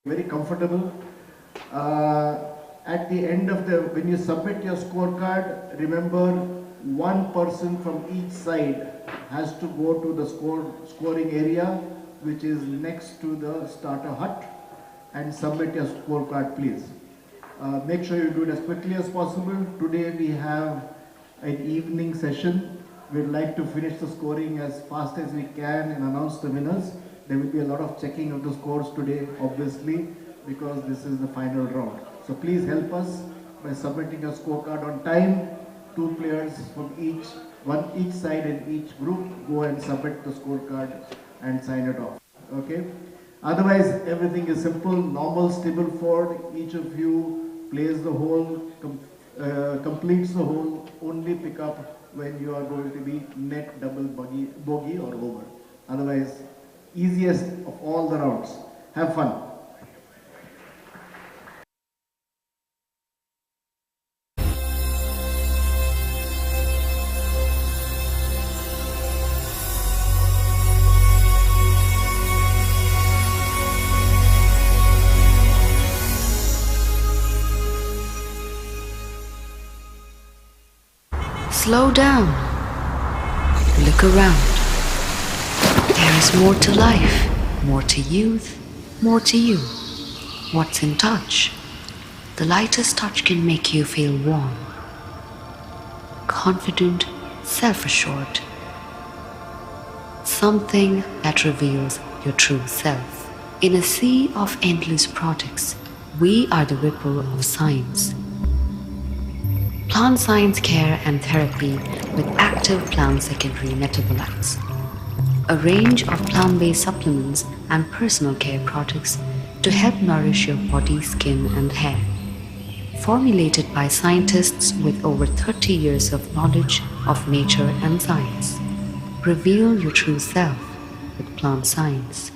Very comfortable. At the end of when you submit your scorecard, remember one person from each side has to go to the scoring area, which is next to the starter hut, and submit your scorecard, please. Make sure you do it as quickly as possible. Today we have an evening session. We'd like to finish the scoring as fast as we can and announce the winners. There will be a lot of checking of the scores today, obviously, because this is the final round. So please help us by submitting a scorecard on time. 2 players from each side and each group go and submit the scorecard and sign it off. Okay? Otherwise, everything is simple, normal stable ford. Each of you plays the hole, completes the hole, only pick up when you are going to be net double bogey or over. Otherwise, easiest of all the rounds. Have fun. Slow down. Look around. There is more to life, more to youth, more to you. What's in touch? The lightest touch can make you feel warm, confident, self-assured. Something that reveals your true self. In a sea of endless products, we are the ripple of science. Plant science care and therapy with active plant secondary metabolites. A range of plant-based supplements and personal care products to help nourish your body, skin, and hair. Formulated by scientists with over 30 years of knowledge of nature and science. Reveal your true self with plant science.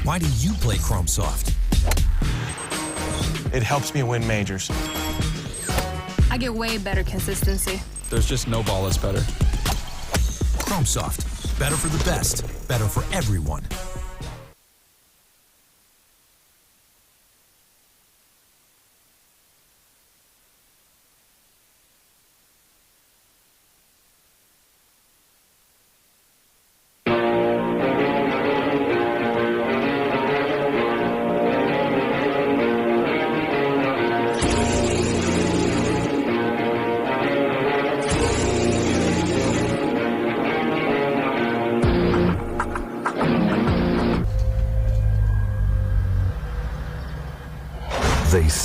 Why do you play Chrome Soft? It helps me win majors. I get way better consistency. There's just no ball that's better. Chrome Soft. Better for the best. Better for everyone.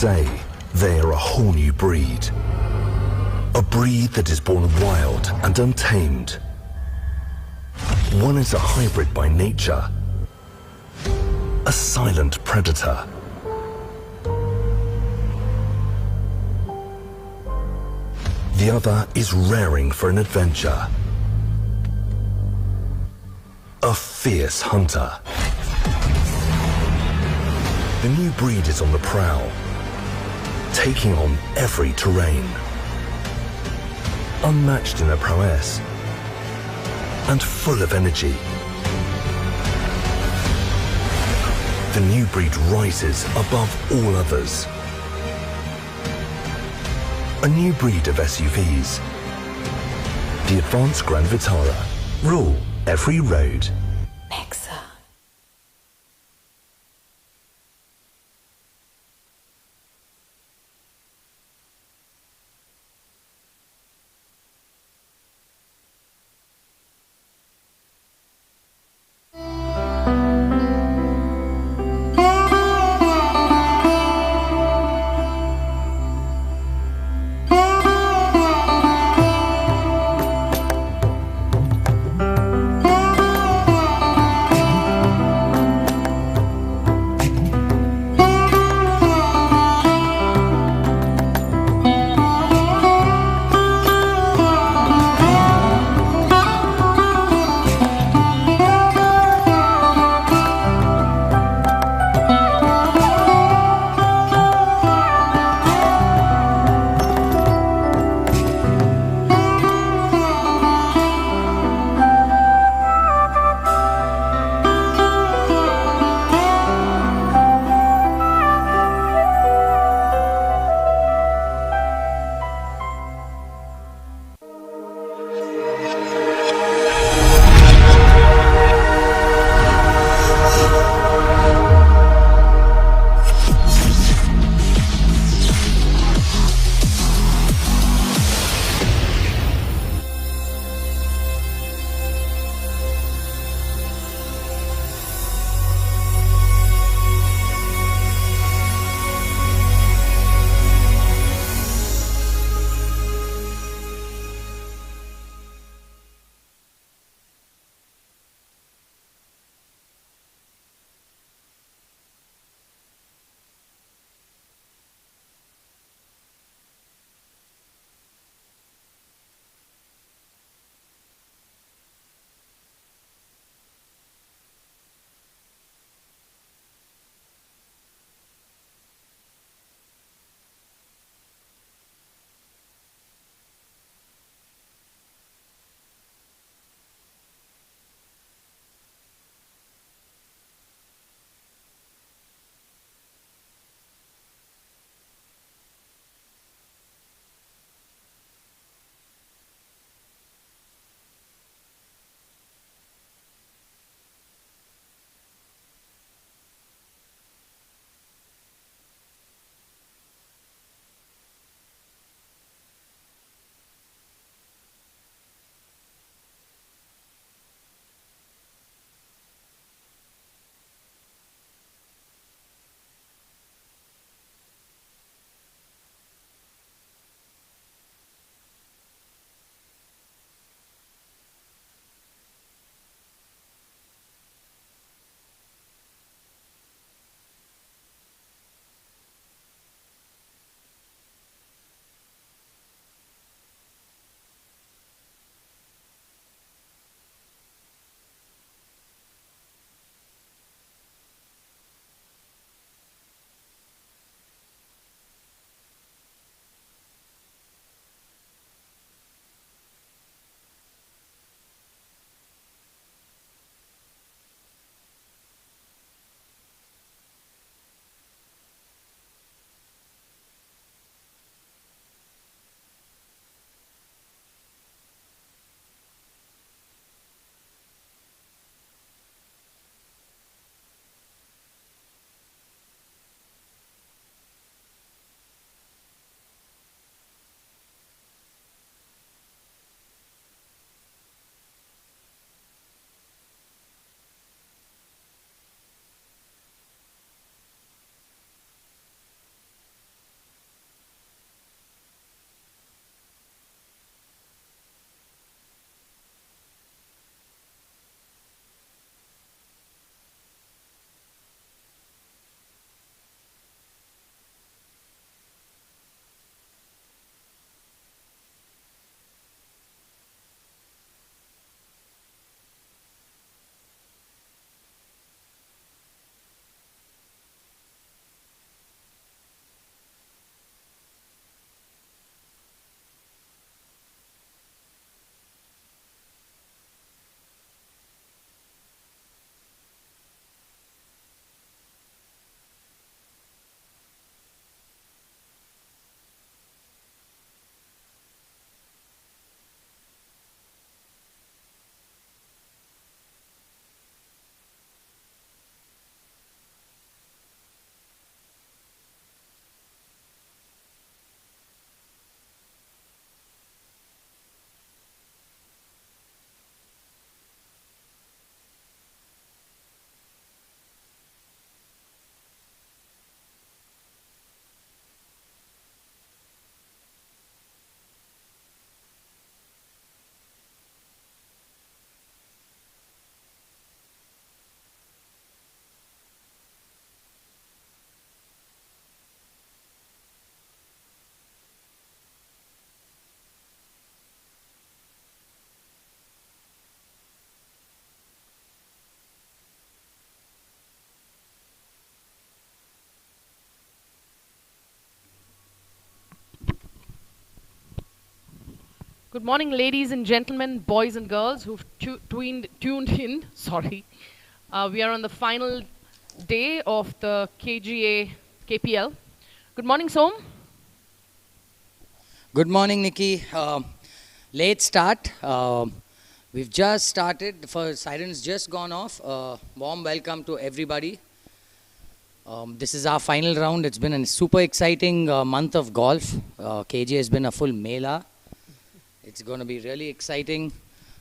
say they are a whole new breed. A breed that is born wild and untamed. One is a hybrid by nature, a silent predator. The other is raring for an adventure, a fierce hunter. The new breed is on the prowl, taking on every terrain. Unmatched in their prowess and full of energy. The new breed rises above all others. A new breed of SUVs. The advanced Grand Vitara. Rule every road. Good morning, ladies and gentlemen, boys and girls who've tuned in. Sorry. We are on the final day of the KGA KPL. Good morning, Som. Good morning, Nikki. Late start. We've just started. The first siren's just gone off. Warm welcome to everybody. This is our final round. It's been a super exciting month of golf. KGA has been a full mela. It's going to be really exciting.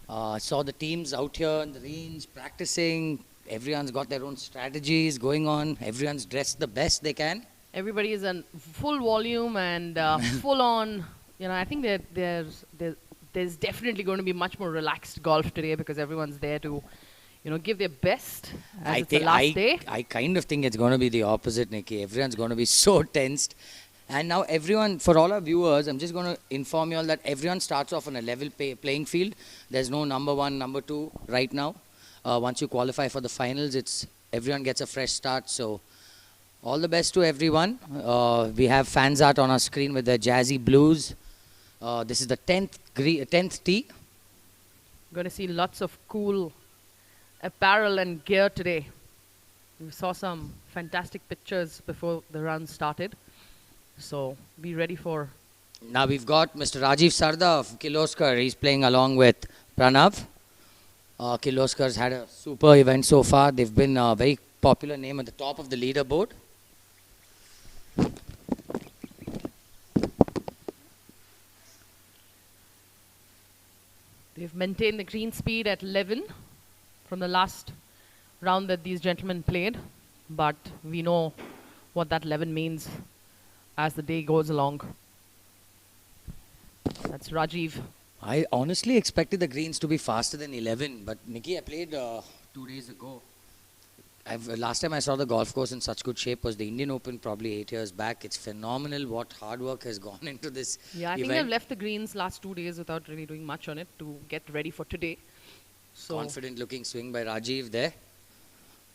Saw the teams out here in the range practicing. Everyone's got their own strategies going on. Everyone's dressed the best they can. Everybody is in full volume and full on. You know, I think that there's definitely going to be much more relaxed golf today because everyone's there to, you know, give their best as it's the last day. I kind of think it's going to be the opposite, Nikki. Everyone's going to be so tensed. And now everyone, for all our viewers, I'm just going to inform you all that everyone starts off on a level playing field. There's no number one, number two right now. Once you qualify for the finals, everyone gets a fresh start. So all the best to everyone. We have fans art on our screen with the jazzy blues. This is the 10th tee. Going to see lots of cool apparel and gear today. We saw some fantastic pictures before the run started. So be ready for... Now we've got Mr. Rajiv Sarda of Kirloskar. He's playing along with Pranav. Kirloskar's had a super event so far. They've been a very popular name at the top of the leaderboard. They've maintained the green speed at 11 from the last round that these gentlemen played. But we know what that 11 means as the day goes along. That's Rajiv. I honestly expected the greens to be faster than 11. But Nikki, I played 2 days ago. Last time I saw the golf course in such good shape was the Indian Open probably 8 years back. It's phenomenal what hard work has gone into this Yeah, I think they've left the greens last 2 days without really doing much on it to get ready for today. So confident looking swing by Rajiv there.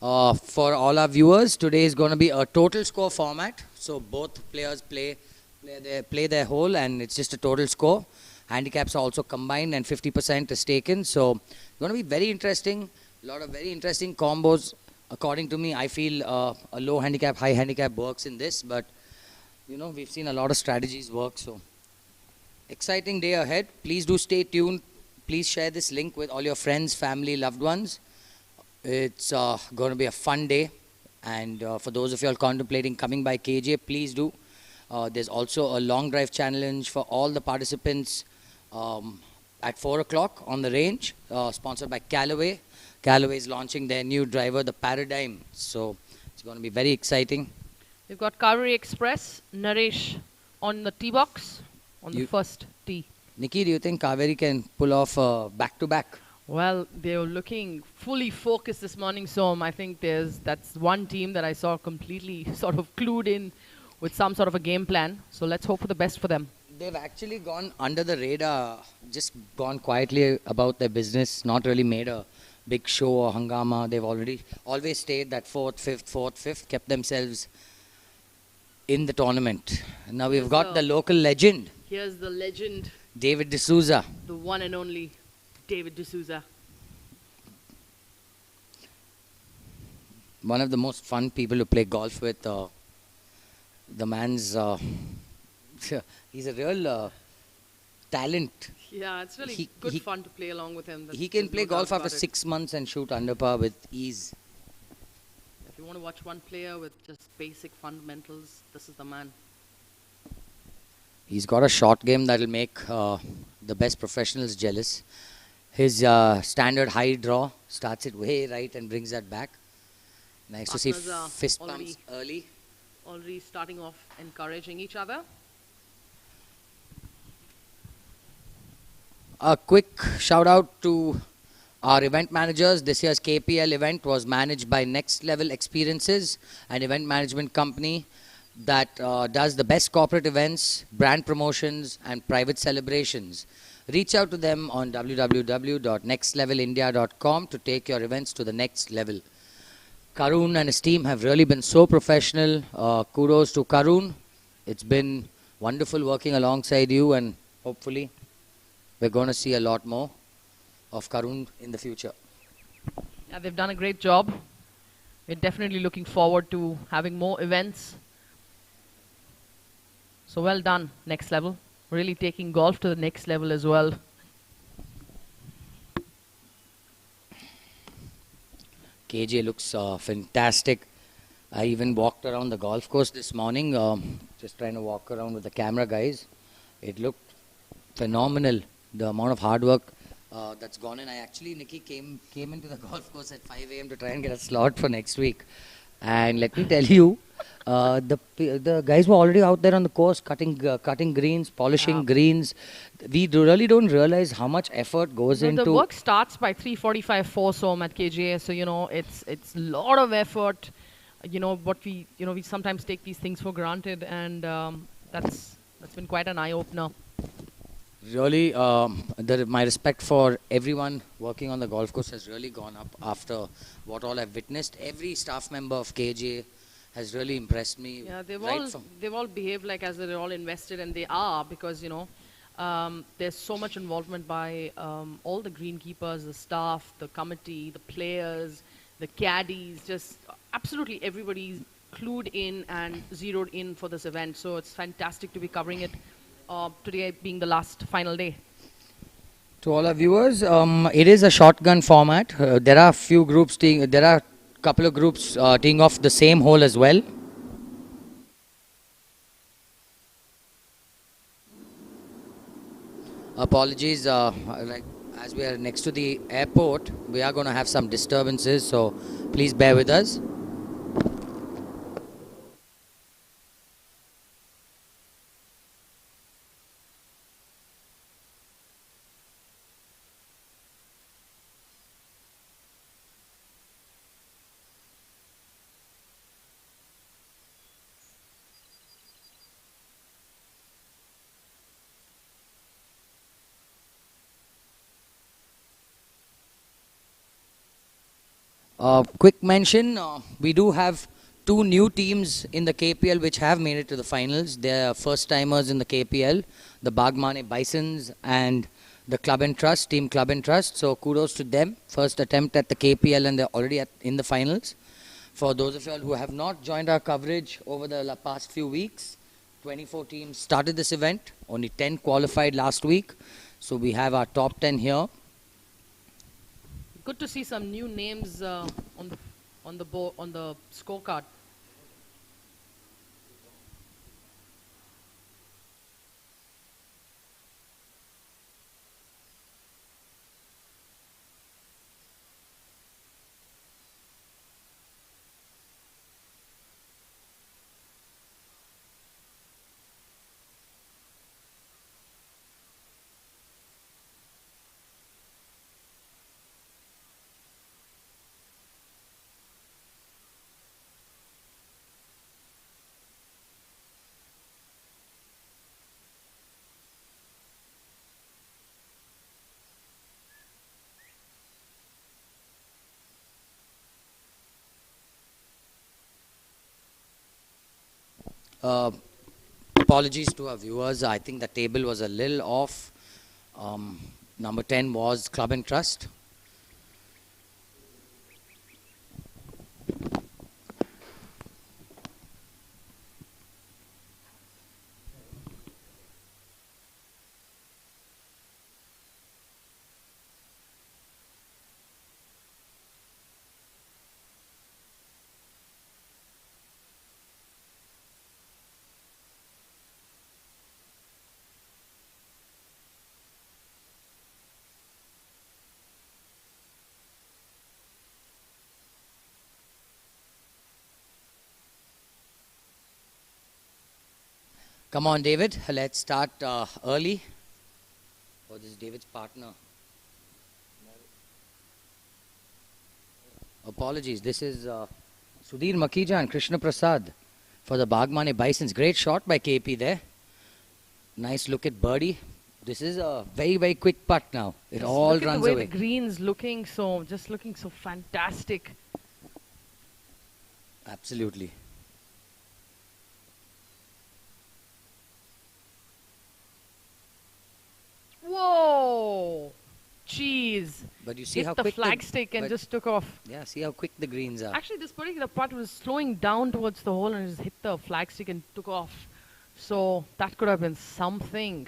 For all our viewers, today is going to be a total score format. So both players play their hole and it's just a total score. Handicaps are also combined and 50% is taken. So it's going to be very interesting. A lot of very interesting combos. According to me, I feel a low handicap, high handicap works in this. But, you know, we've seen a lot of strategies work. So exciting day ahead. Please do stay tuned. Please share this link with all your friends, family, loved ones. It's going to be a fun day. And for those of you all contemplating coming by KGA, please do. There's also a long drive challenge for all the participants at 4 o'clock on the range, sponsored by Callaway. Callaway is launching their new driver, the Paradigm. So it's going to be very exciting. we've got Kaveri Express, Naresh on the tee box on the first tee. Nikki, do you think Kaveri can pull off back-to-back? Well, they were looking fully focused this morning, so I think that's one team that I saw completely sort of clued in with some sort of a game plan. So let's hope for the best for them. They've actually gone under the radar, just gone quietly about their business, not really made a big show or hangama. They've always stayed that fourth, fifth, kept themselves in the tournament. Now we've got the local legend. Here's the legend, David D'Souza. the one and only David D'Souza. One of the most fun people to play golf with. The man's, he's a real talent. Yeah, it's really good fun to play along with him. He can play golf after 6 months and shoot under par with ease. If you want to watch one player with just basic fundamentals, this is the man. He's got a short game that will make the best professionals jealous. His standard high draw starts it way right and brings that back. Nice to see fist pumps early. Already starting off encouraging each other. A quick shout out to our event managers. This year's KPL event was managed by Next Level Experiences, an event management company that does the best corporate events, brand promotions and private celebrations. Reach out to them on www.nextlevelindia.com to take your events to the next level. Karun and his team have really been so professional. Kudos to Karun. It's been wonderful working alongside you, and hopefully we're going to see a lot more of Karun in the future. Yeah, they've done a great job. We're definitely looking forward to having more events. So well done, next level. Really taking golf to the next level as well. KJ looks fantastic. I even walked around the golf course this morning, just trying to walk around with the camera guys. It looked phenomenal, the amount of hard work that's gone in. Nikki came into the golf course at 5 a.m. to try and get a slot for next week. And let me tell you, the guys were already out there on the course cutting greens, polishing greens. We really don't realize how much effort goes into. The work starts by 3:45 4 so at KGA, so it's a lot of effort. What we sometimes take these things for granted, and that's been quite an eye opener. Really, my respect for everyone working on the golf course has really gone up after what all I've witnessed. Every staff member of KGA has really impressed me. Yeah, they've all behaved like as they're all invested, and they are, because there's so much involvement by all the greenkeepers, the staff, the committee, the players, the caddies, just absolutely everybody's clued in and zeroed in for this event. So it's fantastic to be covering it today being the last final day. To all our viewers, it is a shotgun format. There are few groups there are a couple of groups teeing off the same hole as well. Apologies, as we are next to the airport, we are going to have some disturbances, so please bear with us. Quick mention, we do have two new teams in the KPL which have made it to the finals. They're first timers in the KPL, the Bagmane Bisons and the Club and Trust, Team Club and Trust. So kudos to them. First attempt at the KPL, and they're already in the finals. For those of you all who have not joined our coverage over the past few weeks, 24 teams started this event. Only 10 qualified last week. So we have our top 10 here. Good to see some new names on the scorecard. Apologies to our viewers. I think the table was a little off. Number 10 was Club and Trust. Come on, David. Let's start early. Oh, this is David's partner. Apologies. This is Sudhir Makija and Krishna Prasad for the Bagmane Bisons. Great shot by KP there. Nice look at birdie. This is a very, very quick putt now. It all runs away. Look at the way the green's looking so fantastic. Absolutely. Whoa! But you see how hit the quick flagstick and just took off. Yeah, see how quick the greens are. Actually, this particular putt was slowing down towards the hole and just hit the flagstick and took off. So that could have been something.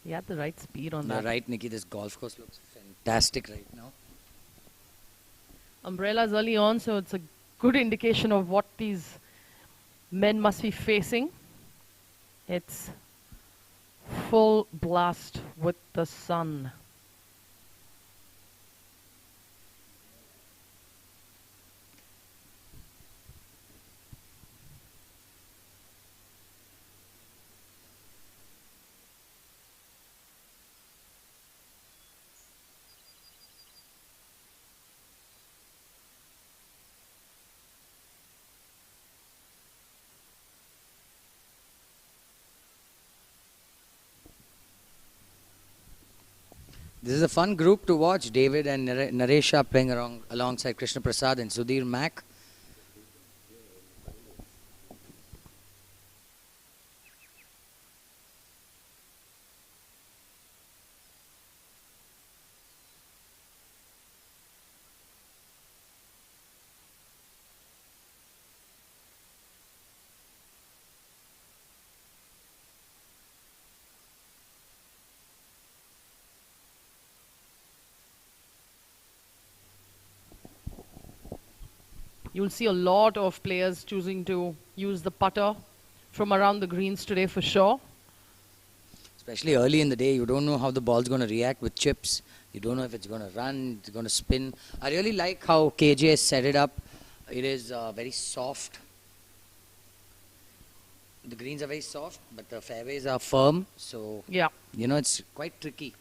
He had the right speed on You're that. right, Nikki. This golf course looks fantastic right now. Umbrellas early on, so it's a good indication of what these men must be facing. It's full blast with the sun. This is a fun group to watch. David and Naresha playing alongside Krishna Prasad and Sudhir Mack. You'll see a lot of players choosing to use the putter from around the greens today for sure. Especially early in the day, you don't know how the ball's going to react with chips. You don't know if it's going to run, it's going to spin. I really like how KGA set it up. It is very soft. The greens are very soft, but the fairways are firm. So, Yeah. you know, it's quite tricky.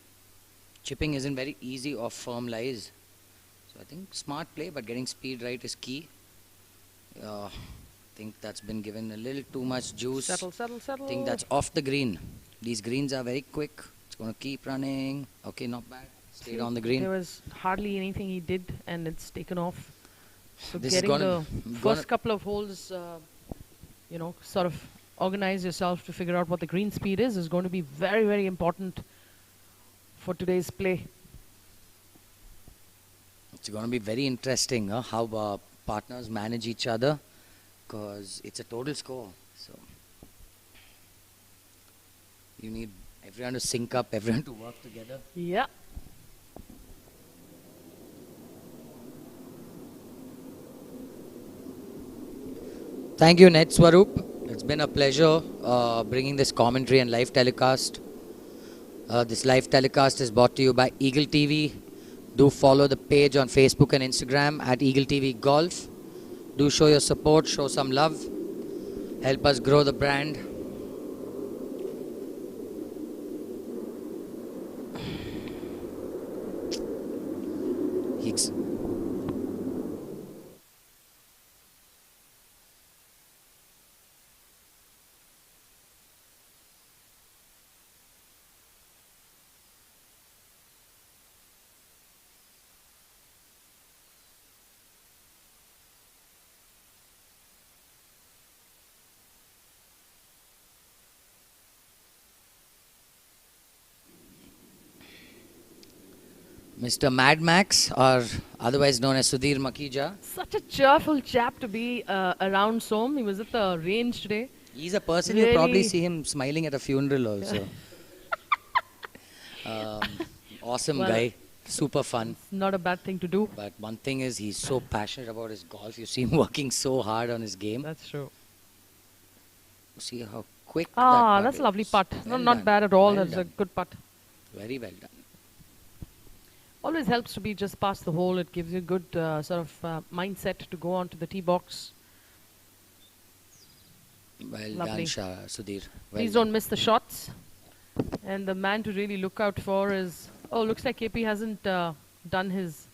Chipping isn't very easy off firm lies. So I think smart play, but getting speed right is key. I think that's been given a little too much juice. Settle, settle, settle. I think that's off the green. These greens are very quick. It's going to keep running. Okay, not bad. Stayed on the green. There was hardly anything he did, and it's taken off. So This is getting gonna- the first couple of holes, you know, sort of organize yourself to figure out what the green speed is going to be very, very important for today's play. It's going to be very interesting how partners manage each other, because it's a total score. So you need everyone to sync up, everyone to work together. Yeah. Thank you, Ned Swaroop. It's been a pleasure bringing this commentary and live telecast. This live telecast is brought to you by Eagle TV. Do follow the page on Facebook and Instagram at Eagle TV Golf. Do show your support, show some love. Help us grow the brand. Hicks. Mr. Mad Max, or otherwise known as Sudhir Makija. Such a cheerful chap to be around, Som. He was at the range today. He's a person you probably Really? see him smiling at a funeral also. Awesome Well, guy, super fun. Not a bad thing to do. But one thing is, he's so passionate about his golf. You see him working so hard on his game. That's true. See how quick that Ah, putt that's a lovely is. putt. Well Not done. bad at all. Well That's a done. good putt. Very well done. Always helps to be just past the hole. It gives you a good sort of mindset to go on to the tee box. Well Lovely. done, Sudhir. Well Please done. don't miss the shots. And the man to really look out for is... Oh, looks like KP hasn't done his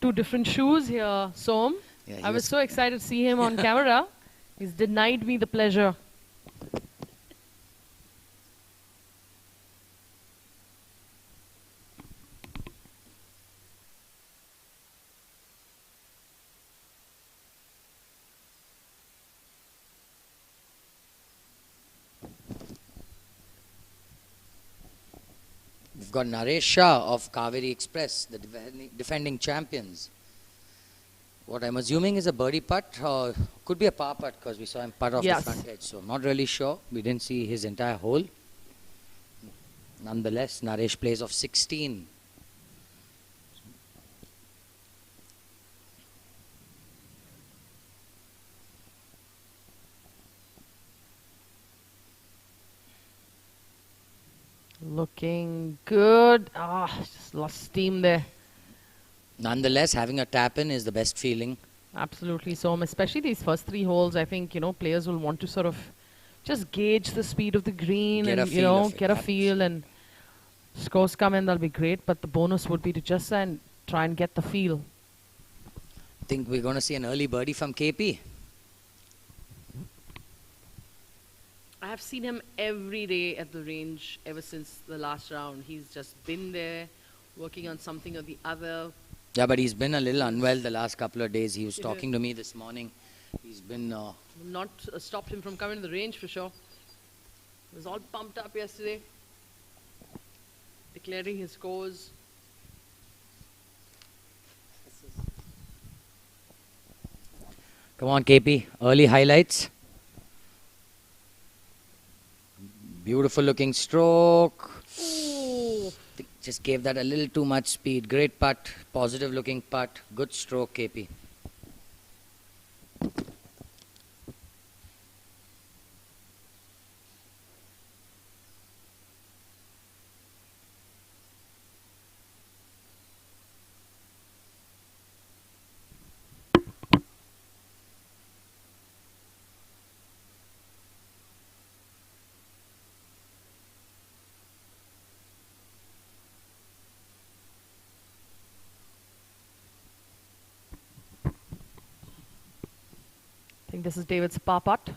two different shoes here, Som. Yeah, he I was was- so excited to see him on camera. He's denied me the pleasure. We've got Naresh Shah of Kaveri Express, the defending champions. What I'm assuming is a birdie putt, or could be a par putt because we saw him putt off the front edge. So not really sure. We didn't see his entire hole. Nonetheless, Naresh plays off 16. Looking good. Just lost steam there. Nonetheless, having a tap in is the best feeling. Absolutely so. Especially these first 3 holes, I think, players will want to sort of just gauge the speed of the green Get and, get a feel, and scores come in, that'll be great. But the bonus would be to just try and get the feel. I think we're going to see an early birdie from KP. I have seen him every day at the range ever since the last round. He's just been there, working on something or the other. Yeah, but he's been a little unwell the last couple of days. He was talking to me this morning. He's been... Not stopped him from coming to the range for sure. He was all pumped up yesterday, declaring his scores. Come on, KP. Early highlights. Beautiful looking stroke. Ooh. Just gave that a little too much speed. Great putt. Positive looking putt. Good stroke, KP. I think this is David's par putt.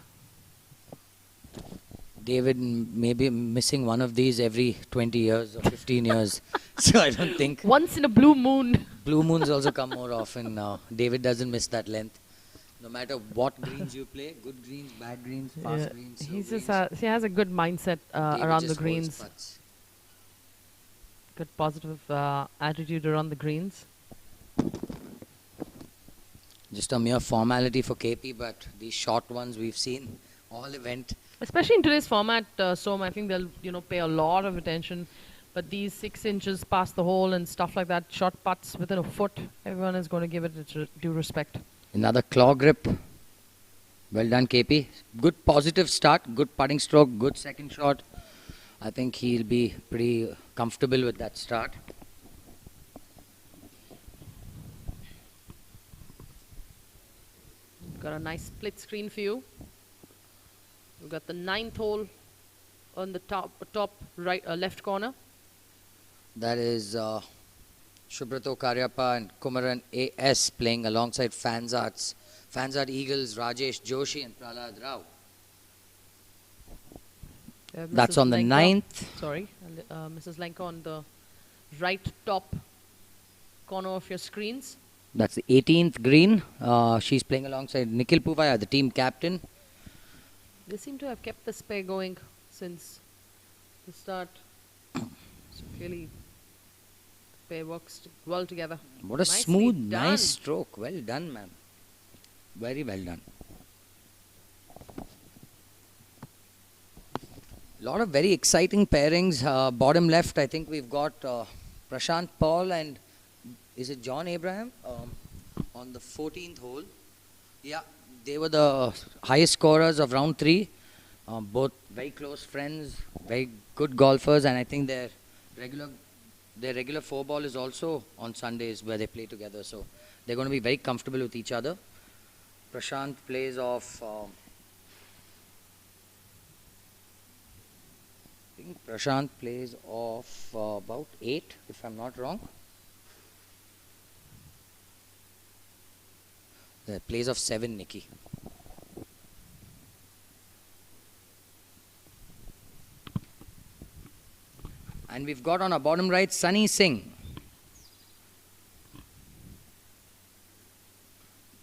David may be missing one of these every 20 years or 15 years. So I don't think... Once in a blue moon. Blue moons also come more often now. David doesn't miss that length. No matter what greens you play, good greens, bad greens, fast greens, slow greens. He has a good mindset around the just holds greens. putts. Good positive attitude around the greens. Just a mere formality for KP, but these short ones we've seen all event. Especially in today's format, Som, I think they'll pay a lot of attention. But these 6 inches past the hole and stuff like that, short putts within a foot, everyone is going to give it its due respect. Another claw grip. Well done, KP. Good positive start, good putting stroke, good second shot. I think he'll be pretty comfortable with that start. Got a nice split screen for you. We've got the 9th hole on the top right left corner. That is Subrato Karyappa and Kumaran A.S. playing alongside Fansart Eagles, Rajesh Joshi and Prahlad Rao. That's on the 9th. Sorry, Mrs. Lenka on the right top corner of your screens. That's the 18th green. She's playing alongside Nikhil Puvaya, the team captain. They seem to have kept this pair going since the start. So clearly, the pair works well together. What a Nicely smooth, done. nice stroke. Well done, ma'am. Very well done. Lot of very exciting pairings. Bottom left, I think we've got Prashant Paul and is it John Abraham on the 14th hole. Yeah, they were the highest scorers of round 3. Both very close friends, very good golfers, and I think their regular 4-ball is also on Sundays where they play together. So they're going to be very comfortable with each other. Prashant plays off. I think Prashant plays off about 8, if I'm not wrong. Plays off 7, Nikki. And we've got on our bottom right, Sunny Singh.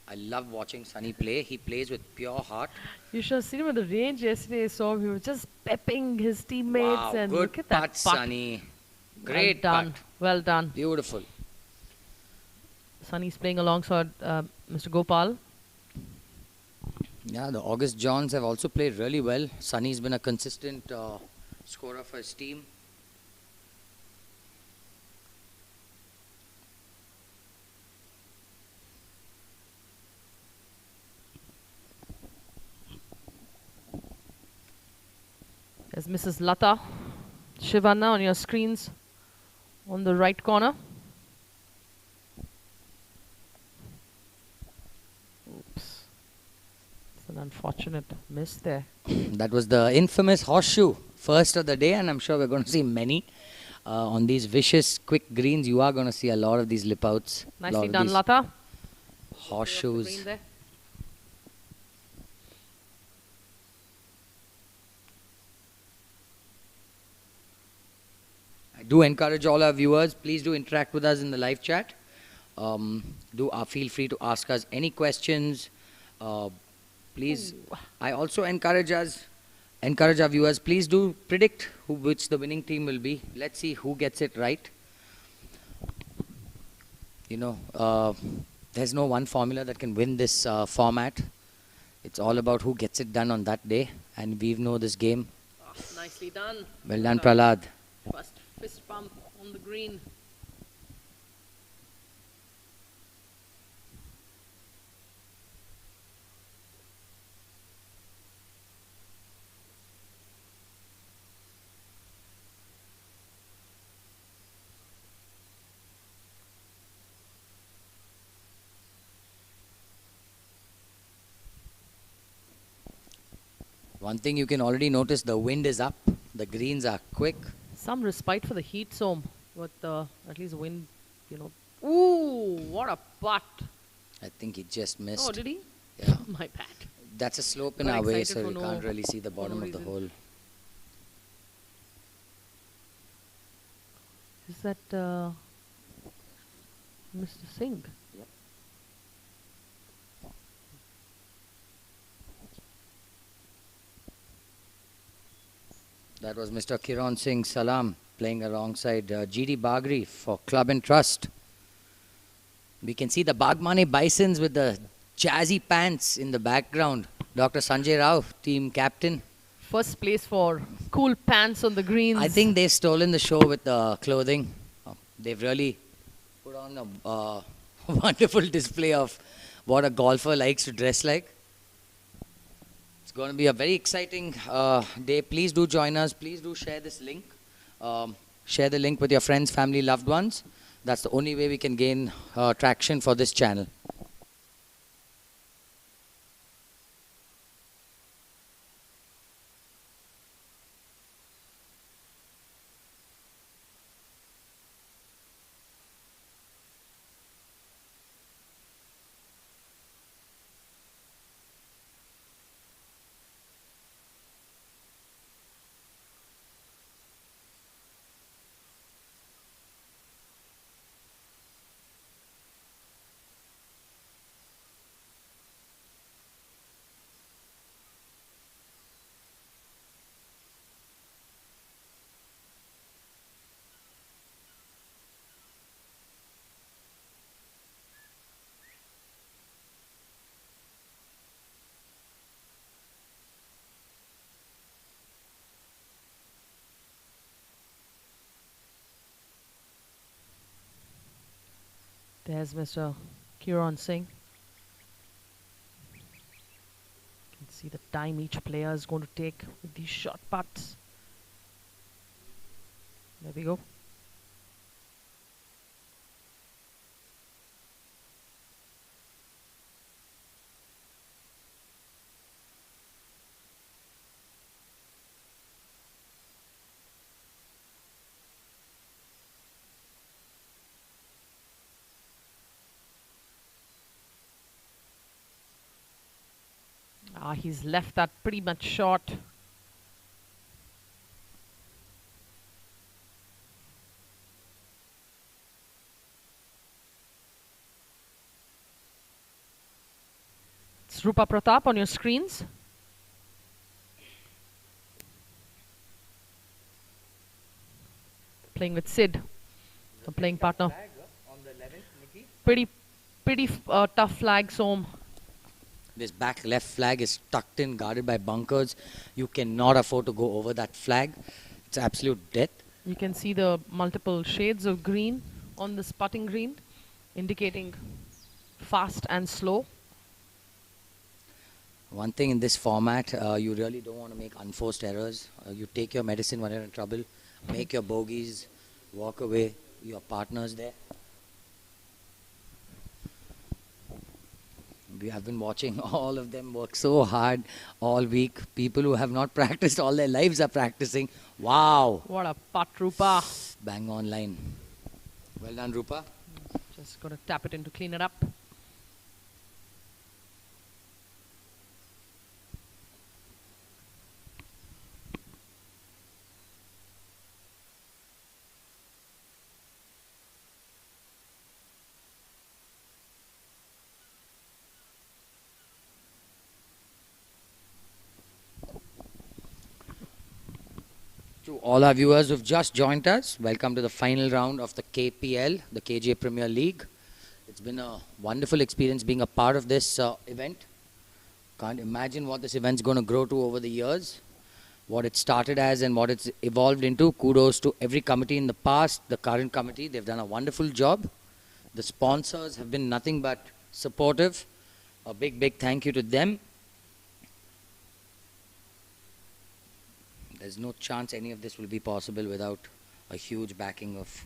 I love watching Sunny play. He plays with pure heart. You should have seen him at the range yesterday. So he was just pepping his teammates, Wow, and good look at that putt, Sunny. Great well done. putt. Well done. Beautiful. Sunny's playing alongside Mr. Gopal. Yeah, the August Johns have also played really well. Sunny's been a consistent scorer for his team. There's Mrs. Lata Shivanna on your screens on the right corner. Oops. It's an unfortunate miss there. That was the infamous horseshoe, first of the day, and I'm sure we're going to see many. On these vicious, quick greens, you are going to see a lot of these lip outs. Nicely done, Lata. Horseshoes. I do encourage all our viewers, please do interact with us in the live chat. Feel free to ask us any questions. Please, I also encourage our viewers, please do predict which the winning team will be. Let's see who gets it right. You know, there's no one formula that can win this format. It's all about who gets it done on that day, and we know this game. Oh, nicely done. Well done, Prahlad. First fist bump on the green. One thing you can already notice, the wind is up. The greens are quick. Some respite for the heat, Som, with at least wind, you know. Ooh, what a putt. I think he just missed. Oh, did he? Yeah. My bad. That's a slope in Got our way, excited so for you can't really see the bottom of the reason. hole. Is that Mr. Singh? Yep. That was Mr. Kiran Singh Salam playing alongside GD Bagri for Club and Trust. We can see the Bagmane Bisons with the jazzy pants in the background. Dr. Sanjay Rao, team captain. First place for cool pants on the greens. I think they've stolen the show with the clothing. They've really put on a wonderful display of what a golfer likes to dress like. It's going to be a very exciting day. Please do join us. Please do share this link. Share the link with your friends, family, loved ones. That's the only way we can gain traction for this channel. There's Mr. Kiran Singh. You can see the time each player is going to take with these short putts. There we go. He's left that pretty much short. It's Rupa Pratap on your screens. playing with Sid, a playing partner. On the 11th, Nikki. Pretty tough flag, Som. This back left flag is tucked in, guarded by bunkers. You cannot afford to go over that flag. It's absolute death. You can see the multiple shades of green on this putting green, indicating fast and slow. One thing in this format, you really don't want to make unforced errors. You take your medicine when you're in trouble, make your bogeys, walk away, your partner's there. We have been watching all of them work so hard all week. People who have not practiced all their lives are practicing. Wow. What a putt, Rupa. Bang on line. Well done, Rupa. Just going to tap it in to clean it up. To all our viewers who've just joined us, welcome to the final round of the KPL, the KGA Premier League. It's been a wonderful experience being a part of this event. Can't imagine what this event's going to grow to over the years, what it started as and what it's evolved into. Kudos to every committee in the past, the current committee. They've done a wonderful job. The sponsors have been nothing but supportive. A big thank you to them. There's no chance any of this will be possible without a huge backing of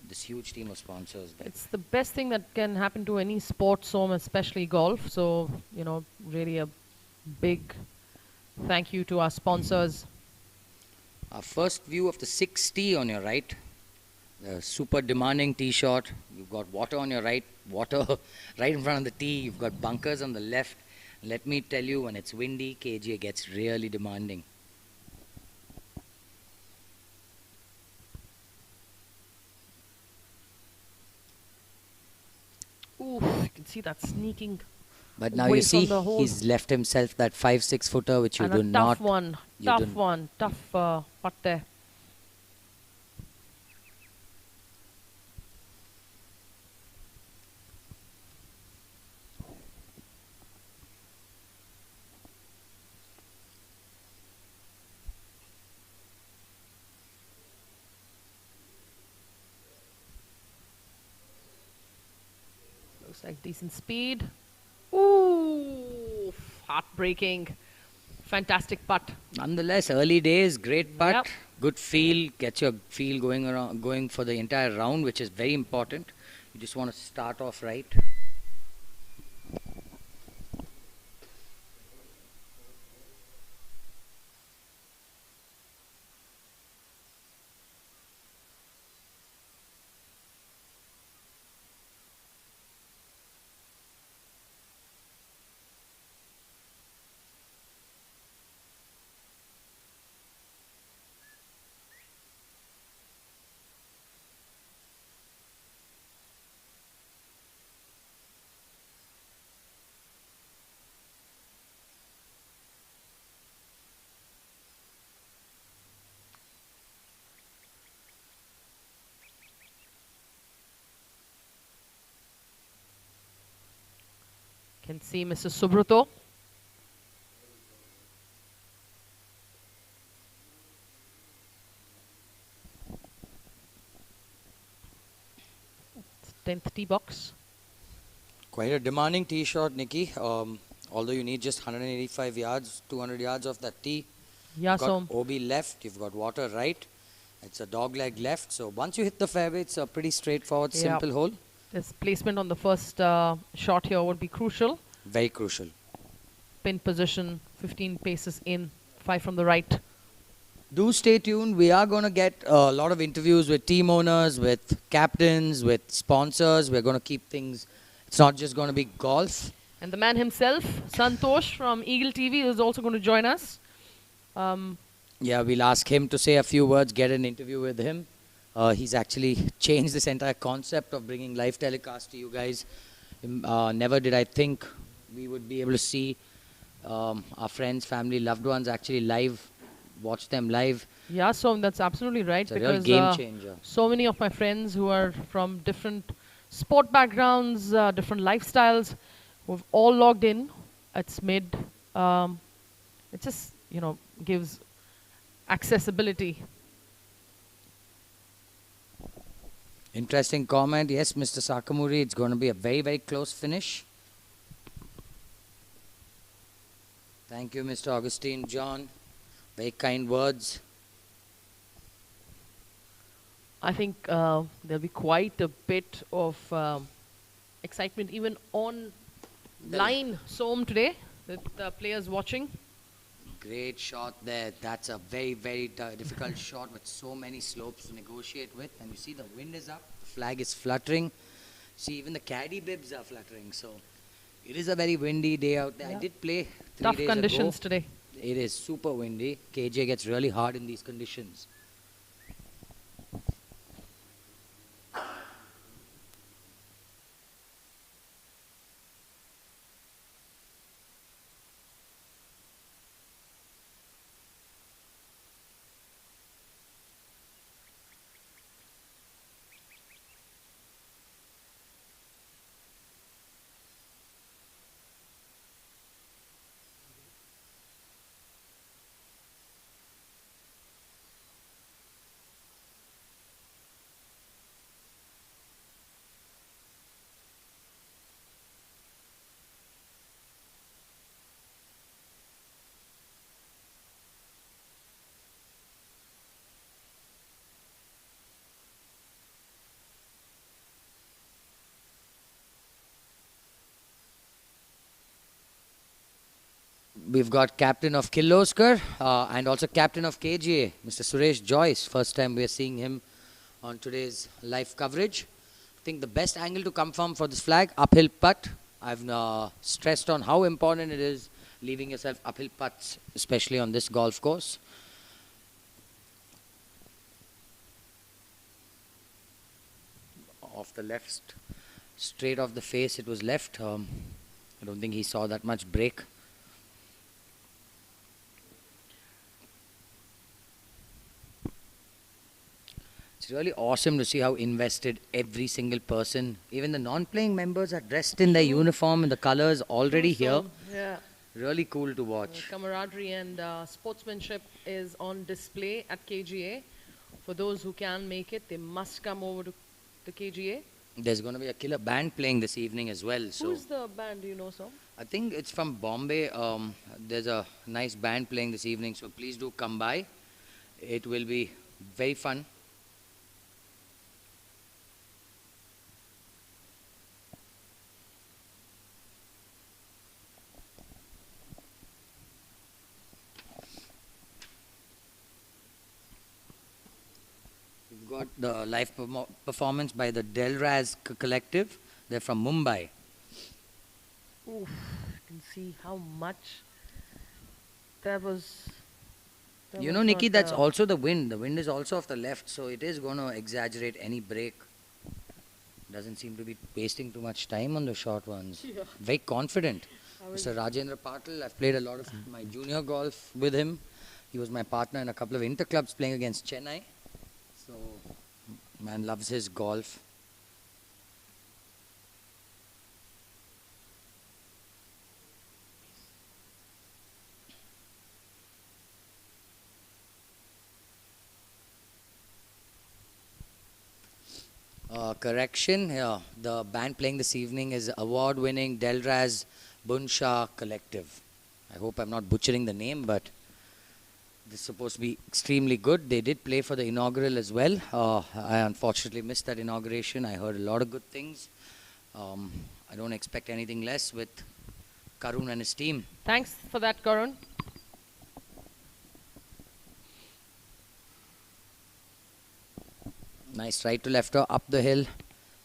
this huge team of sponsors. It's the best thing that can happen to any sport, Som, especially golf. So, you know, really a big thank you to our sponsors. Our first view of the 6T on your right, the super demanding tee shot. You've got water on your right, water right in front of the tee. You've got bunkers on the left. Let me tell you, when it's windy, KGA gets really demanding. Ooh, you can see that sneaking. But now away you see, from the hole. he's left himself that 5-6 footer, which you And do a not. tough one, tough putt there. Looks like decent speed. Ooh, heartbreaking. Fantastic putt. Nonetheless, early days, great putt, Yep. good feel, get your feel going for the entire round, which is very important. You just want to start off right. Can see Mr. Subruto. It's 10th tee box. Quite a demanding tee shot, Nikki. Although you need just 185 yards, 200 yards off that tee. Yeah, You've got Som. OB left, you've got water right. It's a dog leg left. So once you hit the fairway, it's a pretty straightforward, Yeah. simple hole. This placement on the first shot here would be crucial. Very crucial. Pin position, 15 paces in, 5 from the right. Do stay tuned. We are going to get a lot of interviews with team owners, with captains, with sponsors. We're going to keep things. It's not just going to be golf. And the man himself, Santosh from Eagle TV, is also going to join us. Yeah, we'll ask him to say a few words, get an interview with him. He's actually changed this entire concept of bringing live telecast to you guys. Never did I think we would be able to see our friends, family, loved ones actually live watch them live. Yeah, so that's absolutely right. It's a real because game changer. so many of my friends who are from different sport backgrounds, different lifestyles, who've all logged in. It's made, it just, gives accessibility. Interesting comment. Yes, Mr. Sakamuri, it's going to be a very, very close finish. Thank you, Mr. Augustine John. Very kind words. I think there'll be quite a bit of excitement even on line Som today with the players watching. Great shot there. That's a very, very difficult shot with so many slopes to negotiate with. And you see the wind is up, the flag is fluttering. See, even the caddy bibs are fluttering. So it is a very windy day out there. Yeah. I did play 3 Tough days conditions ago. today. It is super windy. KJ gets really hard in these conditions. We've got captain of Kirloskar and also captain of KGA, Mr. Suresh Joyce. First time we're seeing him on today's live coverage. I think the best angle to come from for this flag, uphill putt. I've stressed on how important it is leaving yourself uphill putts, especially on this golf course. Off the left, straight off the face, it was left. I don't think he saw that much break. It's really awesome to see how invested every single person, even the non-playing members, are dressed in their uniform and the colors already here. Yeah. Really cool to watch. Camaraderie and sportsmanship is on display at KGA. For those who can make it, they must come over to the KGA. There's going to be a killer band playing this evening as well. So Who's the band, do you know, Som? I think it's from Bombay. There's a nice band playing this evening, so please do come by. It will be very fun. We've got the live performance by the Delraz Collective. They're from Mumbai. Oof, you can see how much that was. You know, Nikki, that's also the wind. The wind is also off the left, so it is going to exaggerate any break. Doesn't seem to be wasting too much time on the short ones. Yeah. Very confident. Mr. Rajendra Patil, I've played a lot of my junior golf with him. He was my partner in a couple of interclubs playing against Chennai. So, man loves his golf. Correction, the band playing this evening is award-winning Delraz Bunsha Collective. I hope I'm not butchering the name, but this is supposed to be extremely good. They did play for the inaugural as well. I unfortunately missed that inauguration. I heard a lot of good things. I don't expect anything less with Karun and his team. Thanks for that, Karun. Nice right to lefter up the hill.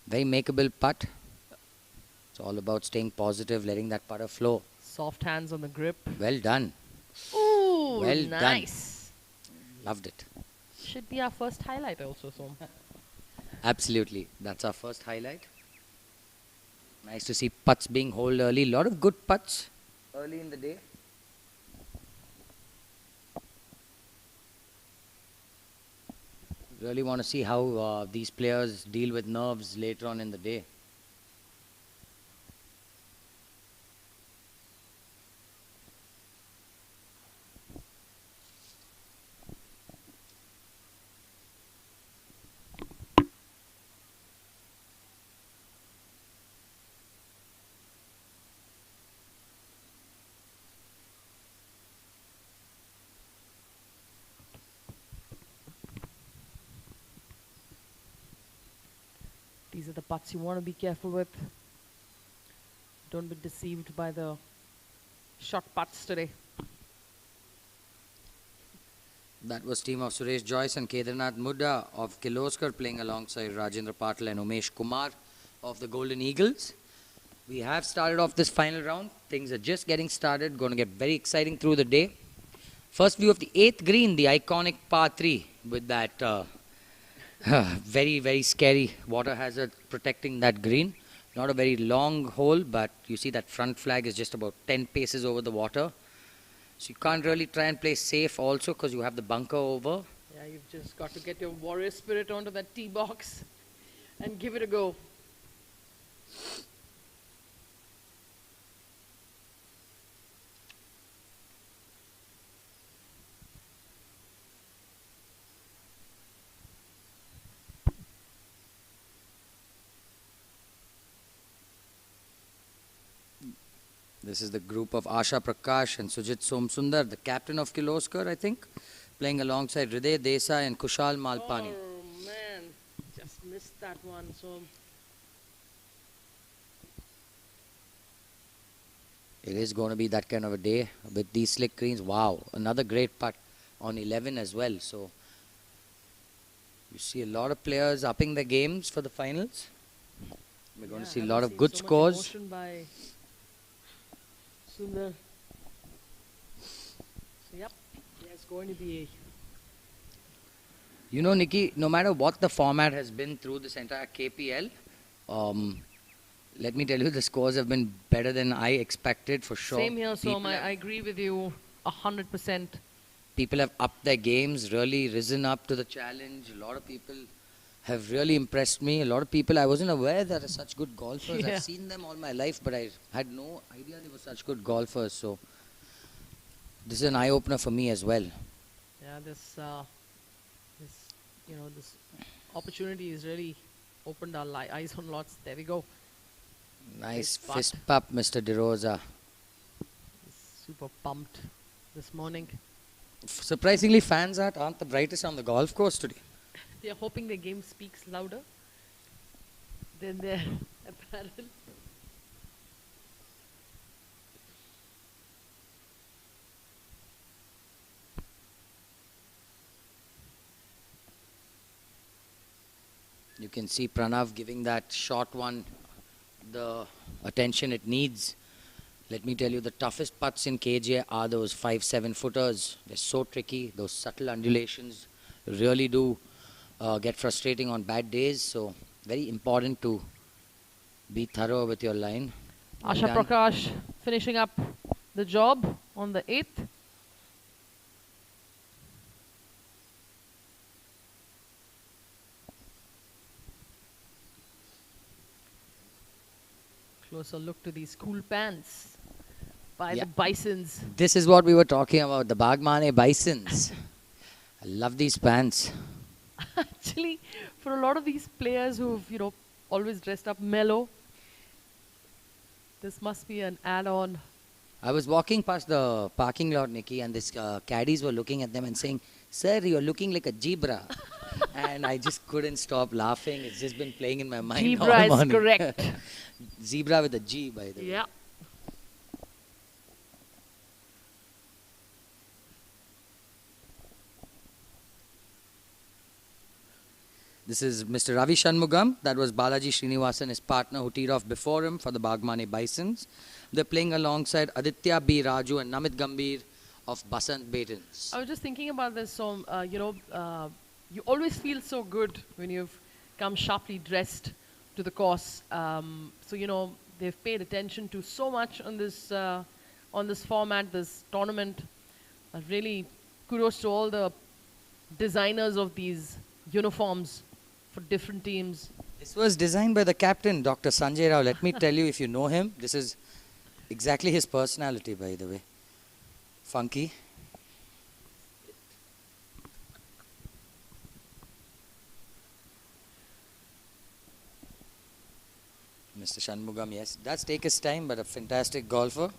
Very makeable putt. It's all about staying positive, letting that putter flow. Soft hands on the grip. Well done. Ooh, Well nice. done. Loved it. Should be our first highlight also, Som. Absolutely. That's our first highlight. Nice to see putts being holed early. A lot of good putts early in the day. Really want to see how these players deal with nerves later on in the day. These are the putts you want to be careful with. Don't be deceived by the short putts today. That was team of Suresh Joyce and Kedarnath Mudda of Kirloskar playing alongside Rajendra Patil and Umesh Kumar of the Golden Eagles. We have started off this final round. Things are just getting started. Going to get very exciting through the day. First view of the 8th green, the iconic par 3 with that very, very scary water hazard protecting that green. Not a very long hole, but you see that front flag is just about 10 paces over the water. So you can't really try and play safe also because you have the bunker over. Yeah, you've just got to get your warrior spirit onto that tee box and give it a go. This is the group of Asha Prakash and Sujit Somsundar, the captain of Kirloskar, I think, playing alongside Hriday Desai and Kushal Malpani. Oh man, just missed that one. So It is going to be that kind of a day with these slick greens. Wow, another great putt on 11 as well. So you see a lot of players upping their games for the finals. We're going to see a lot of good scores. Emotion by Sundar. So yep, there's going to be You know, Nikki, no matter what the format has been through this entire KPL, let me tell you, the scores have been better than I expected for sure. same here, Som. I agree with you 100%. People have upped their games, really risen up to the challenge. A lot of people have really impressed me. A lot of people, I wasn't aware that are such good golfers. Yeah. I've seen them all my life, but I had no idea they were such good golfers. So this is an eye-opener for me as well. Yeah, this opportunity has really opened our eyes on lots. There we go. Nice Nice putt. fist pump, Mr. De Rosa. Super pumped this morning. Surprisingly, fans aren't the brightest on the golf course today. They are hoping the game speaks louder than their apparel. You can see Pranav giving that short one the attention it needs. Let me tell you, the toughest putts in KGA are those 5-7 footers. They're so tricky. Those subtle undulations really do get frustrating on bad days. So very important to be thorough with your line. Well Asha done. Prakash finishing up the job on the 8th. Closer look to these cool pants by Yeah. the Bisons. This is what we were talking about, the Bagmane Bisons. I love these pants. Actually, for a lot of these players who've, always dressed up mellow, this must be an add-on. I was walking past the parking lot, Nikki, and this caddies were looking at them and saying, "Sir, you're looking like a zebra." And I just couldn't stop laughing. It's just been playing in my mind all Zebra is morning. correct. Zebra with a G, by the way. Yeah. This is Mr. Ravi Shanmugam. That was Balaji Srinivasan, his partner, who teed off before him for the Bagmane Bisons. They're playing alongside Aditya B. Raju and Namit Gambhir of Basant Batons. I was just thinking about this, so, you always feel so good when you've come sharply dressed to the course. So, they've paid attention to so much on this format, this tournament. Really, kudos to all the designers of these uniforms for different teams. This was designed by the captain, Dr. Sanjay Rao. Let me tell you, if you know him, this is exactly his personality, by the way. Funky. Mr. Shanmugam, yes, does take his time, but a fantastic golfer.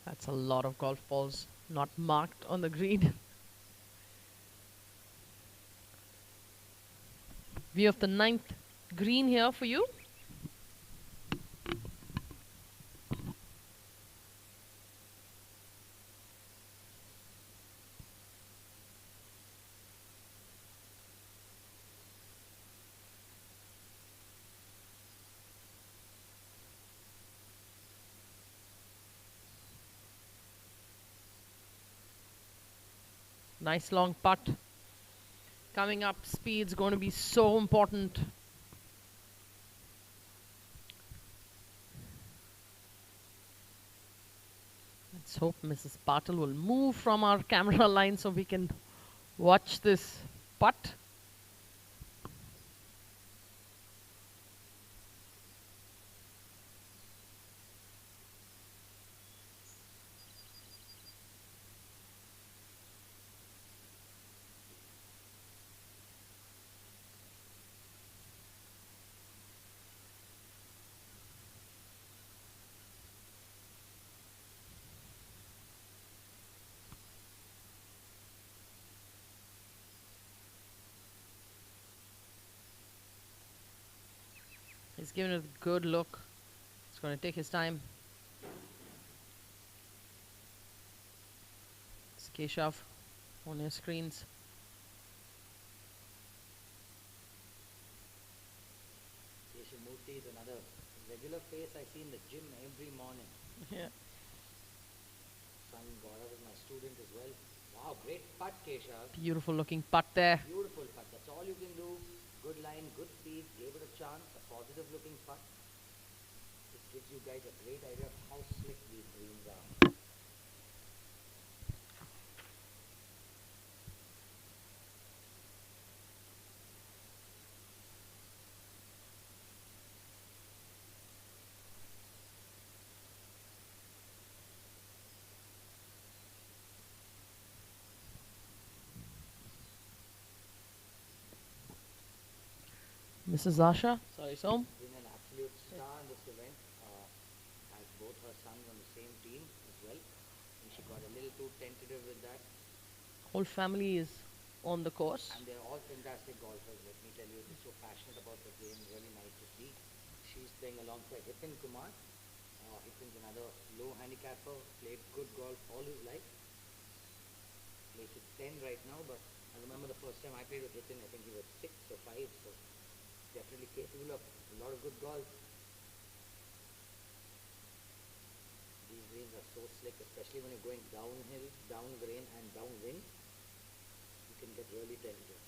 That's a lot of golf balls not marked on the green. View of the 9th green here for you. Nice long putt. Coming up, speed's going to be so important. Let's hope Mrs. Patil will move from our camera line so we can watch this putt. He's given it a good look. It's going to take his time. It's Keshav on your screens. Keshamurthy is another regular face I see in the gym every morning. Yeah. Son Gaurav is my student as well. Wow, great putt, Keshav. Beautiful looking putt there. Beautiful putt. That's all you can do. Good line, good speed, gave it a chance, a positive looking putt. It gives you guys a great idea of how slick these greens are. Mrs. Asha, sorry, Som. Been an absolute star in this event. Has both her sons on the same team as well. And she got a little too tentative with that. Whole family is on the course. And they're all fantastic golfers, let me tell you. They're so passionate about the game. Really nice to see. She's playing alongside Hitin Kumar. Hitin's another low handicapper. Played good golf all his life. Plays with 10 right now, but I remember the first time I played with Hitin, I think he was 6 or 5. So definitely capable of a lot of good golf. These greens are so slick, especially when you're going downhill, down grain and downwind. You can get really tentative.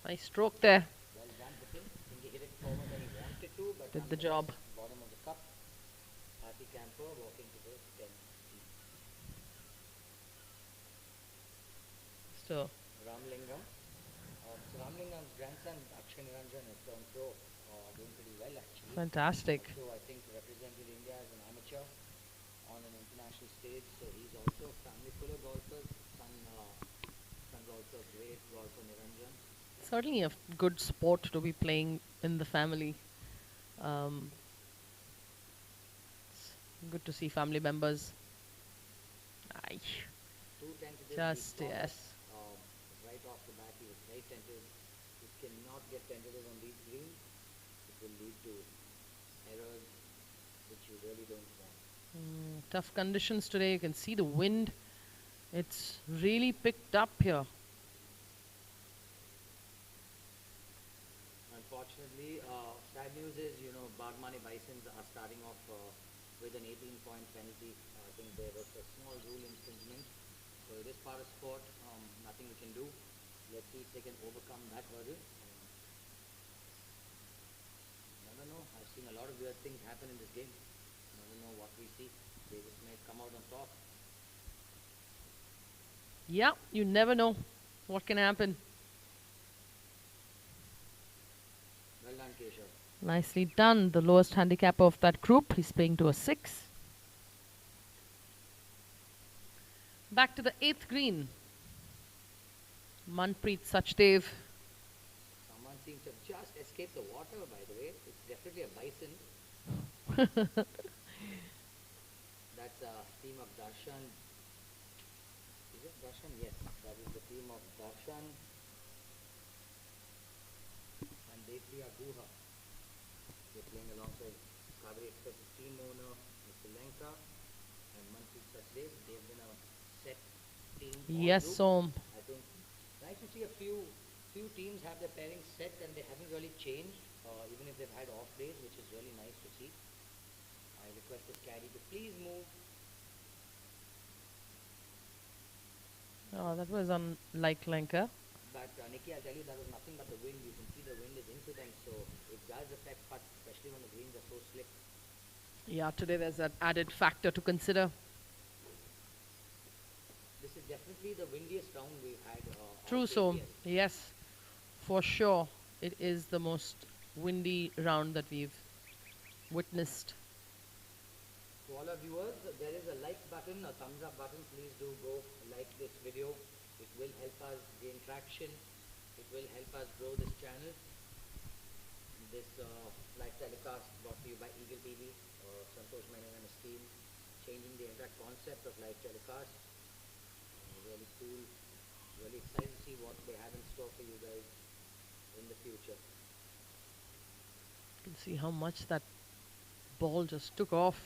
Nice stroke there. Well done, Hitin. I think he hit it forward when he wanted to, but Did the job. bottom of the cup. Happy camper walking to the 10. So Ramlingam. So Ramlingam's grandson, Akshay Niranjan, has turned pro, doing pretty well actually. Fantastic. So I think represented India as an amateur on an international stage. So he's also a family full of golfers. Son's also a great golfer, Niranjan. Certainly a good sport to be playing in the family. It's good to see family members. Aye. Too tentative. Just, yes. Right off the bat, he was very tentative. You cannot get tentative on these greens. It will lead to errors which you really don't want. Tough conditions today. You can see the wind. It's really picked up here. Unfortunately, sad news is, Bagmani Bisons are starting off with an 18-point penalty. I think there was a small rule infringement. So it is part of sport. Nothing we can do. Let's see if they can overcome that hurdle. Never know. I've seen a lot of weird things happen in this game. Never know what we see. They just may come out on top. Yeah, you never know what can happen. Well done, Keshav. Nicely done. The lowest handicapper of that group. He's playing to a 6. Back to the 8th green. Manpreet Sachdev. Someone seems to have just escaped the water, by the way. It's definitely a bison. That's a team of Darshan. Is it Darshan? Yes, that is the team of Darshan and Depriya Guha. They're playing alongside Kaveri Express's team owner, Mr. Lanka, and Manpreet Sachdev. They've been a set team. Yes, Som. I think nice to see a few teams have their pairings set and they haven't really changed, even if they've had off days, which is really nice to see. I request this caddy to please move. Oh, that was unlike Lanka. But Nikki, I'll tell you, that was nothing but the wind. You can see the wind is into them, so it does affect putts, especially when the greens are so slick. Yeah, today there's an added factor to consider. This is definitely the windiest round we've had. True, Som. Yes, for sure. It is the most windy round that we've witnessed. To all our viewers, there is a like button, a thumbs up button. Please do go like this video. It will help us gain traction. It will help us grow this channel. This live telecast brought to you by Eagle TV, Santosh Menon and his team, changing the entire concept of live telecast. Really cool. Really excited to see what they have in store for you guys in the future. You can see how much that ball just took off.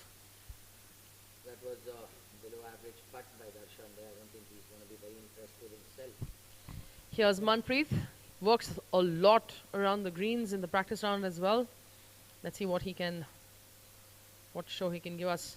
That was a below average putt by Darshan there. I don't think he's going to be very impressed with himself. Here's Manpreet. Works a lot around the greens in the practice round as well. Let's see what show he can give us.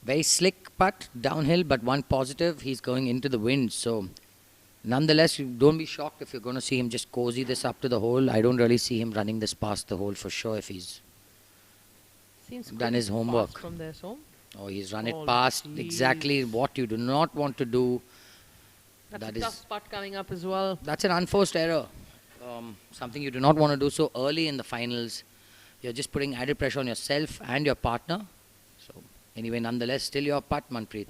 Very slick putt downhill, but one positive, he's going into the wind. So nonetheless, you don't be shocked if you're going to see him just cozy this up to the hole. I don't really see him running this past the hole for sure if he's Seems done his homework. fast from there, Som. Oh, he's run Oh, it past jeez. exactly what you do not want to do. That's That a is- tough putt coming up as well. That's an unforced error. Something you do not want to do so early in the finals. You're just putting added pressure on yourself and your partner. So anyway, nonetheless, still your putt, Manpreet.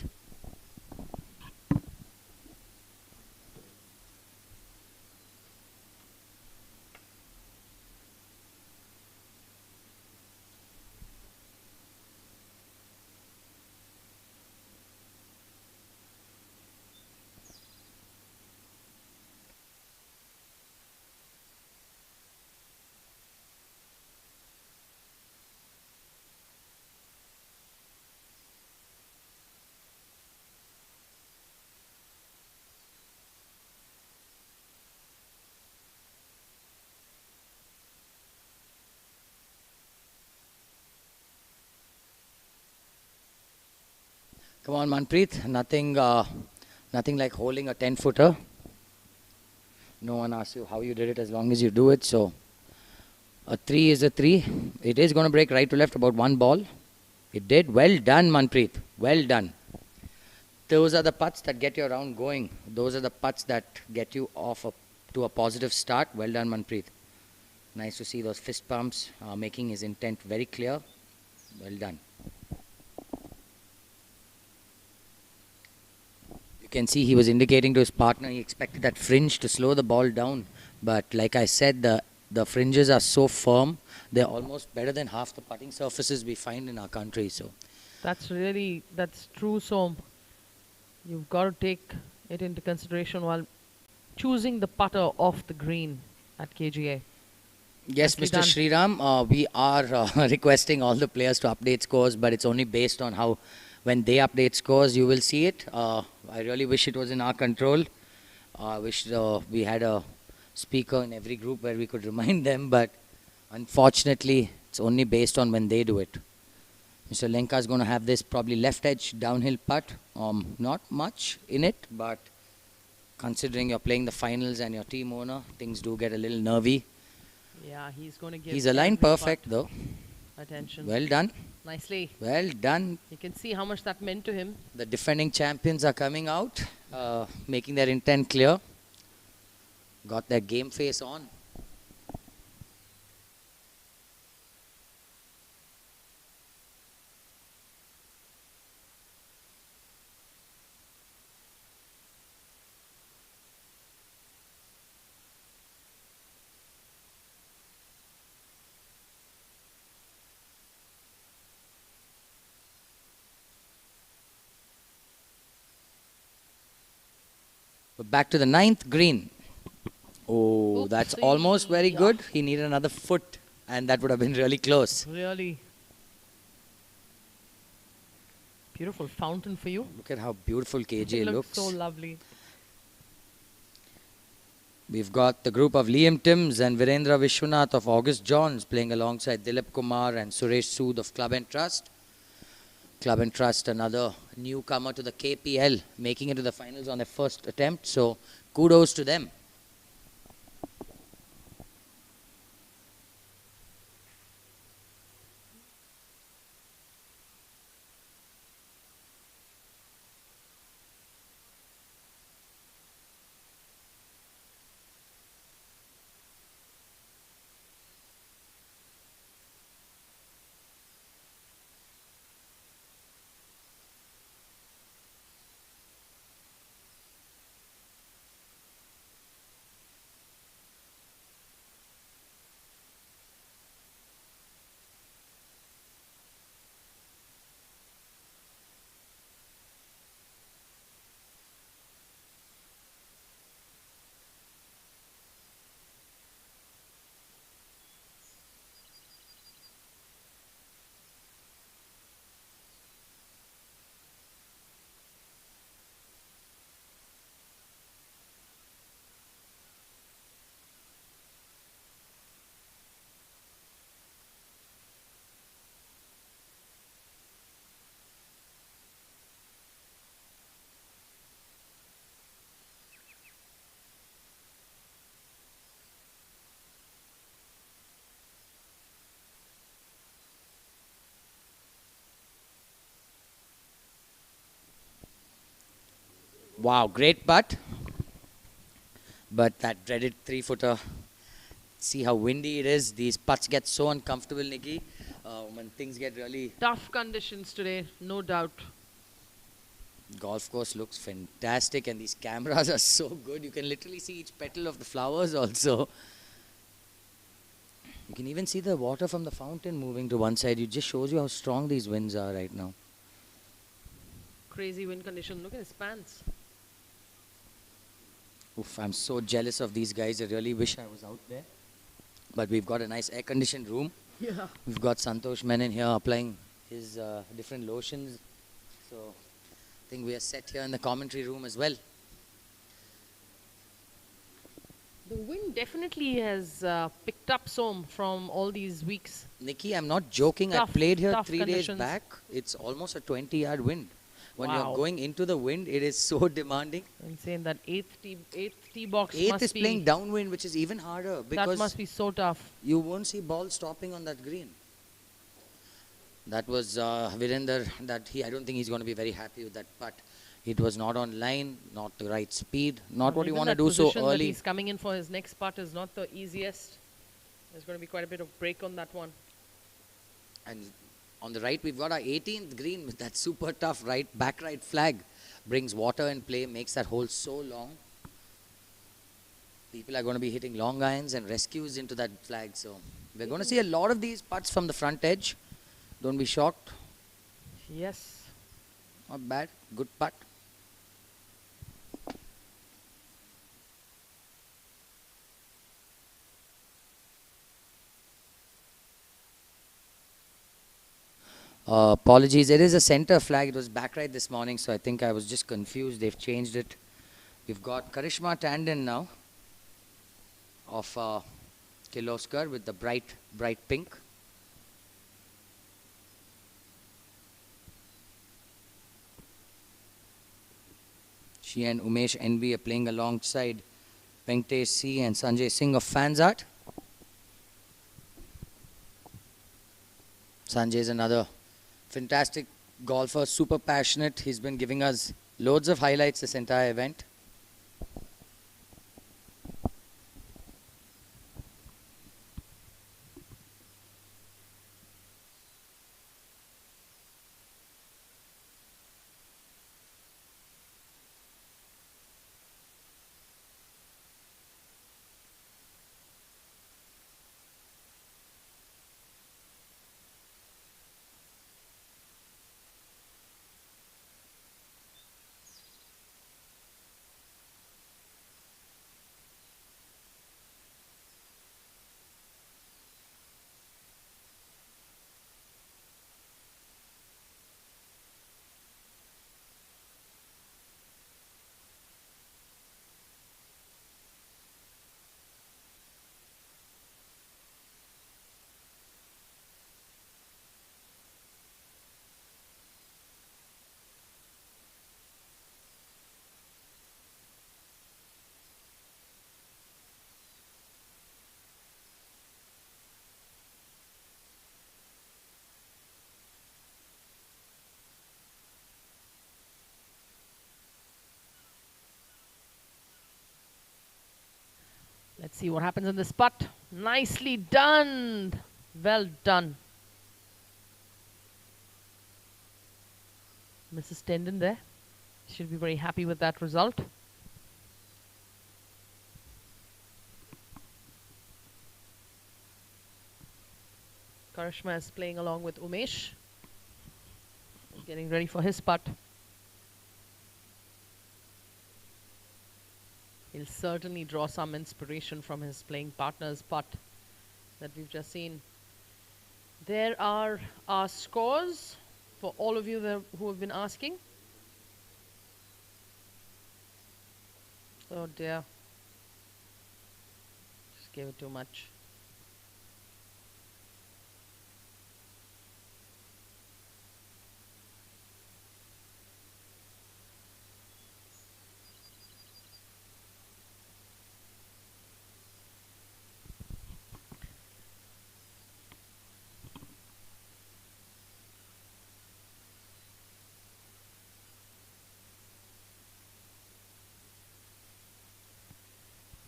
Come on, Manpreet. Nothing like holding a 10-footer. No one asks you how you did it as long as you do it. So a 3 is a 3. It is going to break right to left about one ball. It did. Well done, Manpreet. Well done. Those are the putts that get your round going. Those are the putts that get you off to a positive start. Well done, Manpreet. Nice to see those fist pumps, making his intent very clear. Well done. You can see he was indicating to his partner he expected that fringe to slow the ball down. But like I said, the fringes are so firm, they're almost better than half the putting surfaces we find in our country. So That's true, Som. You've got to take it into consideration while choosing the putter off the green at KGA. yes, Nicely Mr. done. Sriram, we are requesting all the players to update scores, but it's only based on how, when they update scores, you will see it. I really wish it was in our control. I wish we had a speaker in every group where we could remind them, but unfortunately, it's only based on when they do it. Mr. Lenka is going to have this probably left edge downhill putt. Not much in it, but considering you're playing the finals and your team owner, things do get a little nervy. Yeah, he's going to give He's aligned every perfect putt though. attention. Well done. Nicely. Well done. You can see how much that meant to him. The defending champions are coming out, making their intent clear. Got their game face on. But back to the 9th green. Oh, that's Oopsie. almost very Yeah. good. He needed another foot, and that would have been really close. Really beautiful fountain for you. Look at how beautiful KJ It looks. so lovely. We've got the group of Liam Timms and Virendra Vishwanath of August Johns playing alongside Dilip Kumar and Suresh Sood of Club and Trust. Club and Trust, another newcomer to the KPL, making it to the finals on their first attempt. So kudos to them. Wow, great putt. But that dreaded 3-footer. See how windy it is. These putts get so uncomfortable, Nikki, when things get really... Tough conditions today, no doubt. Golf course looks fantastic, and these cameras are so good. You can literally see each petal of the flowers also. You can even see the water from the fountain moving to one side. It just shows you how strong these winds are right now. Crazy wind condition. Look at his pants. Oof, I'm so jealous of these guys. I really wish I was out there. But we've got a nice air-conditioned room. Yeah. We've got Santosh Menon here applying his different lotions. So I think we are set here in the commentary room as well. The wind definitely has picked up some from all these weeks. Nikki, I'm not joking. I Tough, played here tough 3 days conditions. back. It's almost a 20-yard wind. When Wow. you're going into the wind, it is so demanding. Insane. That eighth tee box Eighth must is be playing downwind, which is even harder that because must be so tough. you won't see ball stopping on that green. That was Virender. I don't think he's going to be very happy with that putt. It was not on line, not the right speed, not what you Even want to that do so position that early. he's coming in for his next putt is not the easiest. There's going to be quite a bit of break on that one. And on the right, we've got our 18th green with that super tough back right flag. Brings water in play, makes that hole so long. People are going to be hitting long irons and rescues into that flag. So we're going to see a lot of these putts from the front edge. Don't be shocked. Yes. Not bad. Good putt. Apologies. It is a center flag. It was back right this morning, so I think I was just confused. They've changed it. We've got Karishma Tandon now of Kirloskar with the bright pink. She and Umesh NB are playing alongside Venkatesh C and Sanjay Singh of Fansart. Sanjay is another fantastic golfer, super passionate. He's been giving us loads of highlights this entire event. Let's see what happens in this putt. Nicely done. Well done. Mrs. Tendon there. She'll be very happy with that result. Karishma is playing along with Umesh. Getting ready for his putt. He'll certainly draw some inspiration from his playing partner's putt that we've just seen. There are our scores for all of you who have been asking. Oh dear. Just gave it too much.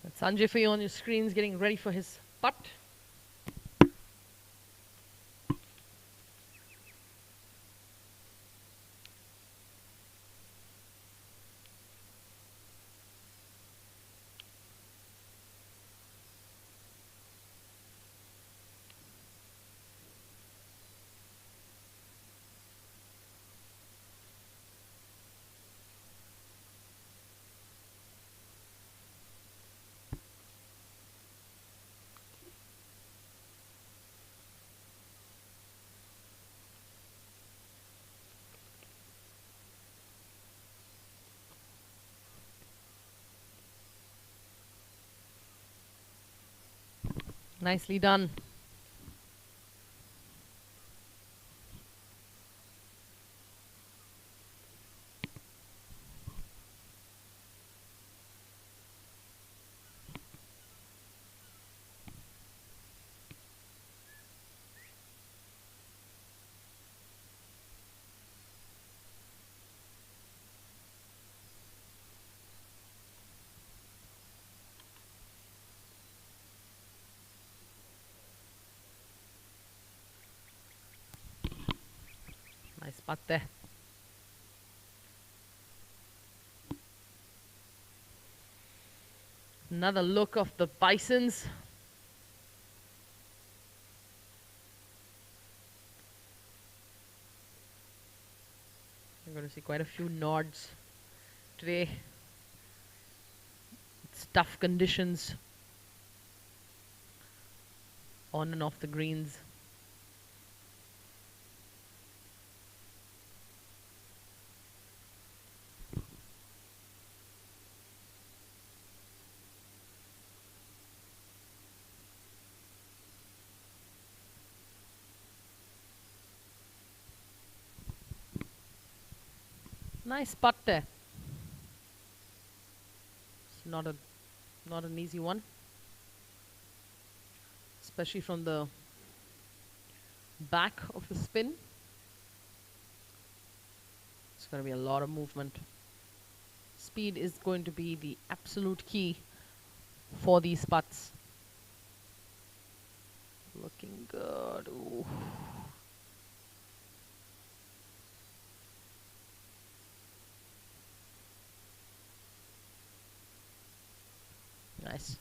That's Sanjay for you on your screens getting ready for his putt. Nicely done. putt there. Another look of the Bisons. You're going to see quite a few nods today. It's tough conditions on and off the greens. Nice putt there. It's not an easy one, especially from the back of the spin. It's going to be a lot of movement. Speed is going to be the absolute key for these putts. Looking good. Ooh. Nice.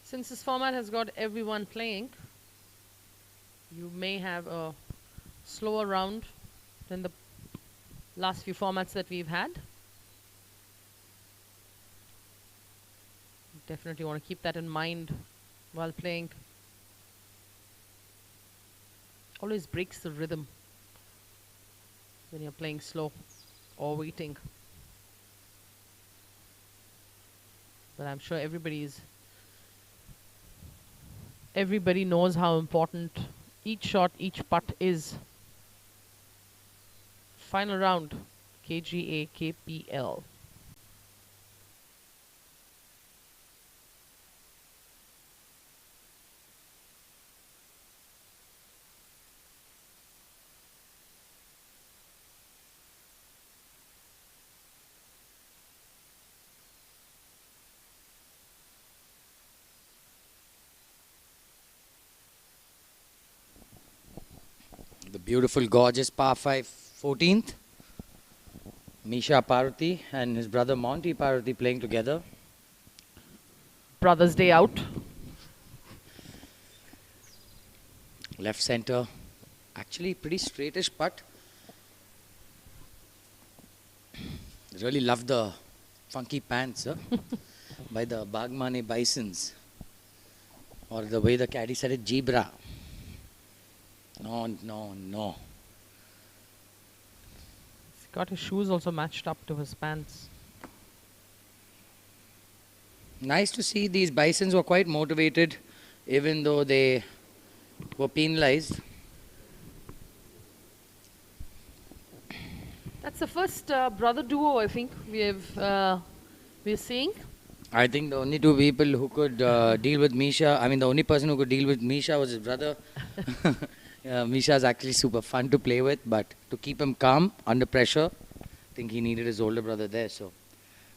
Since this format has got everyone playing, you may have a slower round than the last few formats that we've had. Definitely want to keep that in mind while playing. Always breaks the rhythm when you're playing slow or waiting. But I'm sure everybody knows how important each shot, each putt is. Final round, KGA KPL. The beautiful, gorgeous par 5 14th. Misha Parvati and his brother Monty Parvati playing together. Brothers' day out. Left center. Actually, pretty straightish putt. Really love the funky pants by the Bagmani Bisons. Or the way the caddy said it, Jibra. No. He's got his shoes also matched up to his pants. Nice to see these Bisons were quite motivated, even though they were penalized. That's the first brother duo I think we're seeing. I think the only two people who could deal with Misha, the only person who could deal with Misha was his brother. Misha is actually super fun to play with, but to keep him calm under pressure, I think he needed his older brother there. So,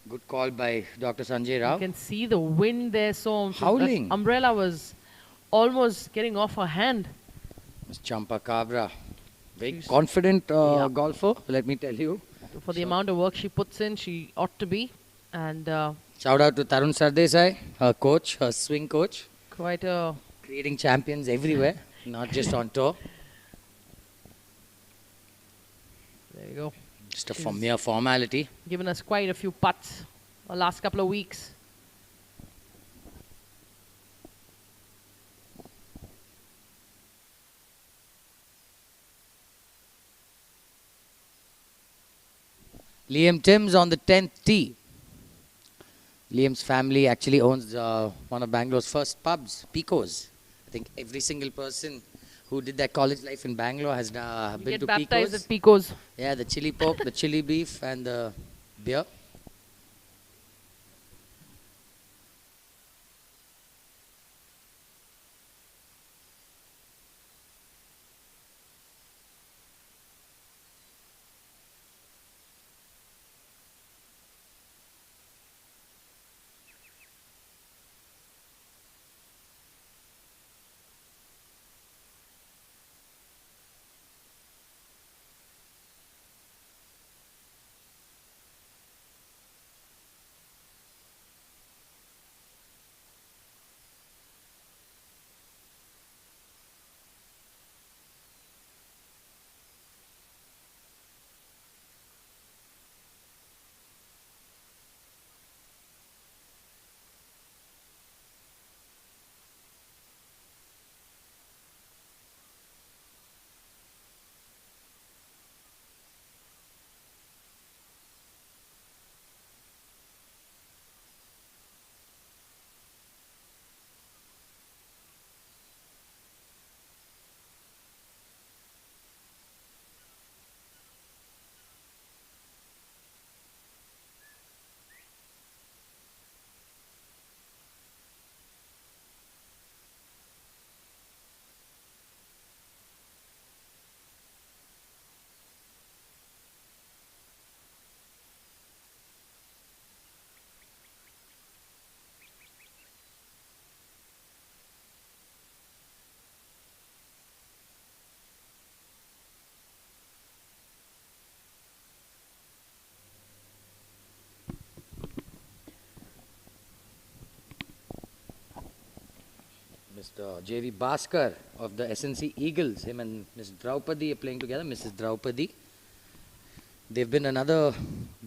good call by Dr. Sanjay Rao. You can see the wind there, so Howling. that umbrella was almost getting off her hand. Miss Champa Cabra, very confident golfer, let me tell you. For the amount of work she puts in, she ought to be. And shout out to Tarun Sardesai, her coach, her swing coach. Quite a... Creating champions everywhere, not just on tour. There you go. Just a mere formality. Given us quite a few putts the last couple of weeks. Liam Timms on the 10th tee. Liam's family actually owns one of Bangalore's first pubs, Pico's. I think every single person who did their college life in Bangalore has been to Pico's. Get baptized at Pico's. Yeah, the chili pork, the chili beef and the beer. Mr. J.V. Bhaskar of the SNC Eagles. Him and Ms. Draupadi are playing together. Mrs. Draupadi. They've been another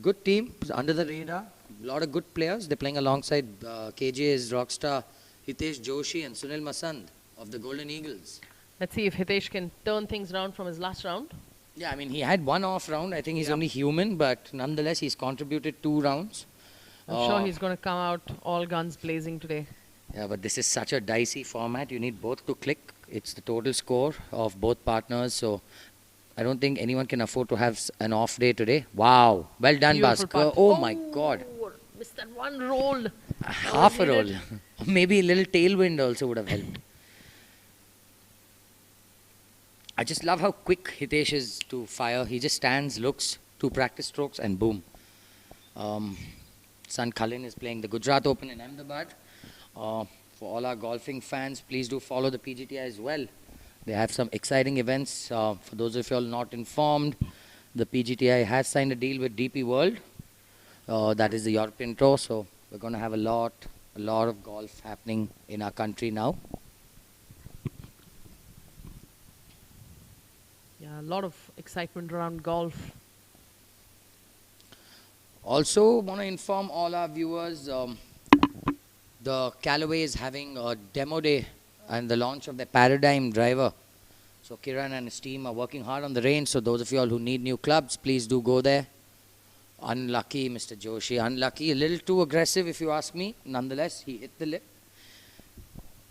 good team under the radar. A lot of good players. They're playing alongside KGA's rockstar Hitesh Joshi and Sunil Masand of the Golden Eagles. Let's see if Hitesh can turn things around from his last round. Yeah, I mean, he had one off round. I think he's only human, but nonetheless, he's contributed 2 rounds. I'm sure he's going to come out all guns blazing today. Yeah, but this is such a dicey format. You need both to click. It's the total score of both partners. So I don't think anyone can afford to have an off day today. Wow. Well done, Beautiful Bhaskar. putt. Oh, my God. Missed that one roll. Half a roll. Maybe a little tailwind also would have helped. I just love how quick Hitesh is to fire. He just stands, looks, 2 practice strokes, and boom. Son Kalin is playing the Gujarat Open in Ahmedabad. For all our golfing fans, please do follow the PGTI as well. They have some exciting events. For those of you all not informed, the PGTI has signed a deal with DP World. That is the European Tour. So we're going to have a lot of golf happening in our country now. Yeah, a lot of excitement around golf. Also, want to inform all our viewers, the Callaway is having a demo day and the launch of the Paradigm driver. So Kiran and his team are working hard on the range. So those of you all who need new clubs, please do go there. Unlucky, Mr. Joshi. Unlucky. A little too aggressive, if you ask me. Nonetheless, he hit the lip.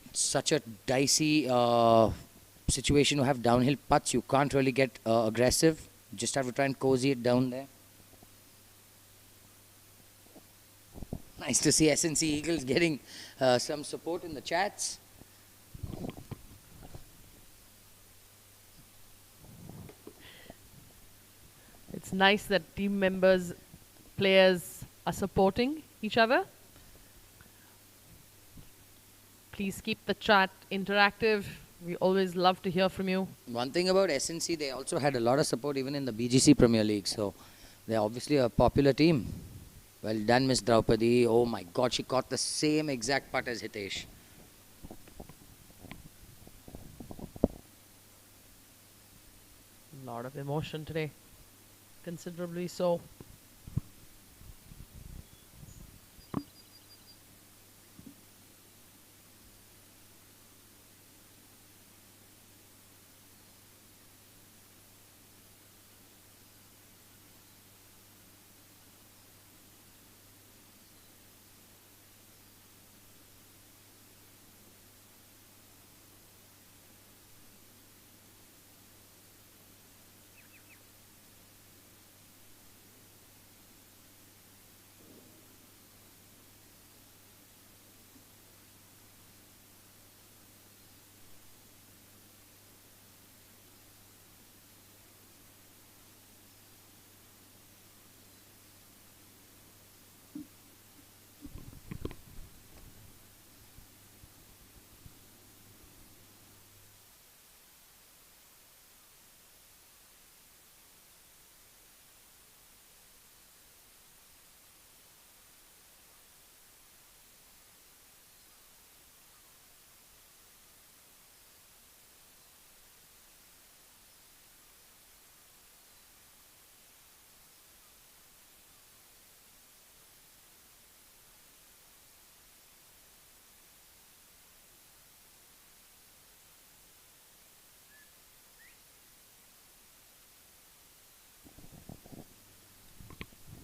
It's such a dicey situation to have downhill putts. You can't really get aggressive. You just have to try and cozy it down there. Nice to see SNC Eagles getting some support in the chats. It's nice that team members, players are supporting each other. Please keep the chat interactive. We always love to hear from you. One thing about SNC, they also had a lot of support even in the BGC Premier League. So they're obviously a popular team. Well done, Miss Draupadi. Oh my God, she caught the same exact putt as Hitesh. A lot of emotion today. Considerably so.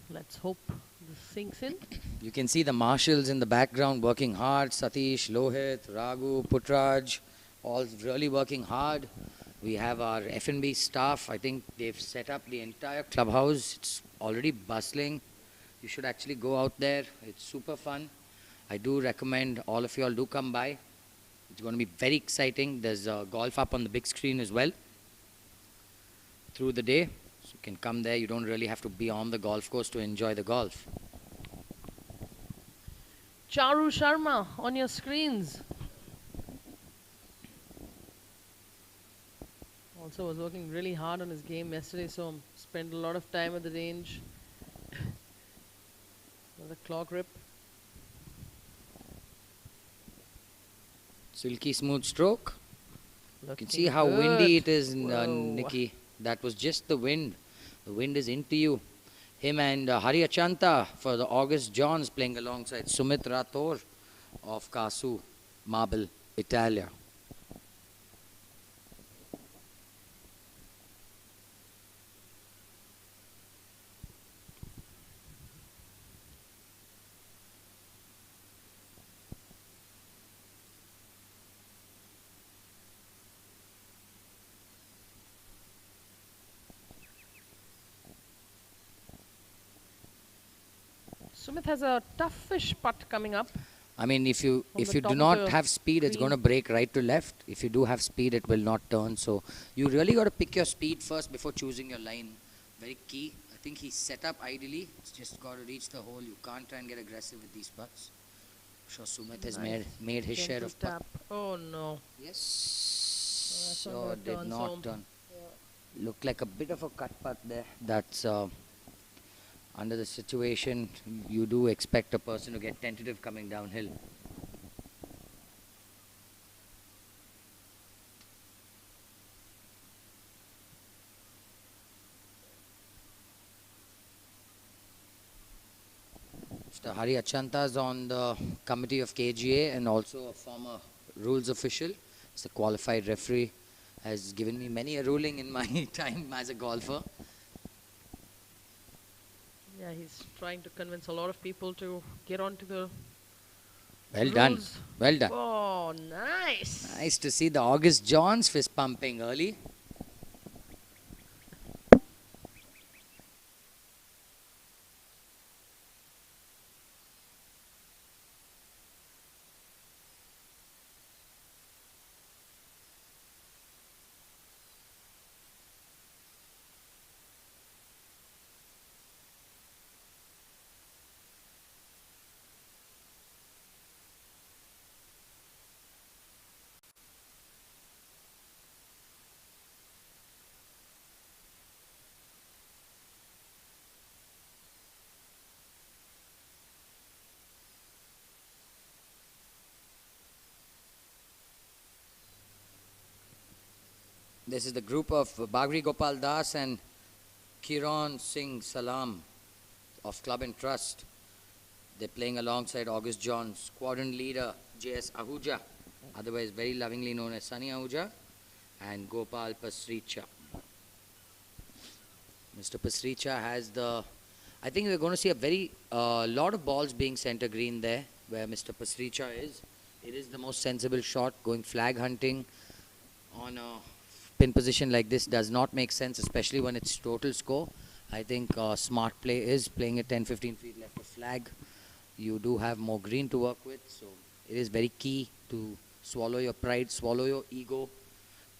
Let's hope this sinks in. You can see the marshals in the background working hard. Satish, Lohit, Raghu, Putraj, all really working hard. We have our F&B staff. I think they've set up the entire clubhouse. It's already bustling. You should actually go out there. It's super fun. I do recommend all of you all do come by. It's going to be very exciting. There's golf up on the big screen as well through the day. So you can come there. You don't really have to be on the golf course to enjoy the golf. Charu Sharma on your screens. Also was working really hard on his game yesterday, so spent a lot of time at the range. Another clock rip. Silky smooth stroke. You can see Looking how windy good. it is, Whoa. Nikki. That was just the wind. The wind is into you. Him and Hari Achanta for the August Johns playing alongside Sumit Rathore of Kasu Marble, Italia. Sumit has a toughish putt coming up. I mean, if you From the do top of not the have speed, it's green. going to break right to left. If you do have speed, it will not turn. So you really got to pick your speed first before choosing your line. Very key. I think he's set up ideally. It's just got to reach the hole. You can't try and get aggressive with these putts. I'm sure Sumit has made his share Gentle of putt. tap. Oh no. Yes. that's not So gonna did turn, not so- turn. Looked like a bit of a cut putt there. That's under the situation, you do expect a person to get tentative coming downhill. Mr. Hari Achanta is on the committee of KGA and also a former rules official. He's a qualified referee. Has given me many a ruling in my time as a golfer. Yeah, he's trying to convince a lot of people to get onto the Well done. rules. Well done. Oh, nice. Nice to see the August Johns fist pumping early. This is the group of Bagri Gopal Das and Kiran Singh Salam of Club and Trust. They're playing alongside August John, squadron leader J.S. Ahuja, otherwise very lovingly known as Sunny Ahuja, and Gopal Pasricha. Mr. Pasricha has the... I think we're going to see a very lot of balls being center green there, where Mr. Pasricha is. It is the most sensible shot. Going flag hunting on a pin position like this does not make sense, especially when it's total score. I think smart play is playing it 10-15 feet left of flag. You do have more green to work with, so it is very key to swallow your pride, swallow your ego,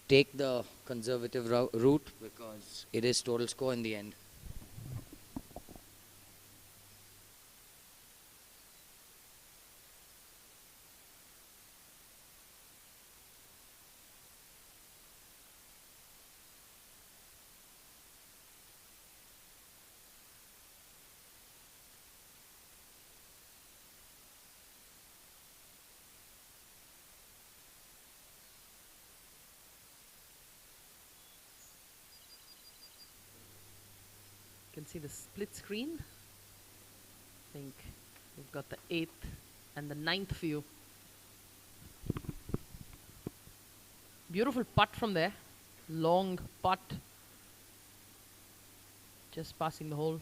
take the conservative route, because it is total score in the end. You can see the split screen. I think we've got the 8th and the 9th view. Beautiful putt from there. Long putt. Just passing the hole.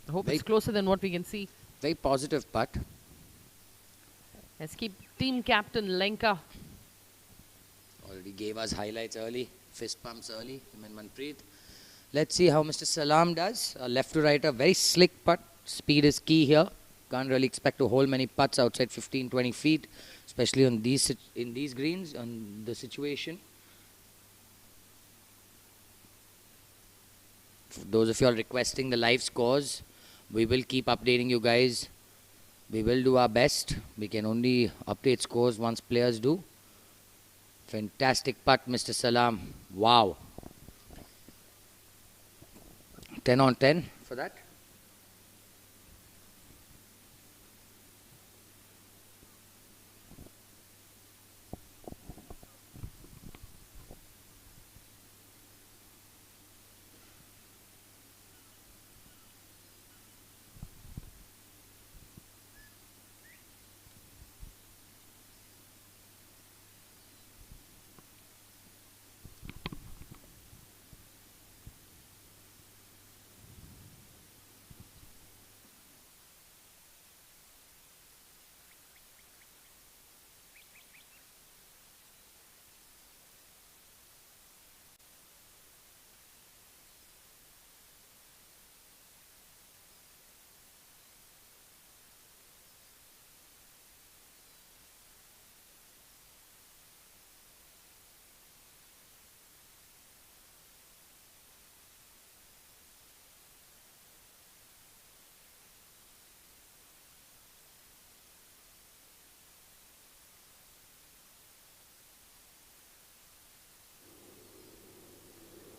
I hope it's closer than what we can see. Very positive putt. Let's keep team captain Lenka. Already gave us highlights early, fist pumps early, him and Manpreet. Let's see how Mr. Salam does. Left to right, a very slick putt. Speed is key here. Can't really expect to hold many putts outside 15-20 feet, especially on in these greens, on the situation. For those of you all requesting the live scores, we will keep updating you guys. We will do our best. We can only update scores once players do. Fantastic putt, Mr. Salam. Wow. 10 on 10 for that.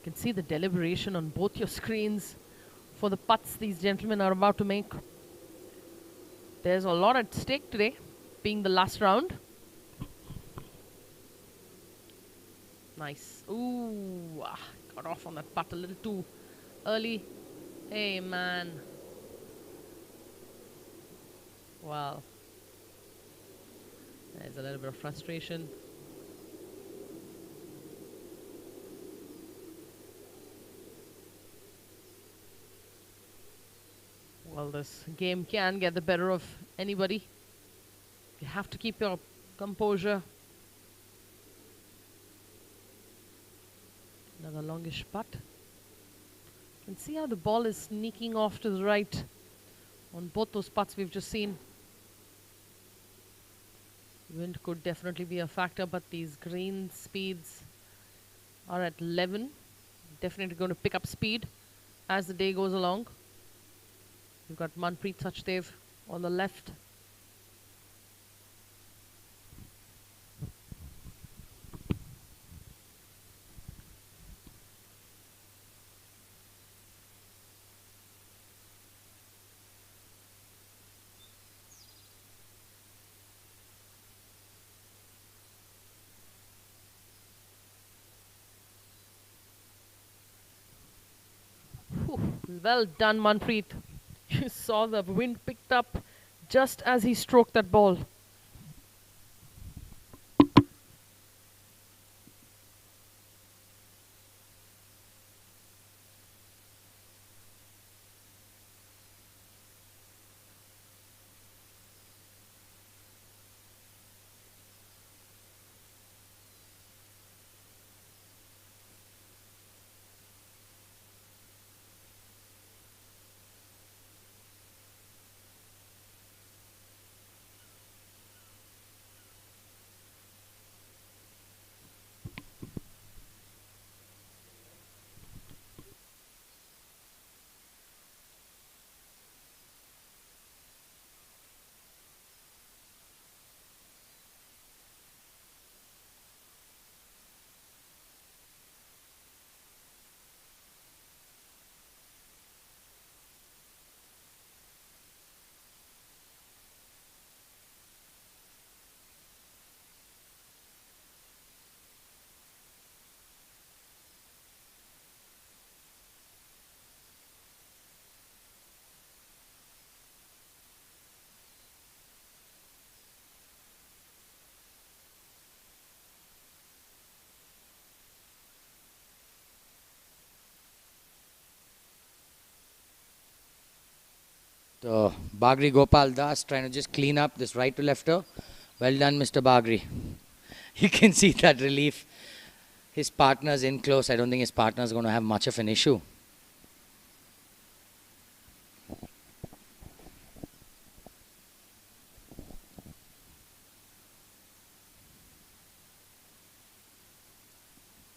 You can see the deliberation on both your screens for the putts these gentlemen are about to make. There's a lot at stake today, being the last round. Nice. Ooh, got off on that putt a little too early. Hey, man. Wow. There's a little bit of frustration. Well, this game can get the better of anybody. You have to keep your composure. Another longish putt. You can see how the ball is sneaking off to the right on both those putts we've just seen. Wind could definitely be a factor, but these green speeds are at 11. Definitely going to pick up speed as the day goes along. You've got Manpreet Sachdev on the left. Whew, well done, Manpreet. You saw the wind picked up just as he stroked that ball. So Bagri Gopal Das trying to just clean up this right to lefter. Well done, Mr. Bagri. You can see that relief. His partner's in close. I don't think his partner's going to have much of an issue.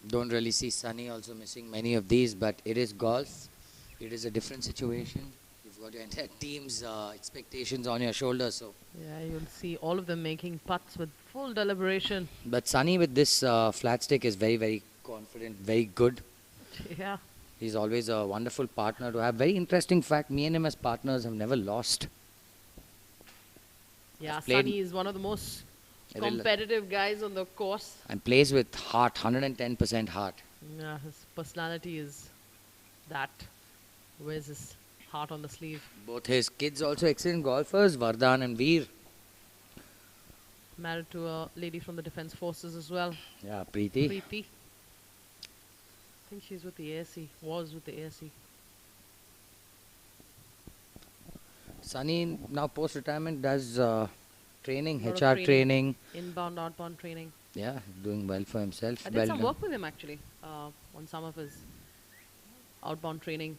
Don't really see Sunny also missing many of these, but it is golf. It is a different situation. You've got your entire team's expectations on your shoulders. So, Yeah, you'll see all of them making putts with full deliberation. but Sunny with this flat stick is very, very confident, very good. Yeah. He's always a wonderful partner to have. Very interesting fact, me and him as partners have never lost. Yeah, played- Sunny is one of the most competitive guys on the course. And plays with heart, 110% heart. Yeah, his personality is that. Wears his heart on the sleeve. Both his kids also excellent golfers, Vardhan and Veer. Married to a lady from the Defence Forces as well, Yeah, Preeti. Preeti. I think she's with the ASC, was with the ASC. Sunny now post-retirement does training, Lot of HR training. Inbound, outbound training. Yeah, doing well for himself. I did Well some done. work with him actually on some of his outbound training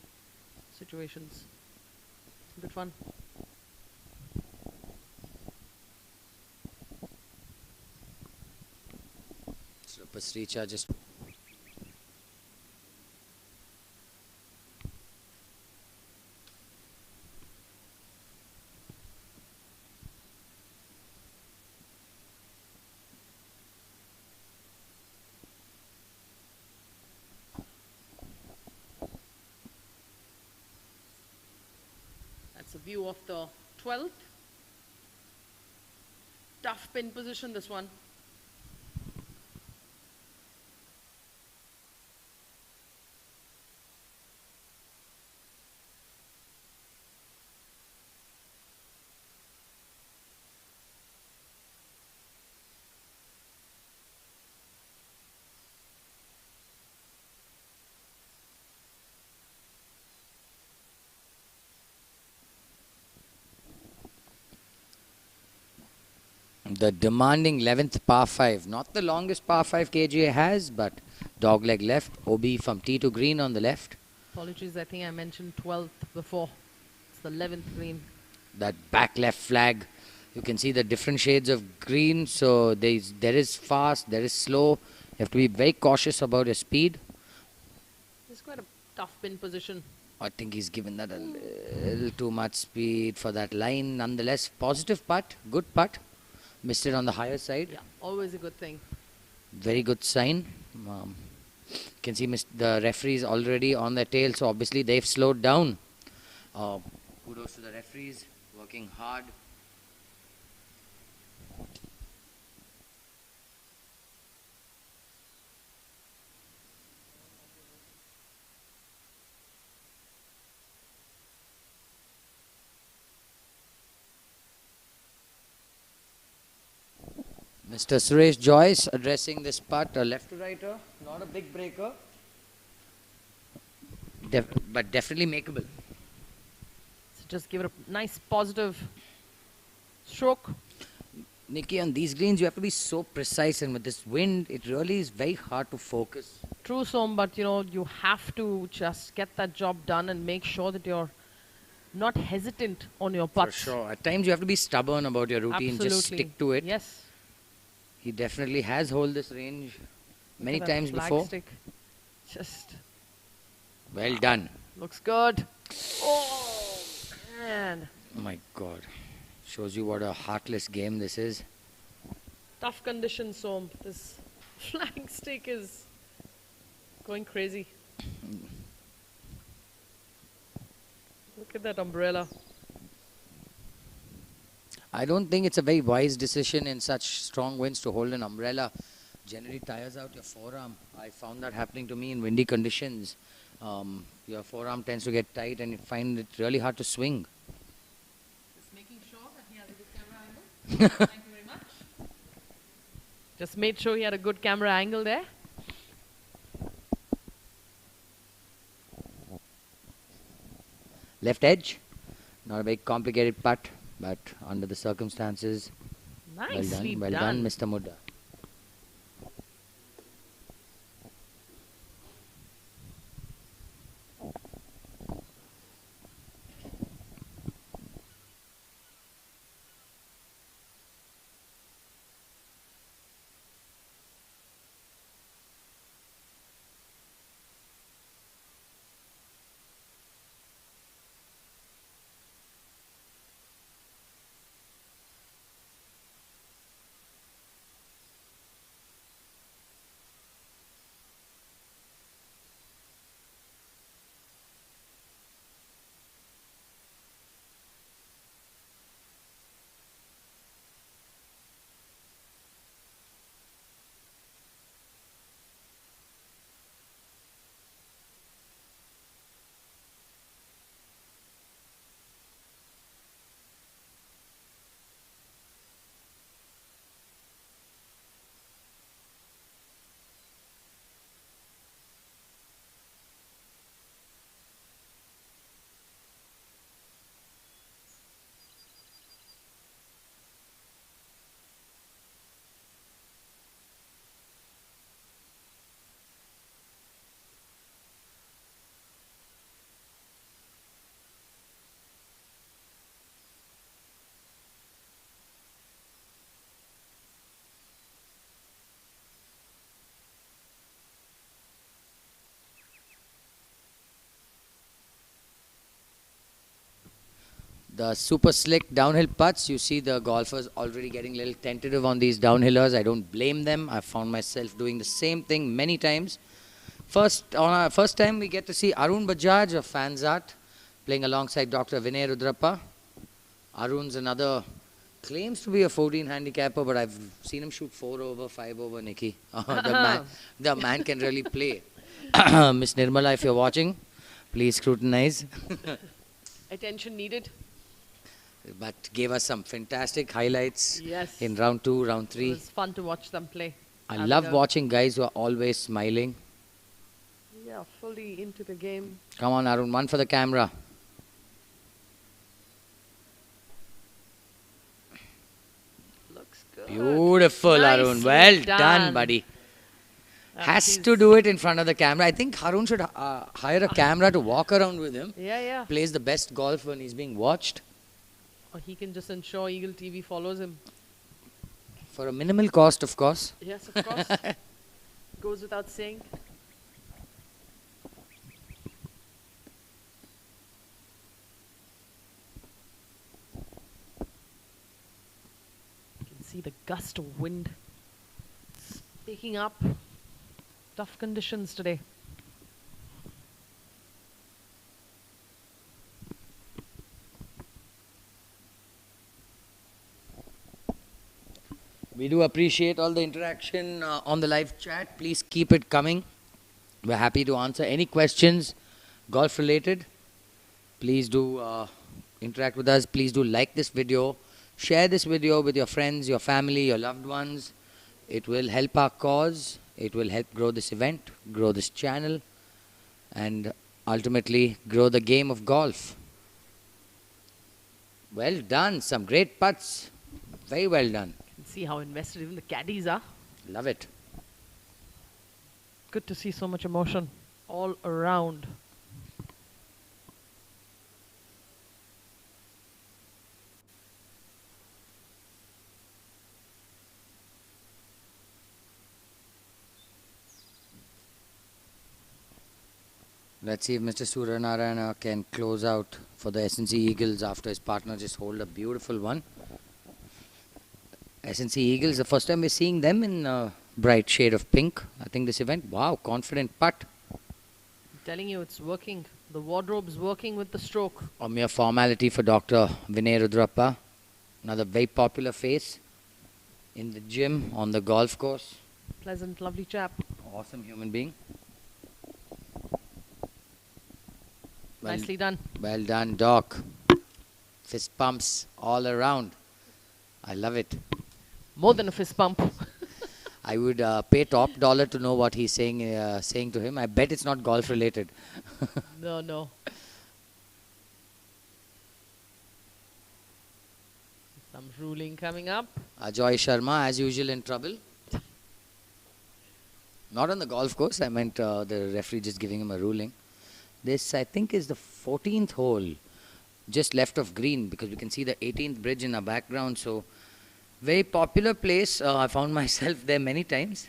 situations. Good fun. So Pasricha just view of the 12th. Tough pin position, this one. The demanding 11th par 5. Not the longest par 5 KGA has, but dogleg left. OB from tee to green on the left. Apologies, I think I mentioned 12th before. It's the 11th green. That back left flag. You can see the different shades of green. So there is fast, there is slow. You have to be very cautious about your speed. It's quite a tough pin position. I think he's given that a little too much speed for that line. Nonetheless, positive putt, good putt. Missed it on the higher side. Yeah, always a good thing. Very good sign. You can see the referees already on their tail, so obviously they've slowed down. Kudos to the referees, working hard. Mr. Suresh Joyce addressing this putt, a left to righter, not a big breaker, but definitely makeable. So just give it a nice positive stroke. Nikki, on these greens you have to be so precise, and with this wind it really is very hard to focus. True, Som, but you have to just get that job done and make sure that you're not hesitant on your For putts. sure. At times you have to be stubborn about your routine, Absolutely. just stick to it. Yes. He definitely has held this range many Look at that times flag before. stick. Just Well done. looks good. Oh, man. Oh my God. Shows you what a heartless game this is. Tough conditions, Som. This flying stick is going crazy. Look at that umbrella. I don't think it's a very wise decision in such strong winds to hold an umbrella. Generally tires out your forearm. I found that happening to me in windy conditions. Your forearm tends to get tight and you find it really hard to swing. Just making sure that he has a good camera angle. Thank you very much. Just made sure he had a good camera angle there. Left edge. Not a very complicated putt, but under the circumstances, Nicely well done, Mr. Mudda. The super slick downhill putts, you see the golfers already getting a little tentative on these downhillers. I don't blame them. I found myself doing the same thing many times. First time we get to see Arun Bajaj of Fansart playing alongside Dr. Vinay Rudrappa. Arun's another, claims to be a 14 handicapper, but I've seen him shoot 4 over, 5 over, Nikki. The man can really play. Miss Nirmala, if you're watching, please scrutinize. Attention needed. But gave us some fantastic highlights Yes. in round 2, round It 3. was fun to watch them play. I Having love a- watching guys who are always smiling. Yeah, fully into the game. Come on, Arun, one for the camera. Looks good. Beautiful, Arun. Nicely Well done, buddy. And Has he's- to do it in front of the camera. I think Arun should hire a camera to walk around with him. Yeah, yeah. Plays the best golf when he's being watched. Or he can just ensure Eagle TV follows him. For a minimal cost, of course. Yes, of course. Goes without saying. You can see the gust of wind picking up. Tough conditions today. We do appreciate all the interaction on the live chat. Please keep it coming. We're happy to answer any questions golf related. Please do interact with us. Please do like this video. Share this video with your friends, your family, your loved ones. It will help our cause. It will help grow this event, grow this channel, and ultimately grow the game of golf. Well done. Some great putts. Very well done. You can see how invested even the caddies are. Love it. Good to see so much emotion all around. Let's see if Mr. Suryanarayana can close out for the SNC Eagles after his partner just hold a beautiful one. SNC Eagles, the first time we're seeing them in a bright shade of pink. I think this event, wow, confident putt. I'm telling you, it's working. The wardrobe's working with the stroke. A mere formality for Dr. Vinay Rudrappa. Another very popular face in the gym, on the golf course. Pleasant, lovely chap. Awesome human being. Nicely done. Well done, Doc. Fist pumps all around. I love it. More than a fist bump. I would pay top dollar to know what he's saying to him. I bet it's not golf related. No, no. Some ruling coming up. Ajoy Sharma, as usual, in trouble. Not on the golf course. I meant the referee just giving him a ruling. This, I think, is the 14th hole, just left of green, because we can see the 18th bridge in our background. So, very popular place. I found myself there many times.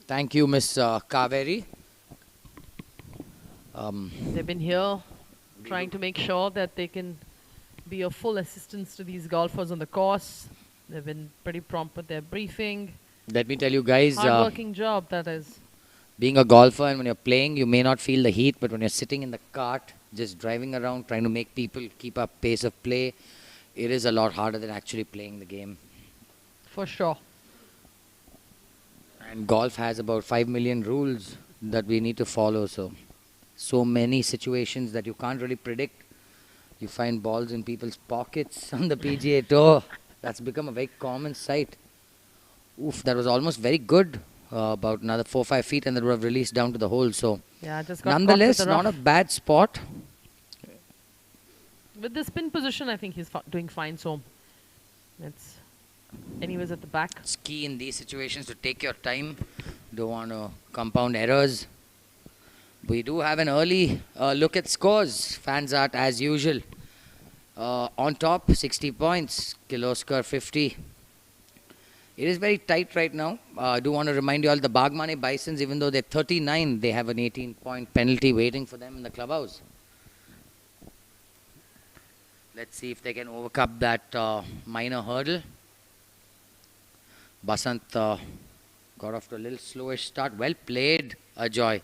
Thank you, Miss Kaveri. They've been here trying to make sure that they can be of full assistance to these golfers on the course. They've been pretty prompt with their briefing. Let me tell you guys, Hard-working job, that is. being a golfer and when you're playing, you may not feel the heat, but when you're sitting in the cart, just driving around, trying to make people keep up pace of play, it is a lot harder than actually playing the game. For sure. And golf has about 5 million rules. that we need to follow. So many situations that you can't really predict. You find balls in people's pockets on the PGA Tour. That's become a very common sight. Oof, that was almost very good. About another 4-5 feet and that would have released down to the hole. So, Yeah, just got nonetheless, caught with the not a rough. bad spot. With the spin position, I think he's doing fine. So it's anyways at the back. It's key in these situations to take your time. Don't want to compound errors. We do have an early look at scores. Fans art as usual. On top, 60 points. Kirloskar 50. It is very tight right now. I do want to remind you all the Bagmani Bisons, even though they're 39, they have an 18-point penalty waiting for them in the clubhouse. Let's see if they can overcome that minor hurdle. Basant got off to a little slowish start. Well played, Ajoy.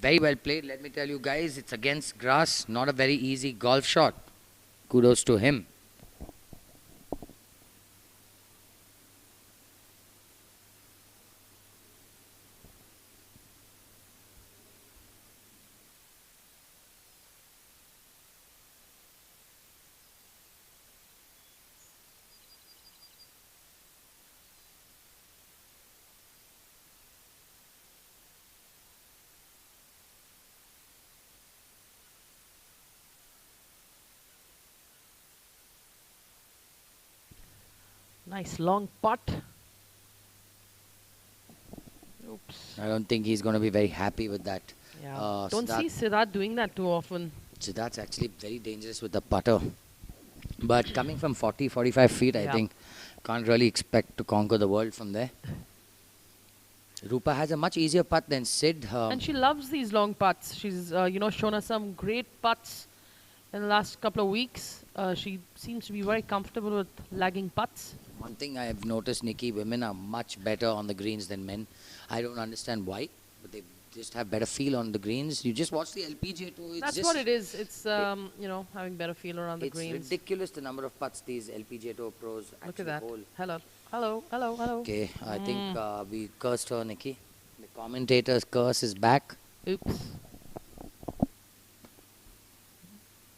Very well played. Let me tell you guys, it's against grass. Not a very easy golf shot. Kudos to him. Nice long putt. Oops. I don't think he's going to be very happy with that. Yeah. Don't Siddharth- see Siddharth doing that too often. Siddharth's actually very dangerous with the putter. But coming from 40, 45 feet, I Yeah. think, can't really expect to conquer the world from there. Rupa has a much easier putt than Sid. And she loves these long putts. She's, shown us some great putts in the last couple of weeks. She seems to be very comfortable with lagging putts. One thing I have noticed, Nikki, women are much better on the greens than men. I don't understand why, but they just have better feel on the greens. You just watch the LPGA Tour. It's That's just what it is. It's, having better feel around the it's greens. ridiculous the number of putts these LPGA Tour pros Look actually at that. hold. Hello. Hello. Hello. Hello. Okay, I think we cursed her, Nikki. The commentator's curse is back. Oops.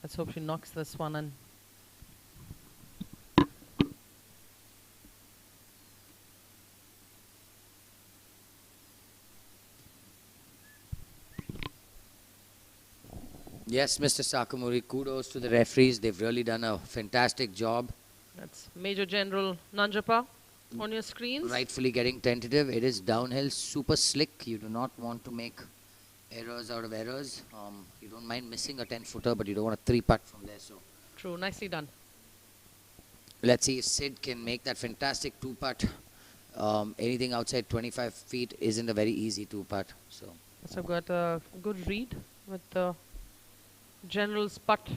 Let's hope she knocks this one in. Yes, Mr. Sakamuri, kudos to the referees. They've really done a fantastic job. That's Major General Nanjapa on your screens. Rightfully getting tentative. It is downhill, super slick. You do not want to make errors out of errors. You don't mind missing a 10-footer, but you don't want a 3-putt from there. So True. Nicely done. let's see if Sid can make that fantastic 2-putt. Anything outside 25 feet isn't a very easy 2-putt. So So I've got a good read with the General's putt.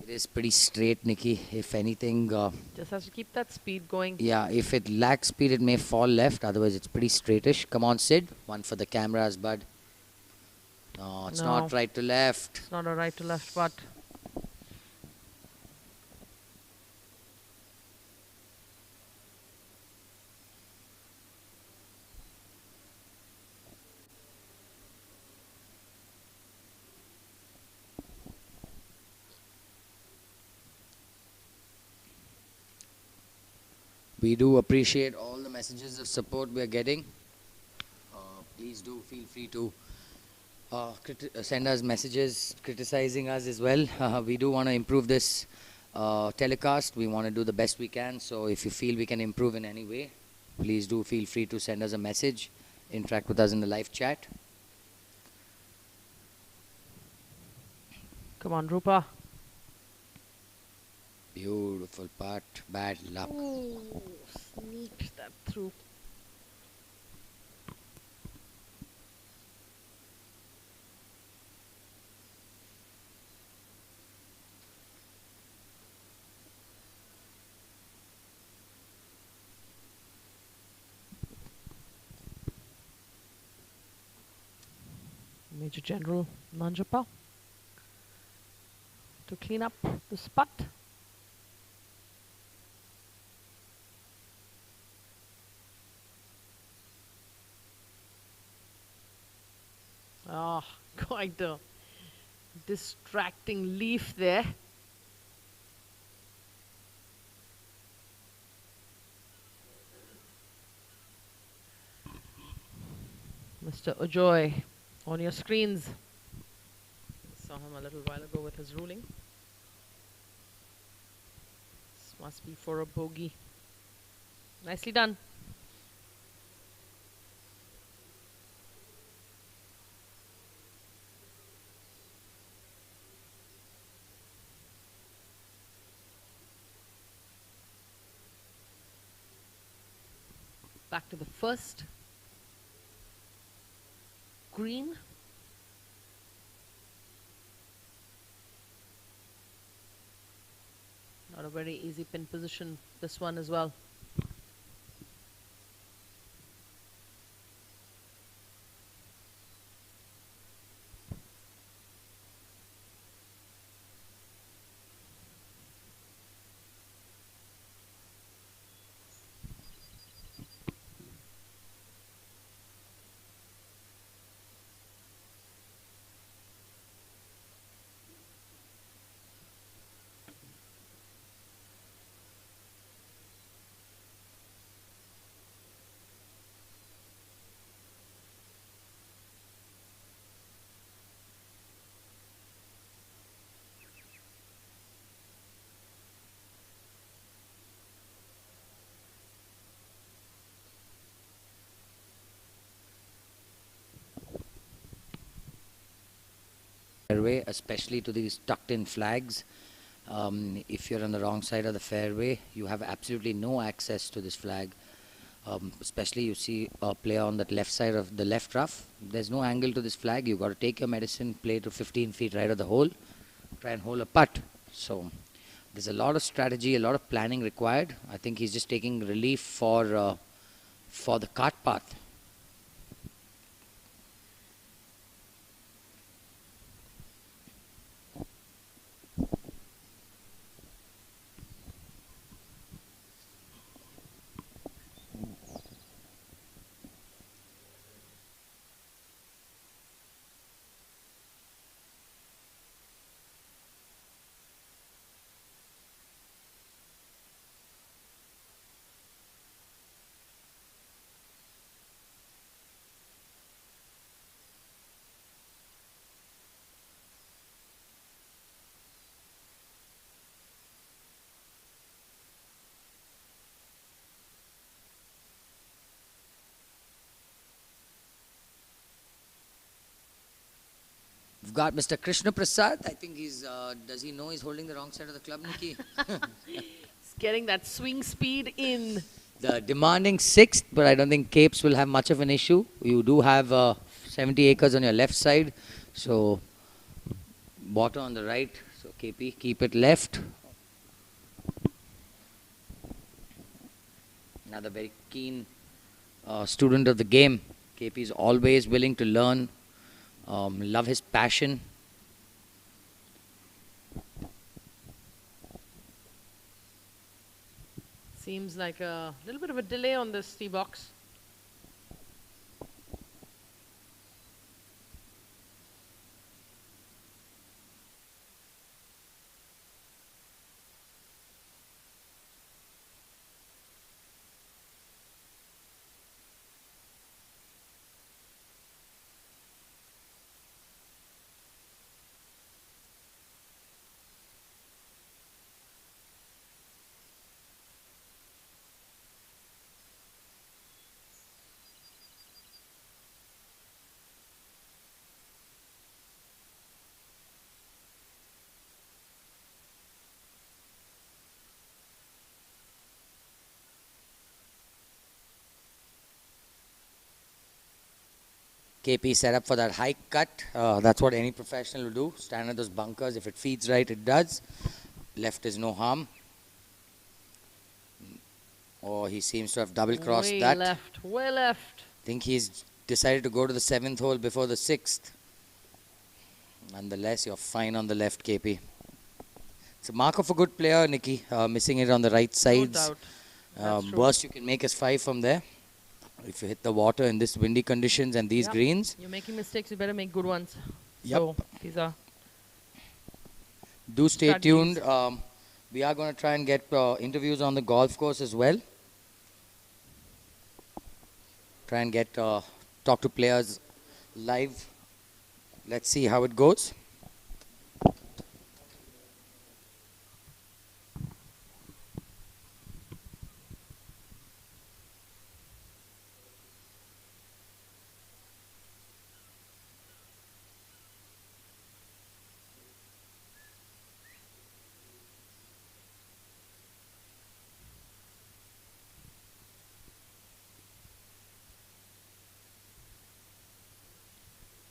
it is pretty straight, Nikki. If anything, Just has to keep that speed going. yeah, if it lacks speed, it may fall left. Otherwise, it's pretty straightish. Come on, Sid. One for the cameras, bud. No, it's No. not right to left. It's not a right to left putt. We do appreciate all the messages of support we are getting. Please do feel free to send us messages criticizing us as well. We do want to improve this telecast. We want to do the best we can. So if you feel we can improve in any way, please do feel free to send us a message. Interact with us in the live chat. Come on, Rupa. Beautiful putt. Bad luck. Ooh, sneaked that through. Major General Nanjapa to clean up the spot. quite a distracting leaf there. Mr. Ojoy, on your screens. Saw him a little while ago with his ruling. This must be for a bogey. Nicely done. Back to the first green. Not a very easy pin position, this one as well. Fairway, especially to these tucked in flags. If you're on the wrong side of the fairway, you have absolutely no access to this flag. Especially you see a player on that left side of the left rough. There's no angle to this flag. You've got to take your medicine, play to 15 feet right of the hole, try and hole a putt. So there's a lot of strategy, a lot of planning required. I think he's just taking relief for the cart path. We've got Mr. Krishna Prasad. I think he's, does he know he's holding the wrong side of the club, Nikki? He's getting that swing speed in. The demanding sixth, but I don't think Capes will have much of an issue. You do have 70 acres on your left side. So, bottom on the right. So, KP, keep it left. Another very keen student of the game. KP is always willing to learn. Love his passion. Seems like a little bit of a delay on this tee box. KP set up for that high cut. That's what any professional will do. Stand at those bunkers. If it feeds right, it does. Left is no harm. Oh, he seems to have double crossed Way that. left, way left. I think he's decided to go to the 7th hole before the 6th. Nonetheless, you're fine on the left, KP. It's a mark of a good player, Nikki. Missing it on the right sides. No doubt. Worst you can make is 5 from there. If you hit the water in this windy conditions and these greens. You're making mistakes, you better make good ones. So these are Do stay strategies. tuned. We are going to try and get interviews on the golf course as well. Try and get talk to players live. Let's see how it goes.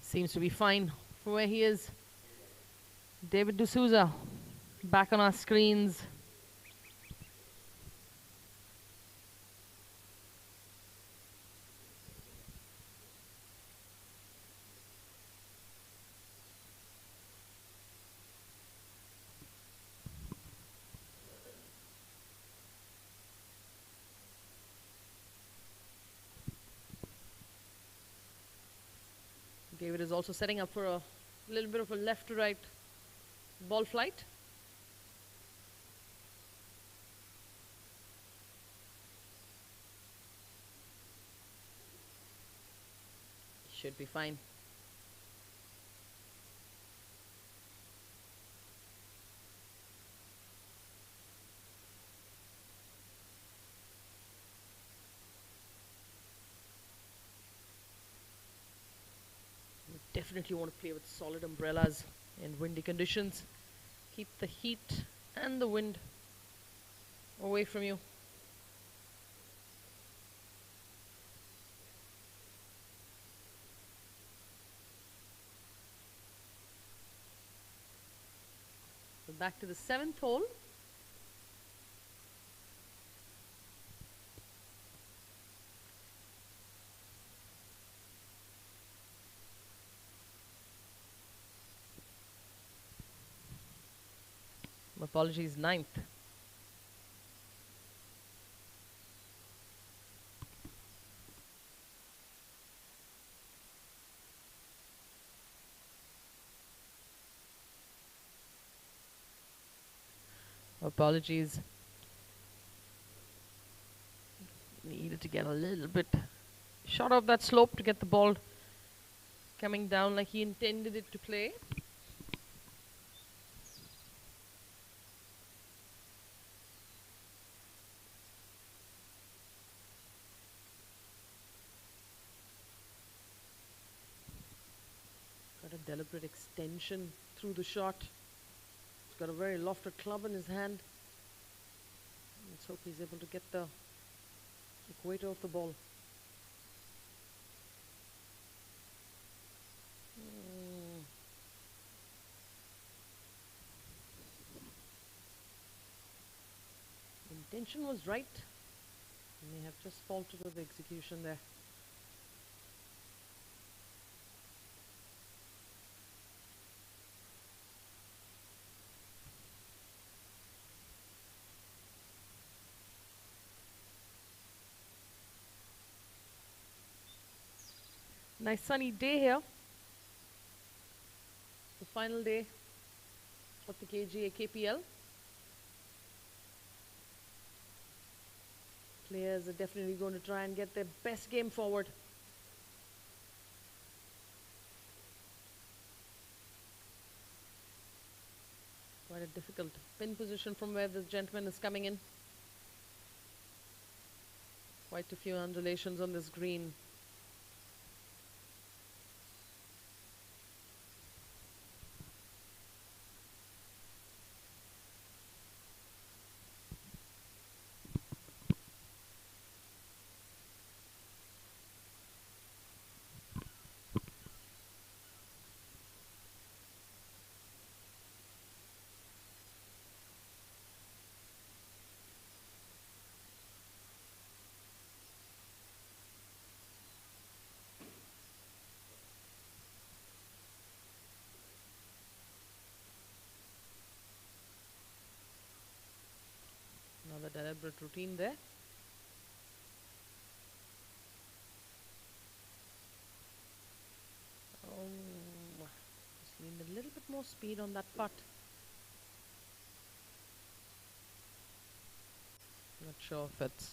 Seems to be fine from where he is. David D'Souza back on our screens. David is also setting up for a little bit of a left to right ball flight. Should be fine. Definitely want to play with solid umbrellas in windy conditions. Keep the heat and the wind away from you. So back to the 7th hole. Apologies, 9th. Apologies. Needed to get a little bit short of that slope to get the ball coming down like he intended it to play. Got a deliberate extension through the shot. He's got a very lofted club in his hand. Let's hope he's able to get the equator of the ball. Intention was right. May have just faltered with the execution there. Nice sunny day here. The final day of the KGA KPL. Players are definitely going to try and get their best game forward. Quite a difficult pin position from where this gentleman is coming in. Quite a few undulations on this green. Another deliberate routine there. more speed on that putt. Not sure if it's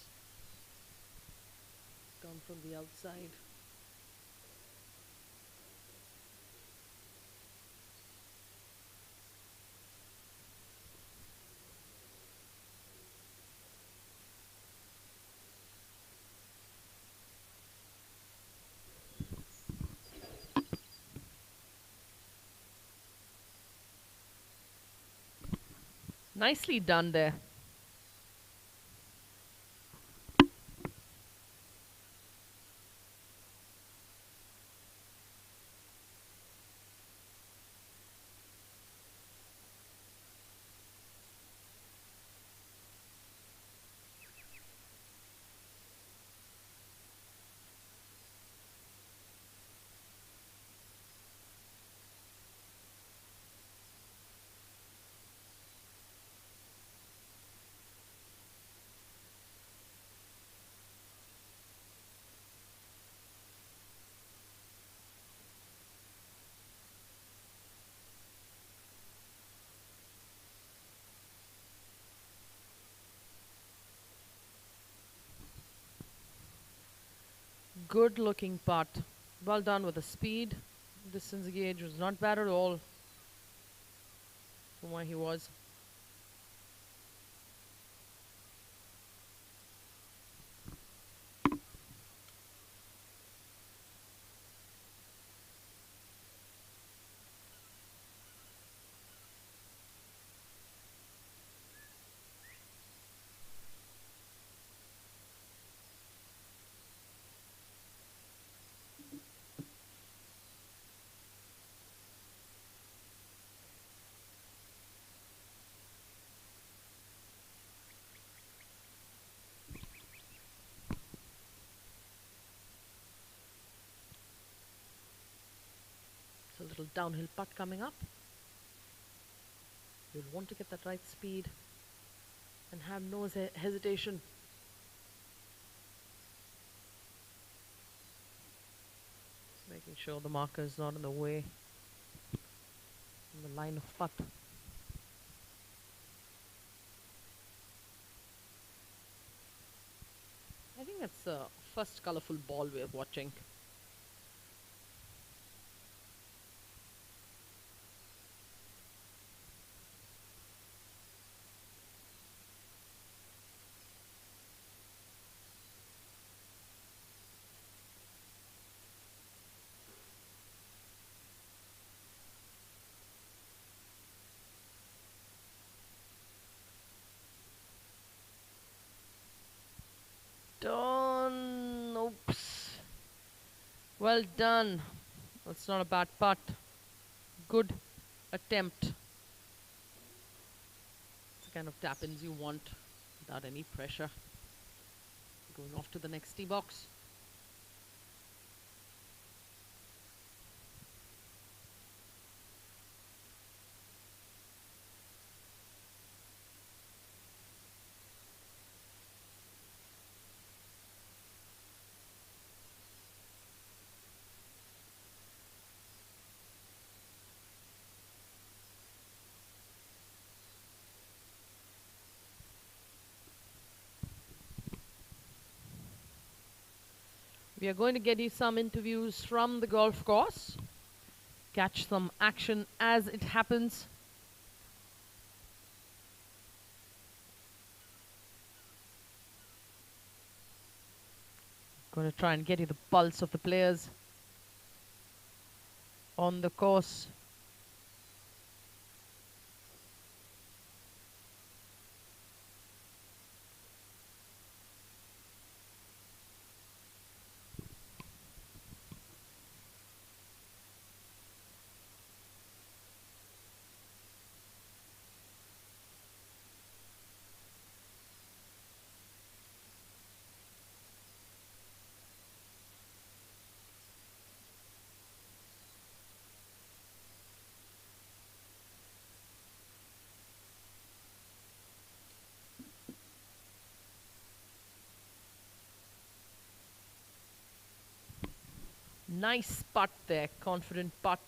gone from the outside. Nicely done there. Good looking putt. Well done with the speed. Distance gauge was not bad at all from where he was. It's a little downhill putt coming up. You'll want to get that right speed and have no hesitation. Making sure the marker is not in the way in the line of putt. I think that's the first colorful ball we're watching. Done. Oops. Well done. That's not a bad putt. Good attempt. It's the kind of tap-ins you want without any pressure. Going off to the next tee box. We are going to get you some interviews from the golf course. Catch some action as it happens. Going to try and get you the pulse of the players on the course. Nice putt there, confident putt.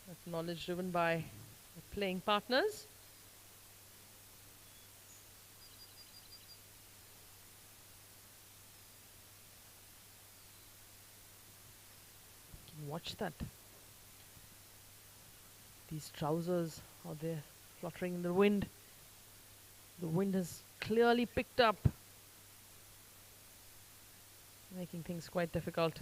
That's knowledge driven by the playing partners. Watch that. These trousers are there fluttering in the wind. The wind has clearly picked up, making things quite difficult.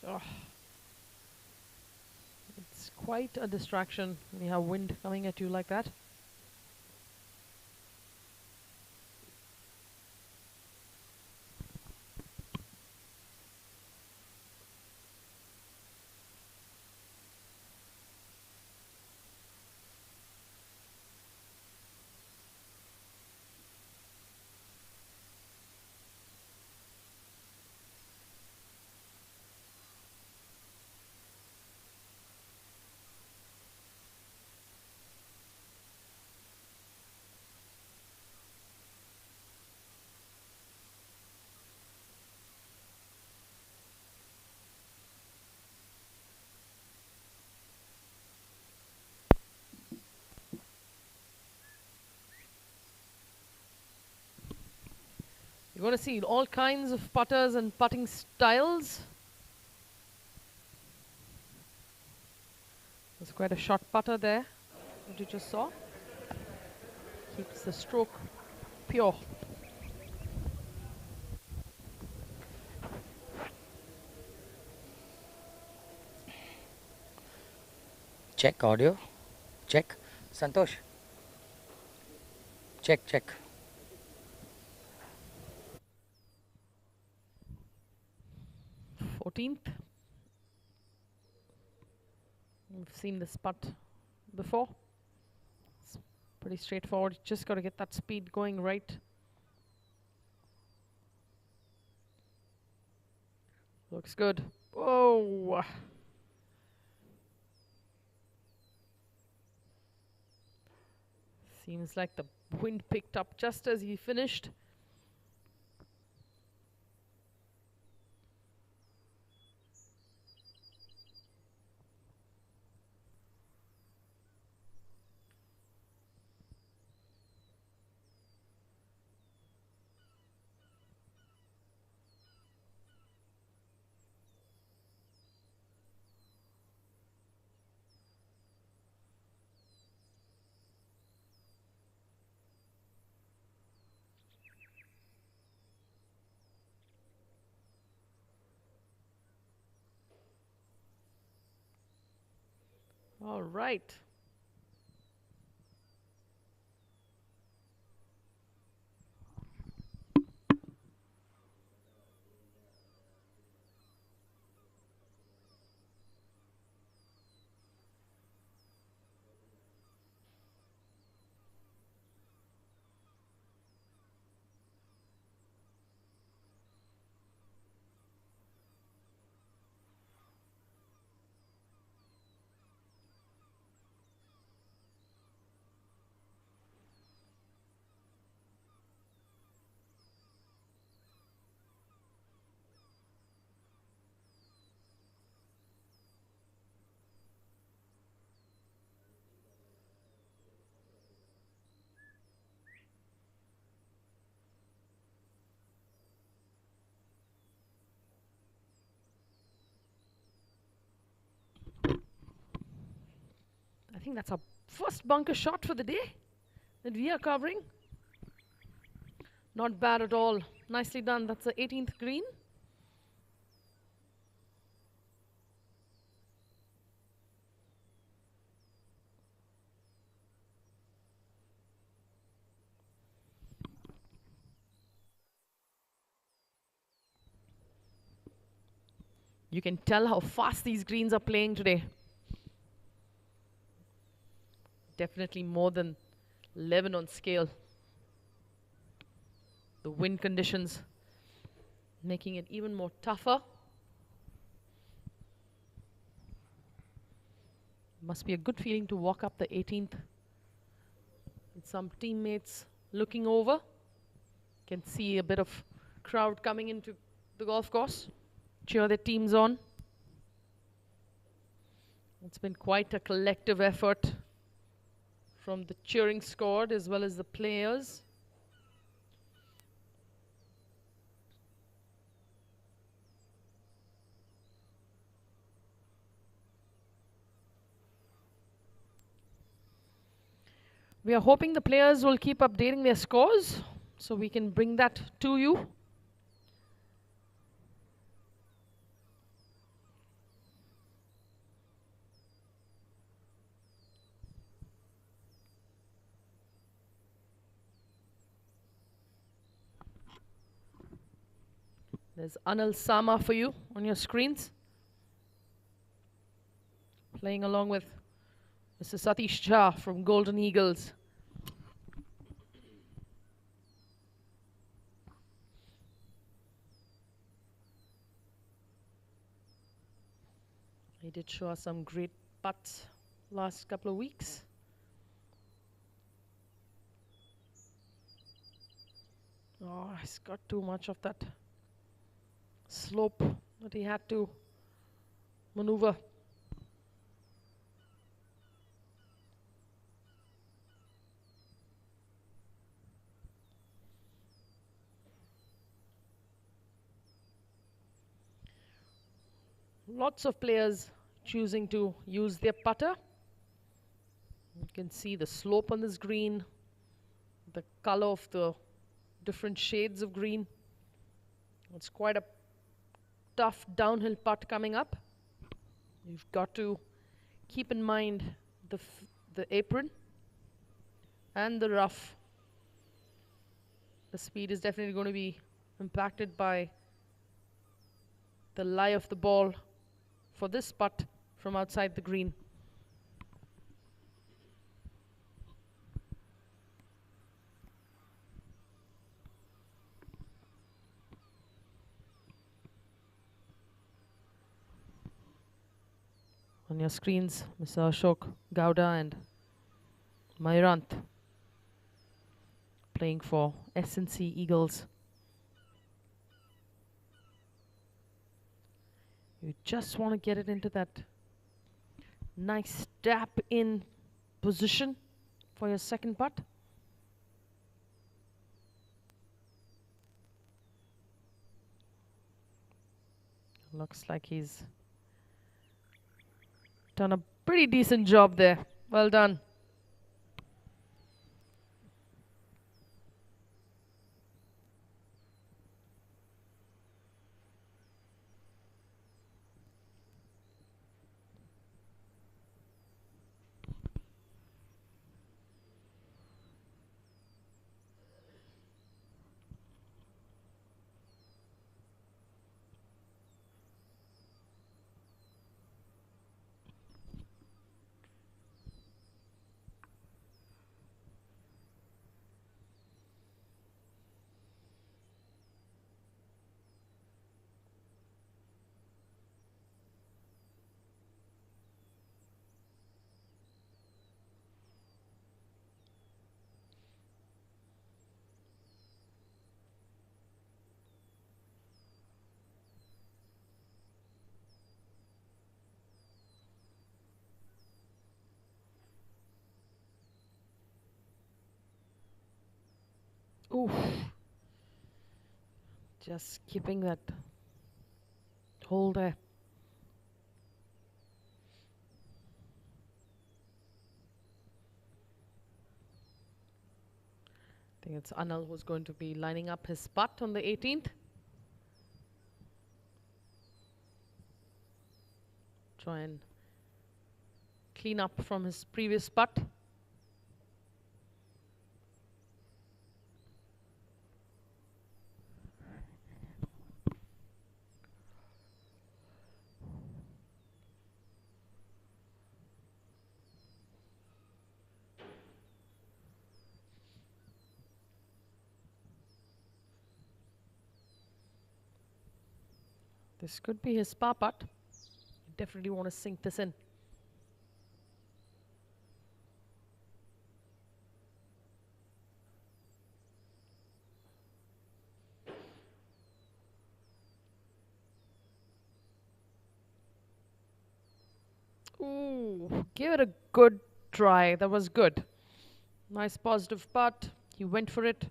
Oh. It's quite a distraction when you have wind coming at you like that. You're going to see all kinds of putters and putting styles. There's quite a short putter there that you just saw. Keeps the stroke pure. Check audio. Check. Santosh. Check, check. We've seen this putt before. It's pretty straightforward. Just got to get that speed going right. Looks good. Whoa! Seems like the wind picked up just as he finished. All right. I think that's our first bunker shot for the day that we are covering. Not bad at all. Nicely done. That's the 18th green. You can tell how fast these greens are playing today. Definitely more than 11 on scale. The wind conditions making it even more tougher. Must be a good feeling to walk up the 18th with some teammates looking over. Can see a bit of crowd coming into the golf course. Cheer their teams on. It's been quite a collective effort from the cheering squad as well as the players. We are hoping the players will keep updating their scores so we can bring that to you. There's Anil Sama for you on your screens. Playing along with Mr. Satish Jha from Golden Eagles. He did show us some great putts last couple of weeks. Oh, he's got too much of that slope that he had to maneuver. Lots of players choosing to use their putter. You can see the slope on this green, the color of the different shades of green. It's quite a tough downhill putt coming up. You've got to keep in mind the apron and the rough. The speed is definitely going to be impacted by the lie of the ball for this putt from outside the green. On your screens, Mr. Ashok Gowda and Mayrant playing for S&C Eagles. You just want to get it into that nice tap in position for your second putt. Looks like he's done a pretty decent job there. Well done. Oof. Just keeping that hold there. I think it's Anil who's going to be lining up his putt on the 18th. Try and clean up from his previous putt. This could be his par putt. You definitely want to sink this in. Ooh, give it a good try. That was good. Nice positive putt. He went for it.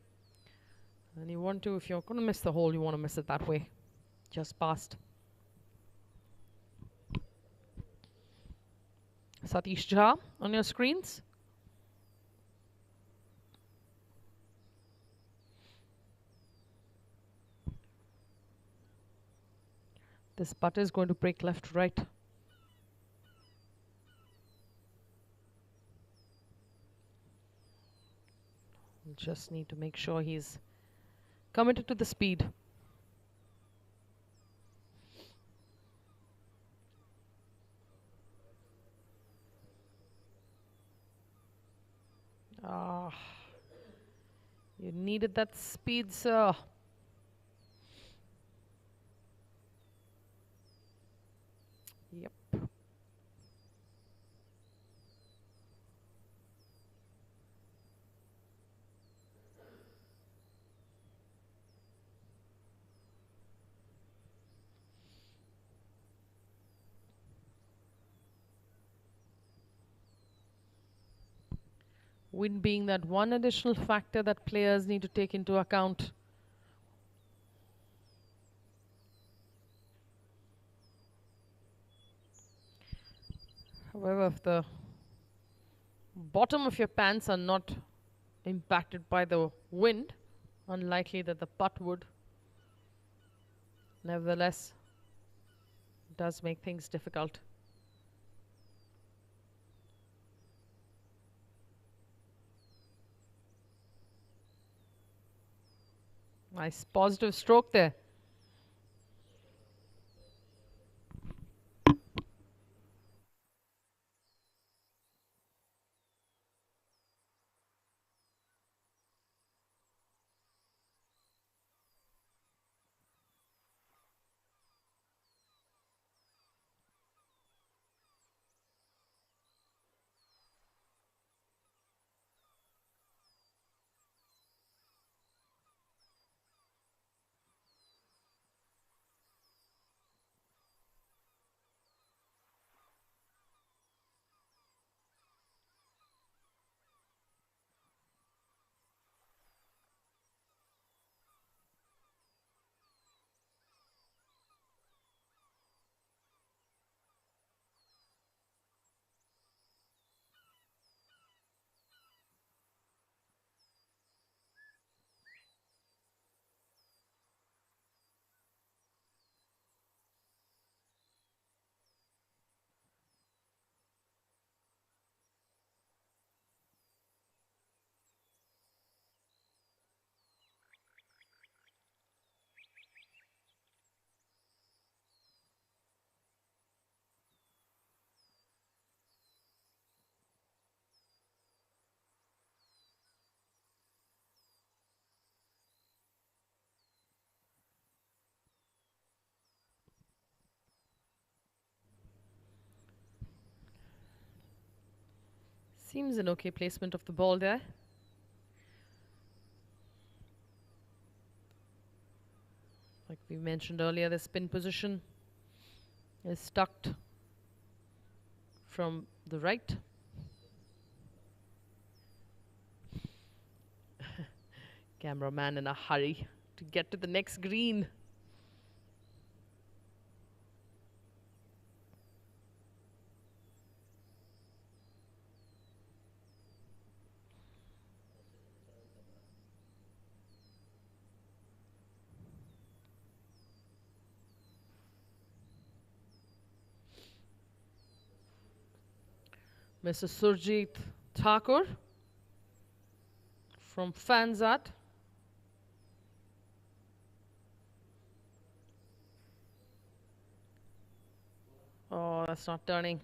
And you want to, if you're going to miss the hole, you want to miss it that way. Just past. Satish Jha on your screens. This putt is going to break left to right. Just need to make sure he's committed to the speed. You needed that speed, sir. Yep. Wind being that one additional factor that players need to take into account. However, if the bottom of your pants are not impacted by the wind, unlikely that the putt would. Nevertheless, it does make things difficult. Nice positive stroke there. Seems an okay placement of the ball there. Like we mentioned earlier, the spin position is tucked from the right. Cameraman in a hurry to get to the next green. Mr. Surjit Thakur from Fansat. Oh, that's not turning.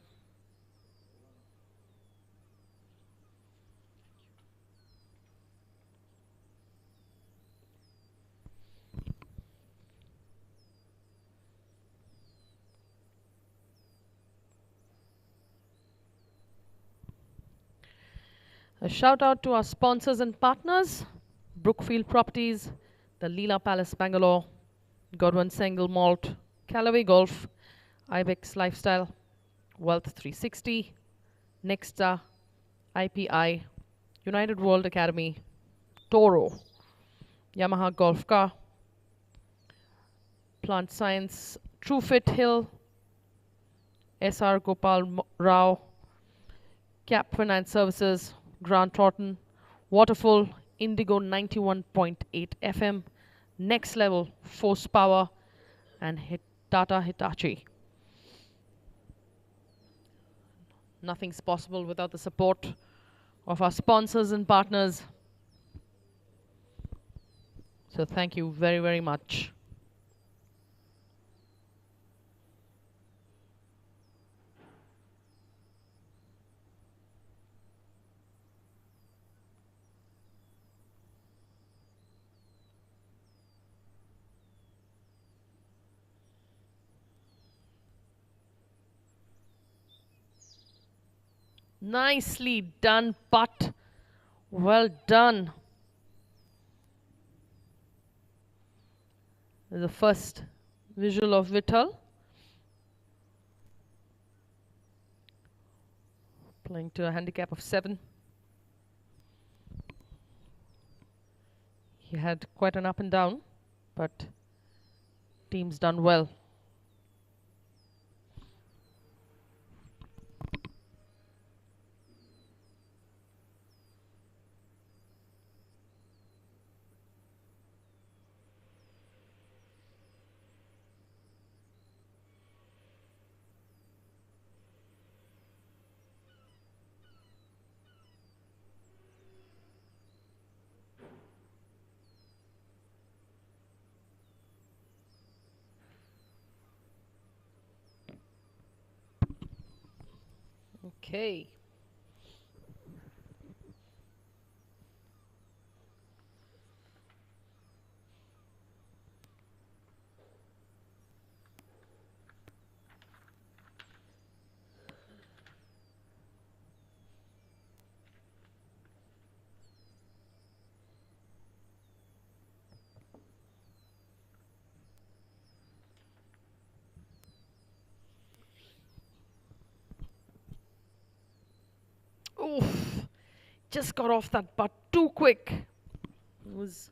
A shout out to our sponsors and partners, Brookfield Properties, the Leela Palace Bangalore, Godwin Single Malt, Callaway Golf, Ibex Lifestyle, Wealth 360, Nexta, IPI, United World Academy, Toro, Yamaha Golf Car, Plant Science, TrueFit Hill, SR Gopal Rao, Cap Finance Services, Grant Thornton, Waterfall, Indigo 91.8 FM, Next Level, Force Power, and Tata Hitachi. Nothing's possible without the support of our sponsors and partners. So thank you very, very much. Nicely done, putt. Well done. The first visual of Vittal playing to a handicap of 7. He had quite an up and down, but team's done well. Okay. Oof. Just got off that butt too quick. It was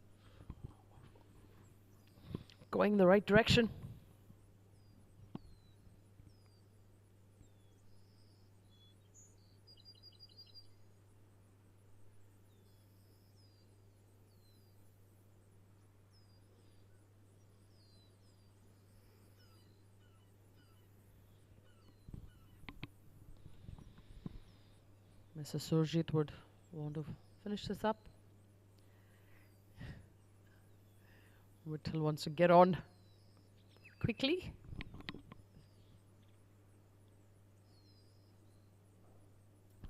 going the right direction. Mr. Surjit would want to finish this up. Vittal wants to get on quickly.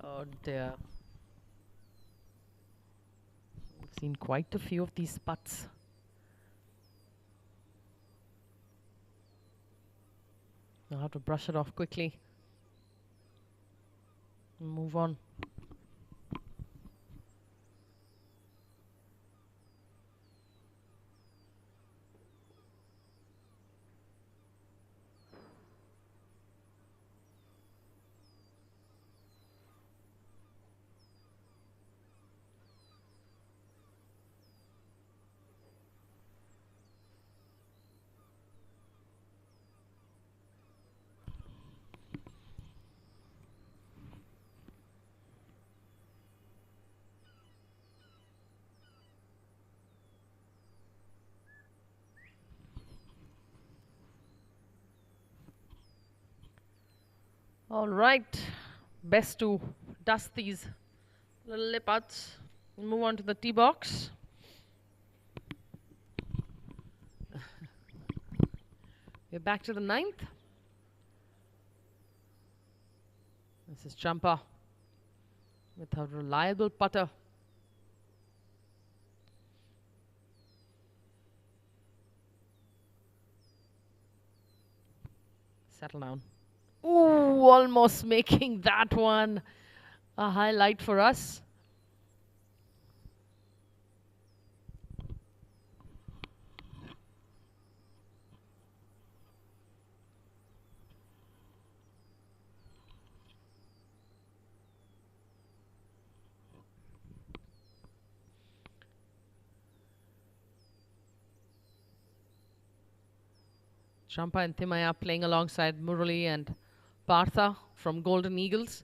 Oh dear. We've seen quite a few of these putts. I'll have to brush it off quickly. Move on. All right, best to dust these little lip putts and move on to the tee box. We're back to the 9th. This is Champa with a reliable putter. Settle down. Ooh, almost making that one a highlight for us. Champa and Timaya playing alongside Murali and Partha from Golden Eagles.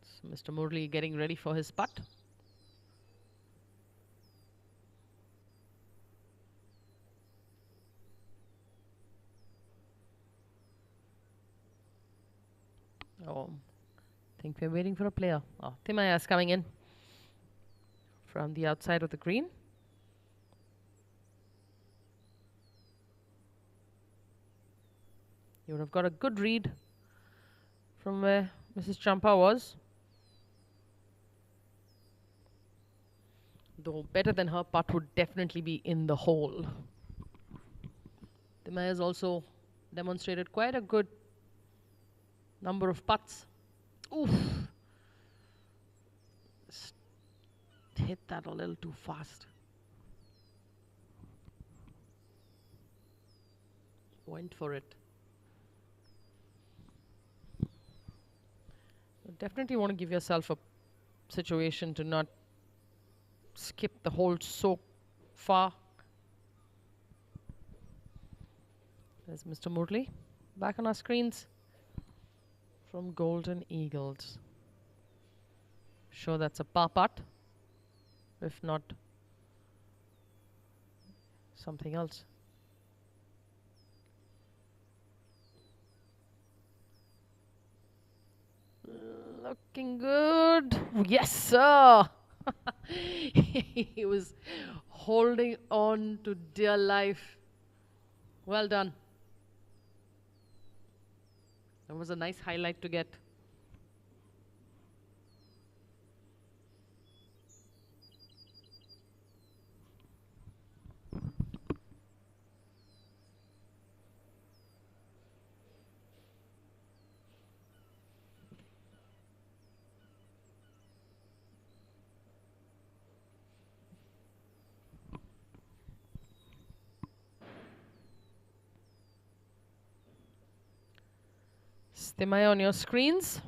So Mr. Murali getting ready for his putt. Oh, I think we're waiting for a player. Oh, Timaya is coming in from the outside of the green. You would have got a good read from where Mrs. Champa was. Though better than her putt would definitely be in the hole. Timaya has also demonstrated quite a good number of putts. Oof. Just hit that a little too fast. Went for it. You definitely want to give yourself a situation to not skip the hole so far. There's Mr. Murali back on our screens from Golden Eagles. Sure, that's a par putt. If not, something else. Looking good. Yes, sir. He was holding on to dear life. Well done. That was a nice highlight to get. Timaya on your screens.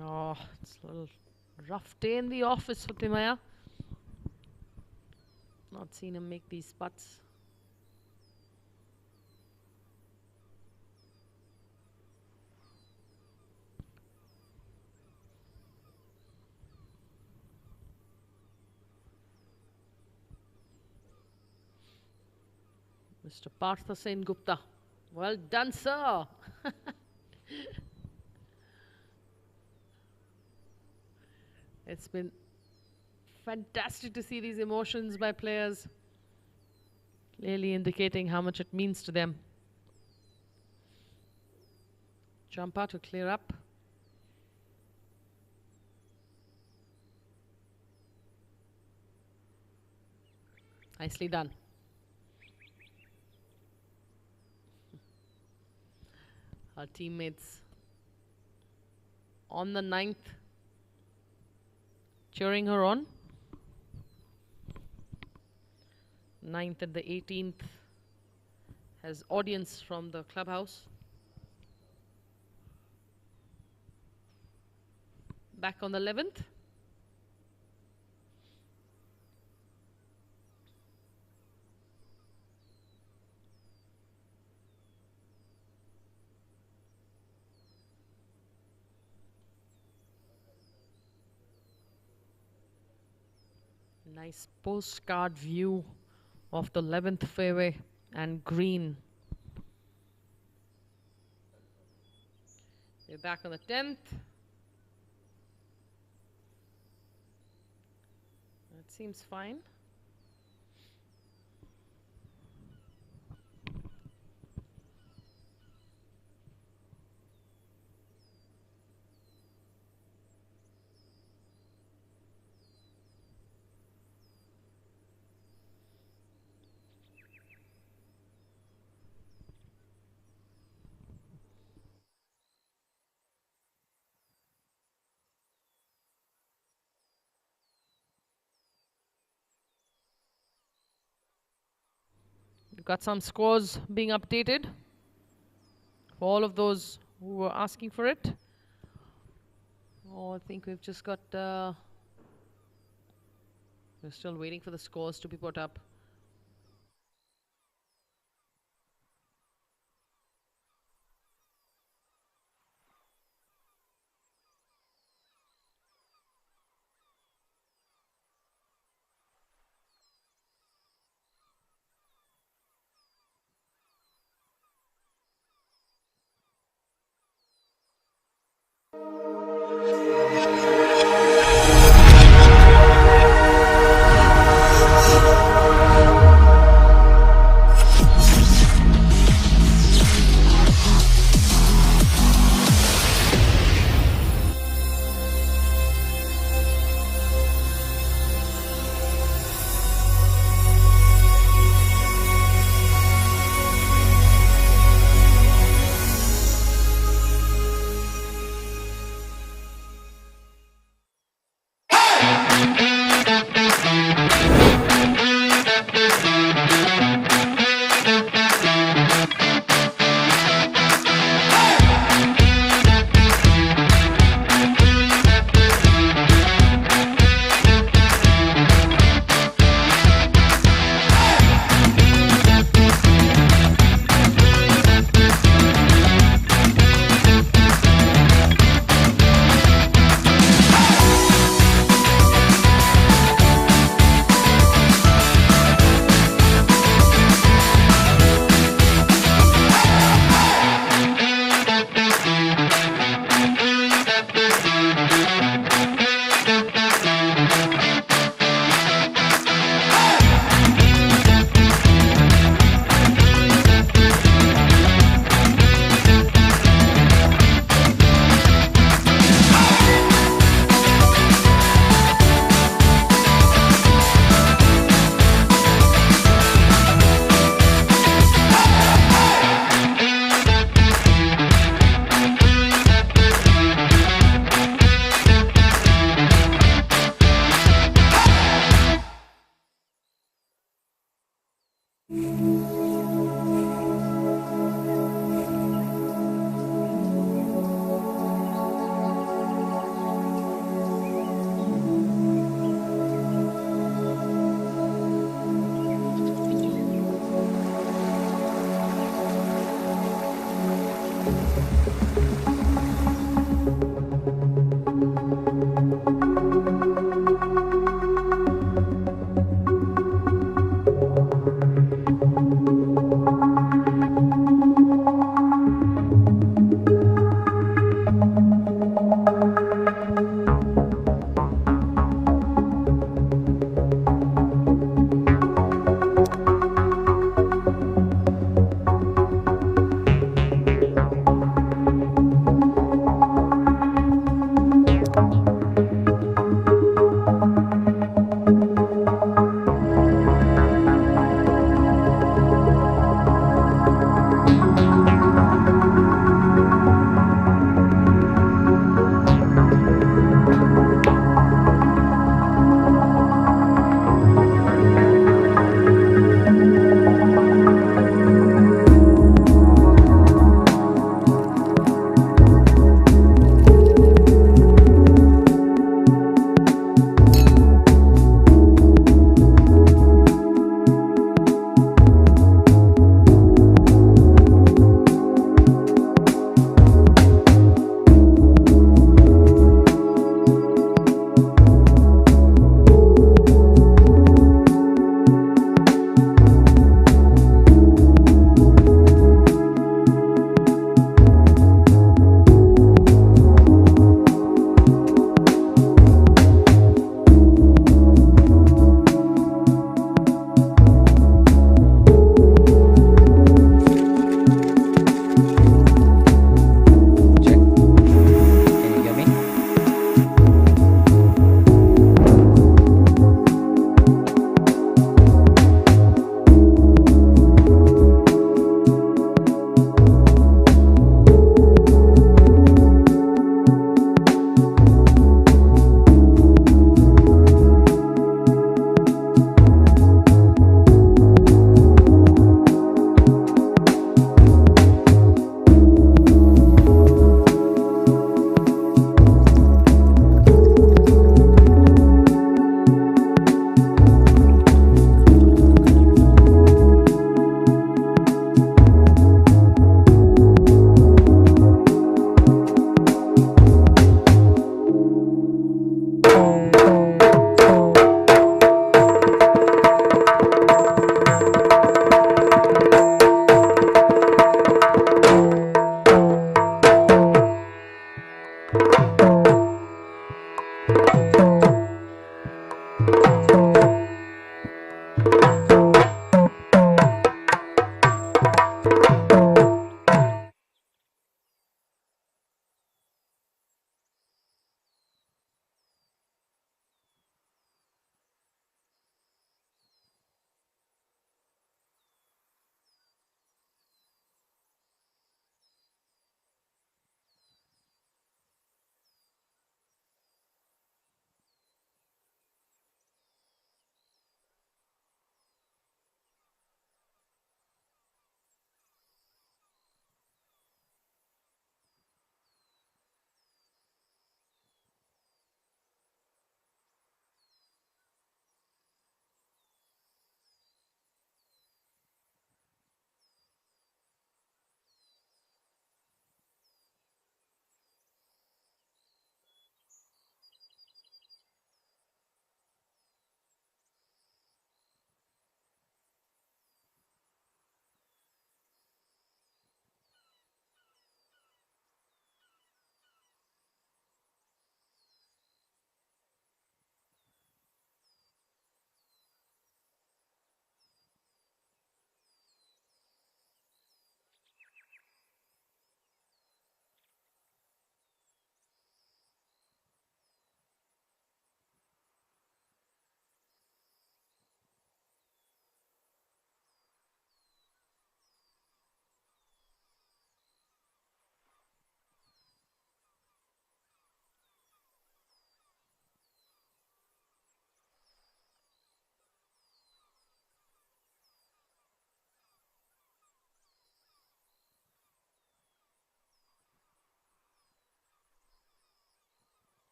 Oh, it's a little rough day in the office for Timaya. Not seen him make these putts. Mr. Partha Sen Gupta. Well done, sir. It's been fantastic to see these emotions by players, clearly indicating how much it means to them. Champa to clear up. Nicely done. Our teammates on the 9th cheering her on. 9th and the 18th has audience from the clubhouse. Back on the 11th. Nice postcard view of the 11th fairway and green. We're back on the 10th. That seems fine. got some scores being updated for all of those who were asking for it. Oh, I think we've just got... we're still waiting for the scores to be put up.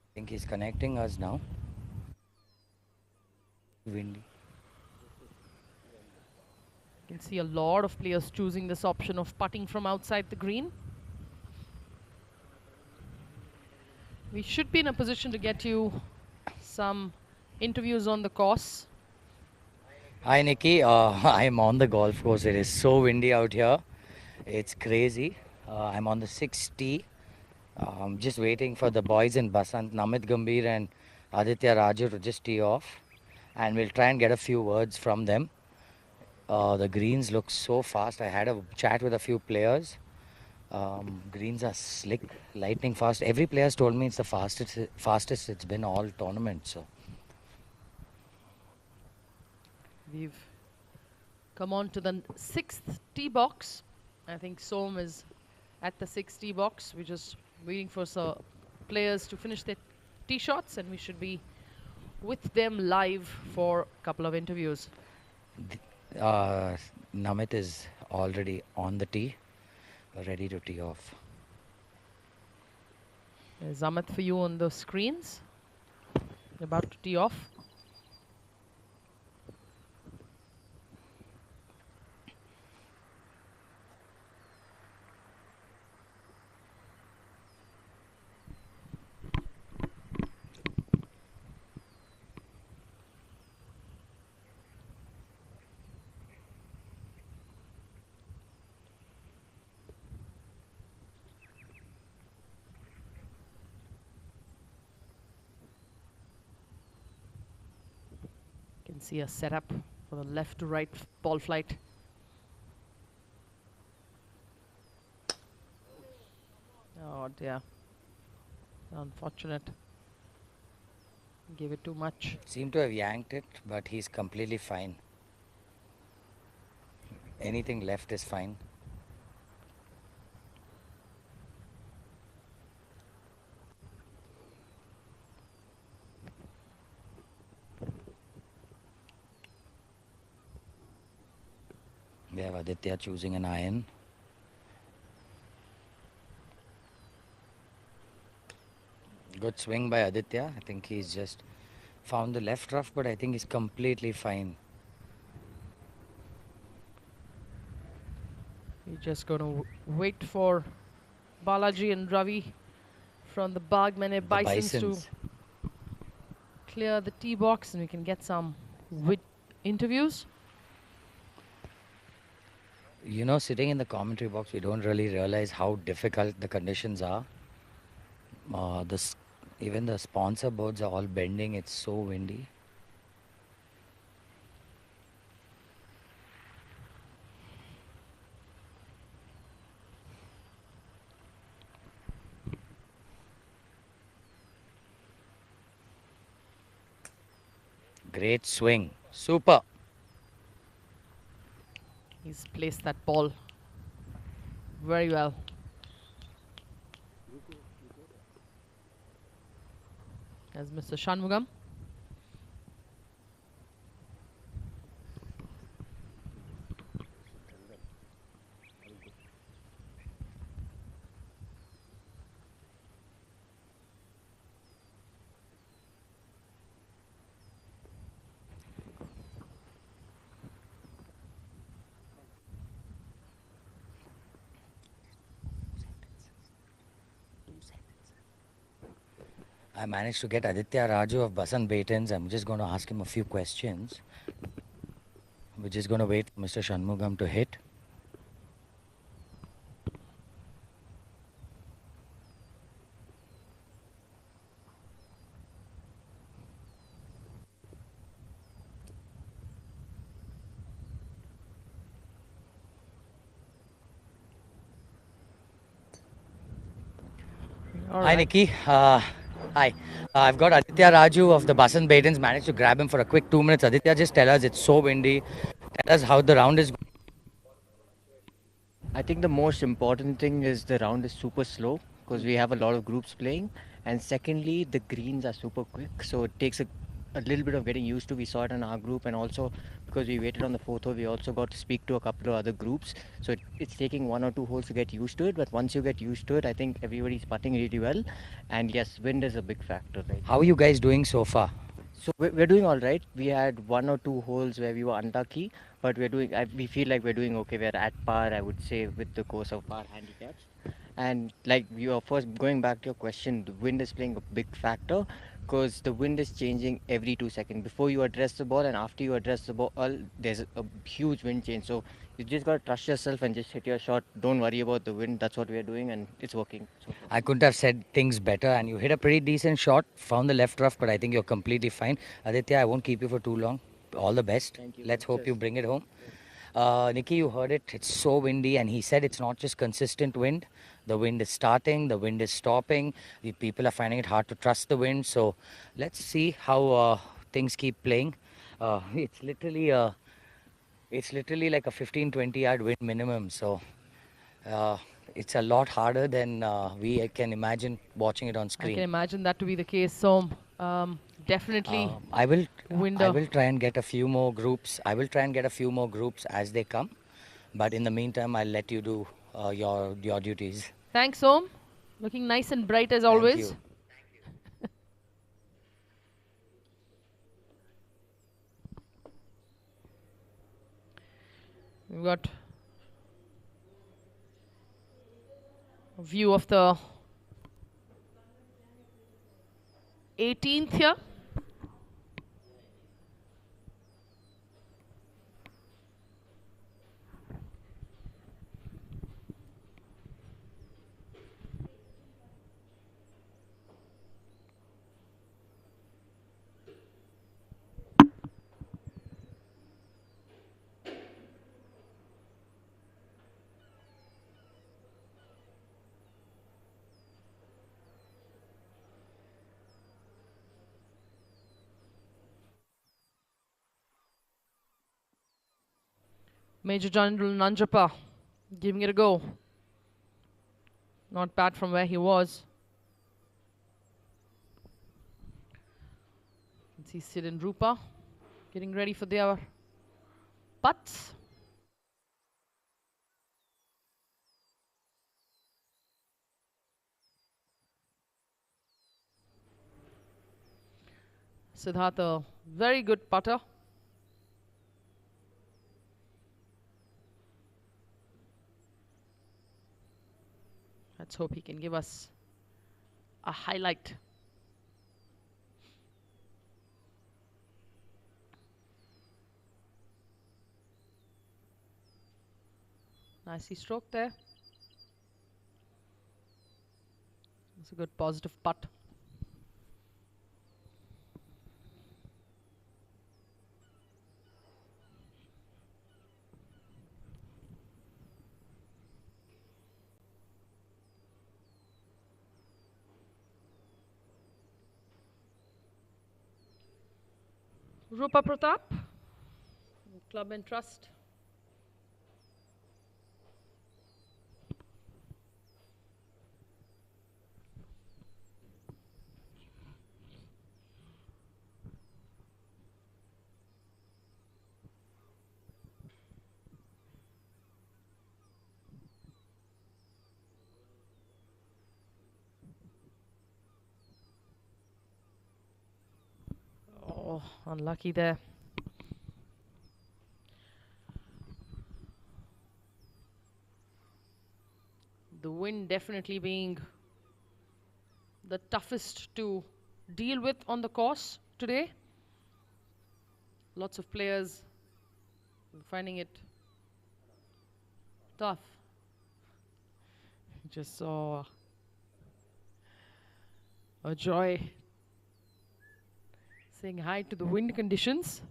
I think he's connecting us now. Windy. You can see a lot of players choosing this option of putting from outside the green. We should be in a position to get you some interviews on the course. Hi Nikki, I'm on the golf course. It is so windy out here. It's crazy. I'm on the 6th tee. Just waiting for the boys in Basant, Namit Gambhir and Aditya Raju to just tee off. And we'll try and get a few words from them. The greens look so fast. I had a chat with a few players. Greens are slick, lightning fast. Every player's told me it's the fastest it's been all tournament. So We've come on to the 6th tee box. I think Som is at the 6th tee box. We're just waiting for some players to finish their tee shots, and we should be with them live for a couple of interviews. Namit is already on the tee, ready to tee off. There's Amit for you on the screens. About to tee off. Can see a setup for the left to right ball flight. Oh dear. Unfortunate. Gave it too much. Seemed to have yanked it, but he's completely fine. Anything left is fine. We have Aditya choosing an iron. Good swing by Aditya. I think he's just found the left rough, but I think he's completely fine. We're just going to wait for Balaji and Ravi from the Bagmane Bisons to clear the tee box, and we can get some interviews. You know, sitting in the commentary box, we don't really realize how difficult the conditions are. Even the sponsor boards are all bending. It's so windy. Great swing. Super. He's placed that ball very well. As Mr. Shanmugam. I managed to get Aditya Raju of Basant Baitens. I'm just going to ask him a few questions. We're just going to wait for Mr. Shanmugam to hit. Hi, Nikki. Hi. I've got Aditya Raju of the Basant Baitens. Managed to grab him for a quick 2 minutes. Aditya, just tell us, it's so windy. Tell us how the round is. I think the most important thing is the round is super slow because we have a lot of groups playing, and secondly the greens are super quick, so it takes a little bit of getting used to. We saw it in our group, and also because we waited on the fourth hole, we also got to speak to a couple of other groups, so it's taking 1 or 2 holes to get used to it, but once you get used to it, I think everybody's putting really well. And yes, wind is a big factor, right? How are you guys doing so far? So we're doing all right. We had 1 or 2 holes where we were unlucky, but we feel like we're doing okay. We're at par, I would say, with the course of par handicaps. And like you are first going back to your question, the wind is playing a big factor because the wind is changing every 2 seconds. Before you address the ball and after you address the ball, there's a huge wind change. So you just gotta trust yourself and just hit your shot. Don't worry about the wind. That's what we're doing, and it's working. So I couldn't have said things better, and you hit a pretty decent shot. Found the left rough, but I think you're completely fine. Aditya, I won't keep you for too long. All the best. Thank you. Let's hope Cheers. you bring it home. Nikki, you heard it. It's so windy, and he said it's not just consistent wind. The wind is starting, the wind is stopping. The people are finding it hard to trust the wind. So let's see how things keep playing. It's literally like a 15-20 yard wind minimum. So uh, it's a lot harder than we can imagine watching it on I screen. can imagine that to be the case. So definitely I will window. try and get a few more groups. I will try and get a few more groups as they come. But in the meantime, I'll let you do your duties. Thanks, Om. Looking nice and bright as Thank always. you. We've got a view of the 18th here. Major General Nanjapa giving it a go. Not bad from where he was. You can see Sid and Rupa getting ready for their putts. Siddhartha, very good putter. Let's hope he can give us a highlight. Nicely stroked there. It's a good positive putt. Rupa Pratap, Club and Trust. Oh, unlucky there. The wind definitely being the toughest to deal with on the course today. Lots of players finding it tough. Just saw a joy saying hi to the wind conditions.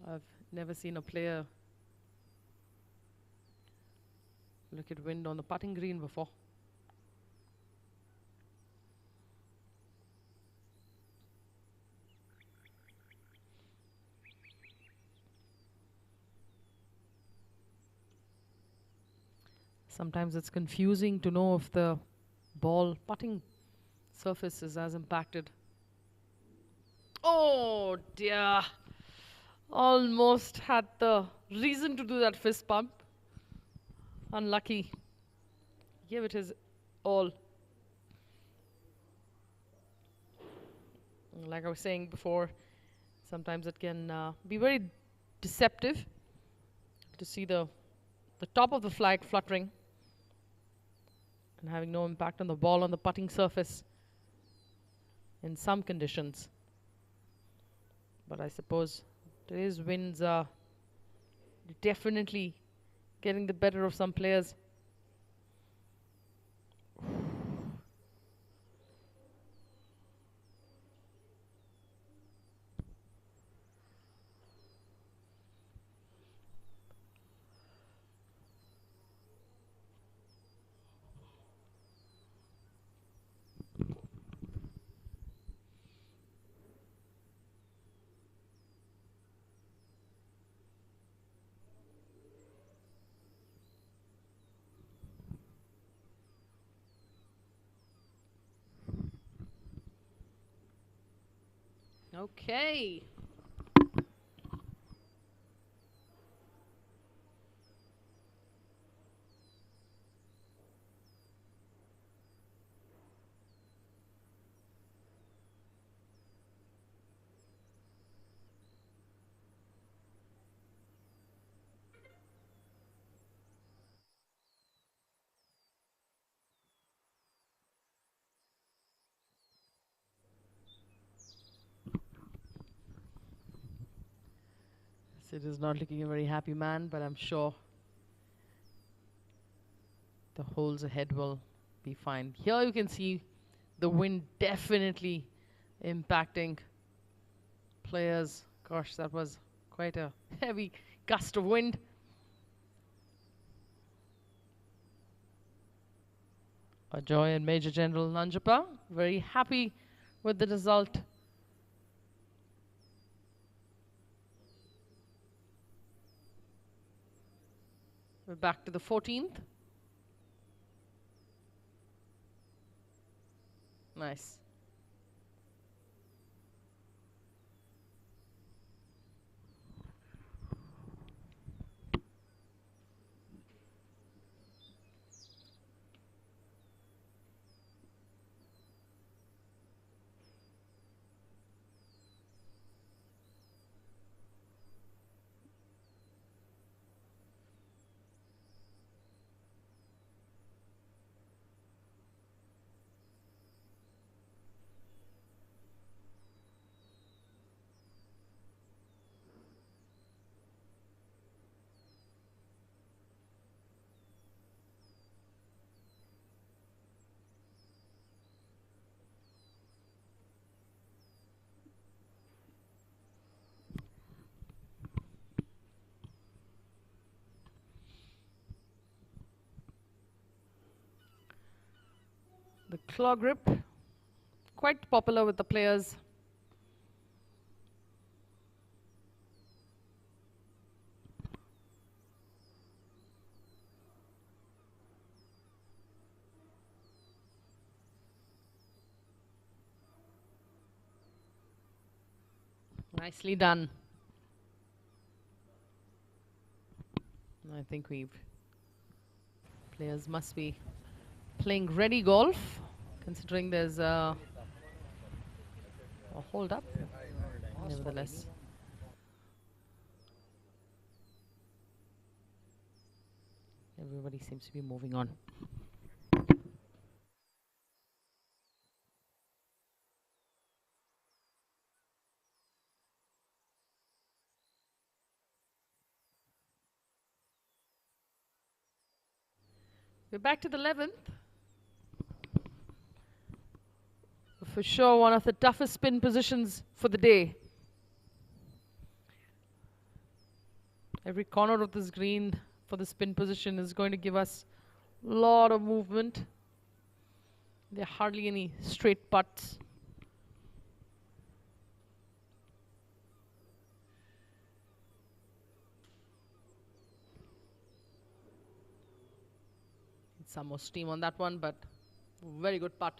I've never seen a player look at wind on the putting green before. Sometimes it's confusing to know if the ball putting surface is as impacted. Oh dear. Almost had the reason to do that fist pump. Unlucky. Give it his all. Like I was saying before, sometimes it can be very deceptive to see the top of the flag fluttering and having no impact on the ball on the putting surface in some conditions. But I suppose today's winds are definitely getting the better of some players. Okay. Sid is not looking a very happy man, but I'm sure the holes ahead will be fine. Here you can see the wind definitely impacting players. Gosh, that was quite a heavy gust of wind. Ajoy and Major General Nanjapa very happy with the result. We're back to the 14th. Nice. The claw grip, quite popular with the players. Nicely done. I think players must be playing ready golf, considering there's a hold up, nevertheless. Everybody seems to be moving on. We're back to the 11th. For sure, one of the toughest spin positions for the day. Every corner of this green for the spin position is going to give us a lot of movement. There are hardly any straight putts. Some more steam on that one, but very good putt.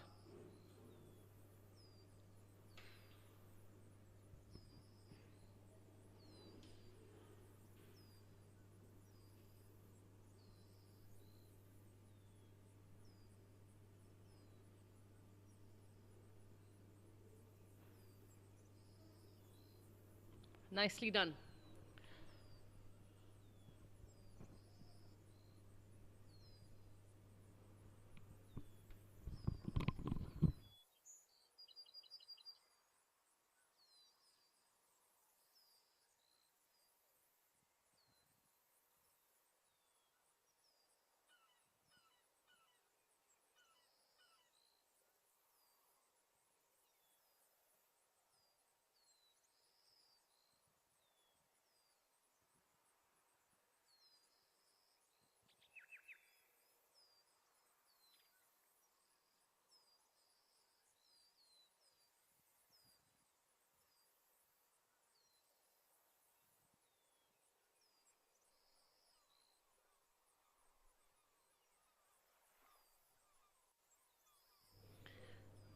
Nicely done.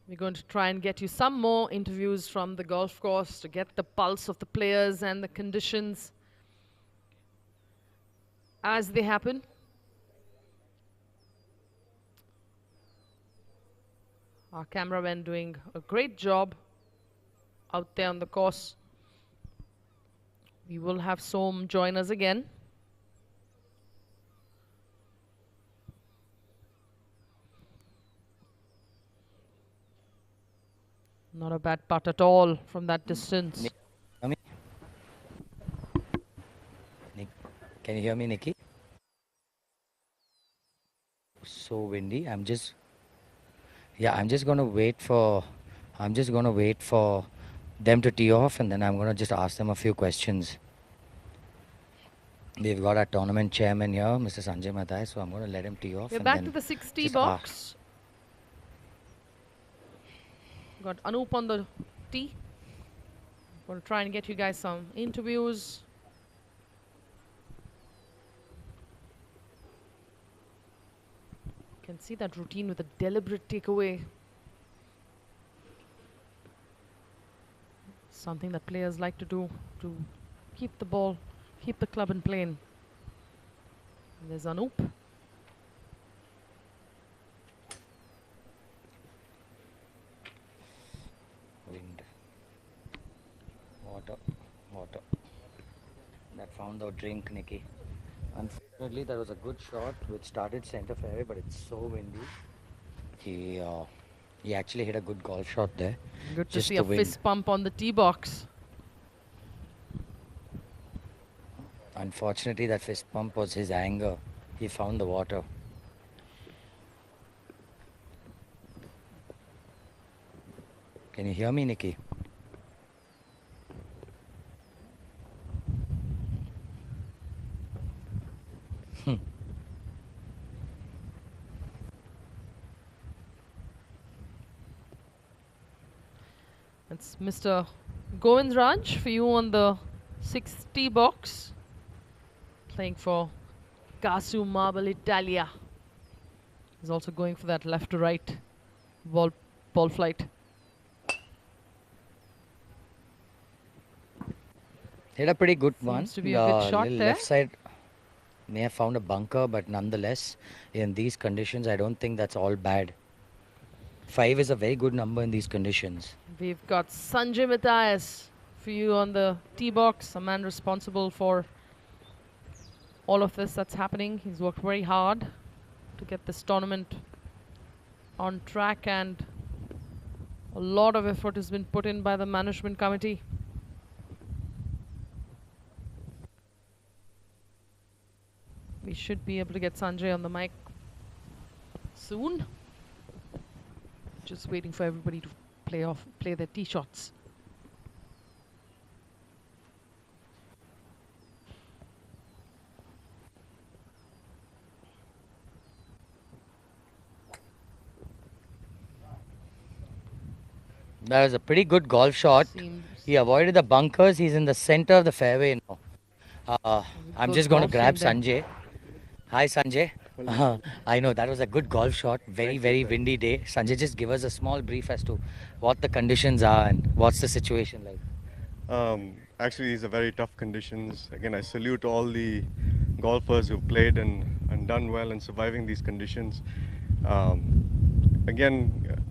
We're going to try and get you some more interviews from the golf course to get the pulse of the players and the conditions as they happen. Our cameraman doing a great job out there on the course. We will have Som join us again. Not a bad putt at all from that distance. Can you hear me, Nikki? So windy. I'm just gonna wait for them to tee off, and then I'm gonna just ask them a few questions. We've got our tournament chairman here, Mr. Sanjay Mathai, so I'm gonna let him tee off. We're back to the 60 box. Got Anup on the tee. Going to try and get you guys some interviews. You can see that routine with a deliberate takeaway. Something that players like to do to keep the ball, keep the club in plane. And there's Anup. Wind. Water. That found our drink, Nikki. Unfortunately, that was a good shot which started center fairway, but it's so windy. He actually hit a good golf shot there. Good to see a fist pump on the tee box. Unfortunately, that fist pump was his anger. He found the water. Can you hear me, Nikki? It's Mr. Govind Raj for you on the 60 box. Playing for Casu Marble Italia. He's also going for that left to right ball flight. Hit a pretty good one. Seems to be a good shot Little there. left side may have found a bunker, but nonetheless, in these conditions, I don't think that's all bad. 5 is a very good number in these conditions. We've got Sanjay Matthias for you on the tee box, a man responsible for all of this that's happening. He's worked very hard to get this tournament on track, and a lot of effort has been put in by the management committee. We should be able to get Sanjay on the mic soon. Just waiting for everybody to play their tee shots. That was a pretty good golf shot. He avoided the bunkers. He's in the center of the fairway now. I'm just going to grab Sanjay. Hi, Sanjay. I know that was a good golf shot. Very, very windy day. Sanjay, just give us a small brief as to what the conditions are and what's the situation like. Actually, these are very tough conditions. Again, I salute all the golfers who've played and done well in surviving these conditions. Again,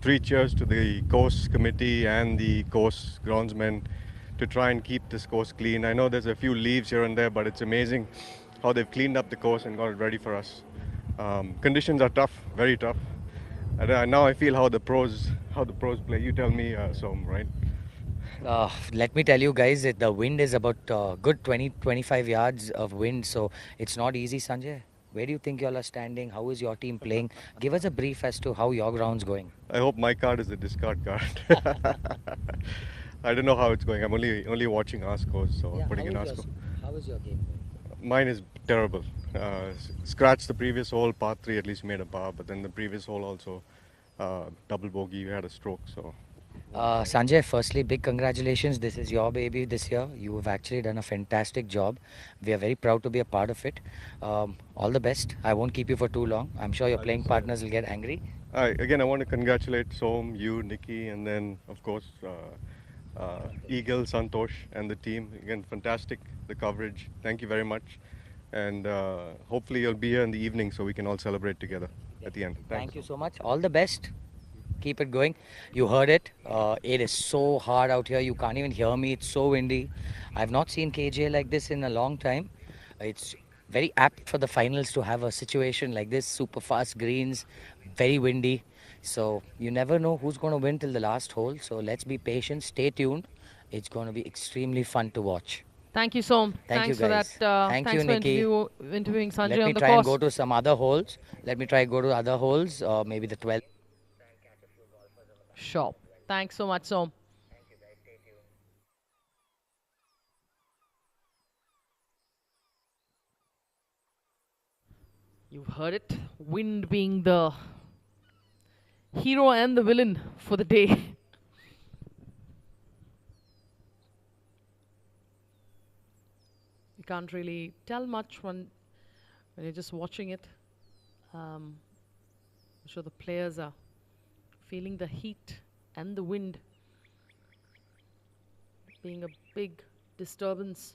3 cheers to the course committee and the course groundsmen to try and keep this course clean. I know there's a few leaves here and there, but it's amazing how they've cleaned up the course and got it ready for us. Conditions are tough, very tough. And now I feel how the pros play. You tell me, Som, right? Let me tell you guys, the wind is about good 20-25 yards of wind, so it's not easy. Sanjay, where do you think you all are standing? How is your team playing? Give us a brief as to how your ground's going. I hope my card is the discard card. I don't know how it's going. I'm only watching our scores, so I'm putting in our score. How is your game going? Mine is terrible. Scratched the previous hole, par 3 at least made a par, but then the previous hole also double bogey, we had a stroke. So. Sanjay, firstly, big congratulations. This is your baby this year. You have actually done a fantastic job. We are very proud to be a part of it. All the best. I won't keep you for too long. I'm sure your playing partners will get angry. Again, I want to congratulate Som, you, Nikki, and then, of course, Eagle, Santosh, and the team. Again, fantastic, the coverage. Thank you very much. And hopefully you'll be here in the evening so we can all celebrate together at the end. Thank you so much. All the best. Keep it going. You heard it. It is so hard out here. You can't even hear me. It's so windy. I've not seen KGA like this in a long time. It's very apt for the finals to have a situation like this. Super fast greens, very windy. So you never know who's going to win till the last hole. So let's be patient. Stay tuned. It's going to be extremely fun to watch. Thank you, Som. Thanks for guys. that. Thank thanks you, for Nikki. interviewing Sanjay on the course. Let me try and go to some other holes. Let me try go to other holes, maybe the 12th. Sure. Thanks so much, Som. Thank you guys. Stay tuned. You've heard it. Wind being the hero and the villain for the day. You can't really tell much when you're just watching it. I'm sure the players are feeling the heat and the wind being a big disturbance.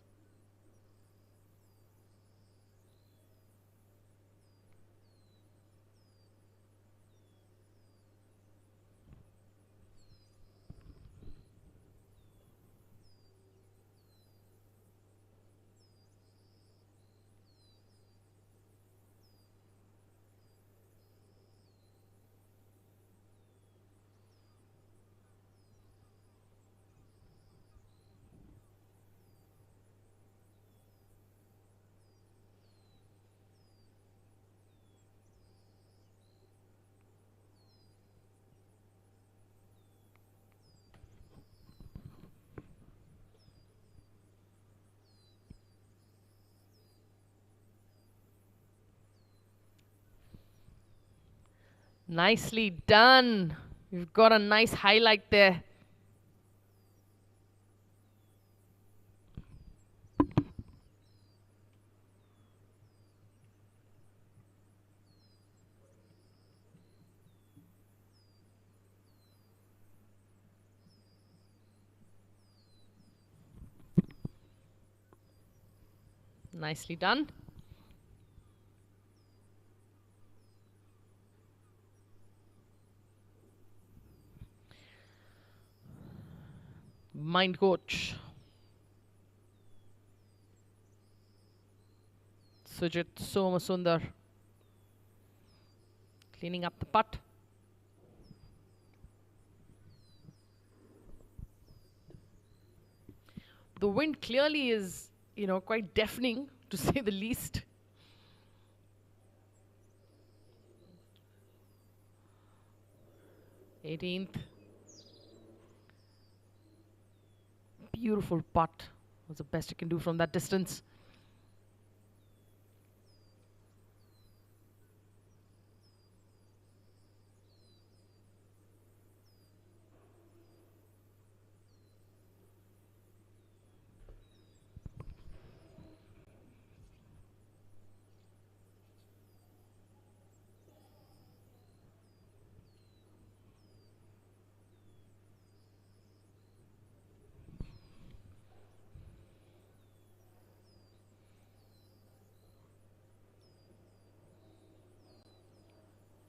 Nicely done. You've got a nice highlight there. Nicely done. Mind coach Sujit Somasundar cleaning up the putt. The wind clearly is, quite deafening, to say the least. Eighteenth. Beautiful putt. Was the best you can do from that distance.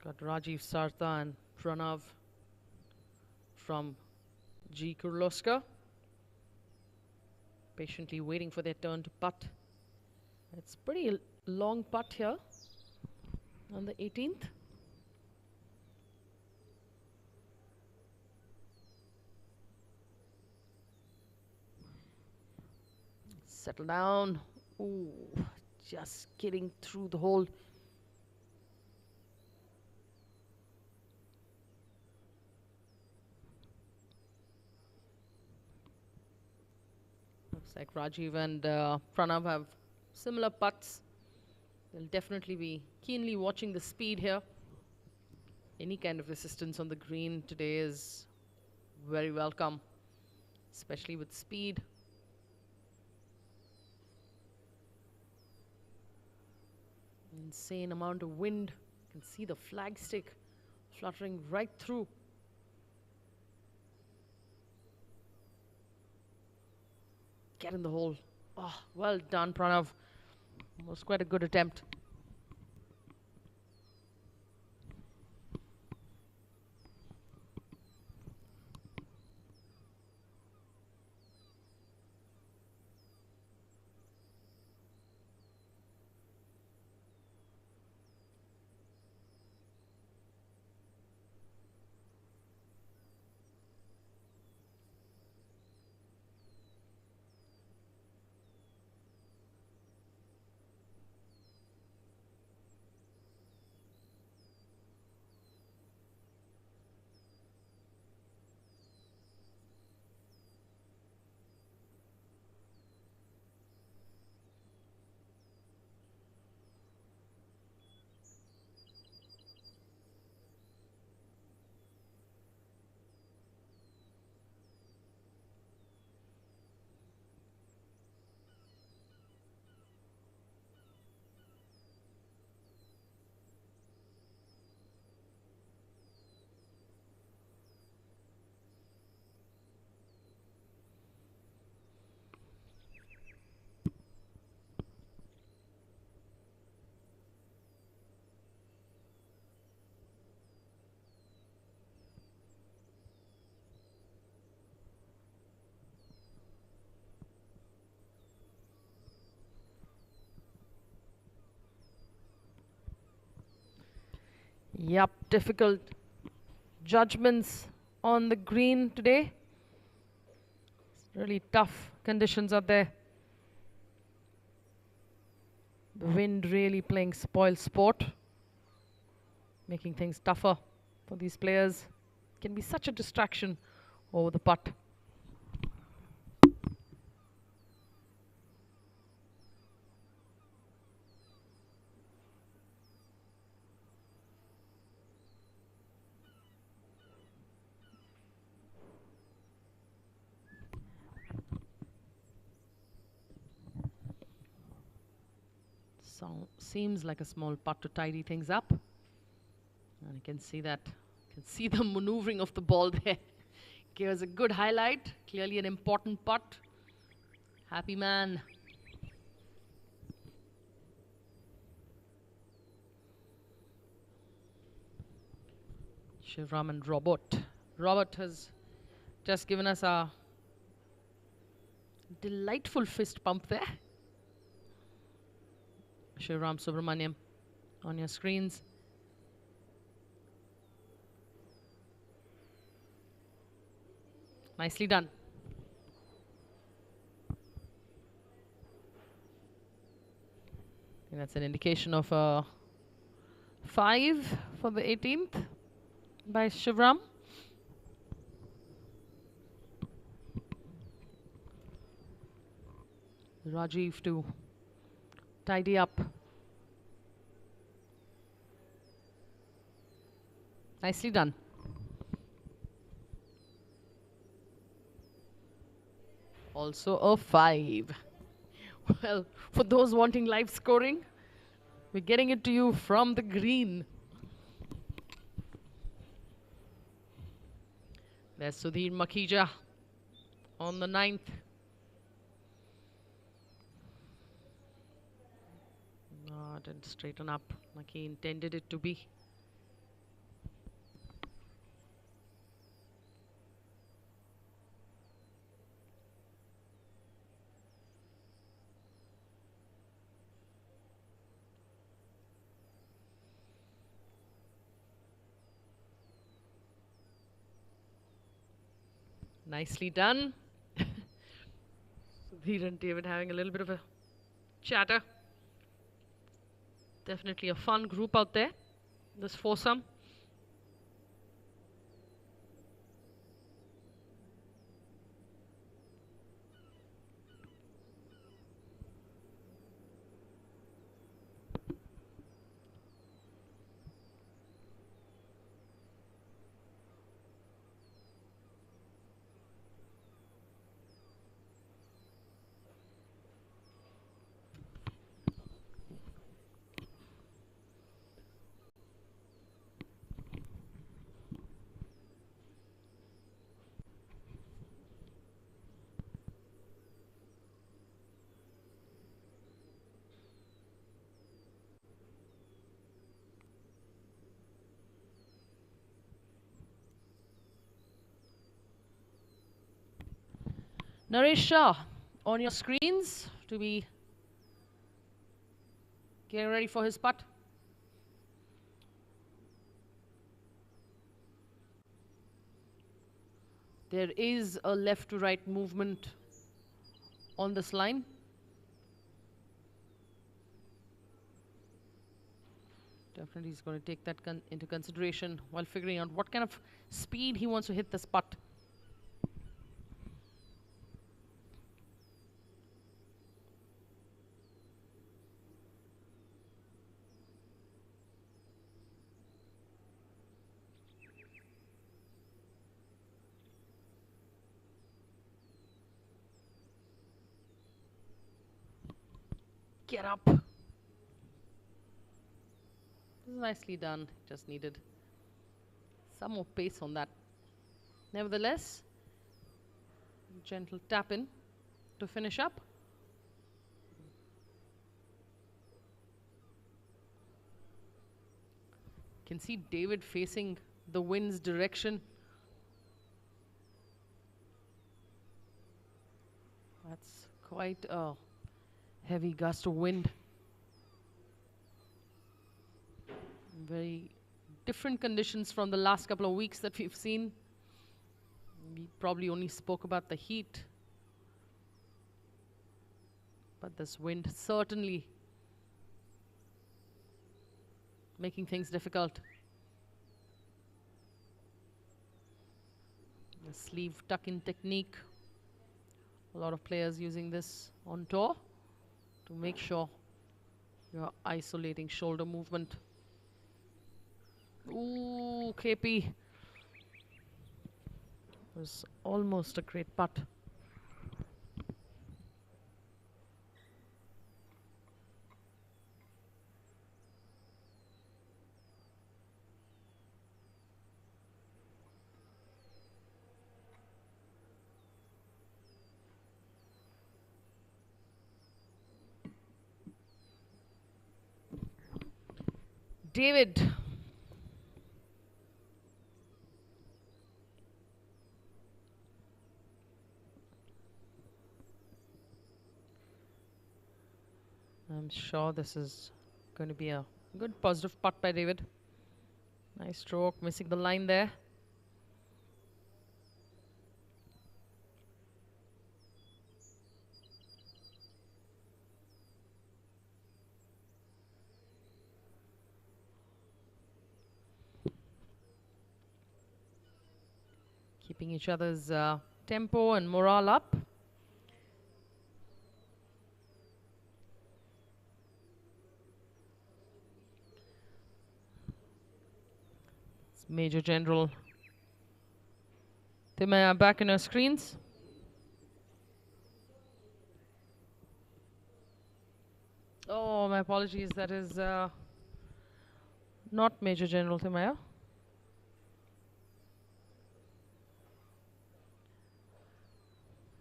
Got Rajiv Sartha and Pranav from G. Kurloska patiently waiting for their turn to putt. It's pretty long putt here on the 18th. Settle down. Ooh, just getting through the hole. Looks like Rajiv and Pranav have similar putts. They'll definitely be keenly watching the speed here. Any kind of assistance on the green today is very welcome, especially with speed. Insane amount of wind. You can see the flagstick fluttering right through. Get in the hole. Oh, well done, Pranav. Was quite a good attempt. Yep, difficult judgments on the green today. It's really tough conditions out there. The wind really playing spoil sport, making things tougher for these players. Can be such a distraction over the putt. So seems like a small putt to tidy things up. And you can see that. You can see the maneuvering of the ball there. Gives a good highlight. Clearly an important putt. Happy man. Shivram and Robert. Robert has just given us a delightful fist pump there. Shivram Subramaniam on your screens. Nicely done. And that's an indication of a 5 for the 18th by Shivram. Rajiv to tidy up. Nicely done. Also a 5. Well, for those wanting live scoring, we're getting it to you from the green. There's Sudhir Makhija on the 9th. No, didn't straighten up like he intended it to be. Nicely done. Sudhir and David having a little bit of a chatter. Definitely a fun group out there, this foursome. Naresh Shah on your screens to be getting ready for his putt. There is a left to right movement on this line. Definitely he's going to take that into consideration while figuring out what kind of speed he wants to hit this putt. Get up. This is nicely done. Just needed some more pace on that. Nevertheless, gentle tap in to finish up. Can see David facing the wind's direction. That's quite a heavy gust of wind. Very different conditions from the last couple of weeks that we've seen. We probably only spoke about the heat, but this wind certainly making things difficult. The sleeve tuck-in technique. A lot of players using this on tour to make sure you're isolating shoulder movement. Ooh, KP. Was almost a great putt. David I'm sure this is going to be a good positive putt by David. Nice stroke, missing the line there. Keeping each other's tempo and morale up. It's Major General Timaya back in our screens. Oh, my apologies. That is not Major General Timaya.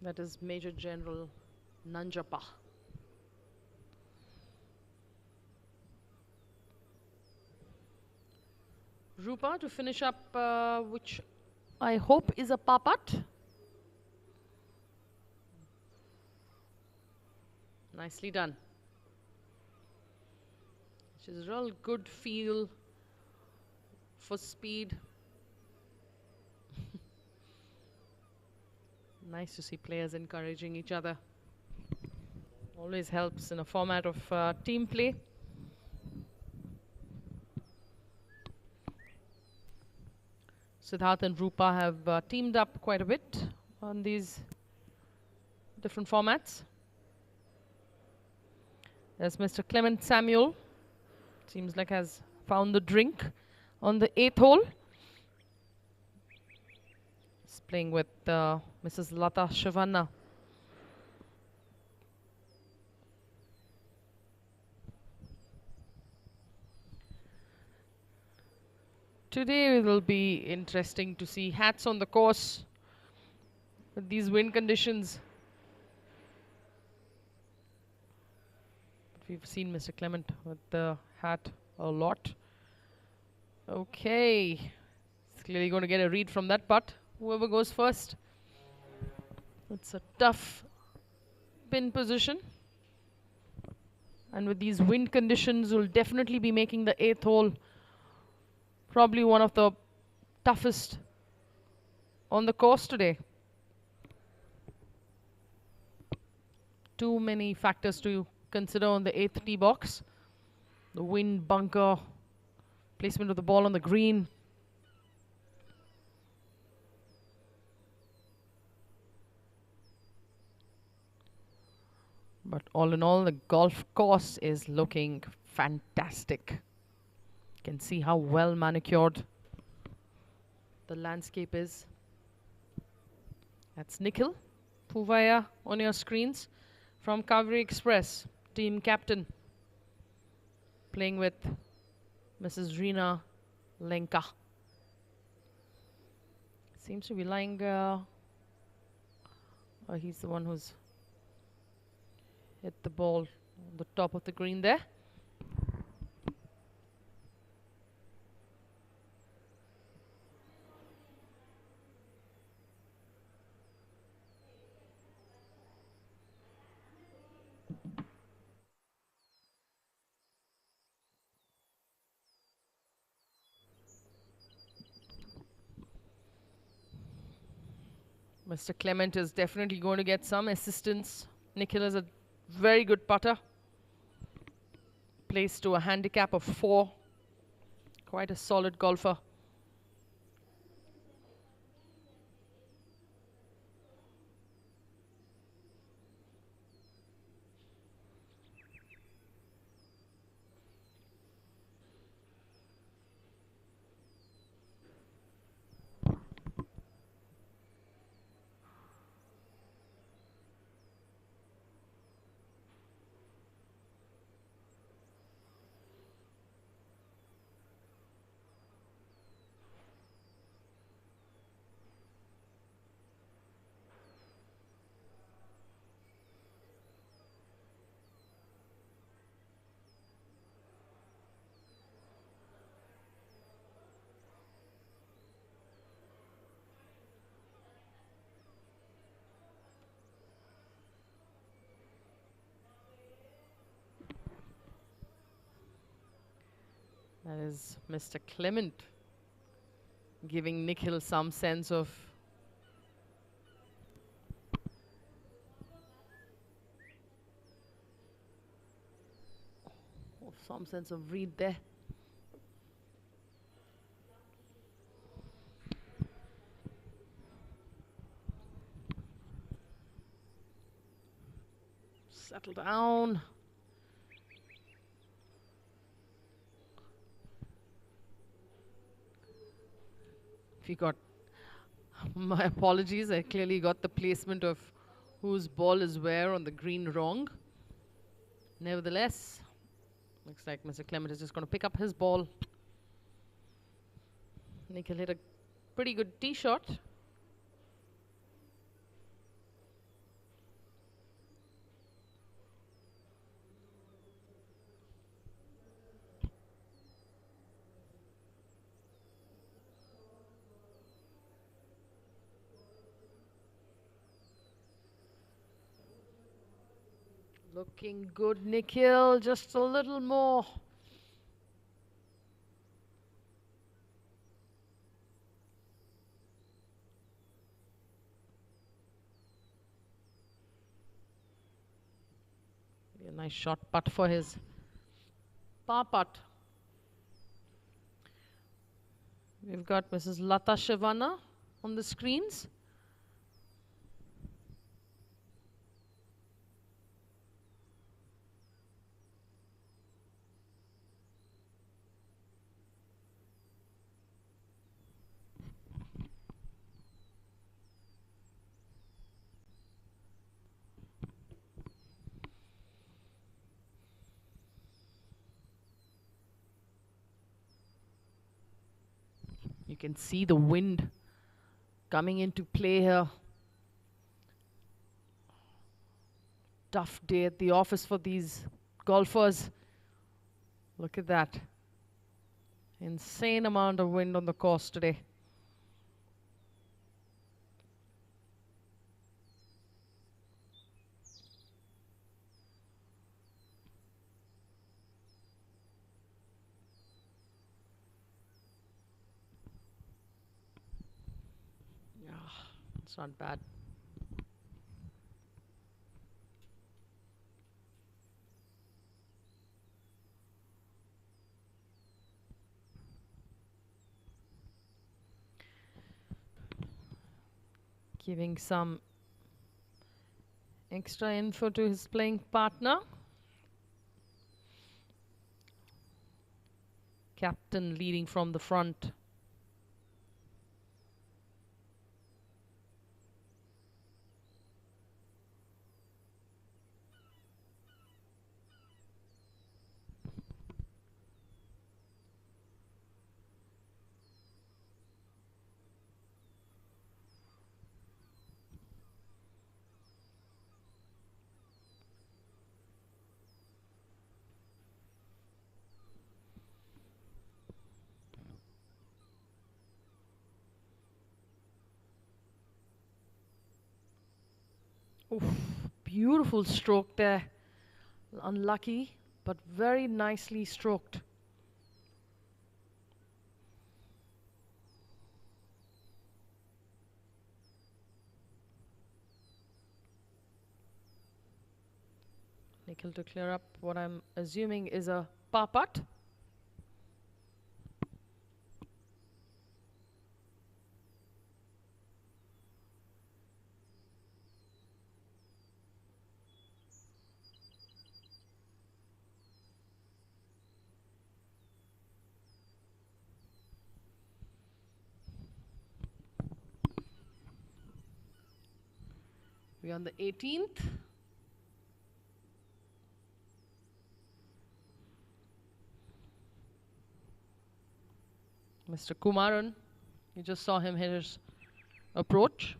That is Major General Nanjapa. Rupa to finish up, which I hope is a papat. Nicely done. Which is a real good feel for speed. Nice to see players encouraging each other. Always helps in a format of team play. Siddharth and Rupa have teamed up quite a bit on these different formats. There's Mr. Clement Samuel. Seems like has found the drink on the 8th hole. He's playing with Mrs. Lata Shivanna. Today it will be interesting to see hats on the course with these wind conditions. We've seen Mr. Clement with the hat a lot. Okay, it's clearly going to get a read from that putt. Whoever goes first. It's a tough pin position. And with these wind conditions, we'll definitely be making the 8th hole probably one of the toughest on the course today. Too many factors to consider on the 8th tee box. The wind, bunker, placement of the ball on the green. But all in all, the golf course is looking fantastic. You can see how well manicured the landscape is. That's Nikhil Puvaya on your screens from Kaveri Express, team captain, playing with Mrs. Reena Lenka. Seems to be lying. He's the one who's hit the ball on the top of the green there. Mr. Clement is definitely going to get some assistance. Nikhil is a very good putter. Placed to a handicap of 4. Quite a solid golfer. That is Mr. Clement giving Nikhil some sense of read there. Settle down. If you got, my apologies, I clearly got the placement of whose ball is where on the green wrong. Nevertheless, looks like Mr. Clement is just going to pick up his ball. Nikhil hit a pretty good tee shot. Looking good, Nikhil, just a little more. A nice shot putt for his par putt. We've got Mrs. Lata Shivana on the screens. You can see the wind coming into play here. Tough day at the office for these golfers. Look at that. Insane amount of wind on the course today. It's not bad. Giving some extra info to his playing partner. Captain leading from the front. Oof, beautiful stroke there. Unlucky, but very nicely stroked. Nikhil to clear up what I'm assuming is a par putt. We're on the 18th. Mr. Kumaran, you just saw him hit his approach.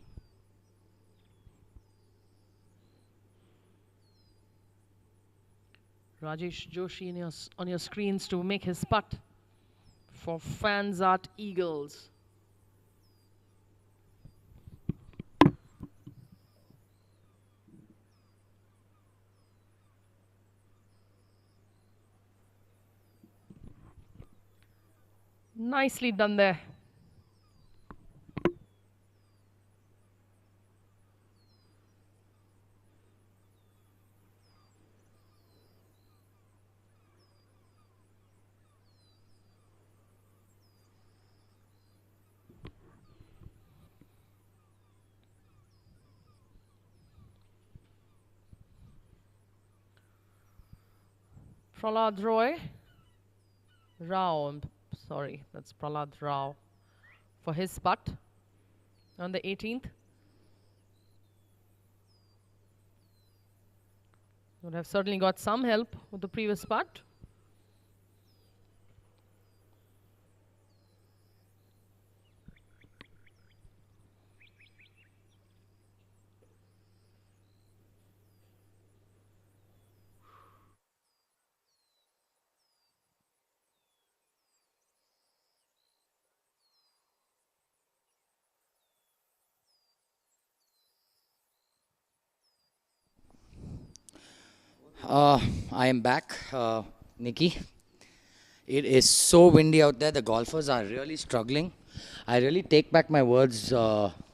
Rajesh Joshi on your screens to make his putt for Fansart Eagles. Nicely done there. Prahlad Rao, sorry, that's Prahlad Rao for his putt on the 18th. Would have certainly got some help with the previous putt. I am back, Nikki. It is so windy out there. The golfers are really struggling. I really take back my words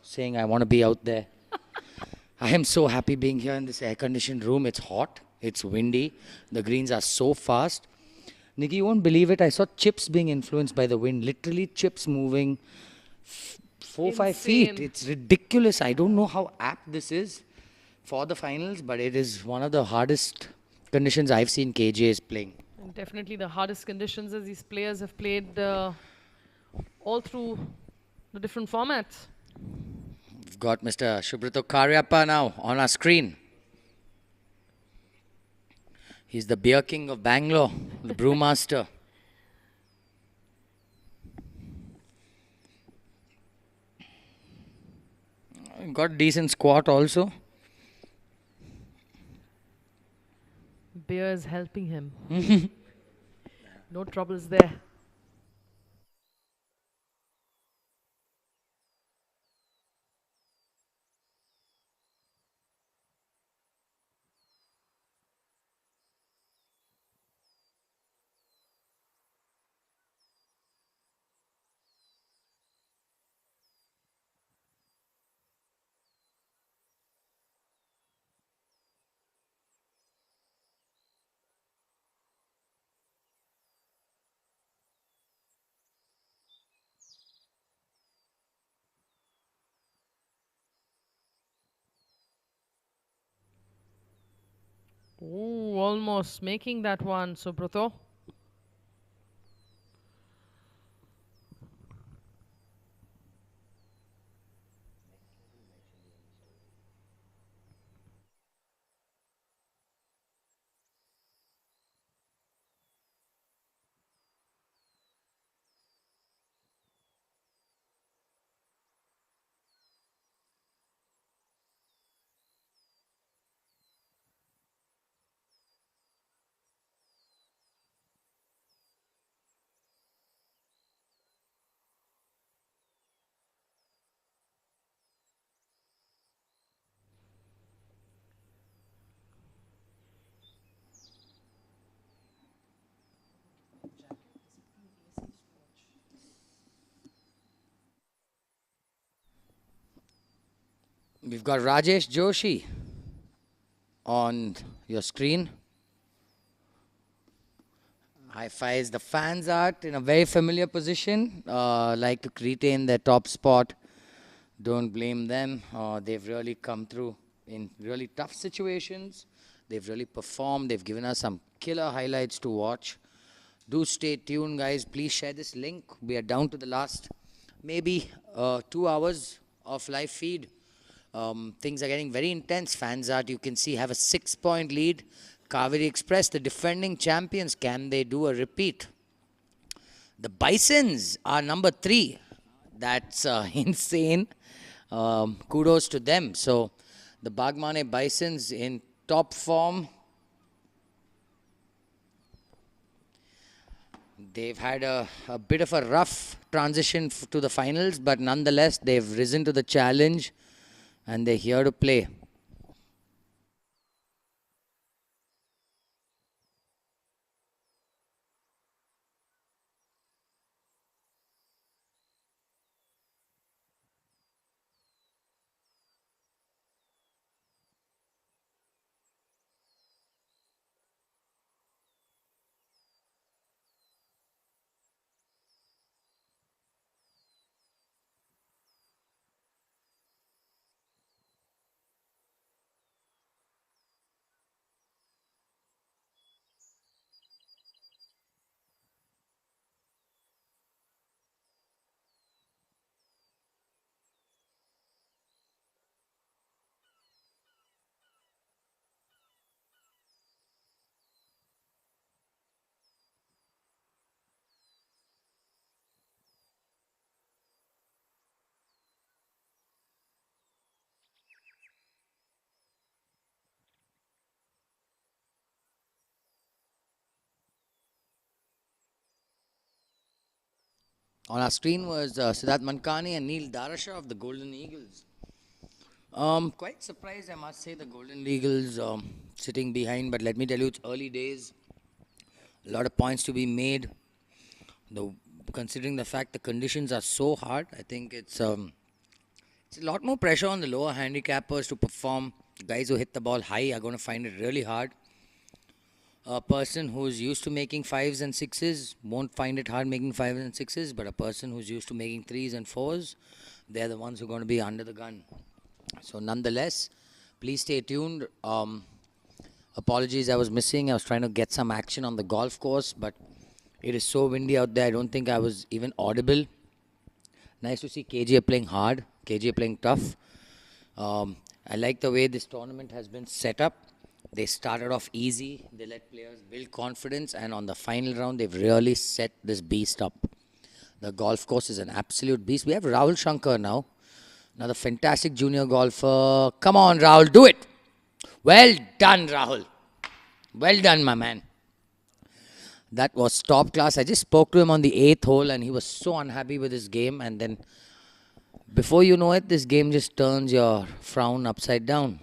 saying I want to be out there. I am so happy being here in this air-conditioned room. It's hot. It's windy. The greens are so fast. Nikki, you won't believe it. I saw chips being influenced by the wind. Literally chips moving 4-5 feet. Insane. It's ridiculous. I don't know how apt this is for the finals, but it is one of the hardest conditions I've seen KGAs playing. And definitely the hardest conditions as these players have played all through the different formats. We've got Mr. Subrata Karyappa now on our screen. He's the beer king of Bangalore, the brewmaster. Got decent squat also. Beer is helping him. No troubles there. Ooh, almost making that one, Subrata. We've got Rajesh Joshi on your screen. High fives. The fans are in a very familiar position, like to retain their top spot. Don't blame them. They've really come through in really tough situations. They've really performed. They've given us some killer highlights to watch. Do stay tuned, guys. Please share this link. We are down to the last maybe 2 hours of live feed. Things are getting very intense. Fans art, you can see, have a 6-point lead. Kaveri Express, the defending champions, can they do a repeat? The Bisons are number 3. That's insane. Kudos to them. So the Bagmane Bisons in top form. They've had a bit of a rough transition to the finals, but nonetheless, they've risen to the challenge and they're here to play. On our screen was Siddharth Mankani and Neil Darasha of the Golden Eagles. Quite surprised, I must say, the Golden Eagles sitting behind, but let me tell you, it's early days. A lot of points to be made. Considering the fact the conditions are so hard, I think it's a lot more pressure on the lower handicappers to perform. The guys who hit the ball high are going to find it really hard. A person who's used to making 5s and 6s won't find it hard making 5s and 6s, but a person who's used to making 3s and 4s, they're the ones who are going to be under the gun. So nonetheless, please stay tuned. Apologies, I was missing. I was trying to get some action on the golf course, but it is so windy out there, I don't think I was even audible. Nice to see KGA playing hard, KGA playing tough. I like the way this tournament has been set up. They started off easy, they let players build confidence, and on the final round, they've really set this beast up. The golf course is an absolute beast. We have Rahul Shankar now, another fantastic junior golfer. Come on, Rahul, do it. Well done, Rahul. Well done, my man. That was top class. I just spoke to him on the 8th hole, and he was so unhappy with his game. And then, before you know it, this game just turns your frown upside down.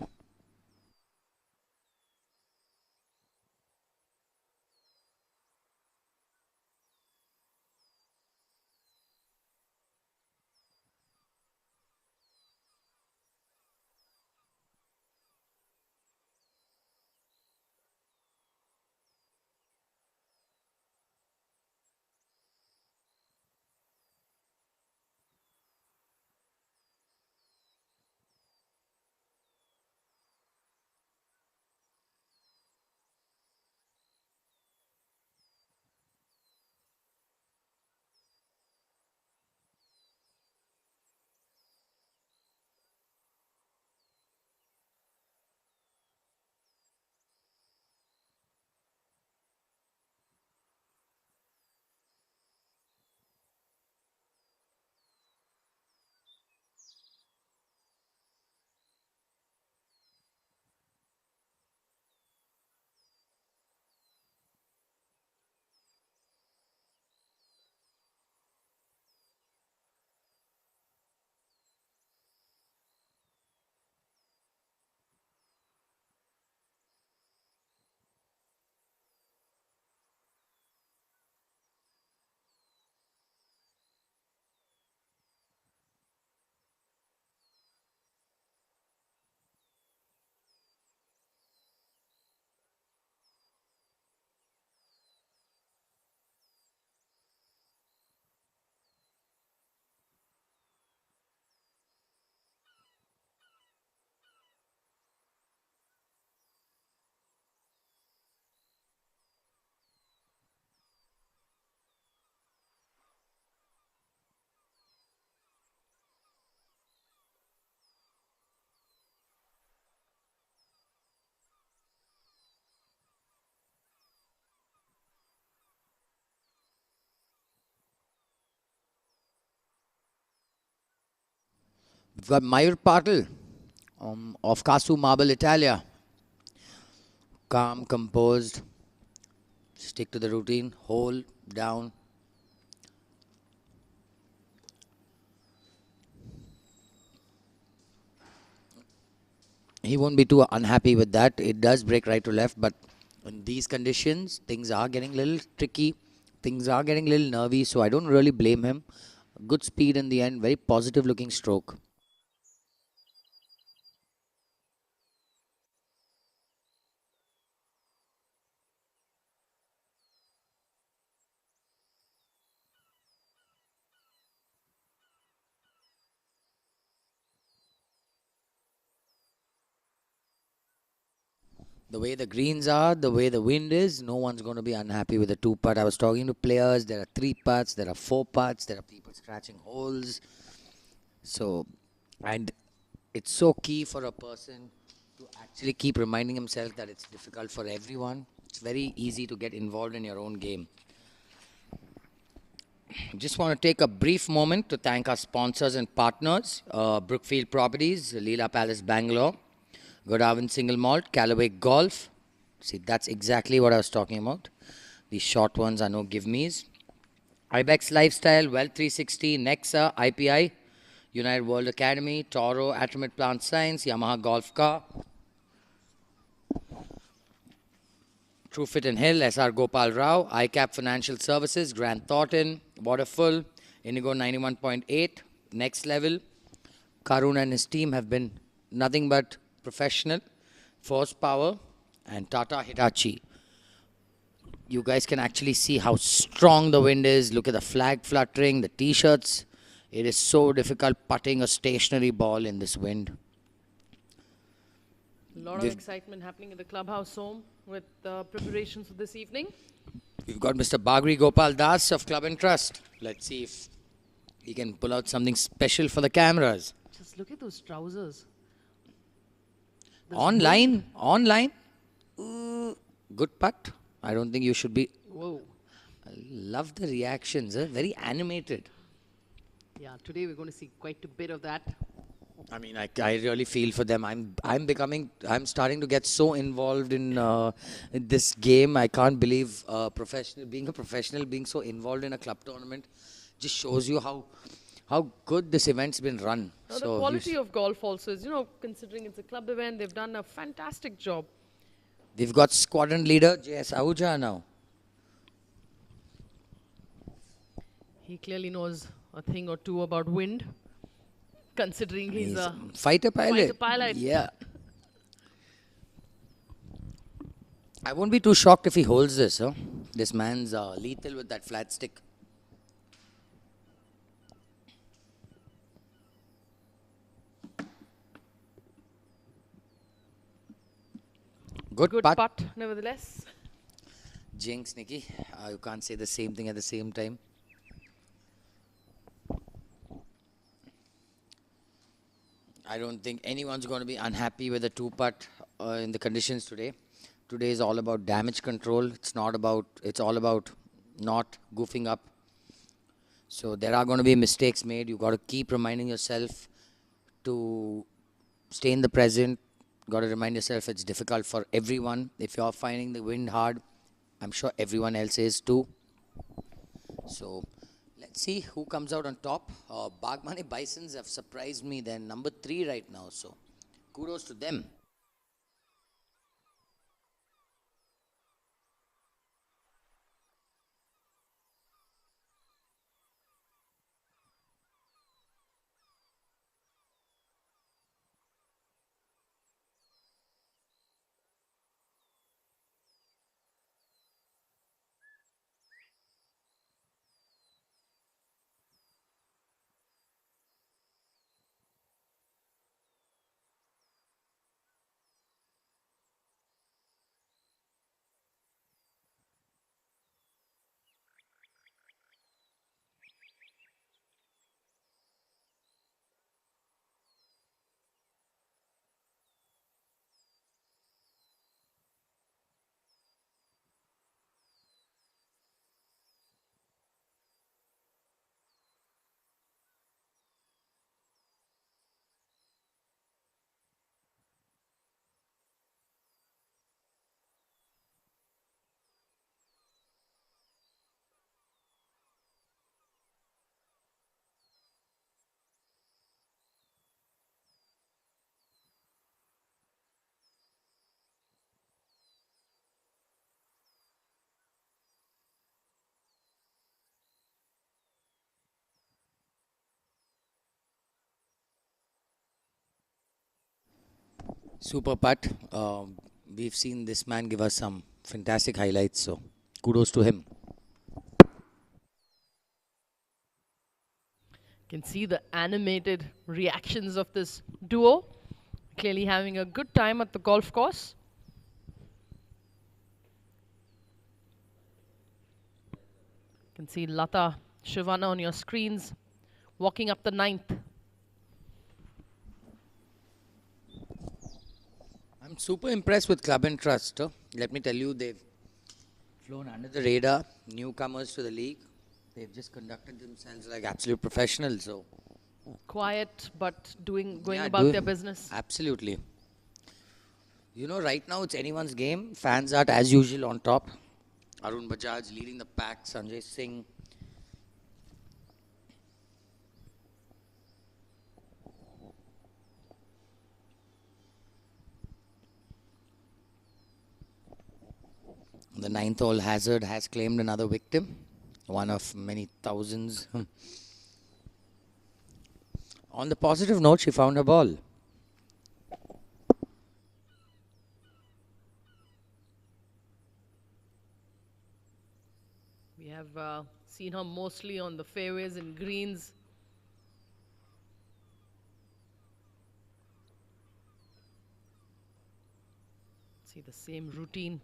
We've got Mayur Patil of Kasu Marble Italia. Calm, composed, stick to the routine, hole, down. He won't be too unhappy with that. It does break right to left, but in these conditions, things are getting a little tricky. Things are getting a little nervy, so I don't really blame him. Good speed in the end, very positive looking stroke. The way the greens are, the way the wind is, no one's going to be unhappy with the 2-putt. I was talking to players, there are 3 putts, there are 4 putts, there are people scratching holes. So, and it's so key for a person to actually keep reminding himself that it's difficult for everyone. It's very easy to get involved in your own game. Just want to take a brief moment to thank our sponsors and partners, Brookfield Properties, Leela Palace, Bangalore, Godavan Single Malt, Callaway Golf. See, that's exactly what I was talking about. These short ones are no give-me's. Ibex Lifestyle, Wealth 360, Nexa, IPI, United World Academy, Toro, Atomid Plant Science, Yamaha Golf Car, Truefit and Hill, SR Gopal Rao, ICAP Financial Services, Grant Thornton, Waterful, Indigo 91.8, Next Level. Karun and his team have been nothing but professional. Force Power and Tata Hitachi. You guys can actually see how strong the wind is. Look at the flag fluttering, the t-shirts. It is so difficult putting a stationary ball in this wind. A lot of excitement happening in the clubhouse home with preparations for this evening. We've got Mr. Bagri Gopal Das of Club and Trust. Let's see if he can pull out something special for the cameras. Just look at those trousers. Online. Good putt. I don't think you should be. Whoa. I love the reactions. Very animated. Yeah, today we're going to see quite a bit of that. I mean, I really feel for them. I'm starting to get so involved in this game. I can't believe being a professional, being so involved in a club tournament just shows you how good this event's been run. Now, the quality of golf also is, considering it's a club event, they've done a fantastic job. We've got squadron leader J.S. Ahuja now. He clearly knows a thing or two about wind, considering he's a fighter pilot. Yeah. I won't be too shocked if he holds this. Huh? This man's lethal with that flat stick. Good putt, nevertheless. Jinx, Nikki. You can't say the same thing at the same time. I don't think anyone's going to be unhappy with the two-putt in the conditions today. Today is all about damage control. It's all about not goofing up. So there are going to be mistakes made. You've got to keep reminding yourself to stay in the present. Got to remind yourself it's difficult for everyone. If you're finding the wind hard, I'm sure everyone else is too. So let's see who comes out on top. Bagmani Bisons have surprised me. They're number 3 right now. So kudos to them. Super putt. We've seen this man give us some fantastic highlights, so kudos to him. You can see the animated reactions of this duo. Clearly having a good time at the golf course. You can see Lata Shivana on your screens walking up the 9th. I'm super impressed with Club and Trust. Let me tell you, they've flown under the radar, newcomers to the league. They've just conducted themselves like absolute professionals. So quiet, but going about their business. Absolutely. You know, right now it's anyone's game. Fans are as usual on top. Arun Bajaj leading the pack. Sanjay Singh The ninth hole hazard has claimed another victim, one of many thousands. On the positive note, she found a ball. We have seen her mostly on the fairways and greens. See the same routine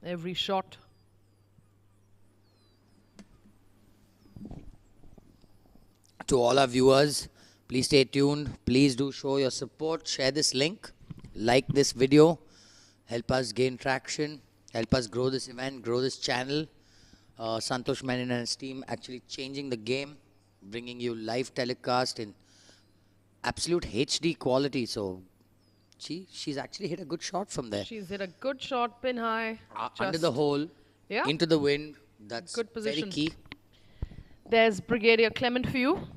every shot. To all our viewers, please stay tuned. Please do show your support. Share this link. Like this video. Help us gain traction. Help us grow this event, grow this channel. Santosh Menon and his team actually changing the game, bringing you live telecast in absolute HD quality. So she's actually hit a good shot from there. She's hit a good shot, pin high. Under the hole, Yeah. into the wind. That's Good position. very key. There's Brigadier Clement for you.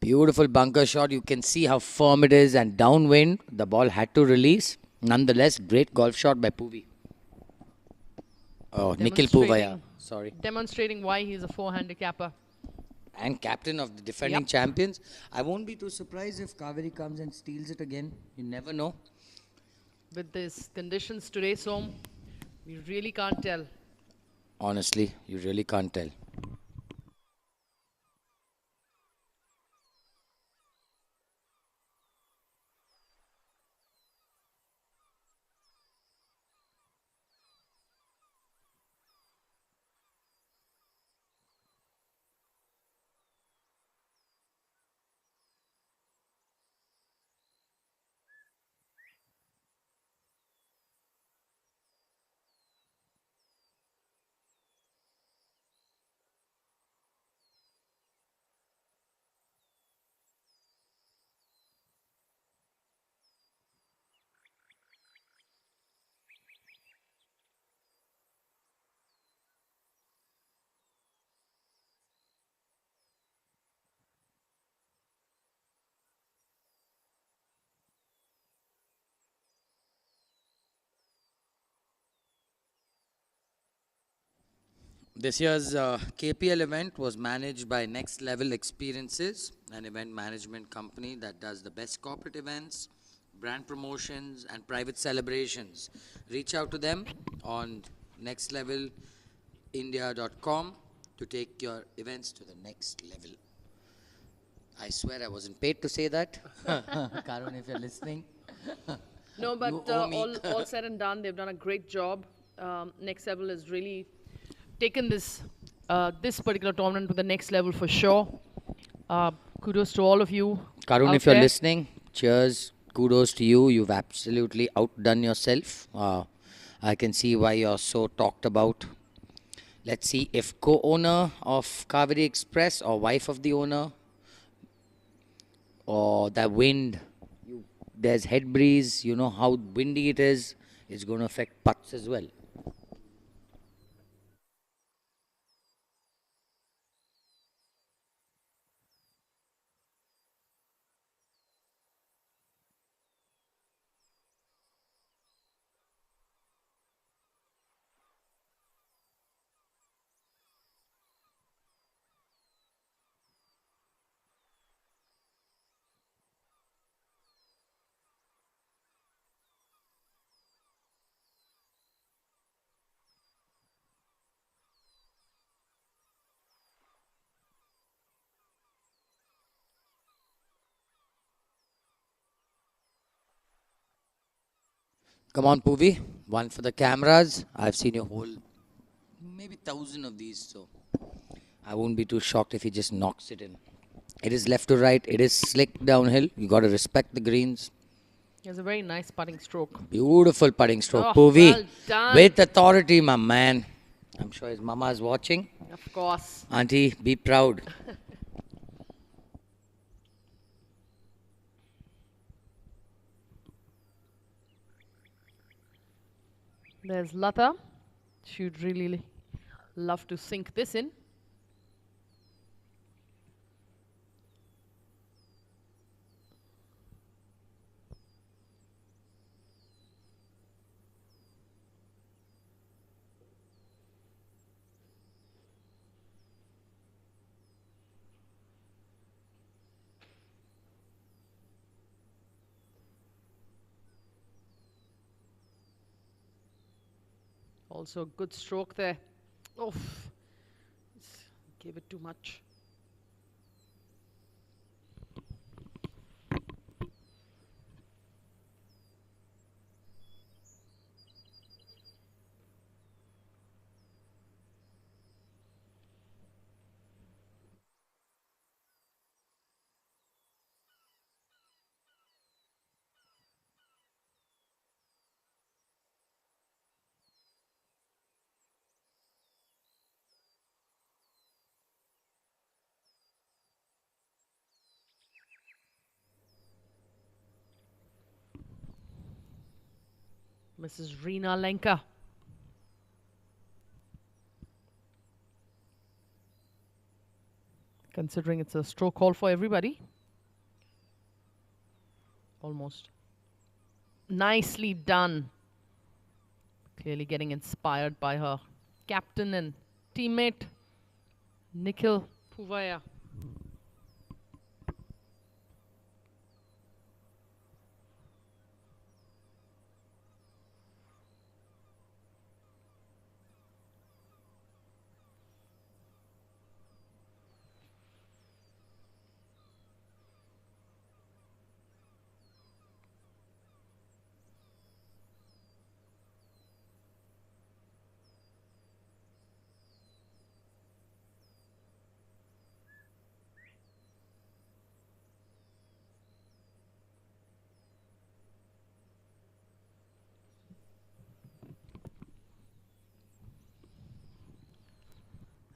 Beautiful bunker shot. You can see how firm it is, and downwind, the ball had to release. Nonetheless, great golf shot by Puvi. Oh, Nikhil Puvaya. Sorry. Demonstrating why he's a 4-handicapper. And captain of the defending champions. I won't be too surprised if Kaveri comes and steals it again. You never know. With these conditions today, Som, we really can't tell. Honestly, you really can't tell. This year's KPL event was managed by Next Level Experiences, an event management company that does the best corporate events, brand promotions, and private celebrations. Reach out to them on nextlevelindia.com to take your events to the next level. I swear I wasn't paid to say that. Karun, if you're listening. No, but You owe me. all said and done, they've done a great job. Next Level has really taken this particular tournament to the next level for sure. Kudos to all of you. Karun, out if you're there. listening, cheers. Kudos to you. You've absolutely outdone yourself. I can see why you're so talked about. Let's see if co-owner of Kaveri Express or wife of the owner or the wind, there's head breeze, you know how windy it is, it's going to affect putts as well. Come on, Puvi. One for the cameras. I've seen your whole, maybe 1,000 of these, so I won't be too shocked if he just knocks it in. It is left to right. It is slick downhill. You got to respect the greens. He has a very nice putting stroke. Beautiful putting stroke. Oh, Puvi, well done. with authority, my man. I'm sure his mama is watching. Of course. Auntie, be proud. There's Lata. She'd really love to sink this in. Also good stroke there. Oof. Gave it too much. Mrs. Reena Lenka. Considering it's a stroke call for everybody. Almost. Nicely done. Clearly getting inspired by her captain and teammate, Nikhil Puvaya.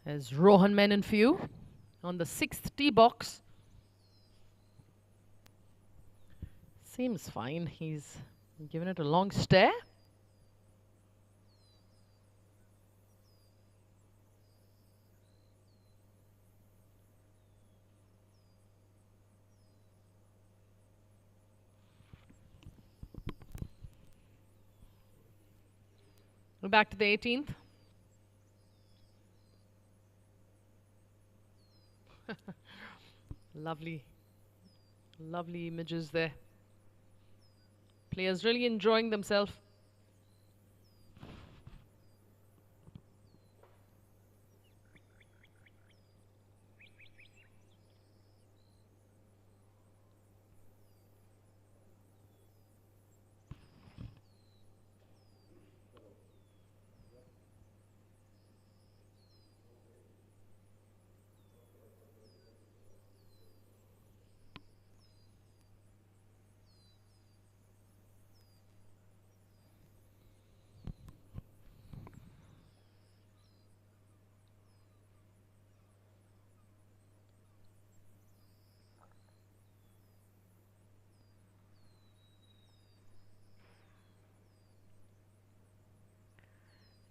There's Rohan Menon for you on the 6th tee box. Seems fine. He's given it a long stare. We're back to the 18th. Lovely, lovely images there. Players really enjoying themselves.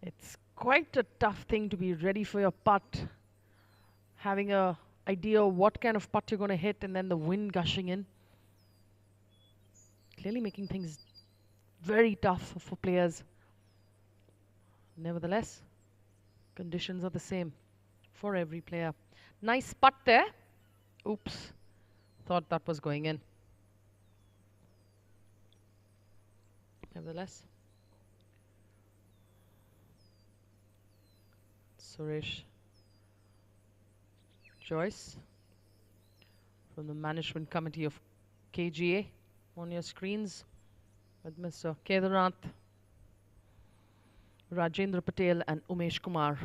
It's quite a tough thing to be ready for your putt, having a idea what kind of putt you're going to hit, and then the wind gushing in. Clearly making things very tough for players. Nevertheless, conditions are the same for every player. Nice putt there. Oops. Thought that was going in. Nevertheless, Suresh Joyce from the management committee of KGA on your screens with Mr. Kedarnath, Rajendra Patel and Umesh Kumar.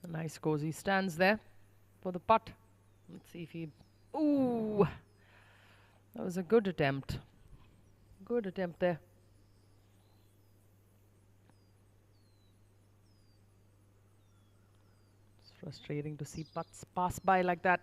Nice cozy stands there for the putt. Let's see if he... Ooh! That was a good attempt. Good attempt there. It's frustrating to see putts pass by like that.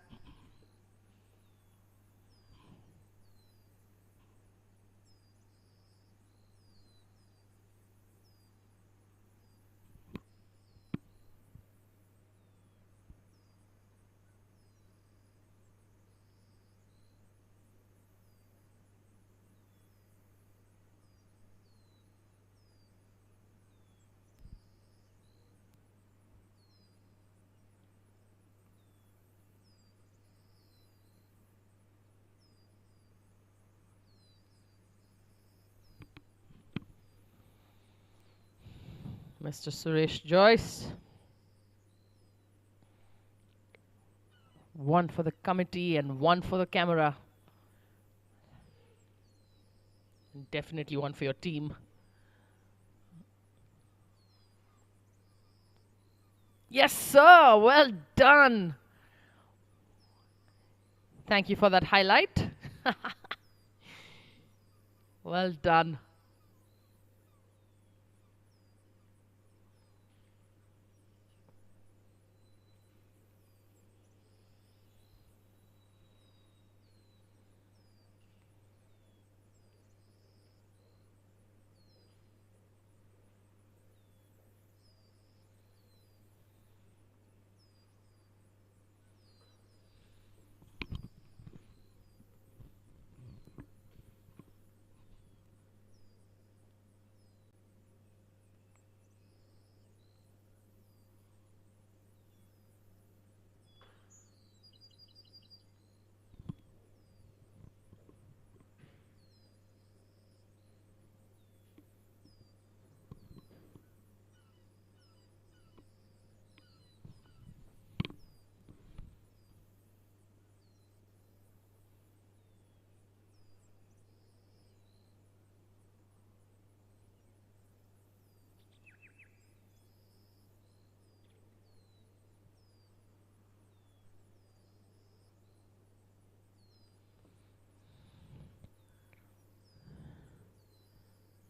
Mr. Suresh Joyce. One for the committee and one for the camera. And definitely one for your team. Yes, sir. Well done. Thank you for that highlight. Well done.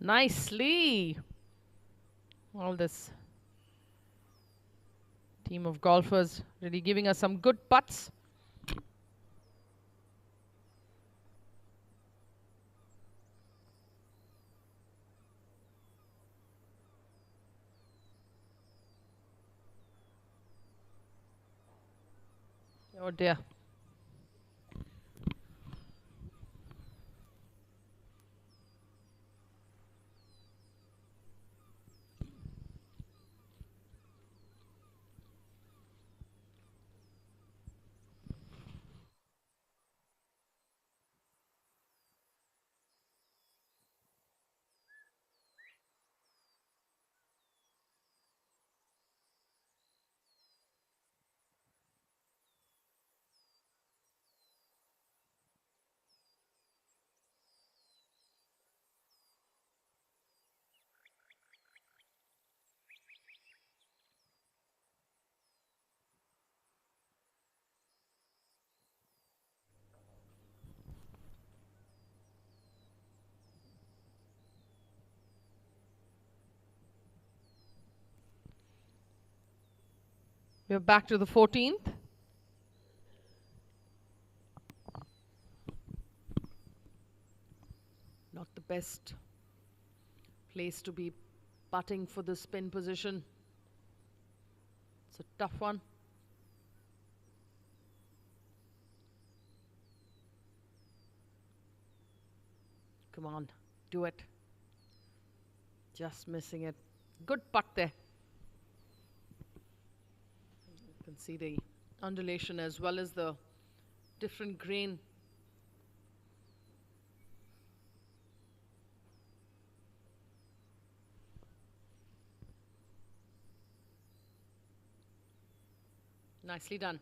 Nicely. All this team of golfers really giving us some good putts. Oh dear. We're back to the 14th. Not the best place to be putting for the spin position. It's a tough one. Come on, do it. Just missing it. Good putt there. You can see the undulation as well as the different grain. Nicely done.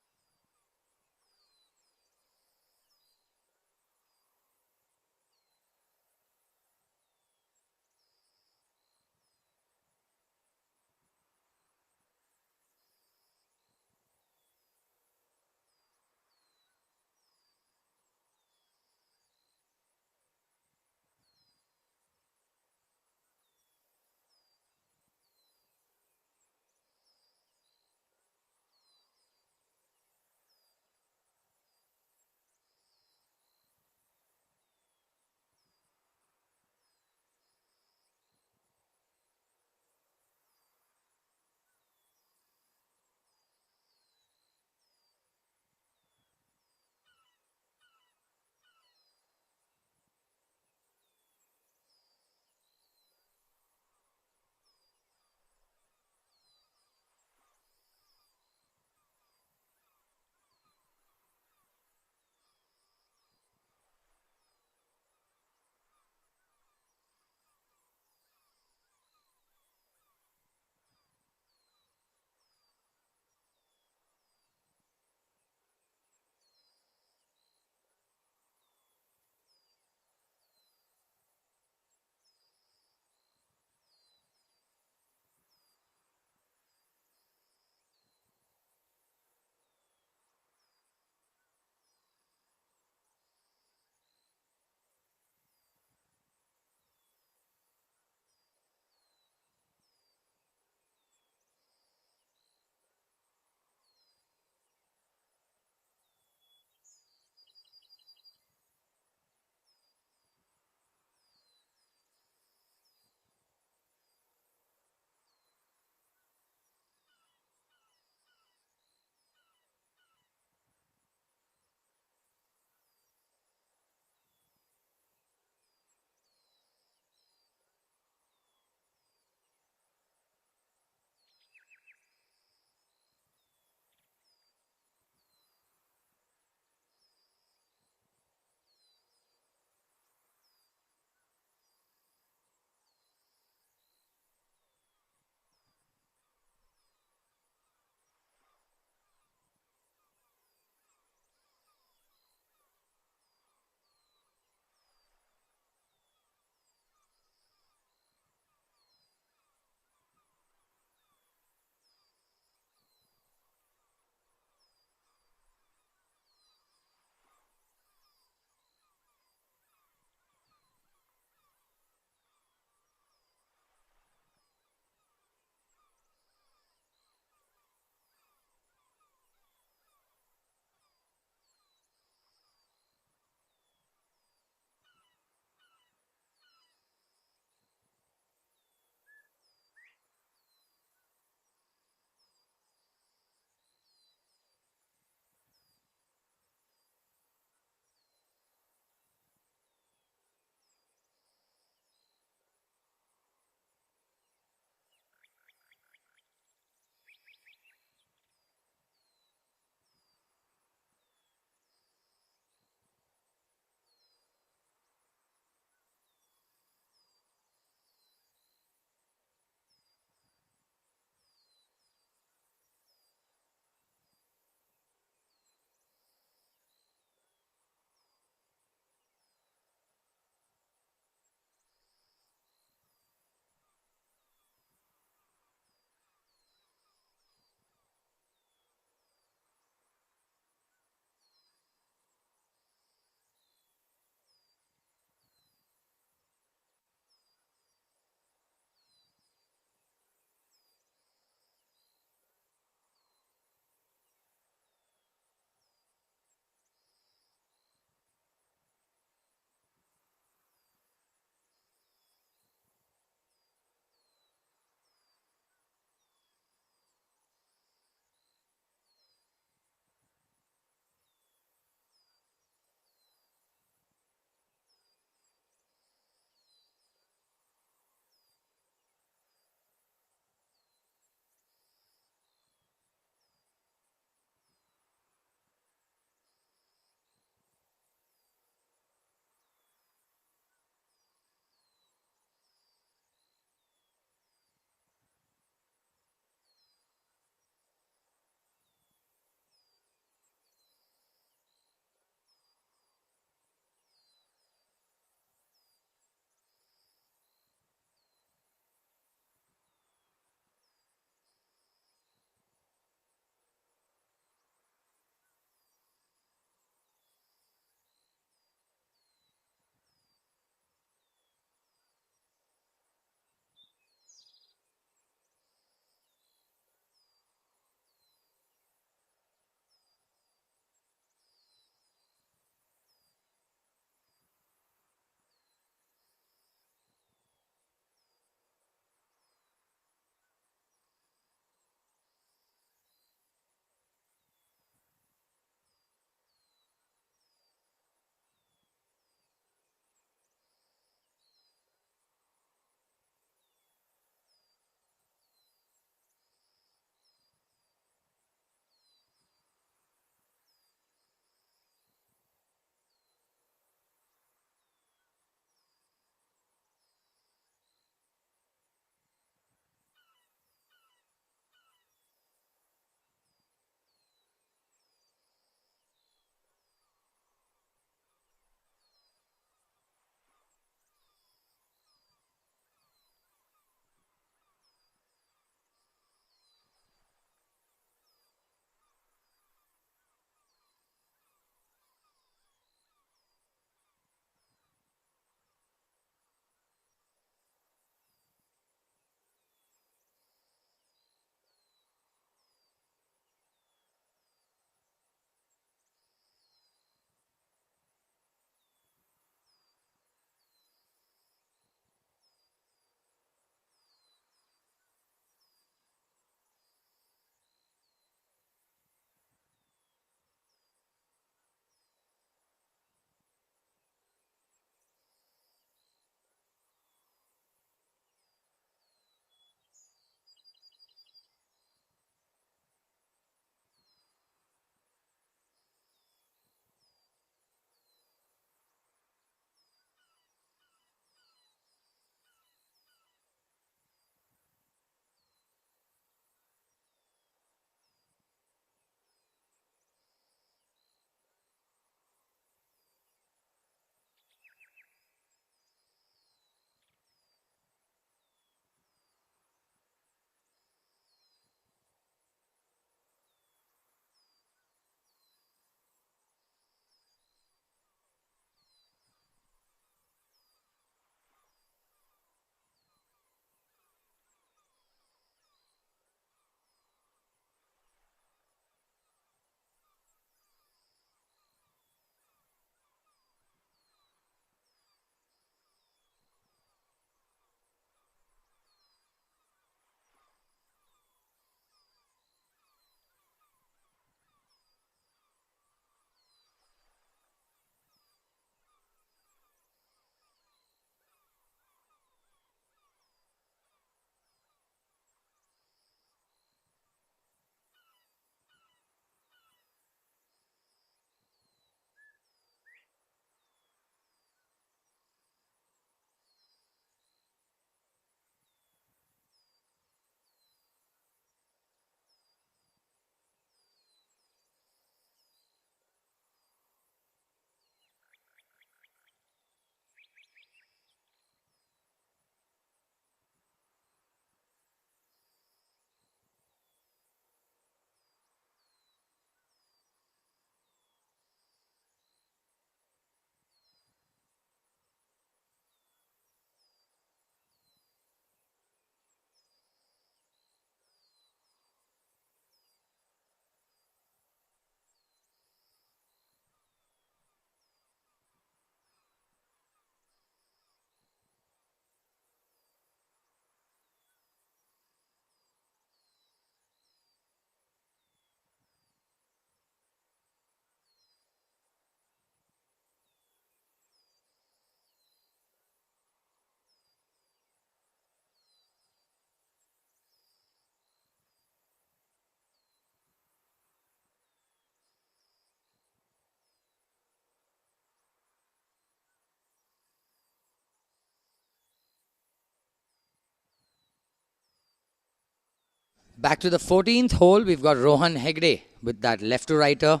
Back to the 14th hole, we've got Rohan Hegde with that left to righter.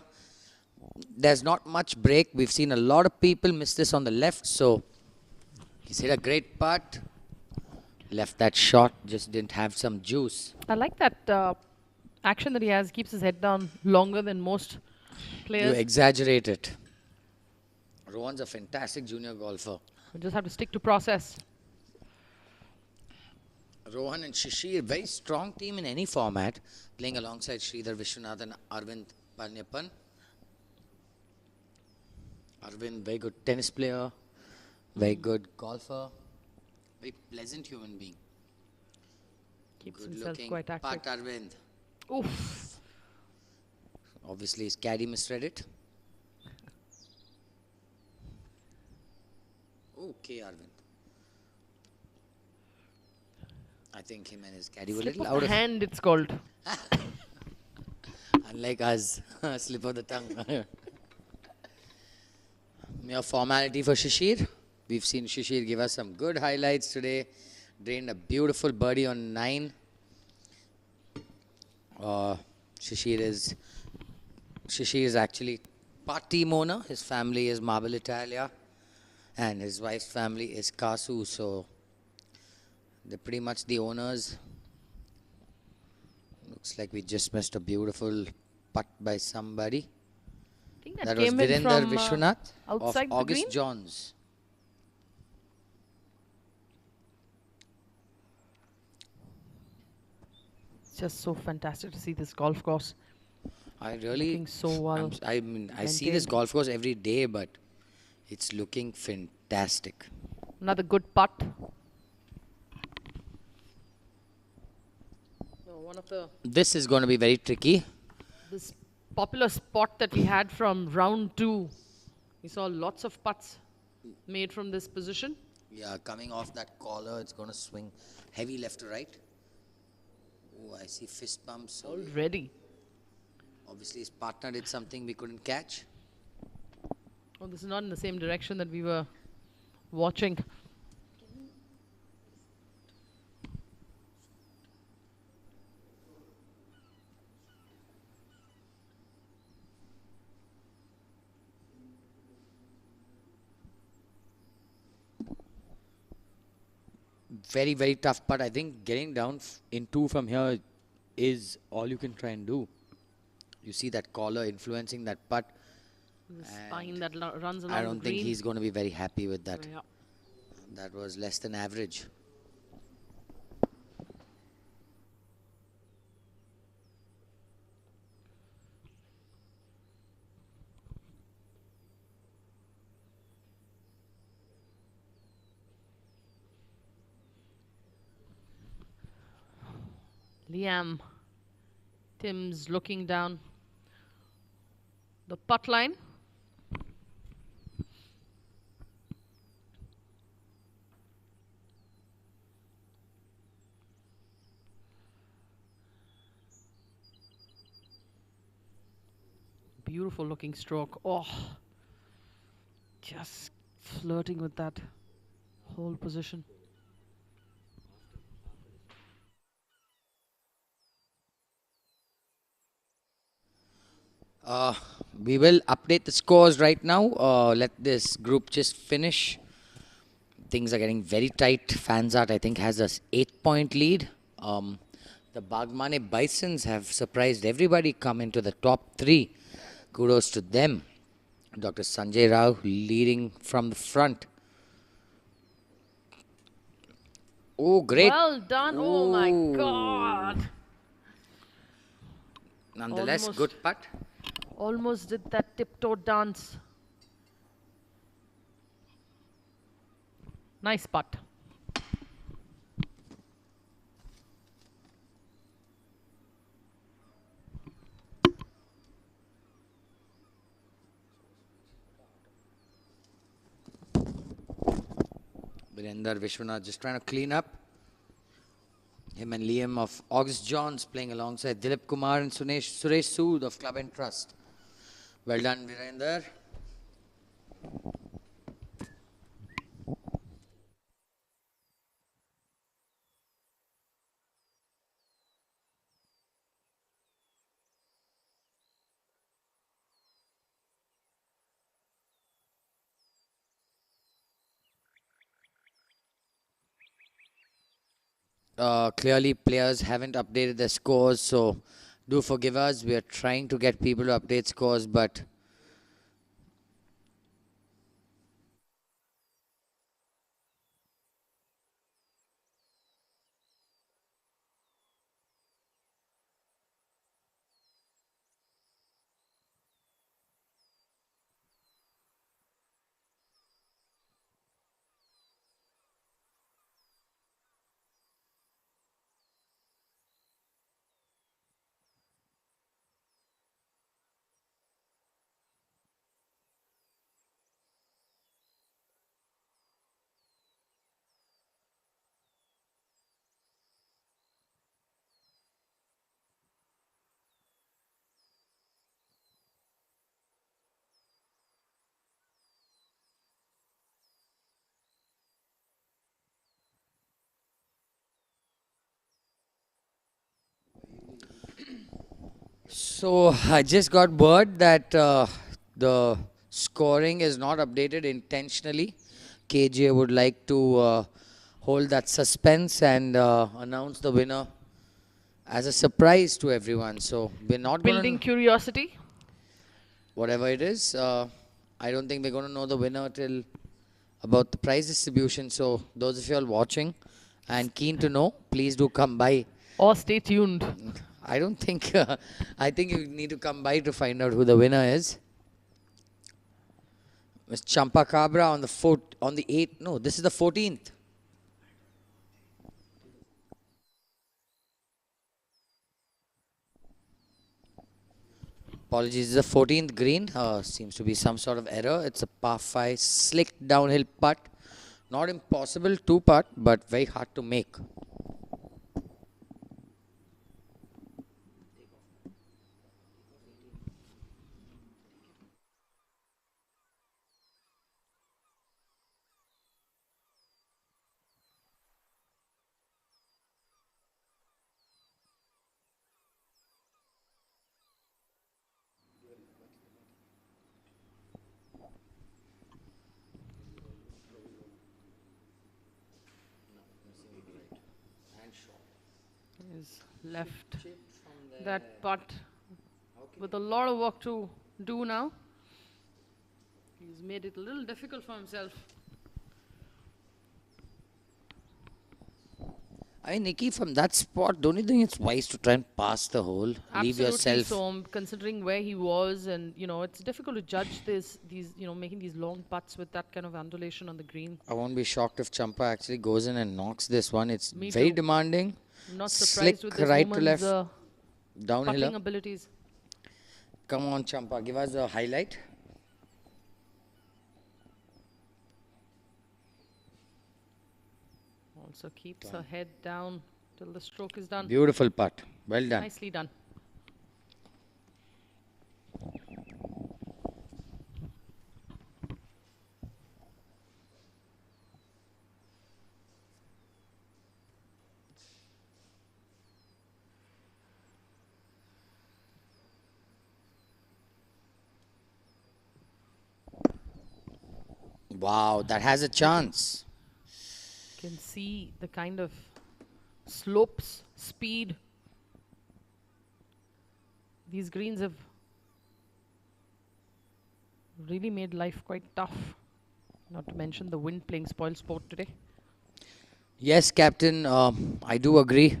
There's not much break. We've seen a lot of people miss this on the left, so he's hit a great putt. Left that shot, just didn't have some juice. I like that action that he has. Keeps his head down longer than most players. You exaggerate it. Rohan's a fantastic junior golfer. We just have to stick to process. Rohan and Shishir, very strong team in any format, playing alongside Sridhar Vishwanath and Arvind Palniappan. Arvind, very good tennis player, very good golfer, very pleasant human being. Keeps Good himself looking quite active. putt, Arvind. Oof. Obviously, his caddy misread it. Okay, Arvind. I think him and his caddy were a Slip little of out the of hand, it's called. Unlike us, slip of the tongue. Mere formality for Shishir. We've seen Shishir give us some good highlights today. Drained a beautiful birdie on 9. Shishir is actually part team owner. His family is Marble Italia and his wife's family is Kasu, so they're pretty much the owners. Looks like we just missed a beautiful putt by somebody. I think That was came in Virender from, Vishwanath of outside the August green. Johns. It's just so fantastic to see this golf course. I really, Looking so well I mean, I see this maintained. golf course every day, but it's looking fantastic. Another good putt. No, one of the This is going to be very tricky. this popular spot that we had from round 2. We saw lots of putts made from this position. Yeah, coming off that collar, it's going to swing heavy left to right. Oh, I see fist bumps. Already. Obviously, his partner did something we couldn't catch. Oh, this is not in the same direction that we were watching. Very, very tough putt. I think getting down in 2 from here is all you can try and do. You see that collar influencing that putt. The spine that runs along I the don't green. think he's going to be very happy with that. Yeah. That was less than average. Liam Timms looking down the putt line. Beautiful looking stroke. Oh, just flirting with that whole position. We will update the scores right now. Let this group just finish. Things are getting very tight. Fansart, I think, has a 8-point lead. The Bagmane Bisons have surprised everybody, come into the top 3. Kudos to them. Dr. Sanjay Rao leading from the front. Oh, great. Well done. Oh my God. Nonetheless, Almost. good putt. Almost did that tiptoe dance. Nice putt. Virender Vishwanath just trying to clean up. Him and Liam of August Johns playing alongside Dilip Kumar and Suresh Sood of Club and Trust. Well done, Virender. Clearly, players haven't updated their scores, so do forgive us. We are trying to get people to update scores, but so I just got word that the scoring is not updated intentionally. KGA would like to hold that suspense and announce the winner as a surprise to everyone. So we're not going Building to, curiosity. whatever it is, I don't think we're going to know the winner till about the prize distribution. So those of you all watching and keen to know, please do come by. Or stay tuned. I don't think, I think you need to come by to find out who the winner is. Miss Champa Cabra on the 8th. No, this is the 14th. Apologies, this is the 14th green. Seems to be some sort of error. It's a par 5 slick downhill putt. Not impossible to putt, but very hard to make. He's left that putt with a lot of work to do now. He's made it a little difficult for himself. I mean, Nikki, from that spot, don't you think it's wise to try and pass the hole? Leave Absolutely, yourself. so considering where he was, and it's difficult to judge these making these long putts with that kind of undulation on the green. I won't be shocked if Champa actually goes in and knocks this one. It's Me very too. demanding. I'm not Slick surprised with this right to woman's left, downhill. putting abilities. Come on, Champa, give us a highlight. Also keeps her head down till the stroke is done. Beautiful putt. Well done. Nicely done. Wow, that has a chance. Can see the kind of slopes, speed. These greens have really made life quite tough. Not to mention the wind playing spoil sport today. Yes, Captain, I do agree.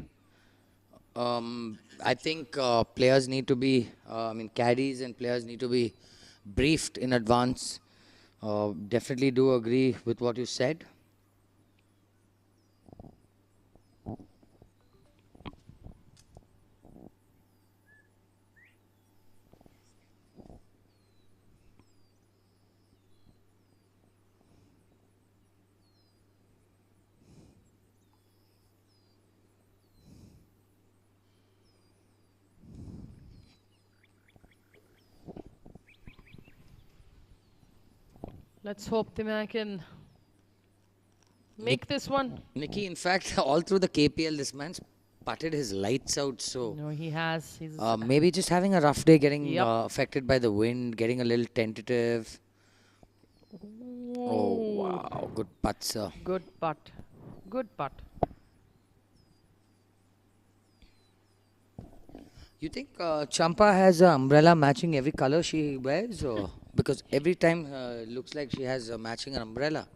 I think players need to be, caddies and players need to be briefed in advance. Definitely do agree with what you said. Let's hope the man can make this one. Nikki, in fact, all through the KPL, this man's putted his lights out. So No, he has. He's maybe just having a rough day, getting Yep. affected by the wind, getting a little tentative. Oh, wow. Good putt, sir. good putt. Good putt. You think Champa has an umbrella matching every color she wears? Or because every time looks like she has matching an umbrella.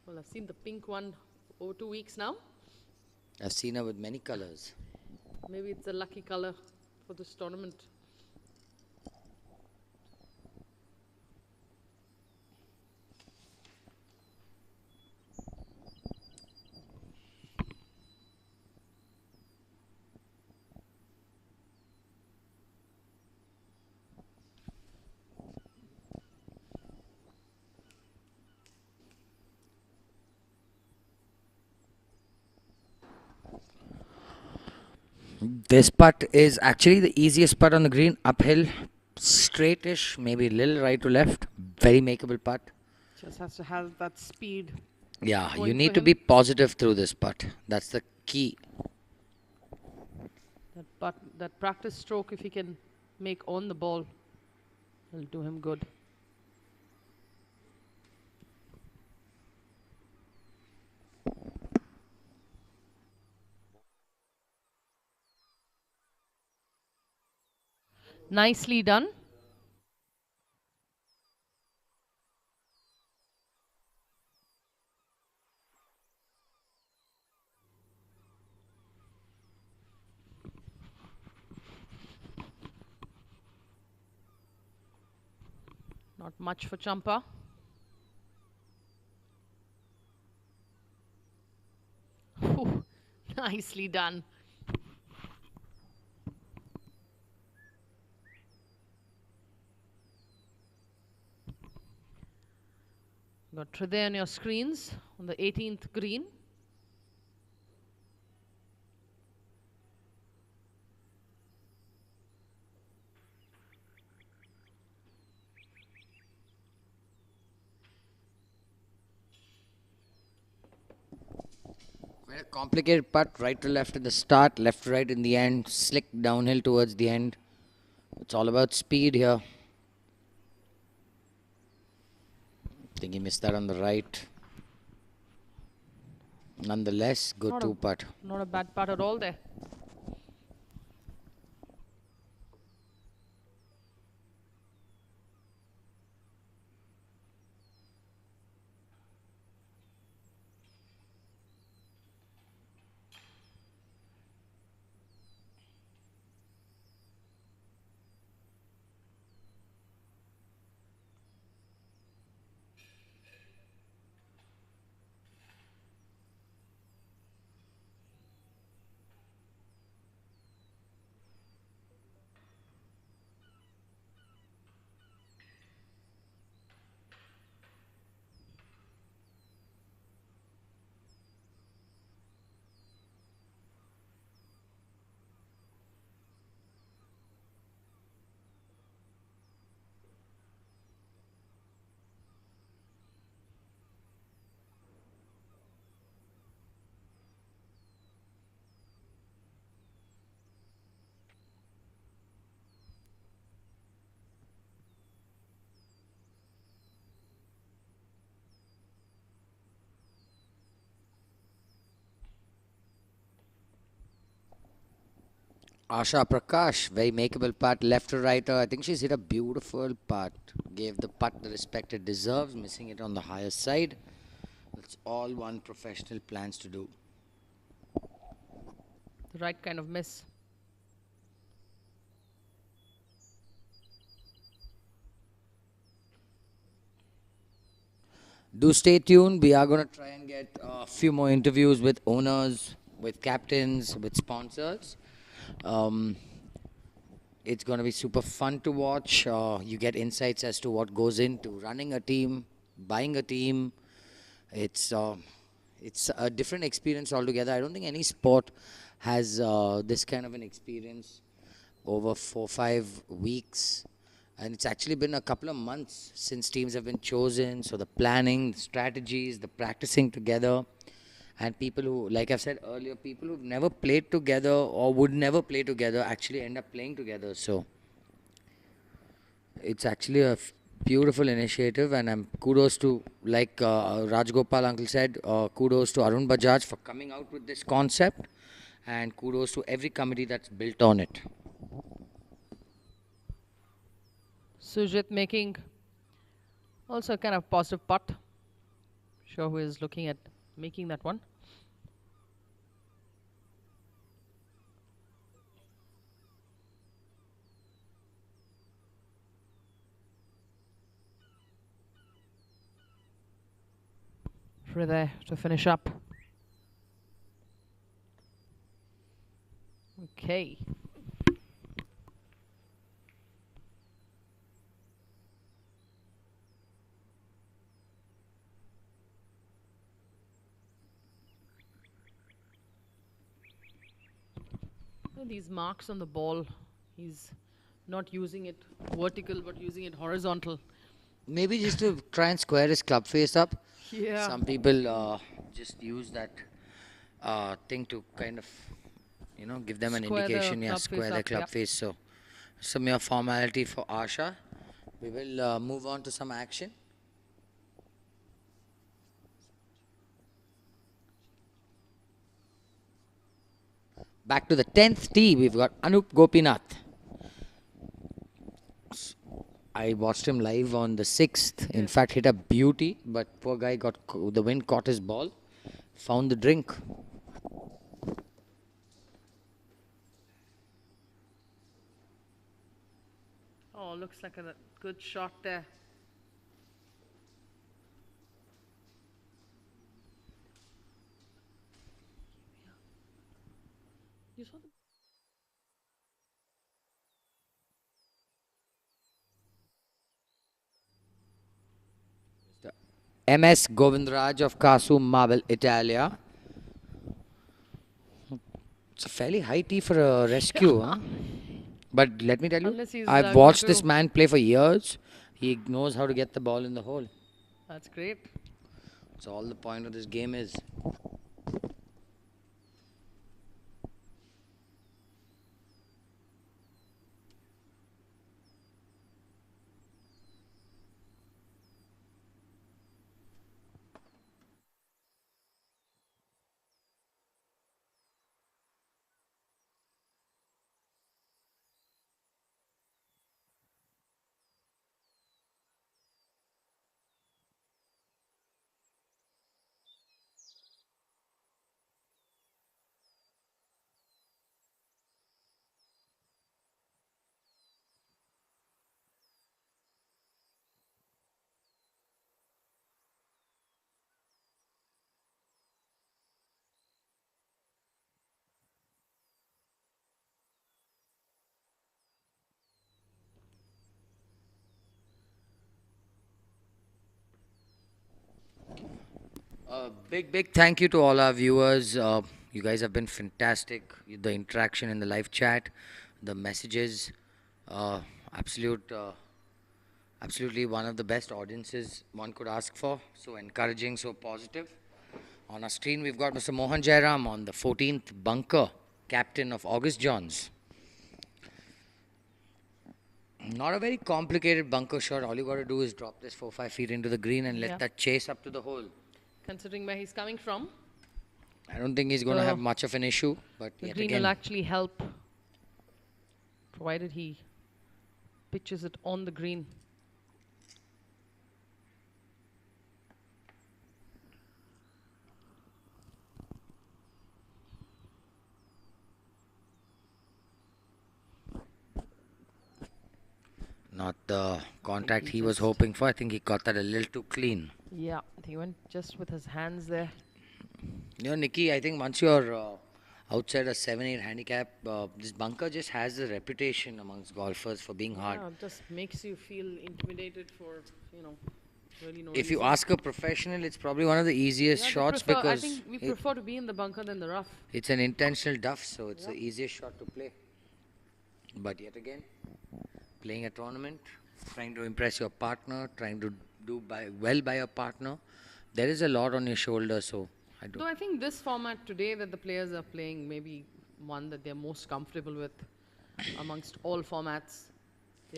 Well, I've seen the pink one over 2 weeks now. I've seen her with many colors. Maybe it's a lucky color for this tournament. This putt is actually the easiest putt on the green. Uphill, straightish, maybe a little right to left. Very makeable putt. Just has to have that speed. Yeah, you going need for to him. be positive through this putt. That's the key. That practice stroke, if he can make on the ball, will do him good. Nicely done. Not much for Champa. Whew, nicely done. Got Trade on your screens on the 18th green. Quite a complicated putt, right to left at the start, left to right in the end, slick downhill towards the end. It's all about speed here. I think he missed that on the right. Nonetheless, good two putt. Not a bad putt at all there. Asha Prakash, very makeable putt, left to righter. I think she's hit a beautiful putt. Gave the putt the respect it deserves, missing it on the higher side. That's all one professional plans to do. The right kind of miss. Do stay tuned. We are going to try and get a few more interviews with owners, with captains, with sponsors. It's going to be super fun to watch. You get insights as to what goes into running a team, buying a team. It's a different experience altogether. I don't think any sport has this kind of an experience over 4-5 weeks. And it's actually been a couple of months since teams have been chosen. So the planning, the strategies, the practicing together. And people who, like I've said earlier, people who've never played together or would never play together actually end up playing together. So it's actually a beautiful initiative. And I'm kudos to, like Rajgopal uncle said, kudos to Arun Bajaj for coming out with this concept. And kudos to every committee that's built on it. Sujit making also kind of positive putt. Sure who is looking at making that one. There to finish up. Okay. These marks on the ball, he's not using it vertical but using it horizontal. Maybe just to try and square his club face up. Yeah. Some people just use that thing to kind of, give them an indication. Yeah, square their club face. So, some mere formality for Asha. We will move on to some action. Back to the 10th tee, we've got Anup Gopinath. I watched him live on the 6th. In fact, hit a beauty, but poor guy the wind caught his ball, found the drink. Oh, looks like a good shot there. You saw the MS Govindraj of Kasu Marble, Italia. It's a fairly high tee for a rescue, huh? But let me tell you, I've watched this man play for years. He knows how to get the ball in the hole. That's great. That's all the point of this game is. Big thank you to all our viewers. You guys have been fantastic. The interaction in the live chat, the messages, absolutely one of the best audiences one could ask for. So encouraging, so positive. On our screen, we've got Mr. Mohan Jairam on the 14th bunker, captain of August Johns. Not a very complicated bunker shot. All you got to do is drop this 4-5 feet into the green and let that chase up to the hole. Considering where he's coming from, I don't think he's going to have much of an issue. But the green will actually help, provided he pitches it on the green. Not the contact he was hoping for. I think he got that a little too clean. Yeah, he went just with his hands there. You know, Nikki, I think once you're outside a 7-8 handicap, this bunker just has a reputation amongst golfers for being hard. Yeah, it just makes you feel intimidated for, really no If you reason. ask a professional, it's probably one of the easiest shots because I think we prefer to be in the bunker than the rough. It's an intentional duff, so it's the easiest shot to play. But yet again, playing a tournament, trying to impress your partner, trying to do well by your partner, there is a lot on your shoulders. So I think this format today that the players are playing may be one that they're most comfortable with amongst all formats.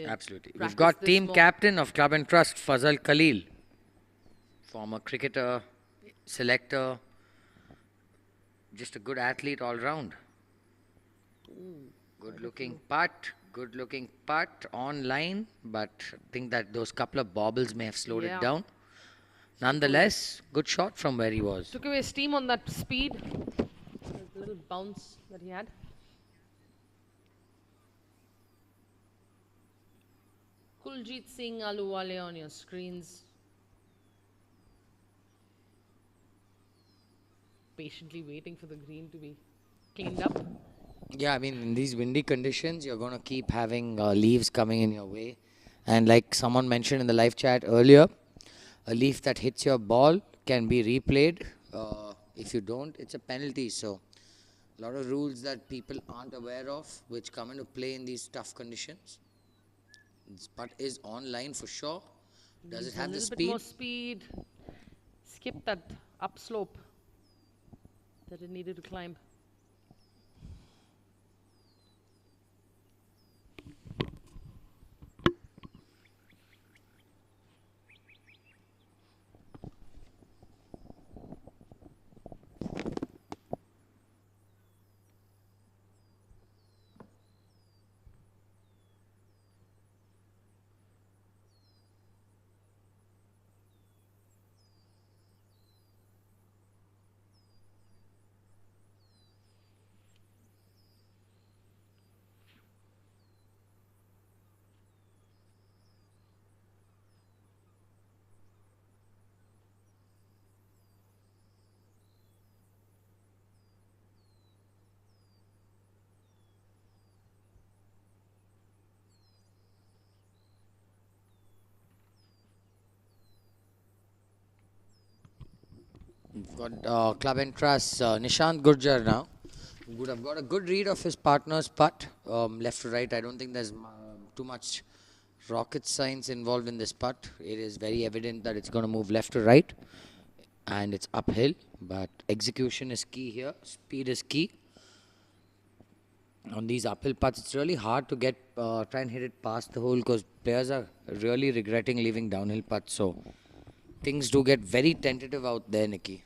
Absolutely. We've got team captain of Club and Trust, Fazal Khalil, former cricketer, selector, just a good athlete all round. Good looking putt. Good looking putt on line, but I think that those couple of bobbles may have slowed it down. Nonetheless, good shot from where he was. Took away steam on that speed. A little bounce that he had. Kuljit Singh Aluwale on your screens. Patiently waiting for the green to be cleaned up. Yeah, I mean, in these windy conditions, you're going to keep having leaves coming in your way. And like someone mentioned in the live chat earlier, a leaf that hits your ball can be replayed. If you don't, it's a penalty. So, a lot of rules that people aren't aware of, which come into play in these tough conditions. This putt is online for sure. Does it have the speed? A little bit more speed. Skip that upslope that it needed to climb. We've got Club Entrust Nishant Gurjar now. Would have got a good read of his partner's putt, left to right. I don't think there's too much rocket science involved in this putt. It is very evident that it's going to move left to right and it's uphill, but execution is key here. Speed is key. On these uphill putts, it's really hard to get try and hit it past the hole because players are really regretting leaving downhill putts. So things do get very tentative out there, Nikki.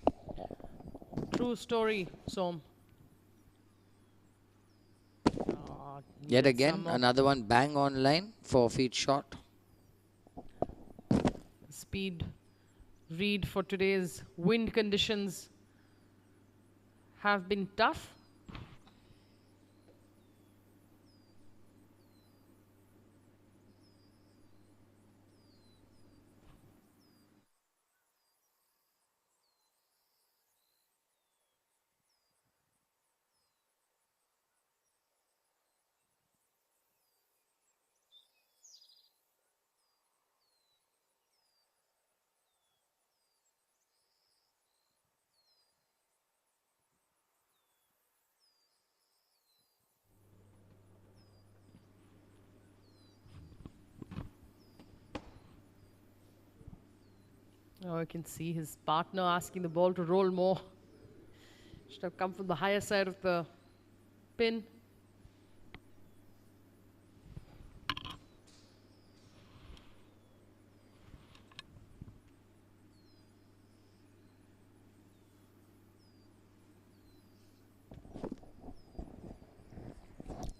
True story, Som. Yet again, another one bang on line, 4 feet short. Speed read for today's wind conditions have been tough. Oh, I can see his partner asking the ball to roll more. Should have come from the higher side of the pin.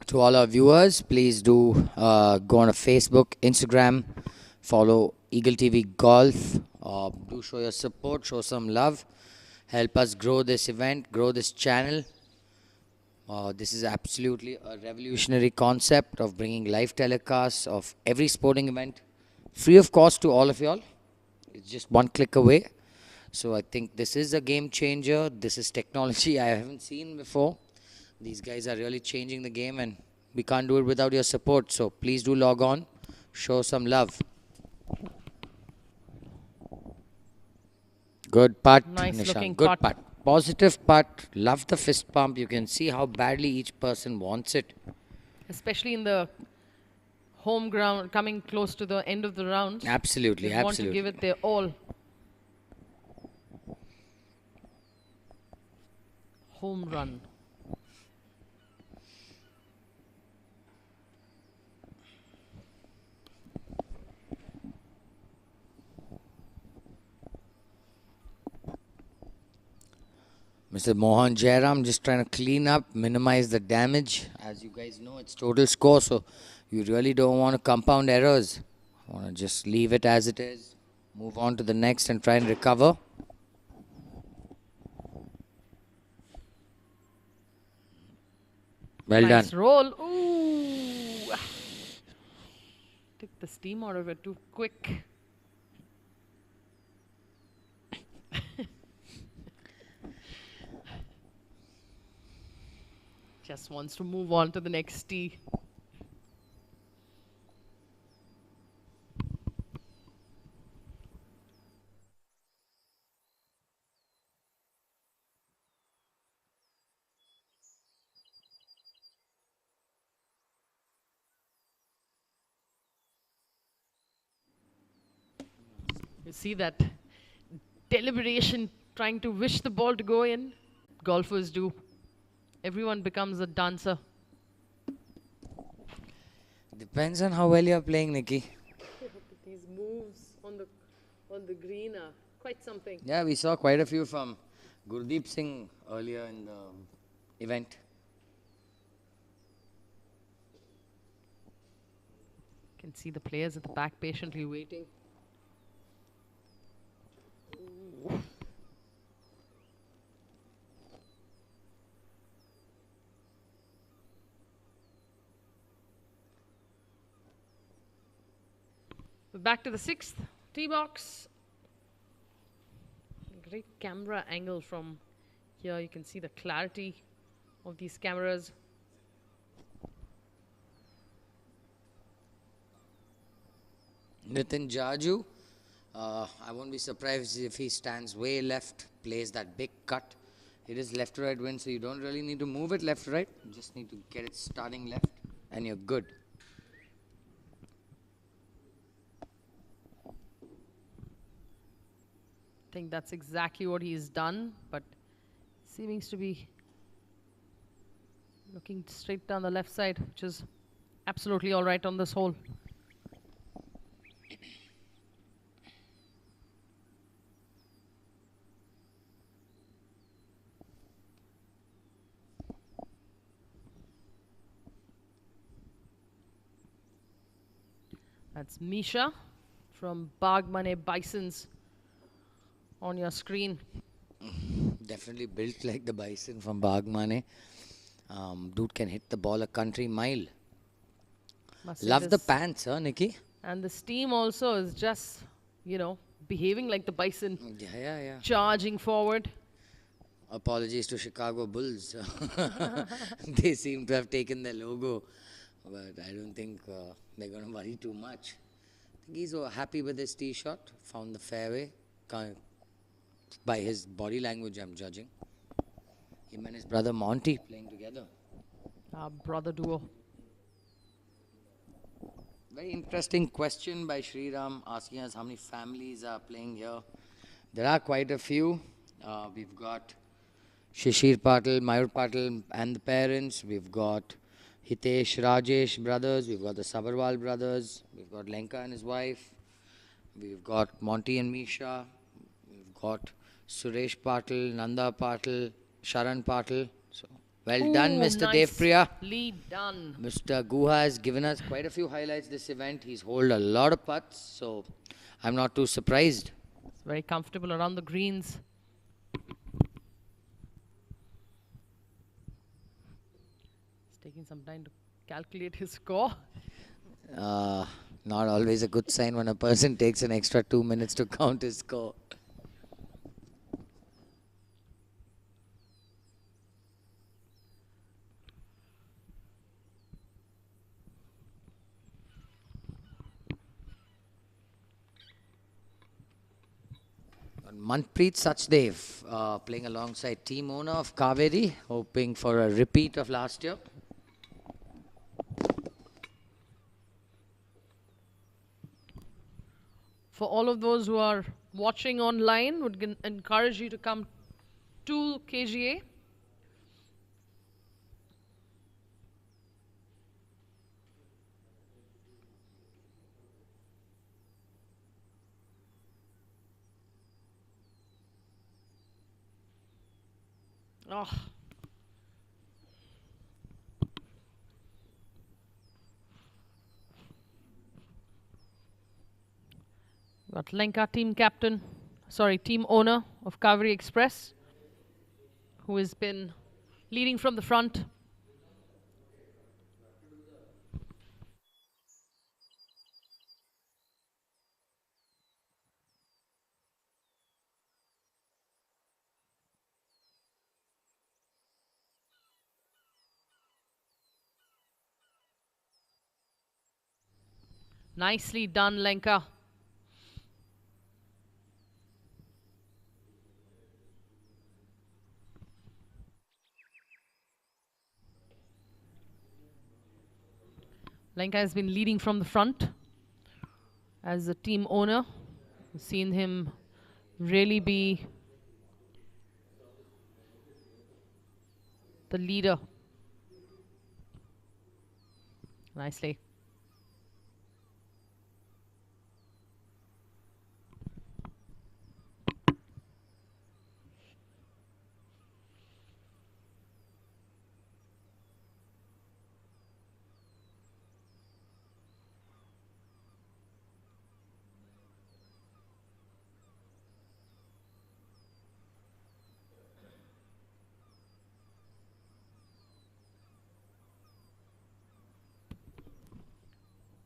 To all our viewers, please do go on a Facebook, Instagram, follow Eagle TV Golf. Do show your support, show some love. Help us grow this event, grow this channel. This is absolutely a revolutionary concept of bringing live telecasts of every sporting event free of cost to all of y'all. It's just one click away. So I think this is a game changer. This is technology I haven't seen before. These guys are really changing the game and we can't do it without your support. So please do log on, show some love. Good putt, Nice Nishan. looking Good putt. putt. Positive putt. Love the fist pump. You can see how badly each person wants it. Especially in the home ground, coming close to the end of the round. Absolutely, They want to give it their all. Home run. Mr. Mohan Jairam just trying to clean up, minimize the damage as you guys know, it's total score, so you really don't want to compound errors. You want to just leave it as it is, move on to the next and try and recover. Well Nice done. roll. Ooh. Took the steam out of it too quick. Just wants to move on to the next tee. You see that deliberation trying to wish the ball to go in? Golfers do. Everyone becomes a dancer. Depends on how well you're playing, Nikki. These moves on the green are quite something. Yeah, we saw quite a few from Gurdeep Singh earlier in the event. Can see the players at the back patiently waiting. Ooh. We're back to the 6th tee box. Great camera angle from here. You can see the clarity of these cameras. Nitin Jaju, I won't be surprised if he stands way left, plays that big cut. It is left to right wind, so you don't really need to move it left to right. You just need to get it starting left, and you're good. I think that's exactly what he's done, but seems to be looking straight down the left side, which is absolutely all right on this hole. That's Misha from Bagmane Bisons on your screen. Definitely built like the bison from Bagmane. Dude can hit the ball a country mile. Love the pants, huh, Nikki? And the steam also is just, you know, behaving like the bison. Yeah. Charging forward. Apologies to Chicago Bulls. They seem to have taken their logo, but I don't think they're going to worry too much. I think he's happy with his tee shot, found the fairway. By his body language, I'm judging. Him and his brother Monty playing together. Brother duo. Very interesting question by Sriram asking us how many families are playing here. There are quite a few. We've got Shishir Patil, Mayur Patil and the parents. We've got Hitesh, Rajesh brothers. We've got the Sabarwal brothers. We've got Lenka and his wife. We've got Monty and Misha. We've got Suresh Patil, Nanda Patil, Sharan Patil. So, well done, Mr. Devpriya. Lead done. Mr. Guha has given us quite a few highlights this event. He's holed a lot of putts, so I'm not too surprised. It's very comfortable around the greens. He's taking some time to calculate his score. Not always a good sign when a person takes an extra 2 minutes to count his score. Manpreet Sachdev playing alongside team owner of Kaveri, hoping for a repeat of last year. For all of those who are watching online, would encourage you to come to KGA. Oh. Got Lanka team team owner of Kaveri Express, who has been leading from the front. Nicely done, Lanka. Lanka has been leading from the front as the team owner. We've seen him really be the leader. Nicely.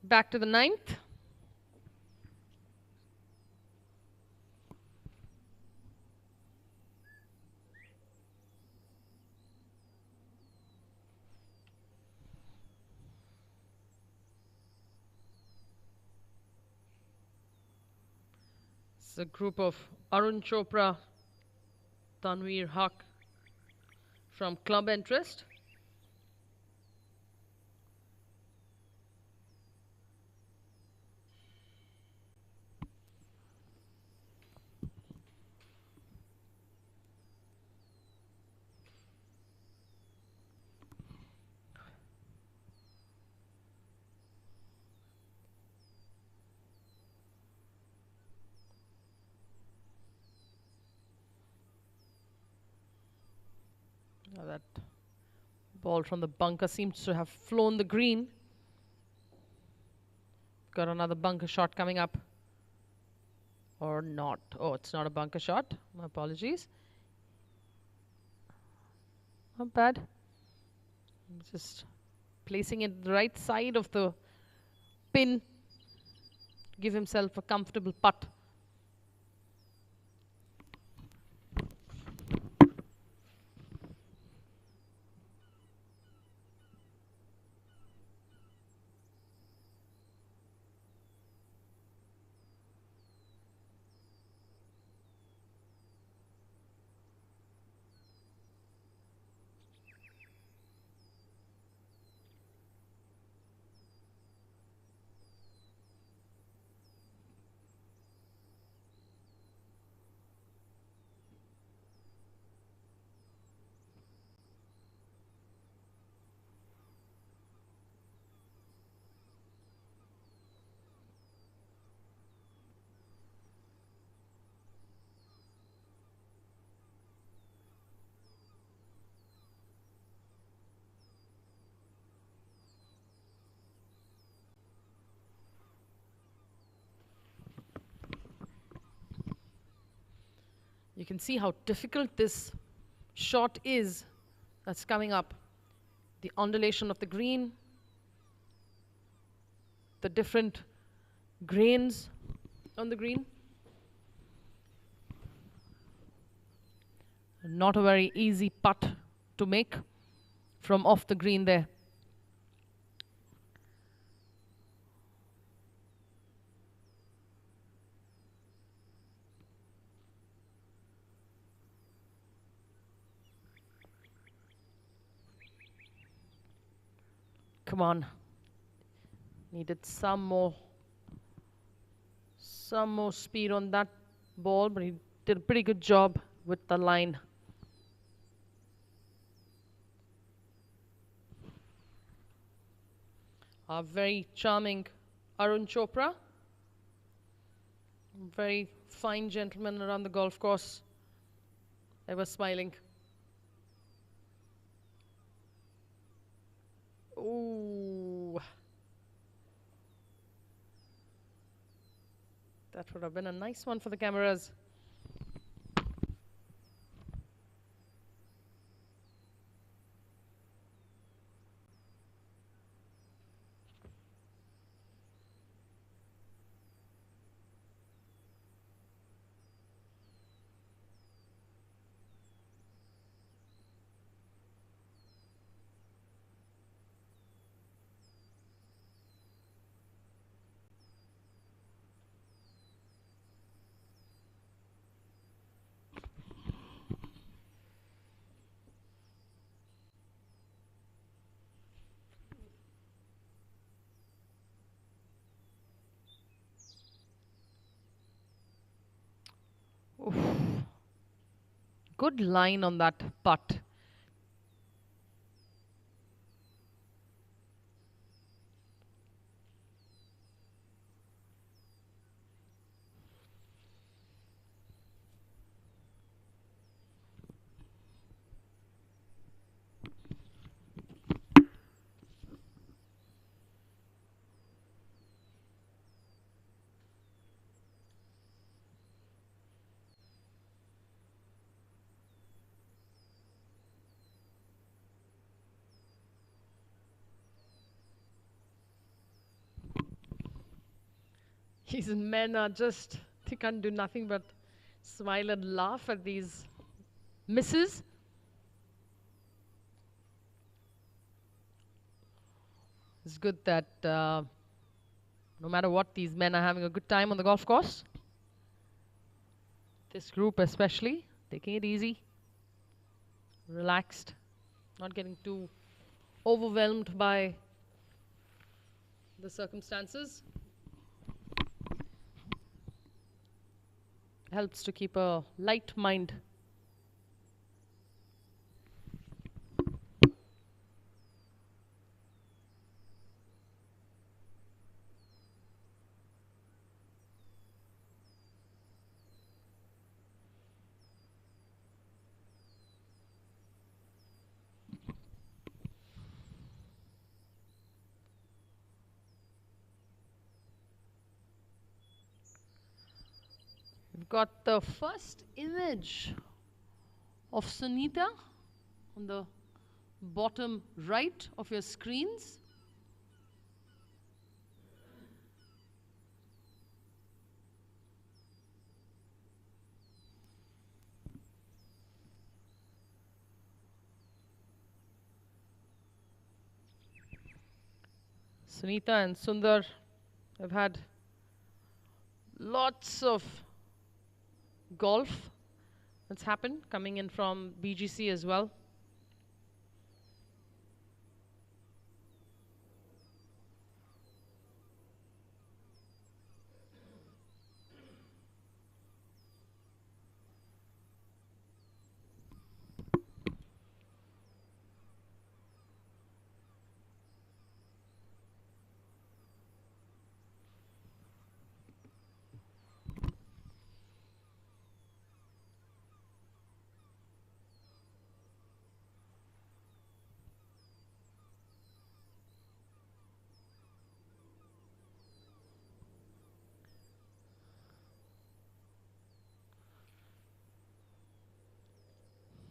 Back to the 9th. It's a group of Arun Chopra, Tanveer Haq from Club Interest. Now that ball from the bunker seems to have flown the green. Got another bunker shot coming up. Or not. Oh, it's not a bunker shot. My apologies. Not bad. Just placing it the right side of the pin. Give himself a comfortable putt. You can see how difficult this shot is that's coming up. The undulation of the green, the different grains on the green. Not a very easy putt to make from off the green there. Come on. Needed some more speed on that ball, but he did a pretty good job with the line. Our very charming Arun Chopra. Very fine gentleman around the golf course. Ever smiling. Ooh. That would have been a nice one for the cameras. Oof. Good line on that putt. These men are just, they can't do nothing but smile and laugh at these misses. It's good that no matter what, these men are having a good time on the golf course. This group especially, taking it easy, relaxed, not getting too overwhelmed by the circumstances. Helps to keep a light mind. We've got the first image of Sunita on the bottom right of your screens. Sunita and Sundar have had lots of golf that's happened, coming in from BGC as well.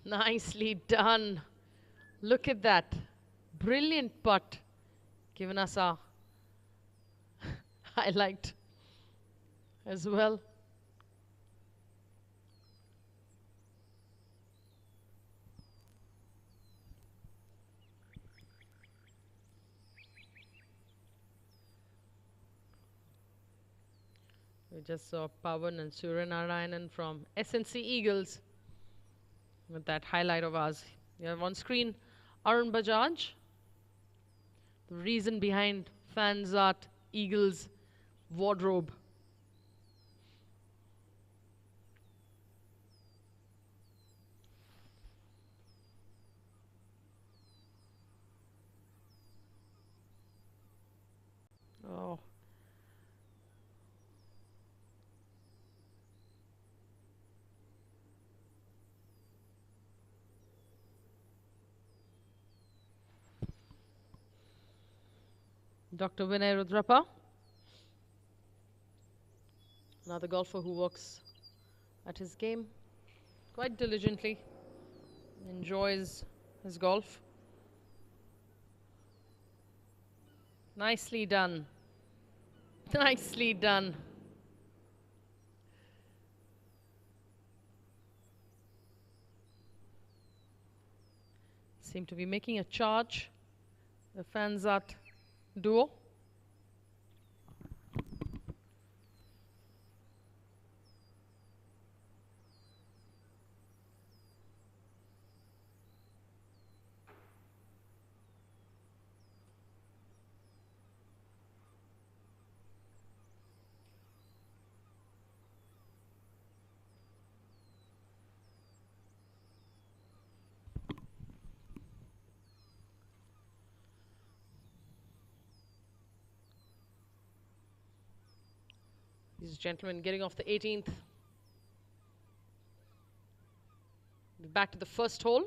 Nicely done. Look at that. Brilliant putt. Given us a highlight as well. We just saw Pawan and Suryanarayanan from SNC Eagles with that highlight of ours. You have on screen Arun Bajaj. The reason behind Fans Art Eagles wardrobe. Oh. Dr. Vinay Rudrappa. Another golfer who works at his game quite diligently, enjoys his golf. Nicely done. Nicely done. Seem to be making a charge, the Fansat duo. These gentlemen getting off the 18th. Back to the first hole.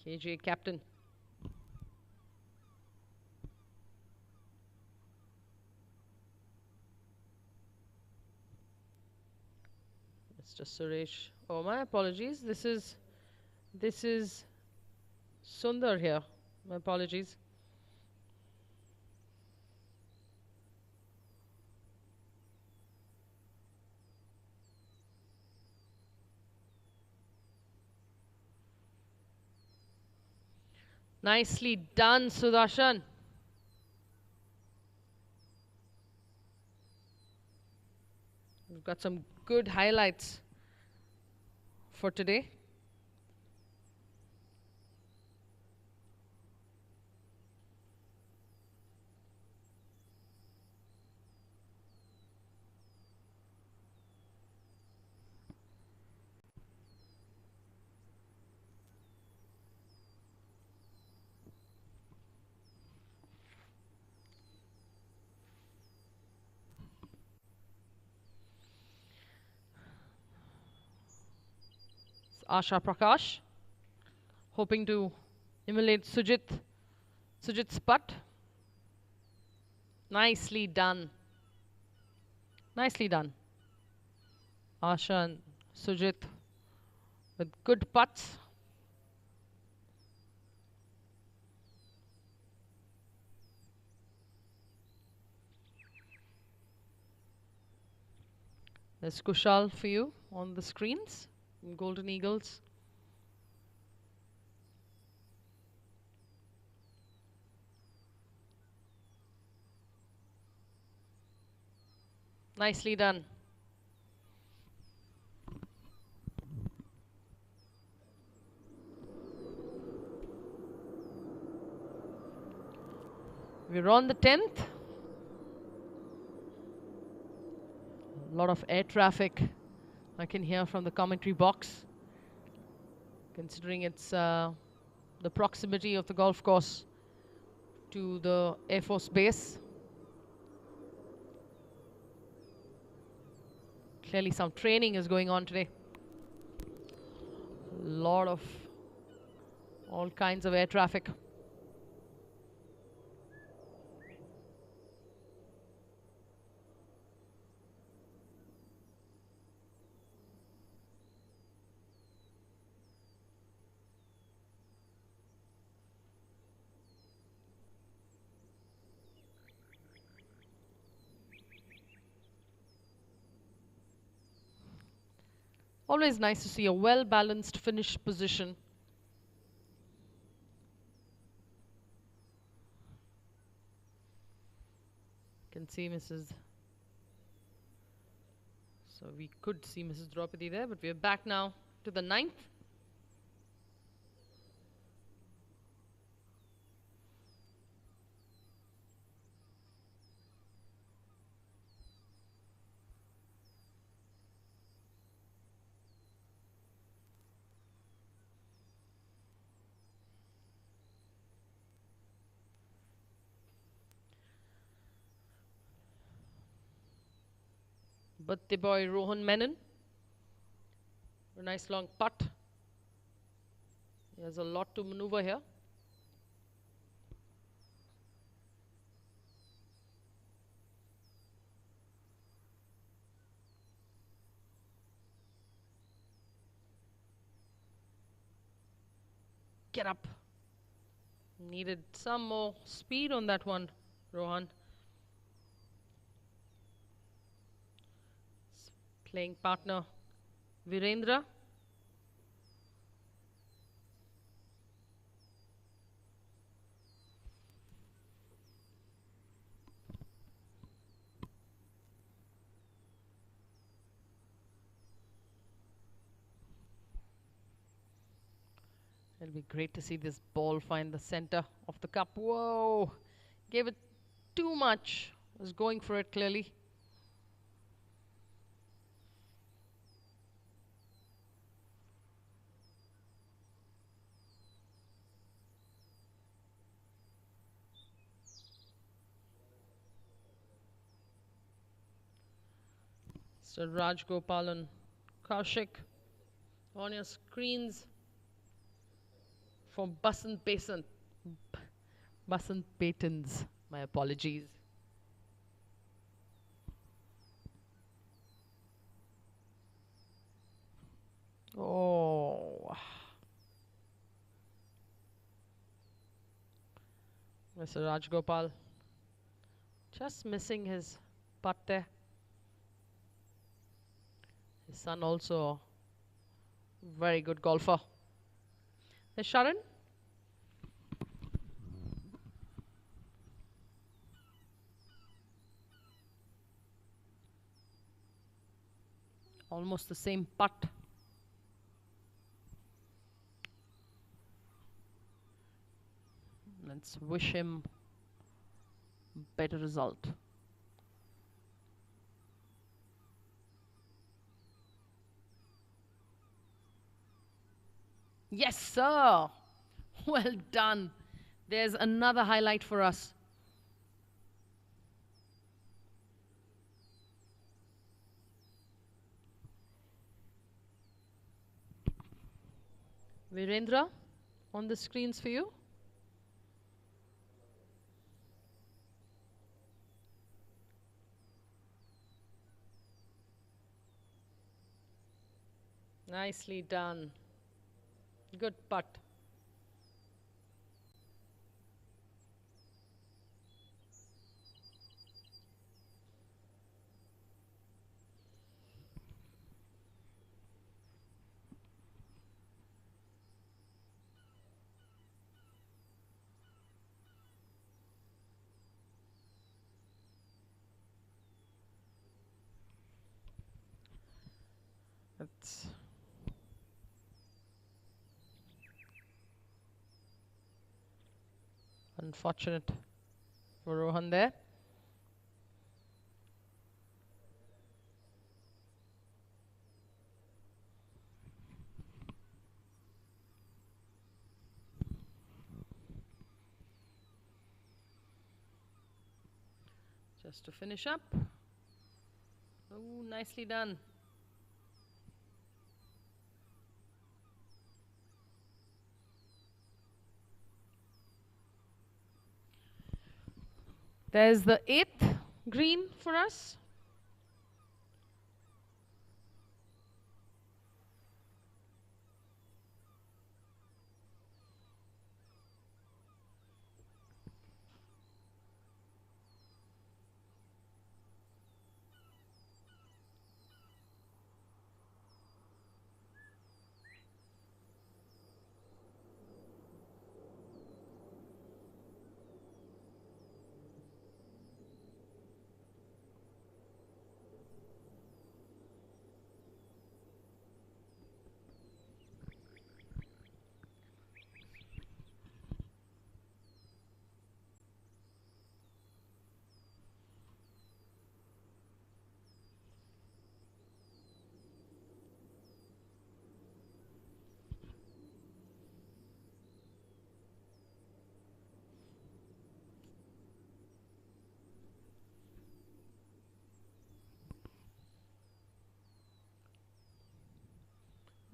KGA captain. Mr. Suresh. Oh, my apologies. This is Sundar here. My apologies. Nicely done, Sudarshan. We've got some good highlights for today. Asha Prakash, hoping to emulate Sujit's putt. Nicely done. Nicely done. Asha and Sujit with good putts. There's Kushal for you on the screens. Golden Eagles. Nicely done. We're on the 10th. A lot of air traffic I can hear from the commentary box, considering it's the proximity of the golf course to the Air Force Base. Clearly some training is going on today. A lot of all kinds of air traffic. Always nice to see a well-balanced finish position. Can see Mrs. So we could see Mrs. Draupadi there, but we're back now to the 9th. Birthday boy Rohan Menon. A nice long putt. There's a lot to maneuver here. Get up. Needed some more speed on that one, Rohan. Playing partner, Virendra. It'll be great to see this ball find the center of the cup. Whoa! Gave it too much. Was going for it clearly. So Raj Gopalan, Kaushik on your screens for Basant Patons. My apologies. Oh. Mr. Raj Gopal just missing his putt there. His son also very good golfer. There's Sharan. Almost the same putt. Let's wish him better result. Yes, sir. Well done. There's another highlight for us. Virendra, on the screens for you. Nicely done. Good putt. That's unfortunate for Rohan there. Just to finish up. Oh, nicely done. There's the 8th green for us.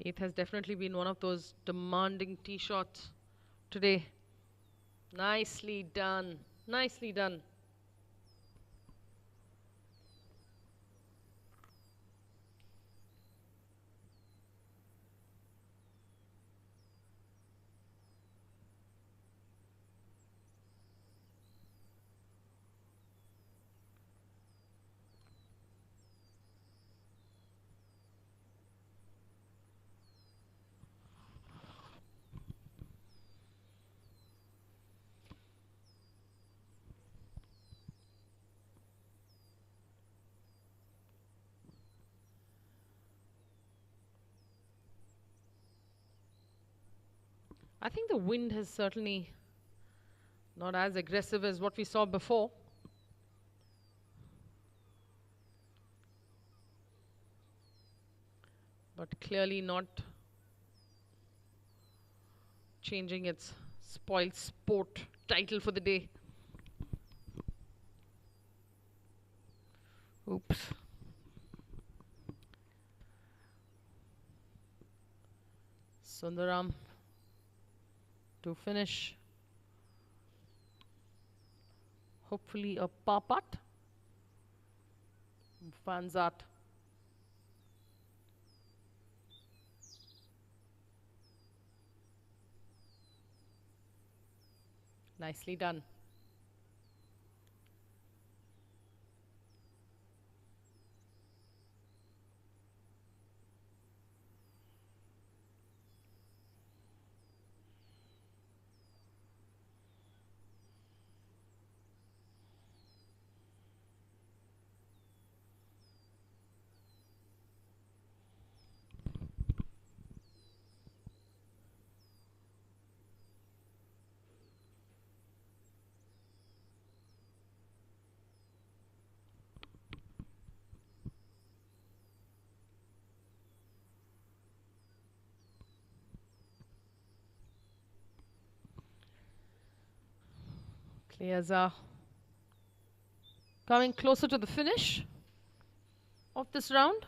Eighth has definitely been one of those demanding tee shots today. Nicely done. Nicely done. I think the wind has certainly not as aggressive as what we saw before. But clearly not changing its spoiled sport title for the day. Oops. Sundaram to finish. Hopefully a par putt. Fanzat. Nicely done. Players are coming closer to the finish of this round.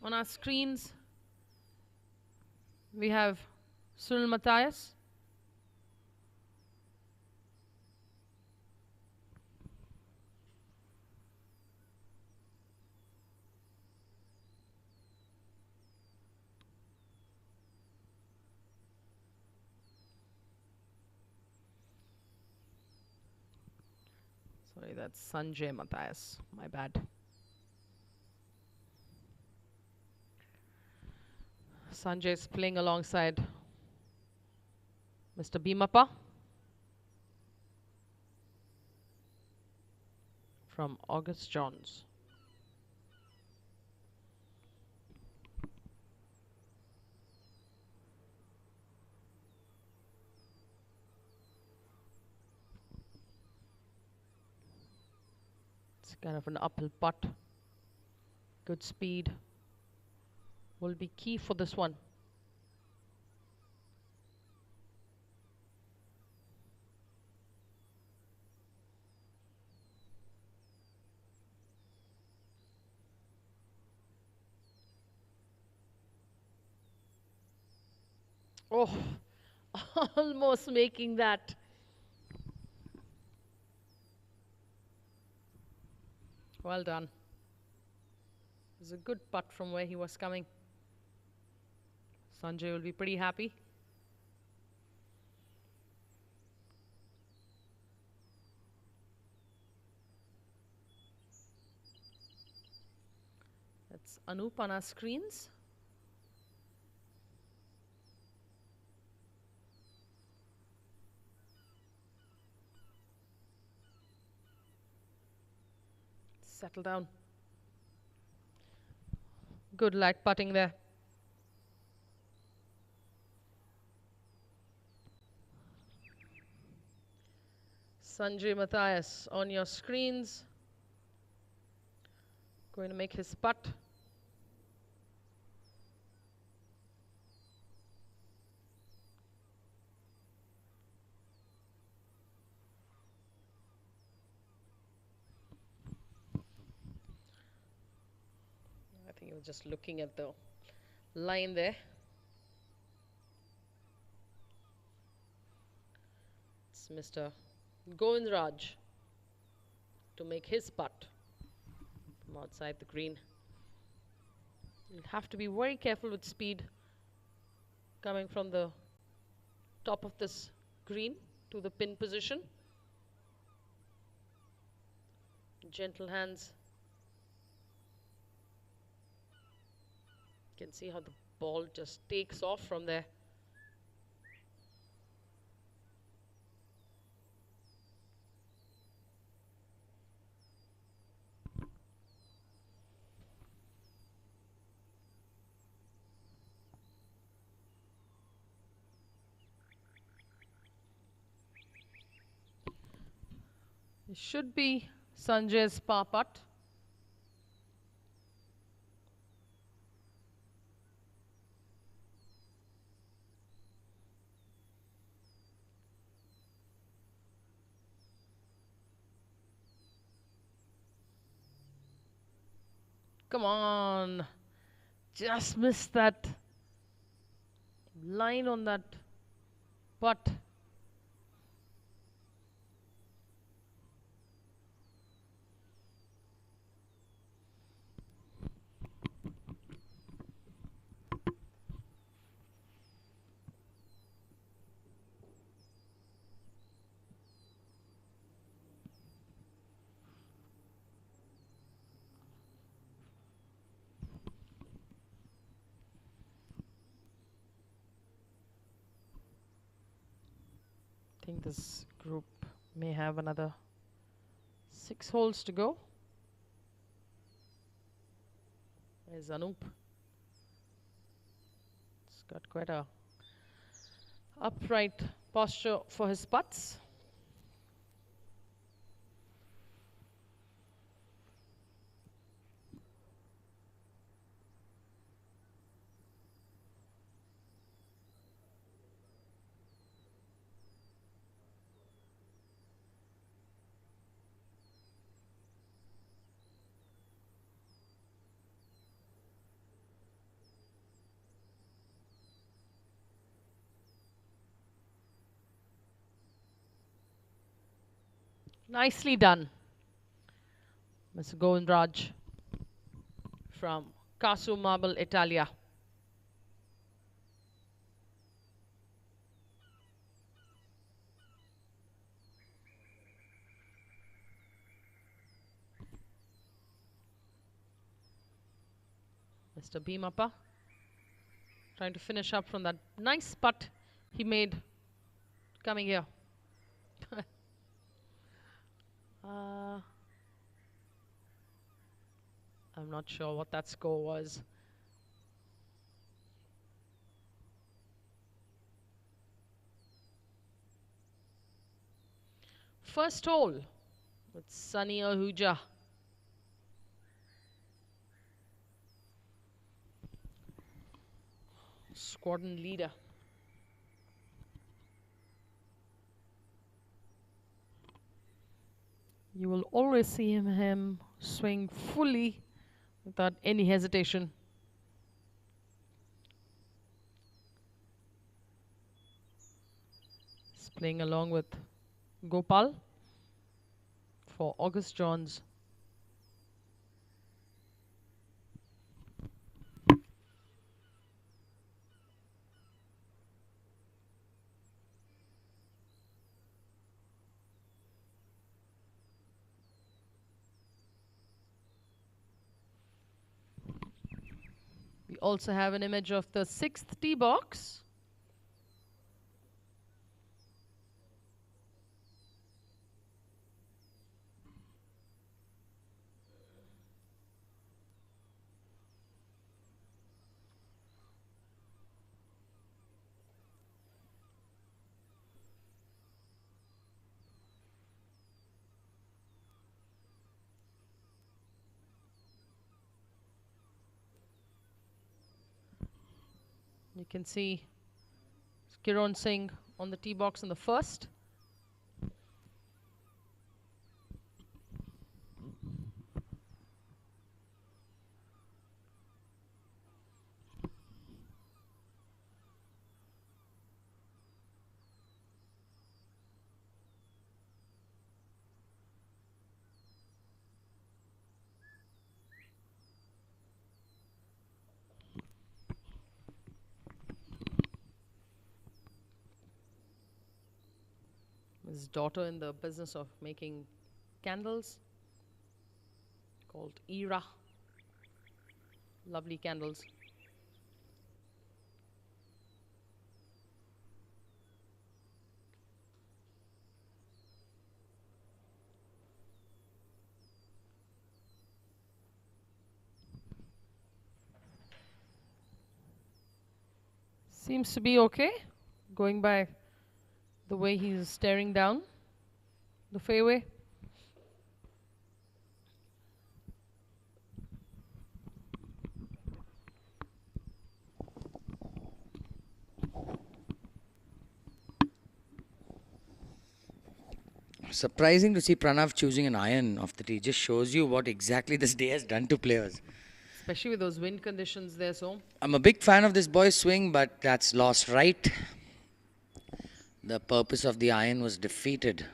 On our screens, we have Sunil Matthias, sorry, that's Sanjay Matthias, my bad. Sanjay is playing alongside Mr. Bhimappa from August Johns. It's kind of an uphill putt. Good speed will be key for this one. Oh, almost making that. Well done. It was a good putt from where he was coming. Sanjay will be pretty happy. That's Anup on our screens. Settle down. Good light putting there. Sanjay Matthias on your screens. Going to make his putt. I think he was just looking at the line there. It's Mr. Govindraj to make his putt from outside the green. You'll have to be very careful with speed coming from the top of this green to the pin position. Gentle hands. You can see how the ball just takes off from there. It should be Sanjay's par putt. Come on. Just missed that line on that putt. I think this group may have another 6 holes to go. There's Anup. He's got quite a upright posture for his putts. Nicely done, Mr. Govindraj from Casu Marble, Italia. Mr. Bhimappa trying to finish up from that nice putt he made coming here. I'm not sure what that score was. First hole with Sunny Ahuja. Squadron leader. You will always see him swing fully without any hesitation. He's playing along with Gopal for August Johns. We also have an image of the 6th tee box. You can see Kiran Singh on the tee box in the first. His daughter in the business of making candles called Era. Lovely candles. Seems to be okay, going by the way he's staring down the fairway. Surprising to see Pranav choosing an iron off the tee. Just shows you what exactly this day has done to players. Especially with those wind conditions there, so. I'm a big fan of this boy's swing, but that's lost right. The purpose of the iron was defeated.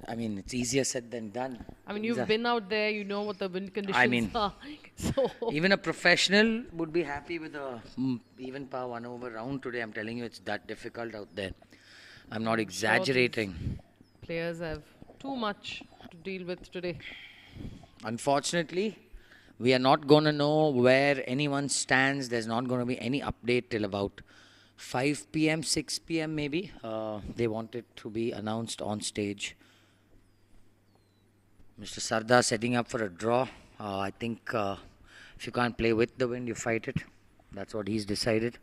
I mean, it's easier said than done. I mean, you've been out there, you know what the wind conditions are. So even a professional would be happy with a even par 1 over round today. I'm telling you, it's that difficult out there. I'm not exaggerating. Players have too much to deal with today. Unfortunately, we are not going to know where anyone stands. There's not going to be any update till about 5 p.m., 6 p.m. maybe. They want it to be announced on stage. Mr. Sardar setting up for a draw. I think if you can't play with the wind, you fight it. That's what he's decided.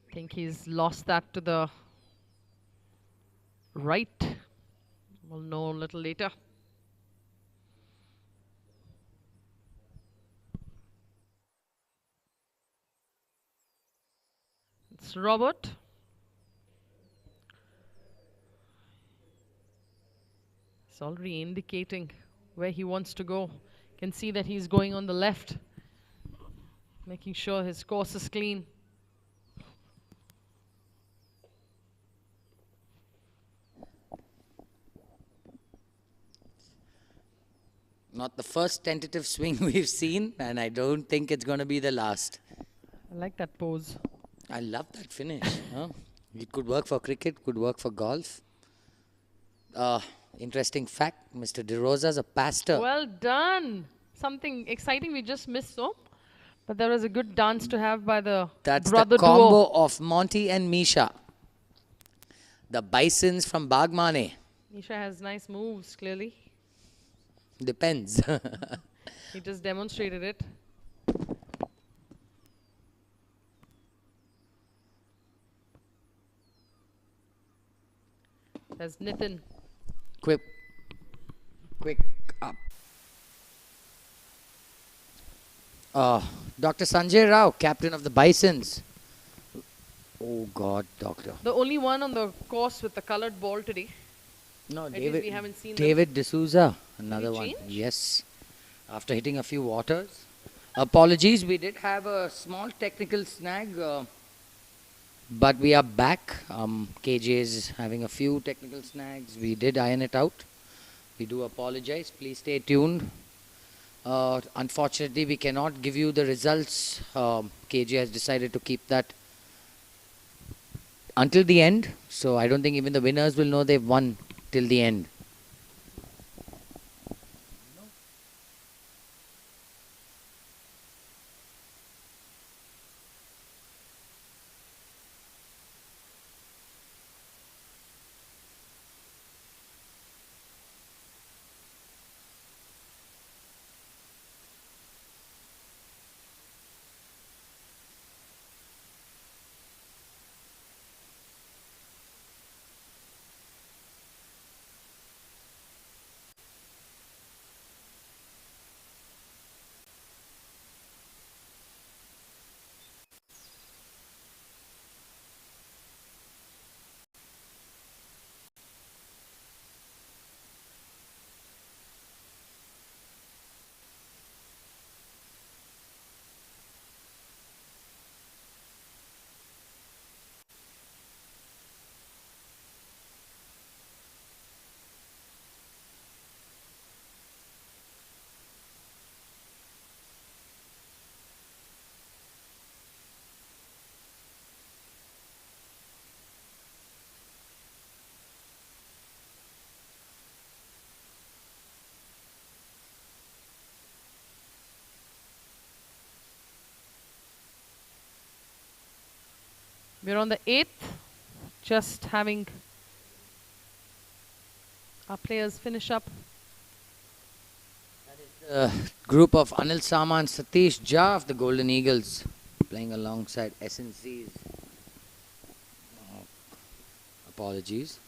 I think he's lost that to the right. We'll know a little later. It's Robert. He's already indicating where he wants to go. Can see that he's going on the left, making sure his course is clean. Not the first tentative swing we've seen, and I don't think it's going to be the last. I like that pose. I love that finish. It could work for cricket, could work for golf. Interesting fact, Mr. De Rosa's a pastor. Well done. Something exciting we just missed, so. But there was a good dance to have by the That's brother the combo duo. of Monty and Misha. The Bisons from Bagmane. Misha has nice moves, clearly. Depends. He just demonstrated it. There's Nitin. Quick up. Dr. Sanjay Rao, captain of the Bisons. Oh God, doctor. The only one on the course with the colored ball today. No, At least we haven't seen David D'Souza, another one. Yes. After hitting a few waters. Apologies, we did have a small technical snag. But we are back. KGA is having a few technical snags. We did iron it out. We do apologize. Please stay tuned. Unfortunately, we cannot give you the results. KGA has decided to keep that until the end. So I don't think even the winners will know they've won till the end. We're on the 8th, just having our players finish up. Group of Anil Sama and Satish Jha of the Golden Eagles playing alongside SNC's. Apologies.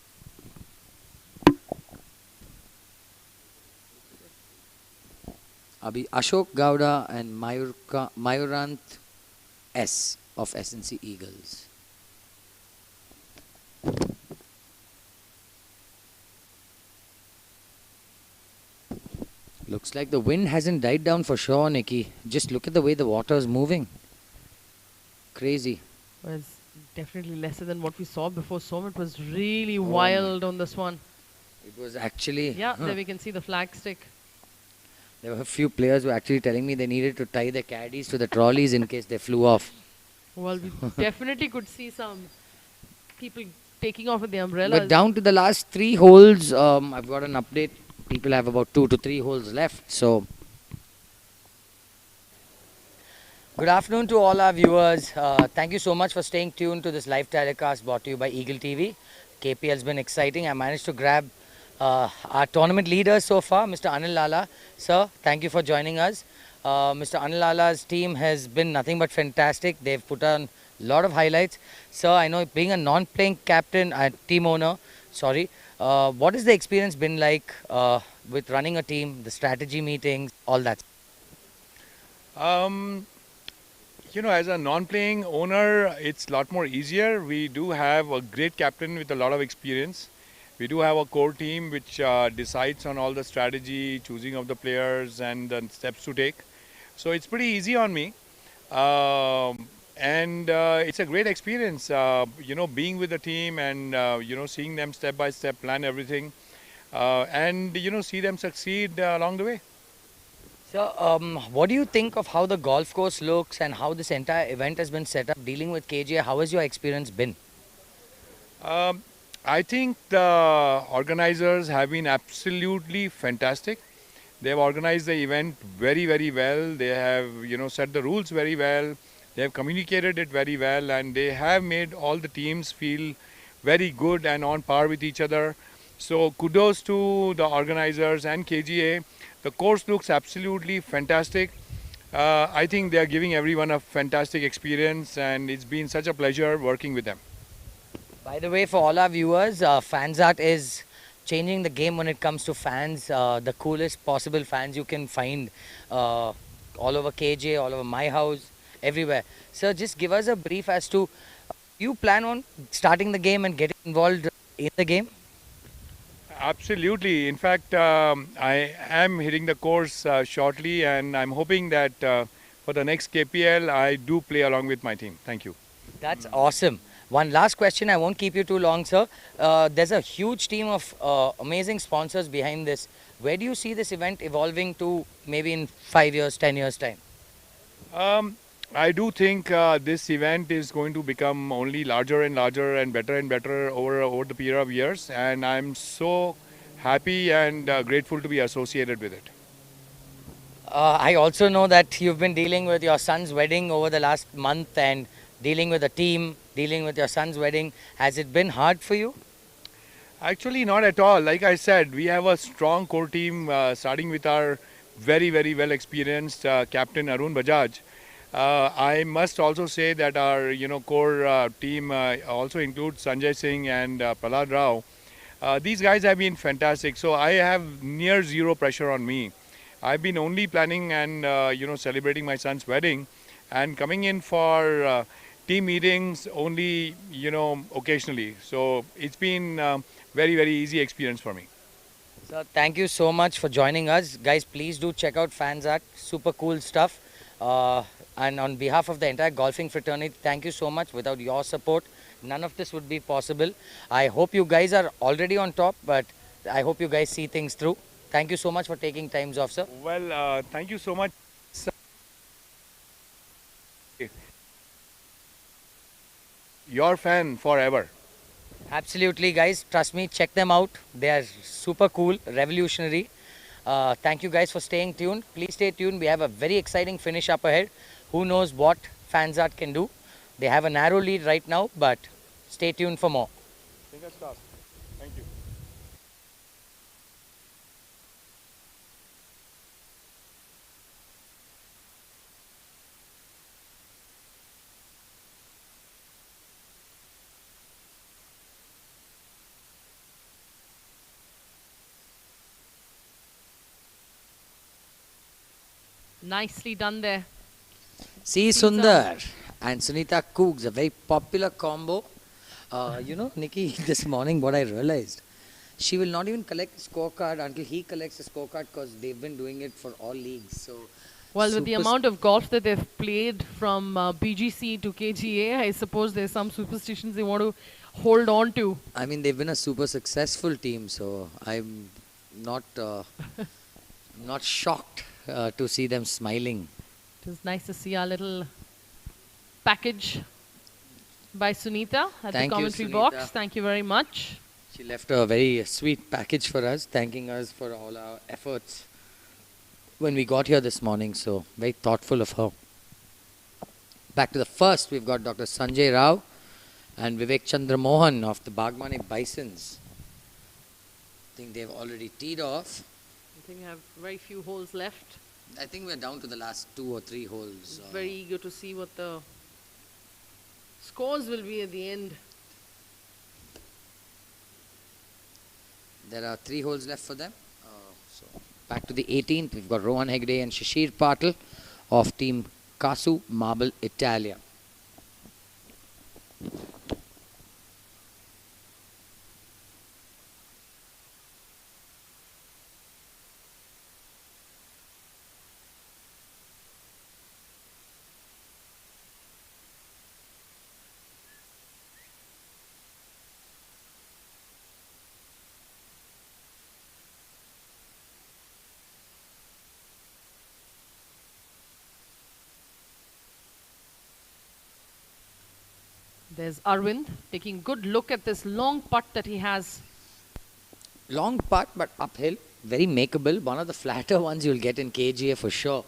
Ashok Gowda and Mayurant S of SNC Eagles. Looks like the wind hasn't died down for sure, Nikki. Just look at the way the water is moving. Crazy. Was definitely lesser than what we saw before. It was really wild on this one. It was actually... Yeah, there we can see the flag stick. There were a few players who were actually telling me they needed to tie their caddies to the trolleys in case they flew off. Well, we definitely could see some people taking off with the umbrellas. But down to the last 3 holes, I've got an update. People have about 2 to 3 holes left. So, good afternoon to all our viewers. Thank you so much for staying tuned to this live telecast brought to you by Eagle TV. KPL has been exciting. I managed to grab our tournament leaders so far, Mr. Anil Lala. Sir, thank you for joining us. Mr. Anil Lala's team has been nothing but fantastic. They've put on a lot of highlights. Sir, I know being a non-playing captain, team owner, sorry, what has the experience been like with running a team, the strategy meetings, all that? You know, as a non-playing owner, it's a lot more easier. We do have a great captain with a lot of experience. We do have a core team which decides on all the strategy, choosing of the players and the steps to take. So it's pretty easy on me. And it's a great experience, you know, being with the team and, you know, seeing them step by step plan everything and, you know, see them succeed along the way. So, what do you think of how the golf course looks and how this entire event has been set up? Dealing with KGA, how has your experience been? I think the organizers have been absolutely fantastic. They have organized the event very, very well. They have, you know, set the rules very well. They have communicated it very well, and they have made all the teams feel very good and on par with each other. So kudos to the organizers and KGA. The course looks absolutely fantastic. I think they are giving everyone a fantastic experience, and it's been such a pleasure working with them. By the way, for all our viewers, FansArt is changing the game when it comes to fans. The coolest possible fans you can find all over KGA, all over my house, everywhere. Sir, just give us a brief as to, you plan on starting the game and getting involved in the game? Absolutely. In fact, I am hitting the course shortly, and I'm hoping that for the next KPL, I do play along with my team. Thank you. That's awesome. One last question, I won't keep you too long, sir. There's a huge team of amazing sponsors behind this. Where do you see this event evolving to maybe in 5 years, 10 years time? I do think this event is going to become only larger and larger and better over the period of years. And I'm so happy and grateful to be associated with it. I also know that you've been dealing with your son's wedding over the last month and dealing with a team, dealing with your son's wedding. Has it been hard for you? Actually, not at all. Like I said, we have a strong core team starting with our very, very well experienced captain Arun Bajaj. I must also say that our core team also includes Sanjay Singh and Prahlad Rao. These guys have been fantastic. So I have near zero pressure on me. I've been only planning and celebrating my son's wedding, and coming in for team meetings only occasionally. So it's been very, very easy experience for me. So thank you so much for joining us, guys. Please do check out FansArt. Super cool stuff. And on behalf of the entire golfing fraternity, thank you so much. Without your support, none of this would be possible. I hope you guys are already on top, but I hope you guys see things through. Thank you so much for taking times off, sir. Well, thank you so much. Your fan forever. Absolutely, guys. Trust me, check them out. They are super cool, revolutionary. Thank you guys for staying tuned. Please stay tuned. We have a very exciting finish up ahead. Who knows what FansArt can do. They have a narrow lead right now, but stay tuned for more. Fingers crossed. Thank you. Nicely done there. C. Sundar and Sunita Coogs, a very popular combo. You know, Nikki, this morning what I realized, she will not even collect the scorecard until he collects the scorecard because they've been doing it for all leagues. So, Well, with the amount of golf that they've played from BGC to KGA, I suppose there's some superstitions they want to hold on to. I mean, they've been a super successful team, so I'm not not shocked to see them smiling. It was nice to see our little package by Sunita at Thank the you, commentary Sunita. box. Thank you very much. She left a very sweet package for us, thanking us for all our efforts when we got here this morning. So, very thoughtful of her. Back to the first, we've got Dr. Sanjay Rao and Vivek Chandra Mohan of the Bagmani Bisons. I think they've already teed off. I think we have very few holes left. I think we're down to the last 2 or 3 holes. Very eager to see what the scores will be at the end. There are 3 holes left for them. So back to the 18th, we've got Rohan Hegde and Shishir Patil of Team Casu Marble Italia. There's Arvind taking good look at this long putt that he has. Long putt, but uphill. Very makeable. One of the flatter ones you'll get in KGA for sure.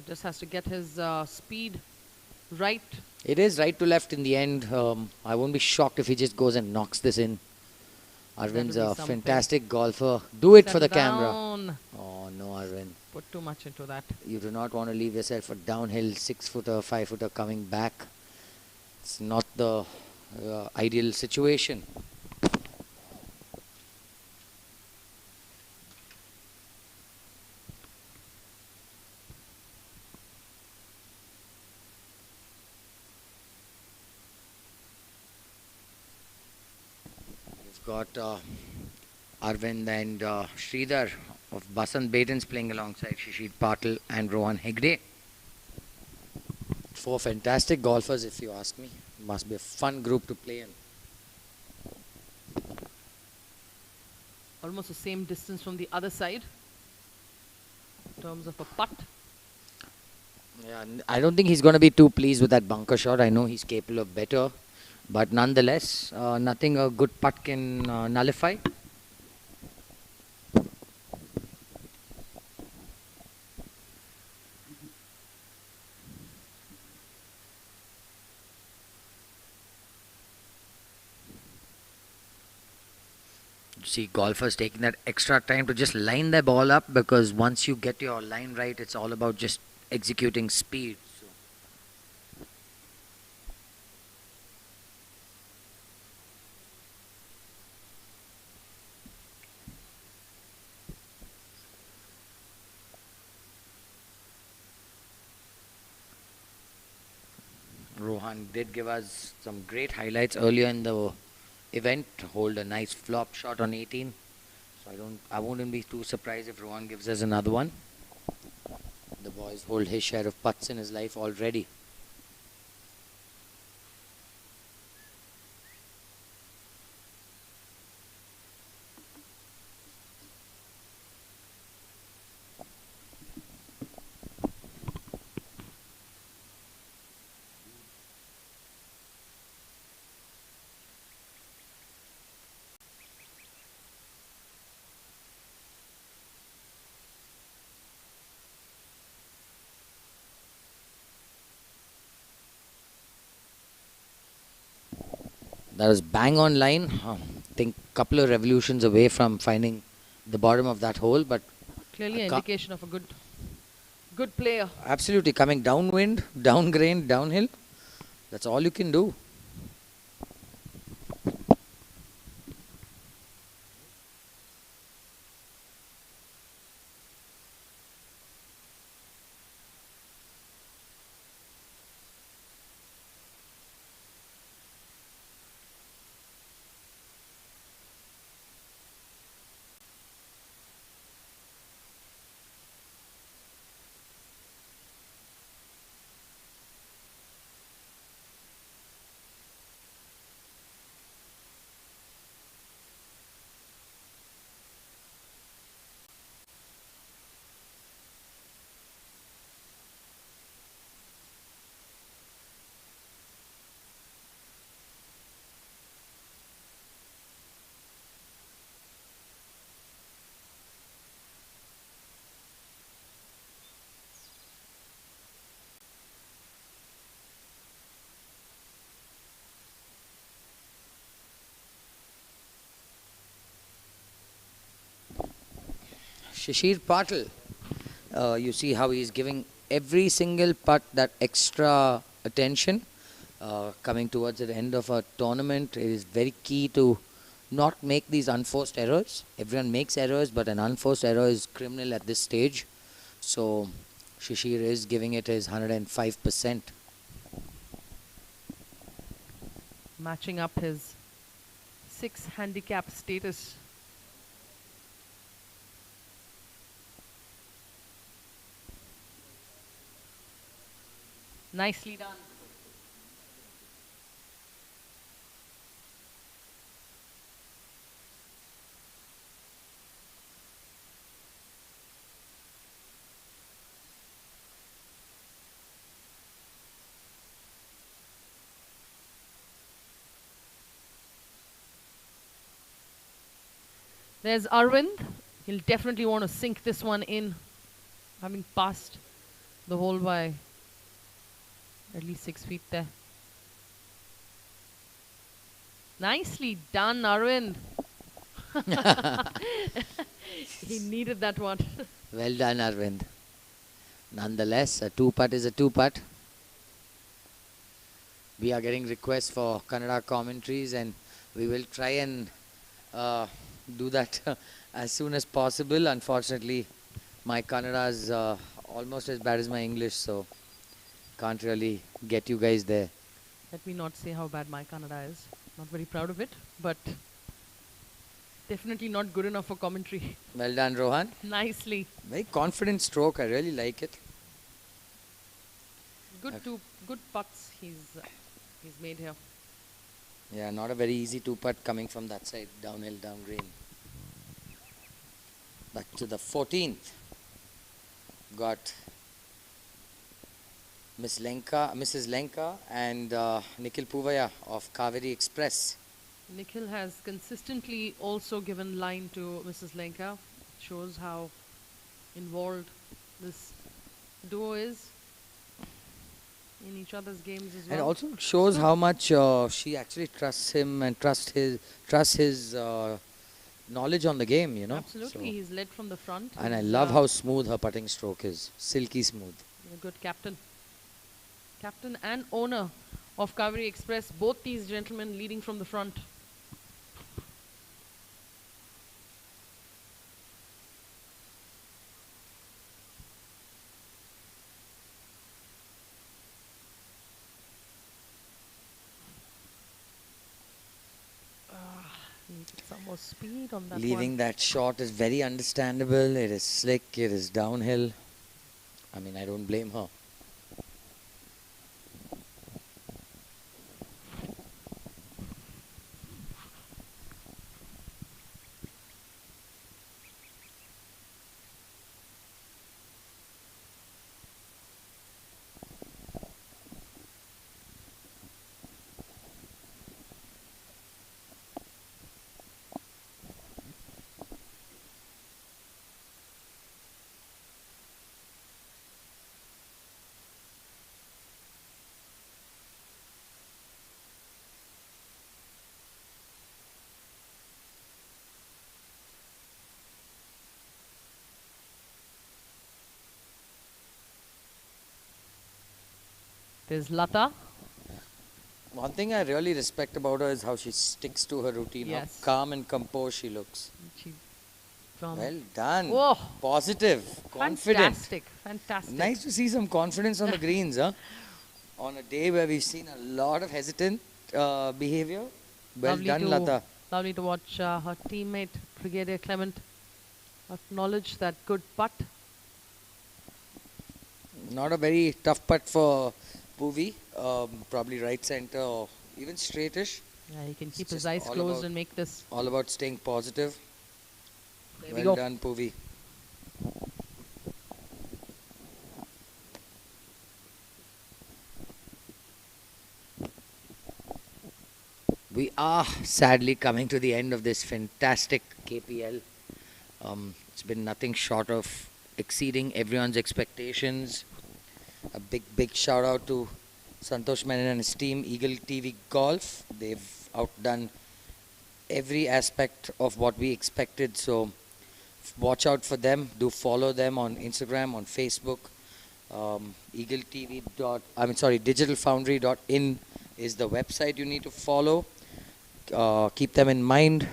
Just has to get his speed right. It is right to left in the end. I won't be shocked if he just goes and knocks this in. Arvind's a fantastic golfer. Do it for the camera. Oh no, Arvind. Put too much into that. You do not want to leave yourself a downhill 6-footer, 5-footer coming back. It's not the ideal situation. We've got Arvind and Sridhar of Basant Badens playing alongside Shishir Patil and Rohan Hegde. 4 fantastic golfers, if you ask me. Must be a fun group to play in. Almost the same distance from the other side in terms of a putt. Yeah, I don't think he's going to be too pleased with that bunker shot. I know he's capable of better. But nonetheless, nothing a good putt can nullify. See golfers taking that extra time to just line their ball up, because once you get your line right, it's all about just executing speed. So. Rohan did give us some great highlights earlier in the event. Hold a nice flop shot on 18. So I wouldn't be too surprised if Rohan gives us another one. The boys hold his share of putts in his life already. That was bang on line. I think couple of revolutions away from finding the bottom of that hole, but Clearly an indication of a good player. absolutely coming downwind, downgrain, downhill. That's all you can do. Shishir Patil, you see how he's giving every single putt that extra attention. Coming towards the end of a tournament, it is very key to not make these unforced errors. Everyone makes errors, but an unforced error is criminal at this stage. So Shishir is giving it his 105%. Matching up his 6 handicap status. Nicely done. There's Arvind. He'll definitely want to sink this one in, having passed the hole by at least 6 feet there. Nicely done, Arvind. He needed that one. Well done, Arvind. Nonetheless, a 2-putt is a 2-putt. We are getting requests for Kannada commentaries, and we will try and do that as soon as possible. Unfortunately, my Kannada is almost as bad as my English, so can't really get you guys there. Let me not say how bad my Kannada is. Not very proud of it, but definitely not good enough for commentary. Well done, Rohan. Nicely. Very confident stroke. I really like it. Good putts he's made here. Yeah, not a very easy 2-putt coming from that side, downhill, downgreen. Back to the 14th. Got Mrs. Lenka and Nikhil Puvaya of Kaveri Express. Nikhil has consistently also given line to Mrs. Lenka. Shows how involved this duo is in each other's games as well. And also shows how much she actually trusts him and trusts his knowledge on the game, you know. Absolutely, so he's led from the front. And I love how smooth her putting stroke is. Silky smooth. A good captain. Captain and owner of Kaveri Express. Both these gentlemen leading from the front. Needed some more speed on that Leaving one. that shot is very understandable. It is slick. It is downhill. I mean, I don't blame her. is Lata. One thing I really respect about her is how she sticks to her routine. Yes. How calm and composed she looks. From Well done. Whoa. Positive. Confident. Fantastic. Fantastic. Nice to see some confidence on the greens, huh? On a day where we've seen a lot of hesitant behavior. Well done, Lata. Lovely to watch her teammate, Brigadier Clement, acknowledge that good putt. Not a very tough putt for Puvi. Probably right center or even straightish. Yeah, he can keep It's his just eyes all closed about- and make this. All about staying positive. There we Well go. done, Puvi. We are sadly coming to the end of this fantastic KPL. It's been nothing short of exceeding everyone's expectations. A big shout out to Santosh Menon and his team, Eagle TV Golf. They've outdone every aspect of what we expected. So watch out for them. Do follow them on Instagram, on Facebook. digitalfoundry.in is the website you need to follow. Keep them in mind.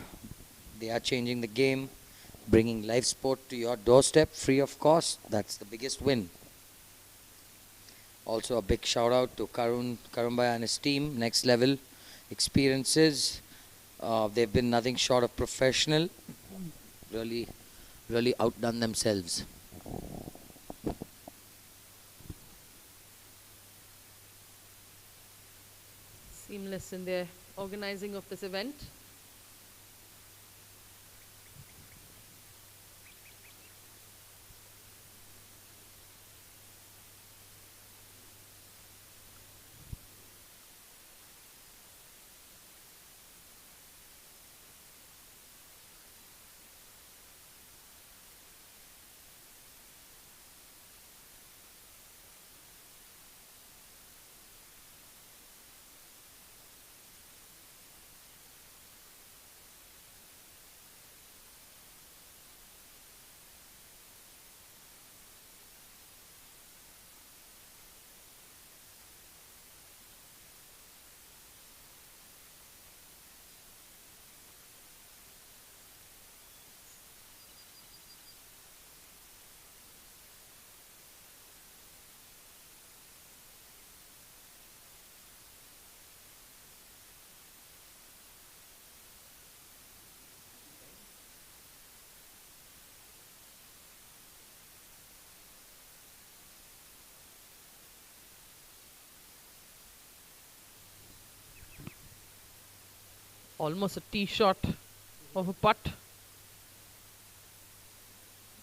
They are changing the game, bringing live sport to your doorstep free of cost. That's the biggest win. Also a big shout out to Karumbhai and his team, Next Level Experiences. They've been nothing short of professional. Really outdone themselves. Seamless in their organizing of this event. Almost a tee shot of a putt.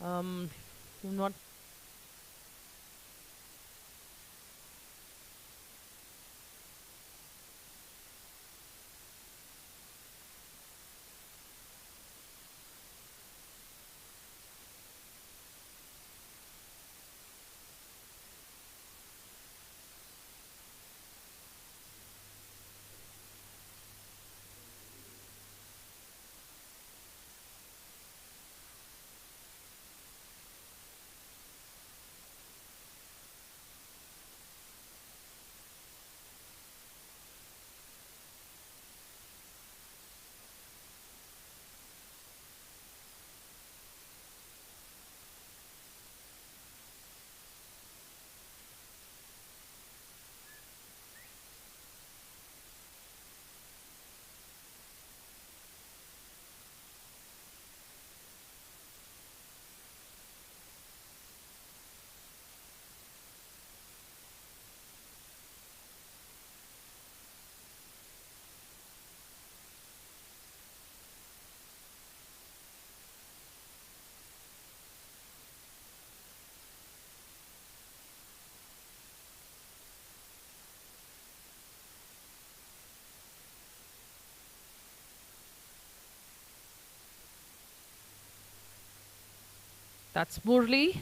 Not That's Murli.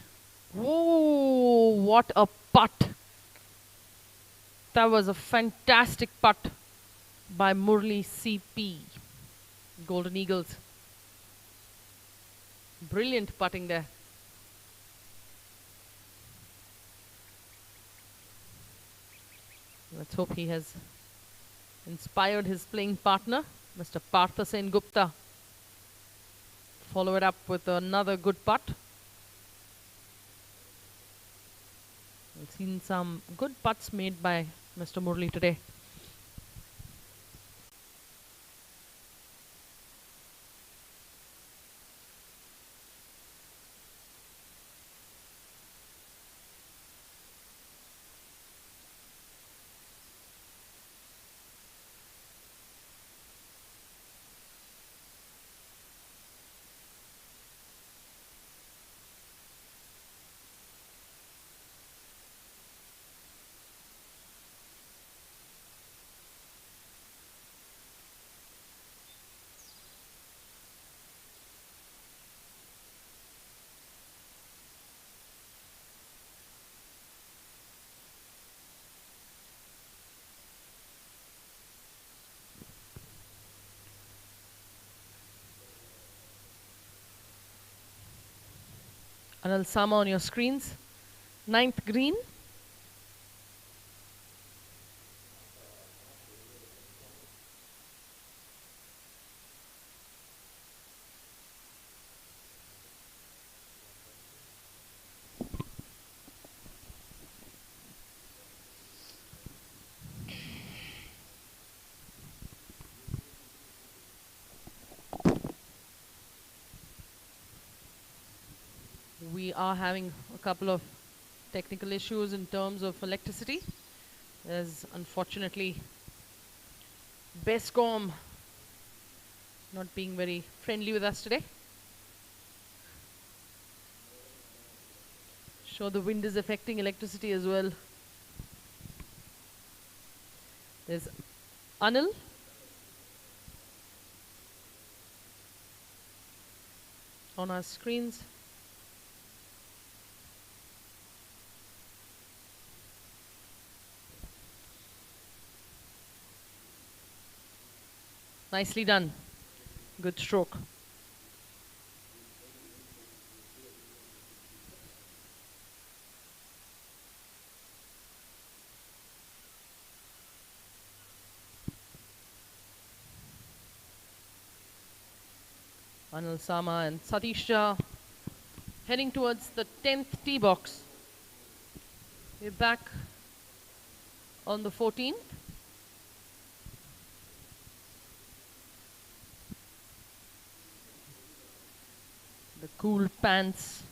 Whoa, what a putt. That was a fantastic putt by Murli CP. Golden Eagles. Brilliant putting there. Let's hope he has inspired his playing partner, Mr. Partha Sen Gupta. Follow it up with another good putt. We've seen some good putts made by Mr. Murli today. Anil Sama on your screens. 9th green. We are having a couple of technical issues in terms of electricity. There's unfortunately Bescom not being very friendly with us today. Sure, the wind is affecting electricity as well. There's Anil. On our screens. Nicely done. Good stroke. Anil Sama and Satish Shah heading towards the 10th tee box. We're back on the 14th. The cool pants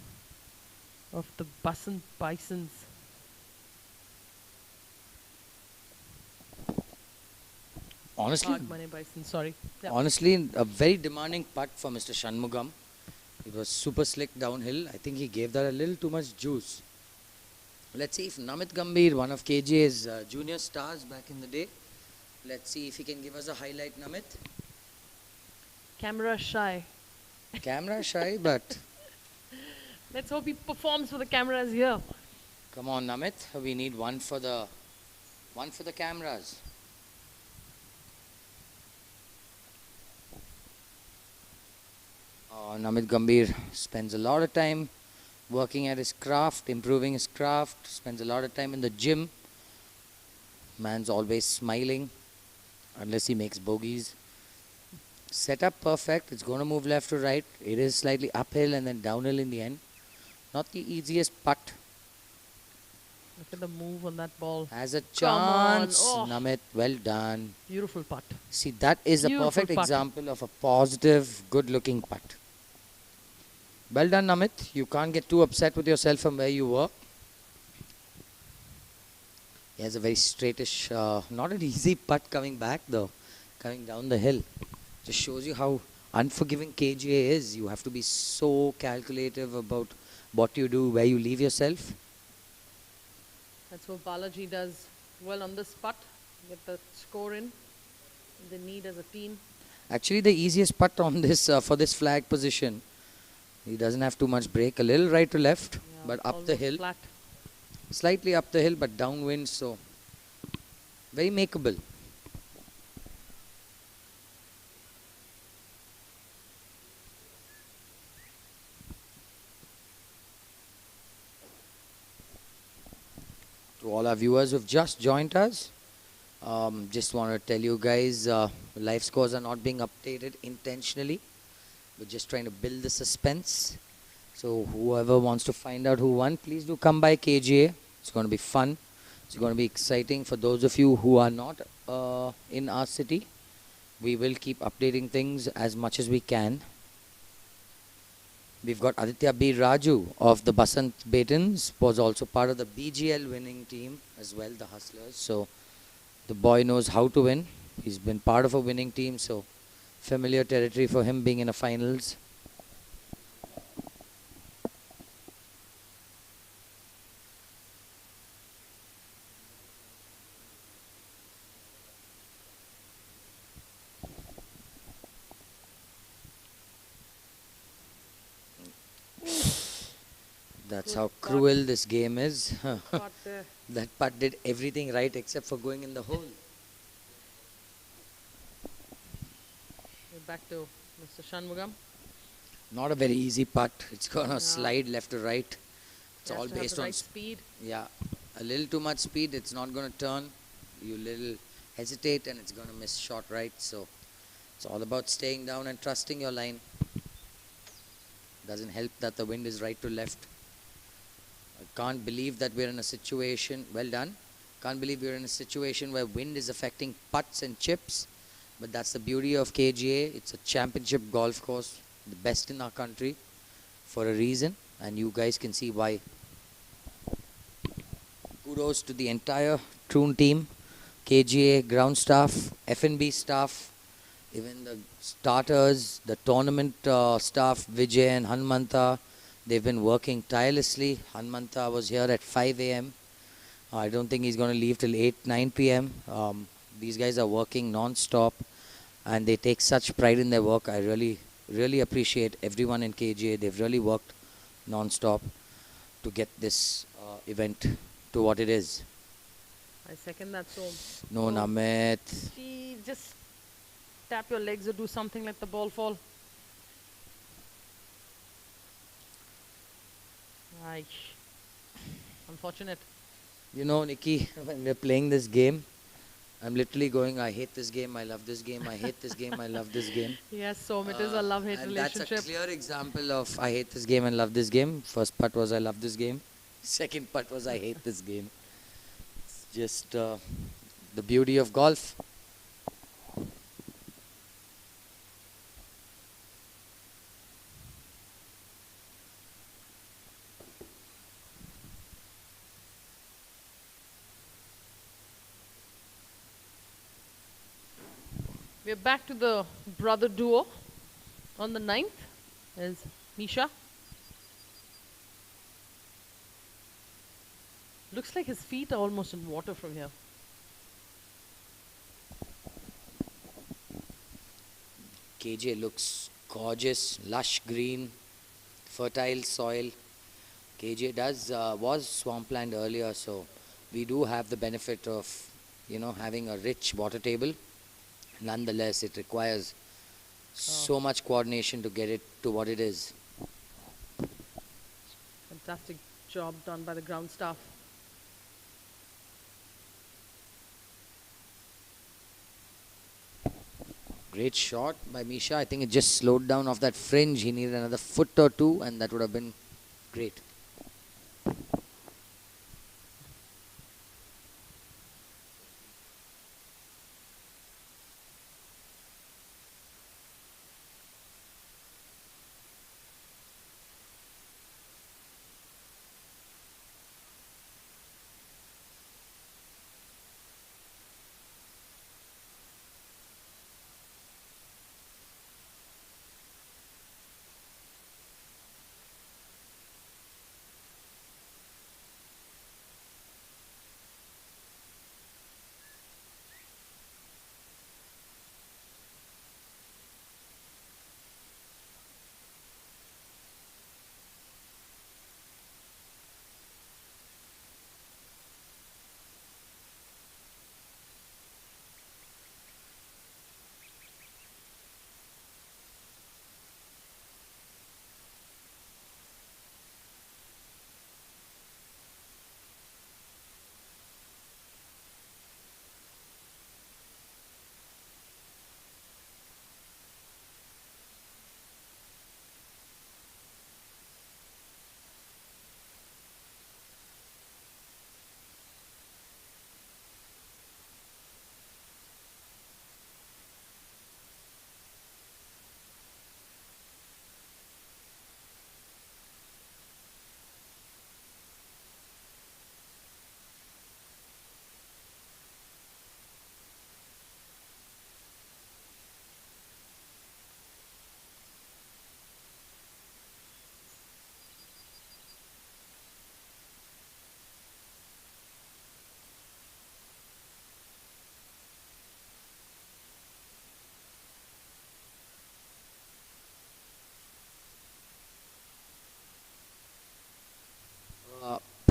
of the Bisons. Honestly, Bison, sorry. Yep. Honestly, a very demanding putt for Mr. Shanmugam. It was super slick downhill. I think he gave that a little too much juice. Let's see if Namit Gambhir, one of KGA's junior stars back in the day, let's see if he can give us a highlight, Namit. Camera shy. Camera shy, but let's hope he performs for the cameras here. Come on, Namit. We need one for the cameras. Namit Gambhir spends a lot of time working at his craft, improving his craft, spends a lot of time in the gym. Man's always smiling, unless he makes bogeys. Set up perfect. It's going to move left to right. It is slightly uphill and then downhill in the end. Not the easiest putt. Look at the move on that ball. Has a chance. Oh. Namit, well done. Beautiful putt. See, that is Beautiful a perfect putt. example of a positive, good-looking putt. Well done, Namit. You can't get too upset with yourself from where you were. He has a very straightish, not an easy putt coming back though, coming down the hill. Just shows you how unforgiving KGA is. You have to be so calculative about what you do, where you leave yourself. That's what Balaji does well on this putt. Get the score in. They need as a team. Actually, the easiest putt on this for this flag position. He doesn't have too much break. A little right to left, but up the hill. Flat. Slightly up the hill, but downwind, so very makeable. To all our viewers who've just joined us, Just want to tell you guys, live scores are not being updated intentionally. We're just trying to build the suspense. So whoever wants to find out who won, please do come by KGA. It's going to be fun. It's going to be exciting for those of you who are not in our city. We will keep updating things as much as we can. We've got Aditya B. Raju of the Basant Batons, was also part of the BGL winning team as well, the Hustlers. So the boy knows how to win. He's been part of a winning team, so familiar territory for him being in a finals. That's how cruel this game is. That putt did everything right except for going in the hole. We're back to Mr. Shanmugam. Not a very easy putt. It's gonna slide left to right. It's all based on speed. Yeah, a little too much speed. It's not gonna turn. You little hesitate and it's gonna miss shot right. So it's all about staying down and trusting your line. Doesn't help that the wind is right to left. I can't believe that we're in a situation, well done. Can't believe we're in a situation where wind is affecting putts and chips. But that's the beauty of KGA. It's a championship golf course, the best in our country for a reason. And you guys can see why. Kudos to the entire Troon team, KGA ground staff, F&B staff, even the starters, the tournament staff, Vijay and Hanmanta. They've been working tirelessly. Hanmanta was here at 5 a.m. I don't think he's going to leave till 8, 9 p.m. These guys are working non-stop and they take such pride in their work. I really appreciate everyone in KGA. They've really worked non-stop to get this event to what it is. I second that, so. No, Namit. Steve, just tap your legs or do something, let the ball fall. Unfortunate. You know, Nikki, when we're playing this game, I'm literally going, I hate this game, I love this game, I hate this game, I love this game. Yes, so it is a love-hate relationship. That's a clear example of I hate this game and love this game. First putt was I love this game. Second putt was I hate this game. It's just the beauty of golf. We're back to the brother duo. On the 9th is Misha. Looks like his feet are almost in water from here. KJ looks gorgeous, lush green, fertile soil. KJ was swampland earlier, so we do have the benefit of, having a rich water table. Nonetheless, it requires so much coordination to get it to what it is. Fantastic job done by the ground staff. Great shot by Misha. I think it just slowed down off that fringe. He needed another foot or two and that would have been great.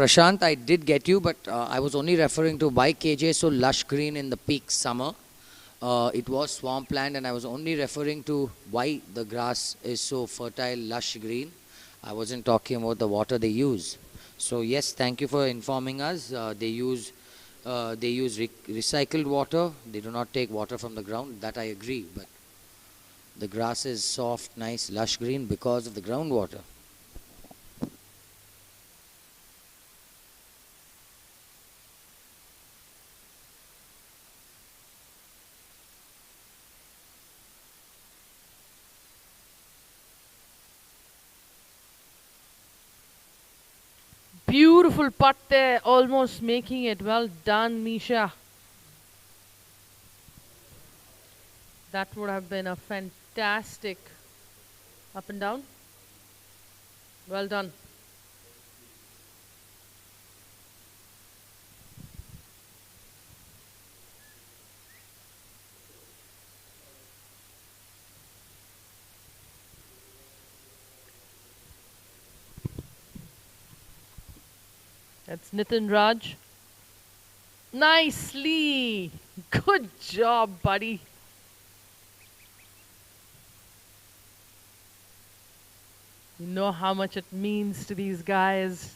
Prashant, I did get you, but I was only referring to why KJ so lush green in the peak summer. It was swampland, and I was only referring to why the grass is so fertile, lush green. I wasn't talking about the water they use. So yes, thank you for informing us. They use recycled water. They do not take water from the ground. That I agree. But the grass is soft, nice, lush green because of the groundwater. Beautiful putt there, almost making it. Well done, Nisha. That would have been a fantastic up and down. Well done. That's Nitin Raj. Nicely. Good job, buddy. You know how much it means to these guys.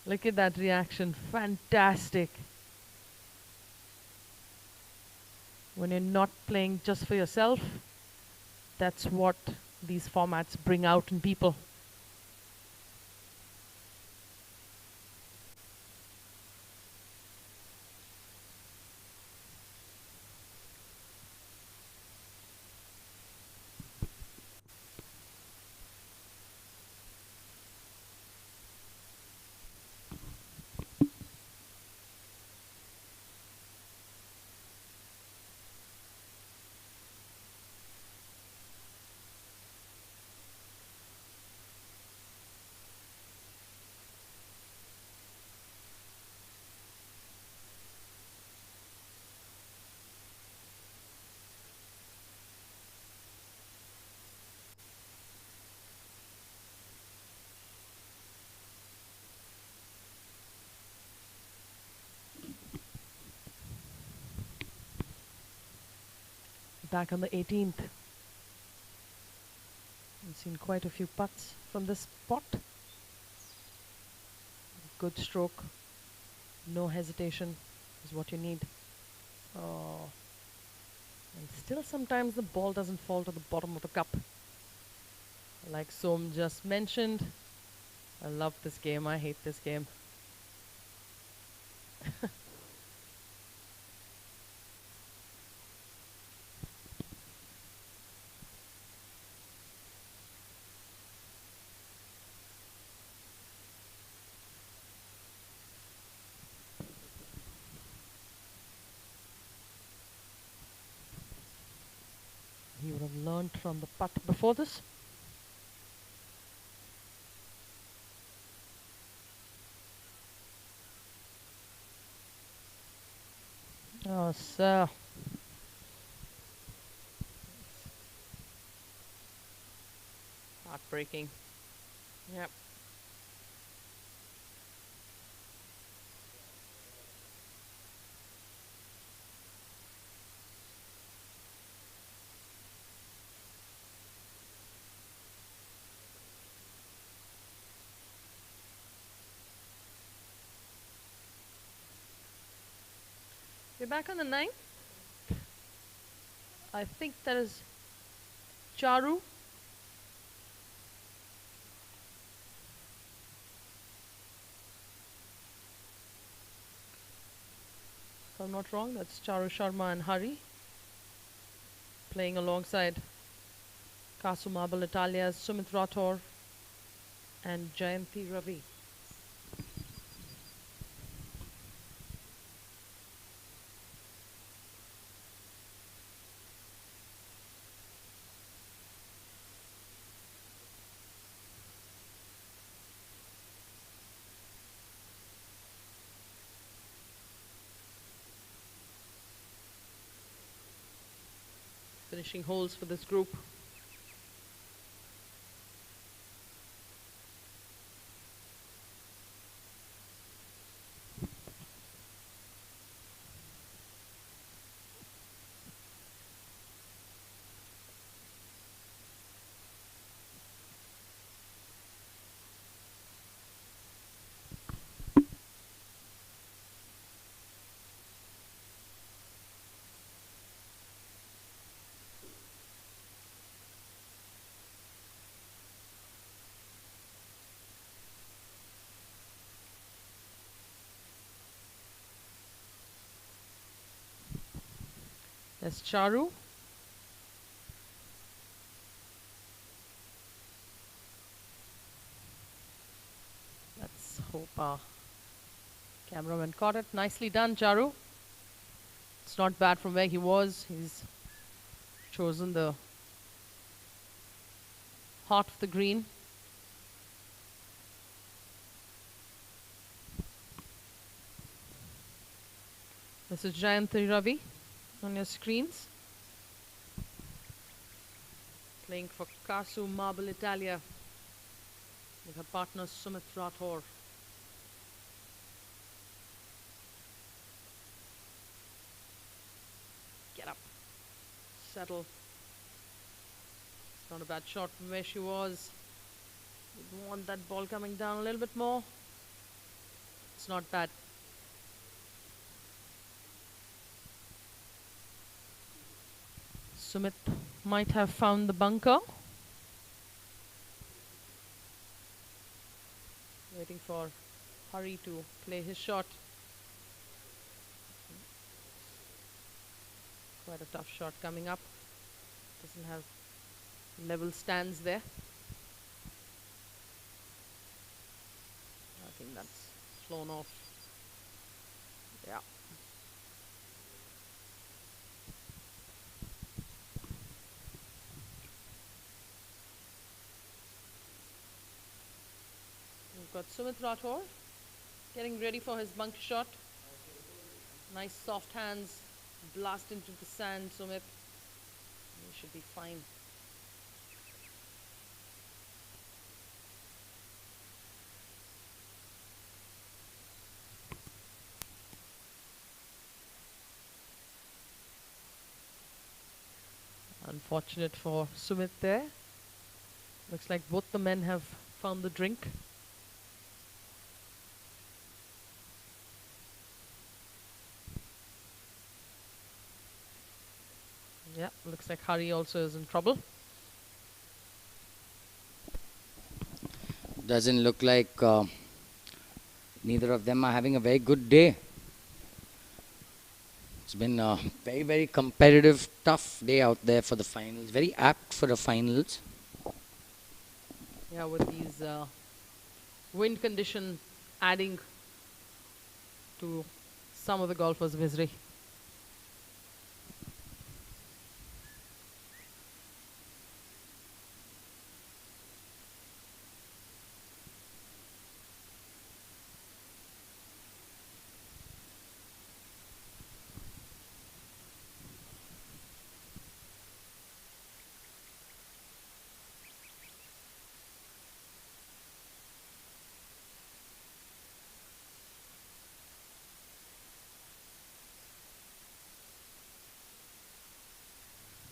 Look at that reaction. Fantastic. When you're not playing just for yourself, that's what these formats bring out in people. Back on the 18th. I've seen quite a few putts from this spot. Good stroke. No hesitation is what you need. Oh. And still sometimes the ball doesn't fall to the bottom of the cup. Like Som just mentioned, I love this game. I hate this game. He would have learned from the putt before this. Oh, sir. Heartbreaking. Yep. We're back on the 9th. I think that is Charu. If I'm not wrong, that's Charu Sharma and Hari playing alongside Kasu Marble Italia's Sumit Rathore and Jayanti Ravi. Finishing holes for this group. There's Charu. Let's hope our cameraman caught it. Nicely done, Charu. It's not bad from where he was. He's chosen the heart of the green. This is Jayanti Ravi on your screens. Playing for Kasu Marble Italia with her partner Sumit Rathore. Get up. Settle. It's not a bad shot from where she was. You'd want that ball coming down a little bit more. It's not bad. Sumit might have found the bunker. Waiting for Hari to play his shot. Quite a tough shot coming up. Doesn't have level stands there. I think that's flown off. Yeah. We've got Sumit Rathore getting ready for his bunker shot. Nice soft hands. Blast into the sand, Sumit. He should be fine. Unfortunate for Sumit there. Looks like both the men have found the drink. Yeah, looks like Hari also is in trouble. Doesn't look like neither of them are having a very good day. It's been a very, very competitive, tough day out there for the finals. Very apt for the finals. Yeah, with these wind condition adding to some of the golfers' misery.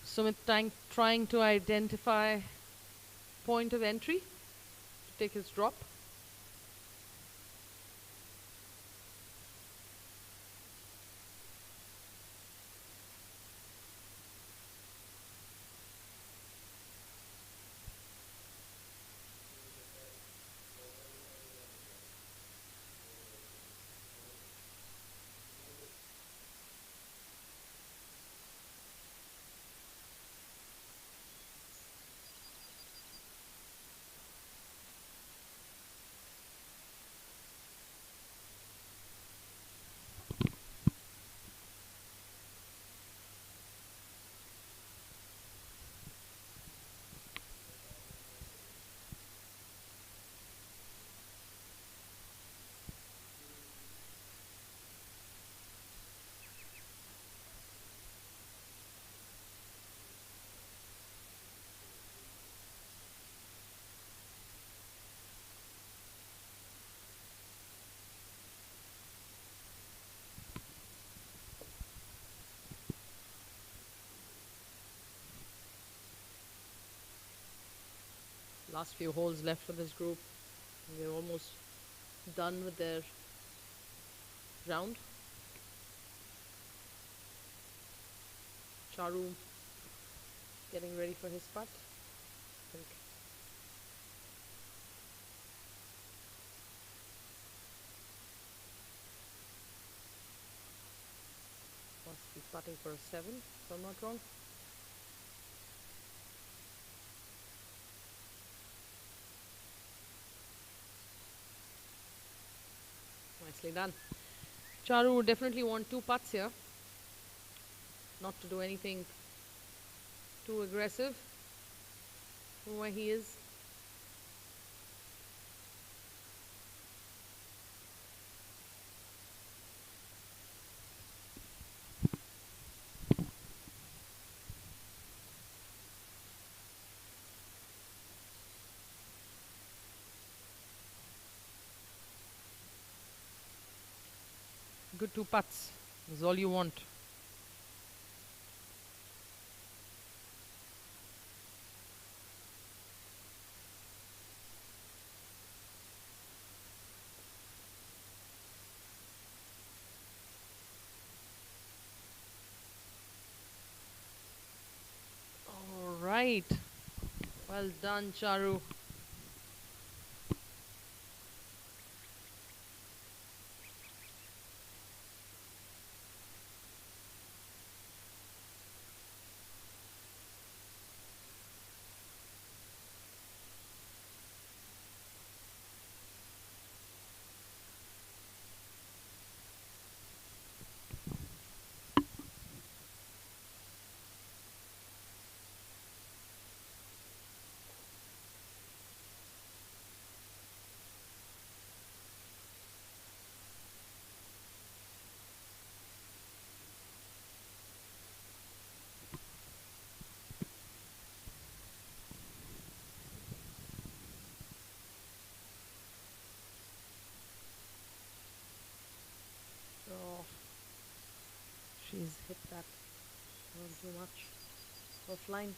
Sumit trying to identify point of entry to take his drop. Last few holes left for this group. They're almost done with their round. Charu getting ready for his putt. I think was He's putting for a 7, if I'm not wrong. Nicely done. Charu would definitely want 2 putts here. Not to do anything too aggressive from where he is. Good 2 putts is all you want. All right. Well done, Charu. Oh, she's hit that one too much. Offline.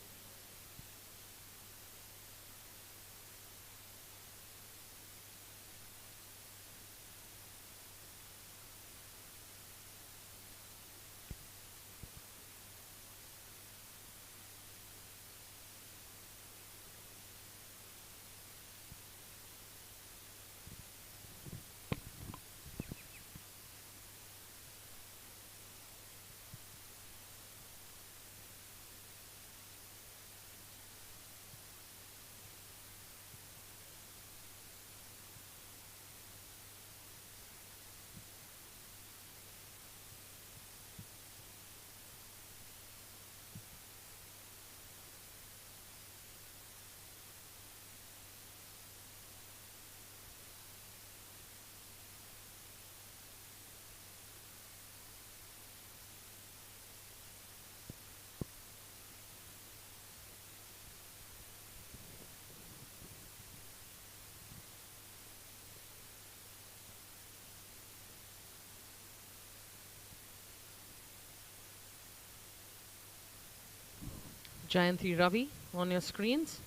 Jayanthi Ravi on your screens.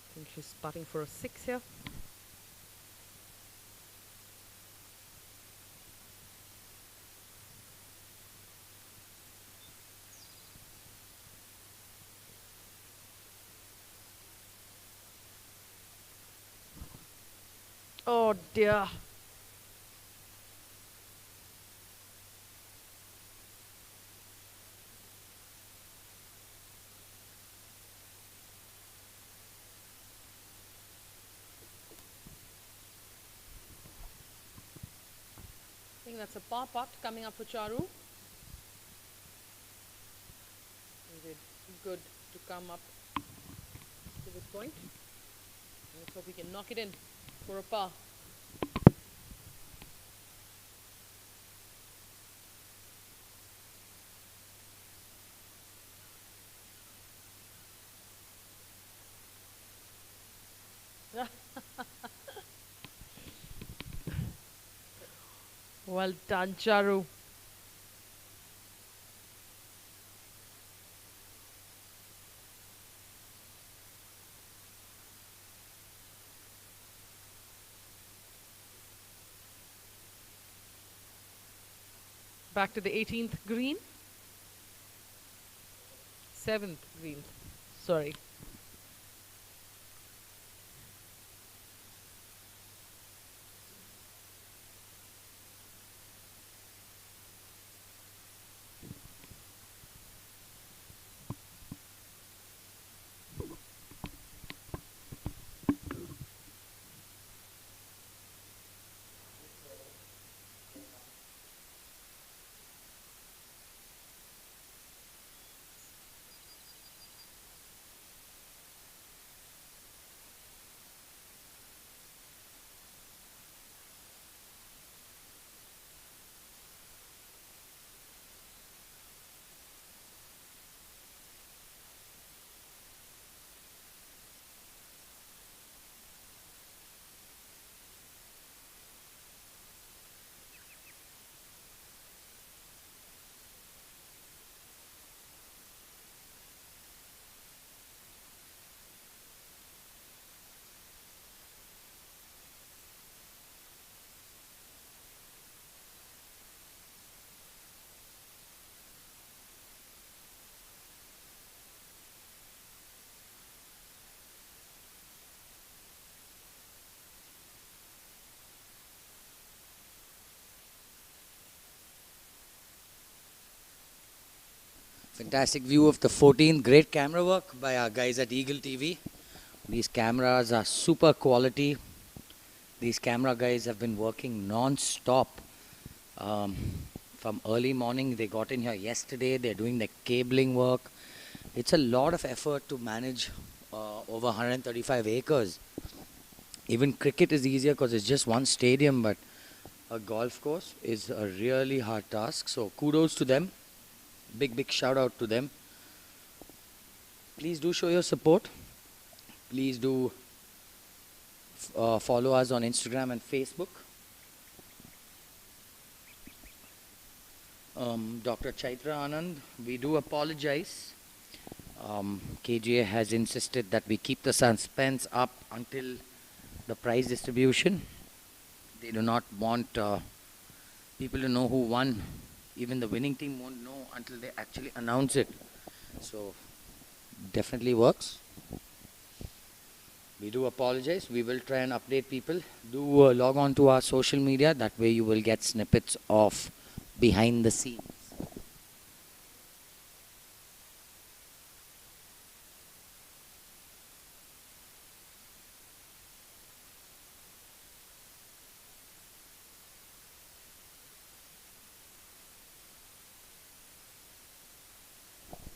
I think she's putting for a 6 here. Oh dear. I think that's a par putt coming up for Charu. Is it good to come up to this point? Let's hope we can knock it in for a par. Well done, Charu. Back to the 18th green. 7th green. Sorry. Fantastic view of the 14th. Great camera work by our guys at Eagle TV. These cameras are super quality. These camera guys have been working non-stop. From early morning, they got in here yesterday. They're doing the cabling work. It's a lot of effort to manage over 135 acres. Even cricket is easier because it's just one stadium, but a golf course is a really hard task. So kudos to them. Big shout out to them. Please do show your support. Please do follow us on Instagram and Facebook. Dr. Chaitra Anand, we do apologize. KGA has insisted that we keep the suspense up until the prize distribution. They do not want people to know who won. Even the winning team won't know until they actually announce it. So, definitely works. We do apologize. We will try and update people. Do log on to our social media. That way you will get snippets of behind the scenes.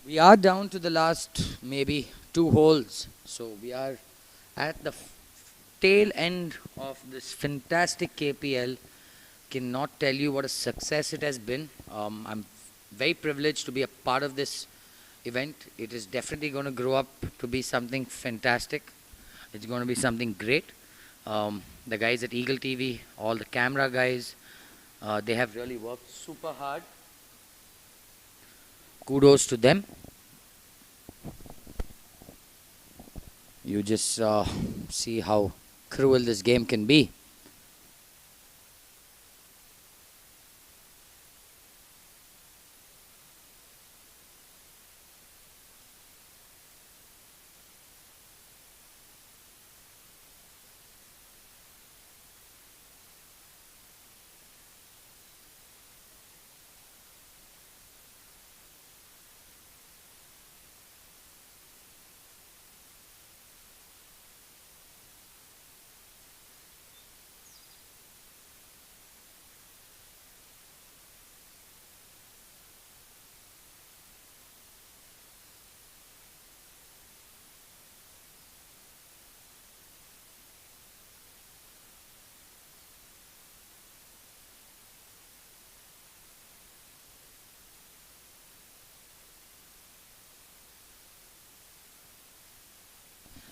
We are down to the last maybe 2 holes. So we are at the tail end of this fantastic KPL. Cannot tell you what a success it has been. I'm very privileged to be a part of this event. It is definitely going to grow up to be something fantastic. It's going to be something great. The guys at Eagle TV, all the camera guys, they have really worked super hard. Kudos to them. You just see how cruel this game can be.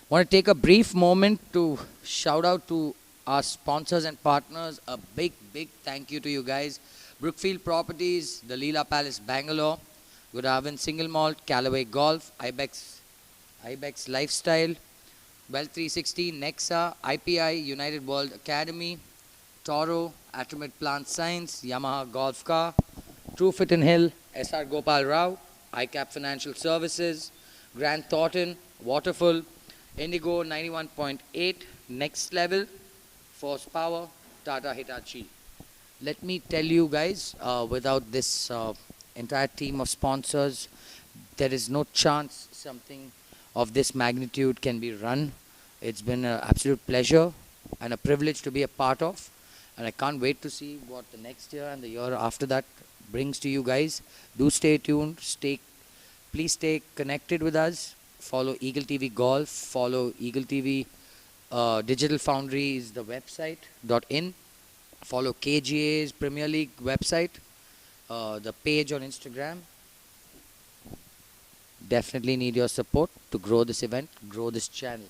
Want to take a brief moment to shout out to our sponsors and partners. A big thank you to you guys. Brookfield Properties, the Leela Palace, Bangalore, Godavan Single Malt, Callaway Golf, Ibex Lifestyle, Well 360, Nexa, IPI, United World Academy, Toro, Atomid Plant Science, Yamaha Golf Car, True Fit and Hill, SR Gopal Rao, ICAP Financial Services, Grant Thornton, Waterfall, Indigo 91.8, Next Level, Force Power, Tata Hitachi. Let me tell you guys, without this entire team of sponsors, there is no chance something of this magnitude can be run. It's been an absolute pleasure and a privilege to be a part of. And I can't wait to see what the next year and the year after that brings to you guys. Do stay tuned. Please stay connected with us. Follow Eagle TV Golf. Follow Eagle TV Digital Foundry is the website .in. Follow KGA's Premier League website. The page on Instagram. Definitely need your support to grow this event, grow this channel.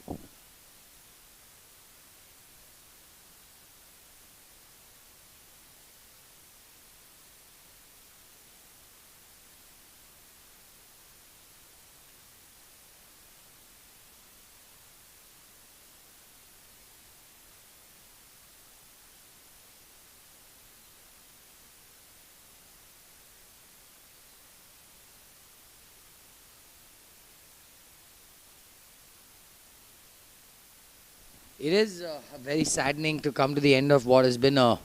It is very saddening to come to the end of what has been a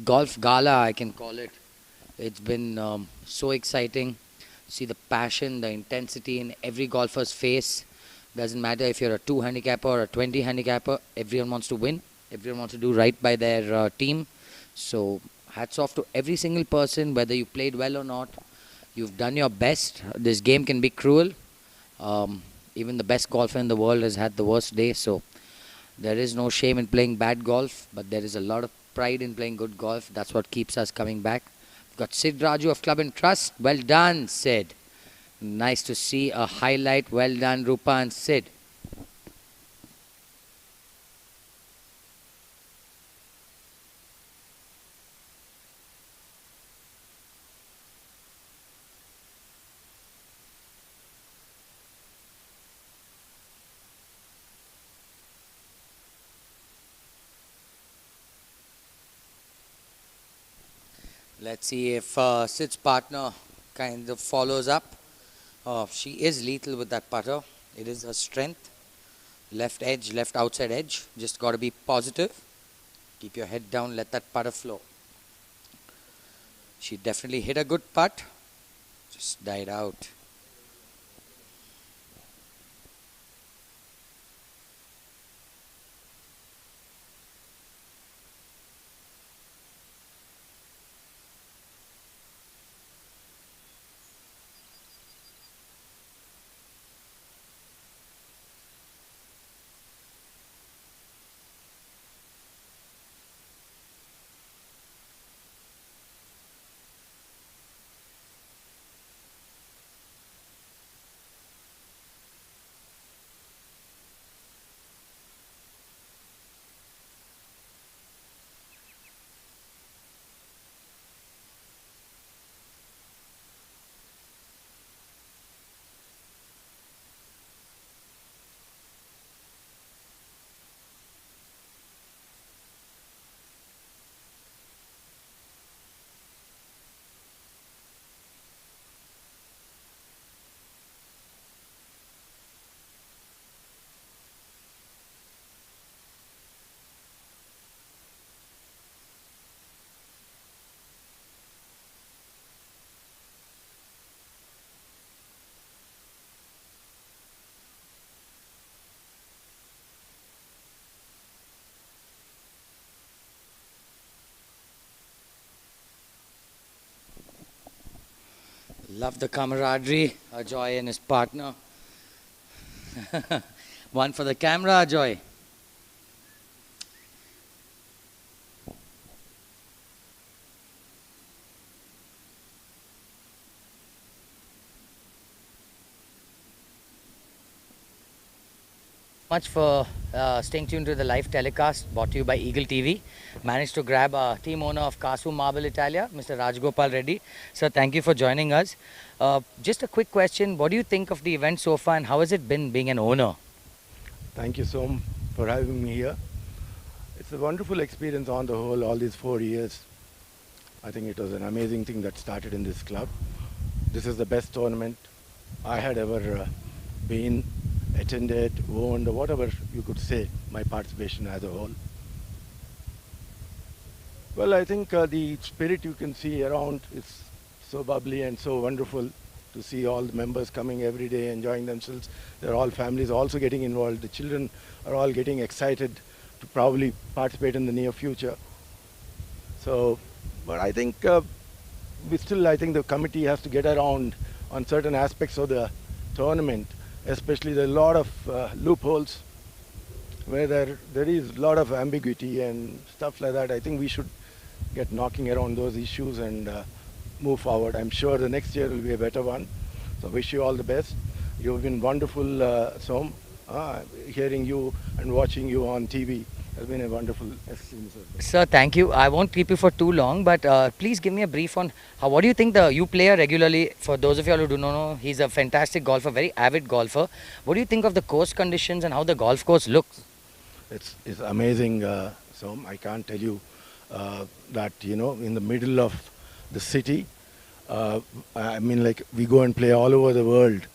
golf gala, I can call it. It's been so exciting. See the passion, the intensity in every golfer's face. Doesn't matter if you're a 2 handicapper or a 20 handicapper, everyone wants to win. Everyone wants to do right by their team. So hats off to every single person, whether you played well or not. You've done your best. This game can be cruel. Even the best golfer in the world has had the worst day. So there is no shame in playing bad golf, but there is a lot of pride in playing good golf. That's what keeps us coming back. We've got Sid Raju of Club and Trust. Well done, Sid. Nice to see a highlight. Well done, Rupa and Sid. Let's see if Sid's partner kind of follows up. She is lethal with that putter. It is her strength. Left edge, left outside edge. Just got to be positive. Keep your head down, let that putter flow. She definitely hit a good putt. Just died out. Love the camaraderie, Ajoy and his partner. One for the camera, Ajoy. Much for staying tuned to the live telecast brought to you by Eagle TV. Managed to grab a team owner of Kasu Marble Italia, Mr. Rajgopal Reddy. Sir, thank you for joining us. Just a quick question. What do you think of the event so far and how has it been being an owner? Thank you so much for having me here. It's a wonderful experience on the whole, all these 4 years. I think it was an amazing thing that started in this club. This is the best tournament I had ever been, attended, owned, or whatever you could say, my participation as a whole. Well, I think the spirit you can see around is so bubbly and so wonderful to see all the members coming every day, enjoying themselves. They're all families also getting involved. The children are all getting excited to probably participate in the near future. So, but I think I think the committee has to get around on certain aspects of the tournament. Especially there are a lot of loopholes where there is a lot of ambiguity and stuff like that. I think we should get knocking around those issues and move forward. I'm sure the next year will be a better one. So wish you all the best. You've been wonderful, Som. Hearing you and watching you on TV has been a wonderful experience. Sir, thank you. I won't keep you for too long, but please give me a brief on what do you think you play regularly. For those of you all who do not know, he's a fantastic golfer, very avid golfer. What do you think of the course conditions and how the golf course looks? It's amazing, Som. I can't tell you that, in the middle of the city, I mean, like, we go and play all over the world.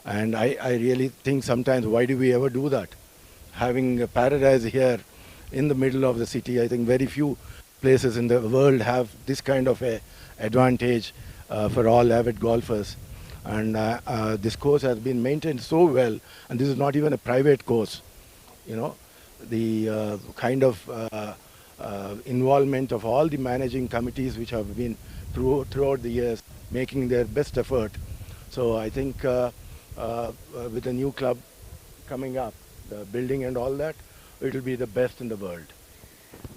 And I really think sometimes, why do we ever do that? Having a paradise here in the middle of the city, I think very few places in the world have this kind of a advantage for all avid golfers. And this course has been maintained so well, and this is not even a private course. You know, the kind of involvement of all the managing committees which have been throughout the years making their best effort. So I think with the new club coming up, the building and all that, it will be the best in the world.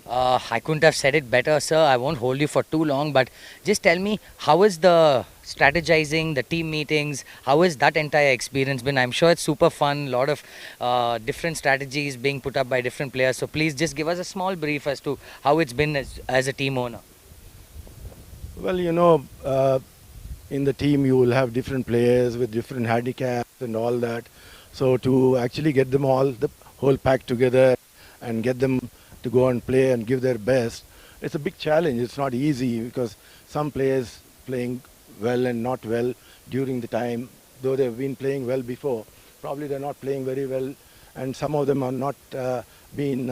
I couldn't have said it better, sir. I won't hold you for too long, but just tell me, how is the strategizing, the team meetings, how has that entire experience been? I'm sure it's super fun, a lot of different strategies being put up by different players. So please just give us a small brief as to how it's been as a team owner. Well, you know, in the team you will have different players with different handicaps and all that. So to actually get them all, the whole pack together and get them to go and play and give their best, it's a big challenge. It's not easy because some players playing well and not well during the time, though they've been playing well before, probably they're not playing very well, and some of them are not being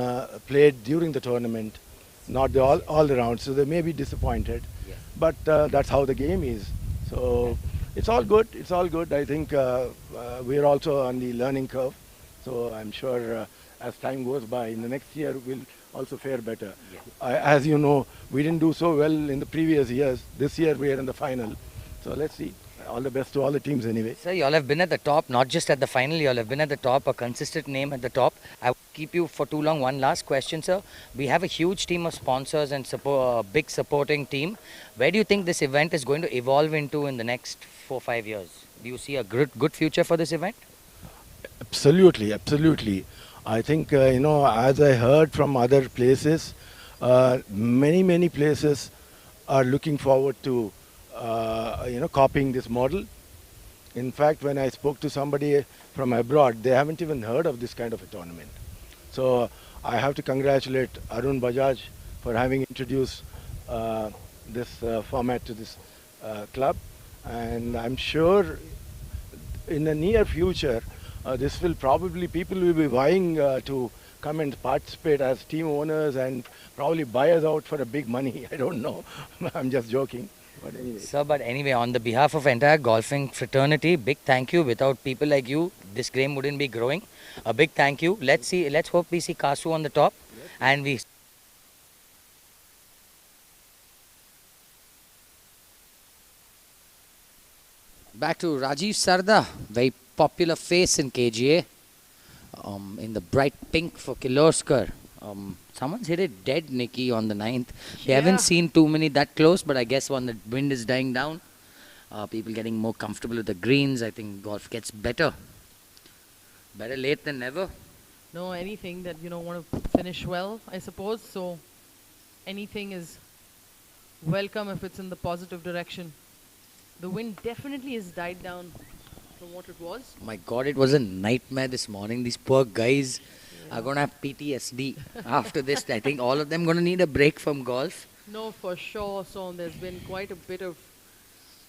played during the tournament, not all around, so they may be disappointed. Yes. But that's how the game is. So it's all good. It's all good. I think we're also on the learning curve. So I'm sure as time goes by, in the next year we'll also fare better. Yes. As you know, we didn't do so well in the previous years. This year we are in the final. So let's see. All the best to all the teams anyway. Sir, you all have been at the top, not just at the final, you all have been at the top, a consistent name at the top. I won't keep you for too long. One last question, sir. We have a huge team of sponsors and big supporting team. Where do you think this event is going to evolve into in the next 4-5 years? Do you see a good future for this event? Absolutely, absolutely. I think, you know, as I heard from other places, many places are looking forward to you know, copying this model. In fact, when I spoke to somebody from abroad, they haven't even heard of this kind of a tournament. So I have to congratulate Arun Bajaj for having introduced this format to this club. And I'm sure in the near future, this will probably, people will be vying to come and participate as team owners and probably buy us out for a big money. I don't know. I'm just joking. But anyway. Sir, but anyway, on the behalf of entire golfing fraternity, big thank you. Without people like you, this game wouldn't be growing. A big thank you. Let's hope we see Kasu on the top. Yes. And we... Back to Rajiv Sarda, very popular face in KGA. In the bright pink for Kirloskar. Someone's hit it dead, Nikki, on the 9th. We haven't seen too many that close, but I guess when the wind is dying down, people getting more comfortable with the greens, I think golf gets better. Better late than never. No, anything that, you know, want to finish well, I suppose. So anything is welcome if it's in the positive direction. The wind definitely has died down from what it was. My God, it was a nightmare this morning. These poor guys are going to have PTSD after this. I think all of them going to need a break from golf. No, for sure. So there's been quite a bit of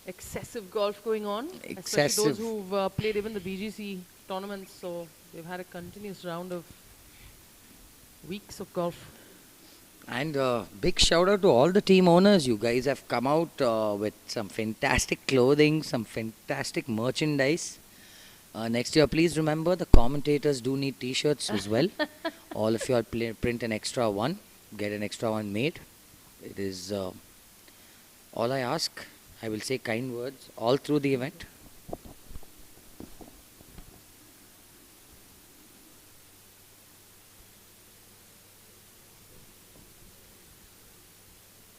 excessive golf going on. Excessive. Especially those who've played even the BGC tournaments. So they've had a continuous round of weeks of golf. And big shout out to all the team owners. You guys have come out with some fantastic clothing, some fantastic merchandise. Next year, please remember the commentators do need t-shirts as well. All of you all print an extra one, get an extra one made. It is all I ask. I will say kind words all through the event.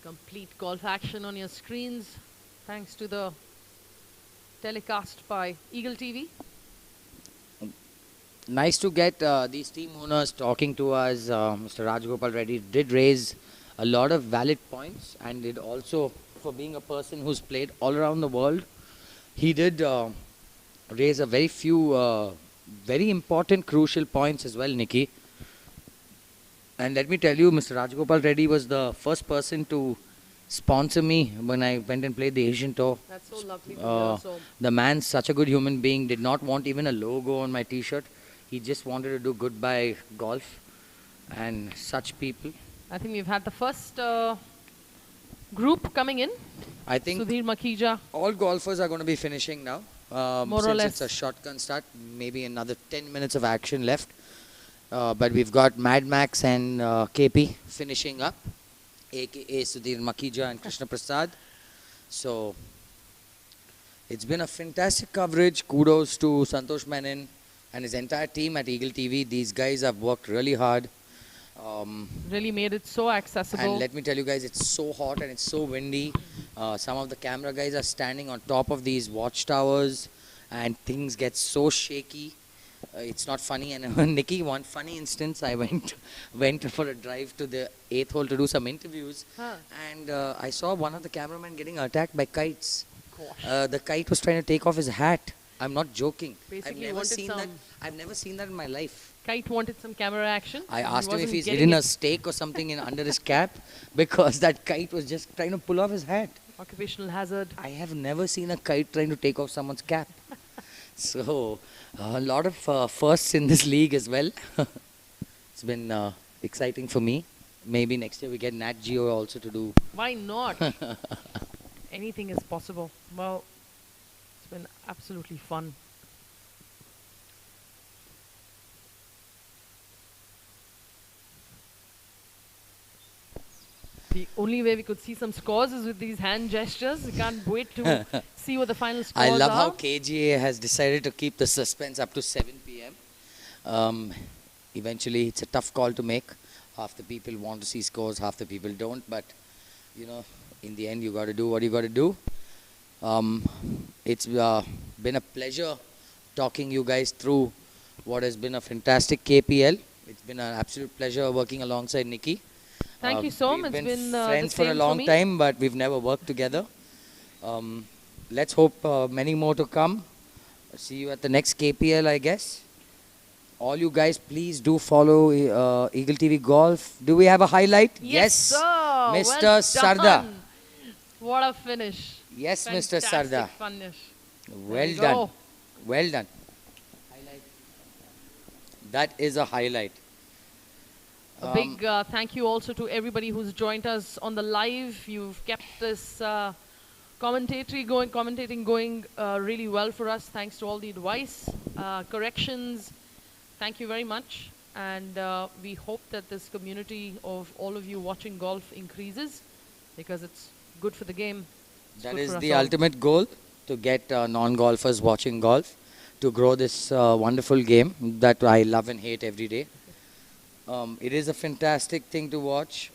Complete golf action on your screens thanks to the telecast by Eagle TV. Nice to get these team owners talking to us. Mr. Rajgopal Reddy did raise a lot of valid points, and did also, for being a person who's played all around the world, he did raise a very few very important, crucial points as well, Nikki. And let me tell you, Mr. Rajgopal Reddy was the first person to sponsor me when I went and played the Asian Tour. That's so lovely to hear. So the man's such a good human being, did not want even a logo on my t-shirt. He just wanted to do goodbye golf, and such people. I think we've had the first group coming in. I think Sudhir Makhija. all golfers are going to be finishing now. More or since less. it's a shotgun start, maybe another 10 minutes of action left. But we've got Mad Max and KP finishing up, aka Sudhir Makija and Krishna Prasad. So it's been a fantastic coverage. Kudos to Santosh Menon and his entire team at Eagle TV. These guys have worked really hard. Really made it so accessible. And let me tell you guys, it's so hot and it's so windy. Some of the camera guys are standing on top of these watchtowers and things get so shaky. It's not funny. And Nikki, one funny instance, I went for a drive to the 8th hole to do some interviews. And I saw one of the cameramen getting attacked by kites. The kite was trying to take off his hat. I'm not joking. Basically I've never seen that in my life. Kite wanted some camera action. I asked him if he's hidden a steak or something under his cap because that kite was just trying to pull off his hat. Occupational hazard. I have never seen a kite trying to take off someone's cap. So, a lot of firsts in this league as well. It's been exciting for me. Maybe next year we get Nat Geo also to do. Why not? Anything is possible. Well, it's been absolutely fun. The only way we could see some scores is with these hand gestures. We can't wait to see what the final scores are. I love how KGA has decided to keep the suspense up to 7 p.m. Eventually, it's a tough call to make. Half the people want to see scores, half the people don't. But, you know, in the end, you got to do what you got to do. It's been a pleasure talking you guys through what has been a fantastic KPL. It's been an absolute pleasure working alongside Nikki. Thank you, Som. It's been friends for a long time, but we've never worked together. Let's hope many more to come. See you at the next KPL, I guess. All you guys, please do follow Eagle TV Golf. Do we have a highlight? Yes, sir. Mr. Well Sarda. done. What a finish. Yes, Fantastic Mr. Sarda. finish. Well done. Well done. Highlight. That is a highlight. A big thank you also to everybody who's joined us on the live. You've kept this commentating going really well for us. Thanks to all the advice, corrections. Thank you very much. And we hope that this community of all of you watching golf increases because it's good for the game. That is the ultimate goal, to get non-golfers watching golf, to grow this wonderful game that I love and hate every day. It is a fantastic thing to watch.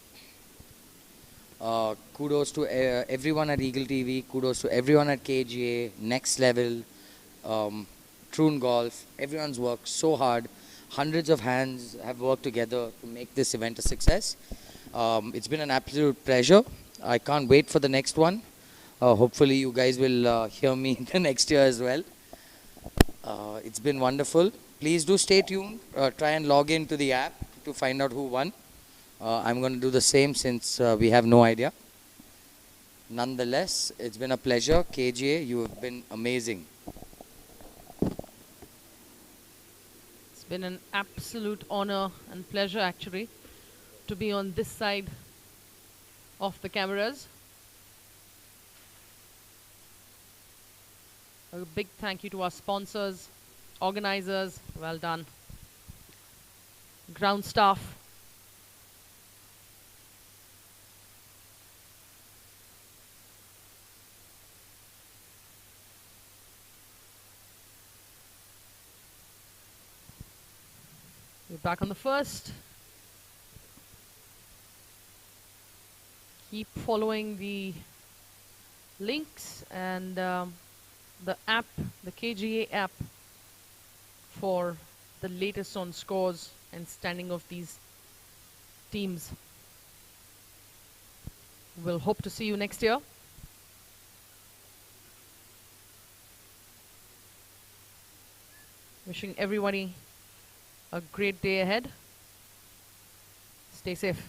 Kudos to everyone at Eagle TV. Kudos to everyone at KGA, Next Level, Troon Golf. Everyone's worked so hard. Hundreds of hands have worked together to make this event a success. It's been an absolute pleasure. I can't wait for the next one. Hopefully you guys will hear me the next year as well. It's been wonderful. Please do stay tuned. Try and log into the app to find out who won. I'm going to do the same since we have no idea. Nonetheless, it's been a pleasure. KGA, you have been amazing. It's been an absolute honor and pleasure actually to be on this side of the cameras. A big thank you to our sponsors, organizers, well done. Ground staff. We're back on the first. Keep following the links and the app, the KGA app, for the latest on scores and standing of these teams. We'll hope to see you next year. Wishing everybody a great day ahead. Stay safe.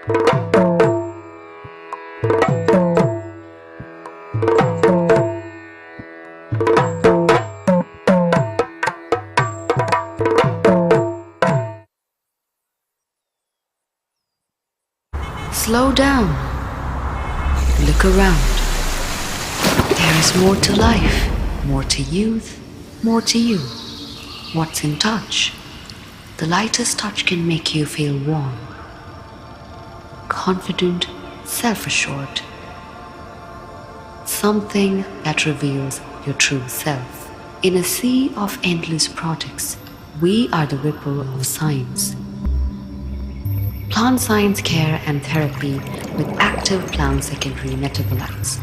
Slow down. Look around. There is more to life, more to youth, more to you. What's in touch? The lightest touch can make you feel warm, confident, self-assured. Something that reveals your true self. In a sea of endless products, we are the ripple of science. Plant science care and therapy with active plant secondary metabolites.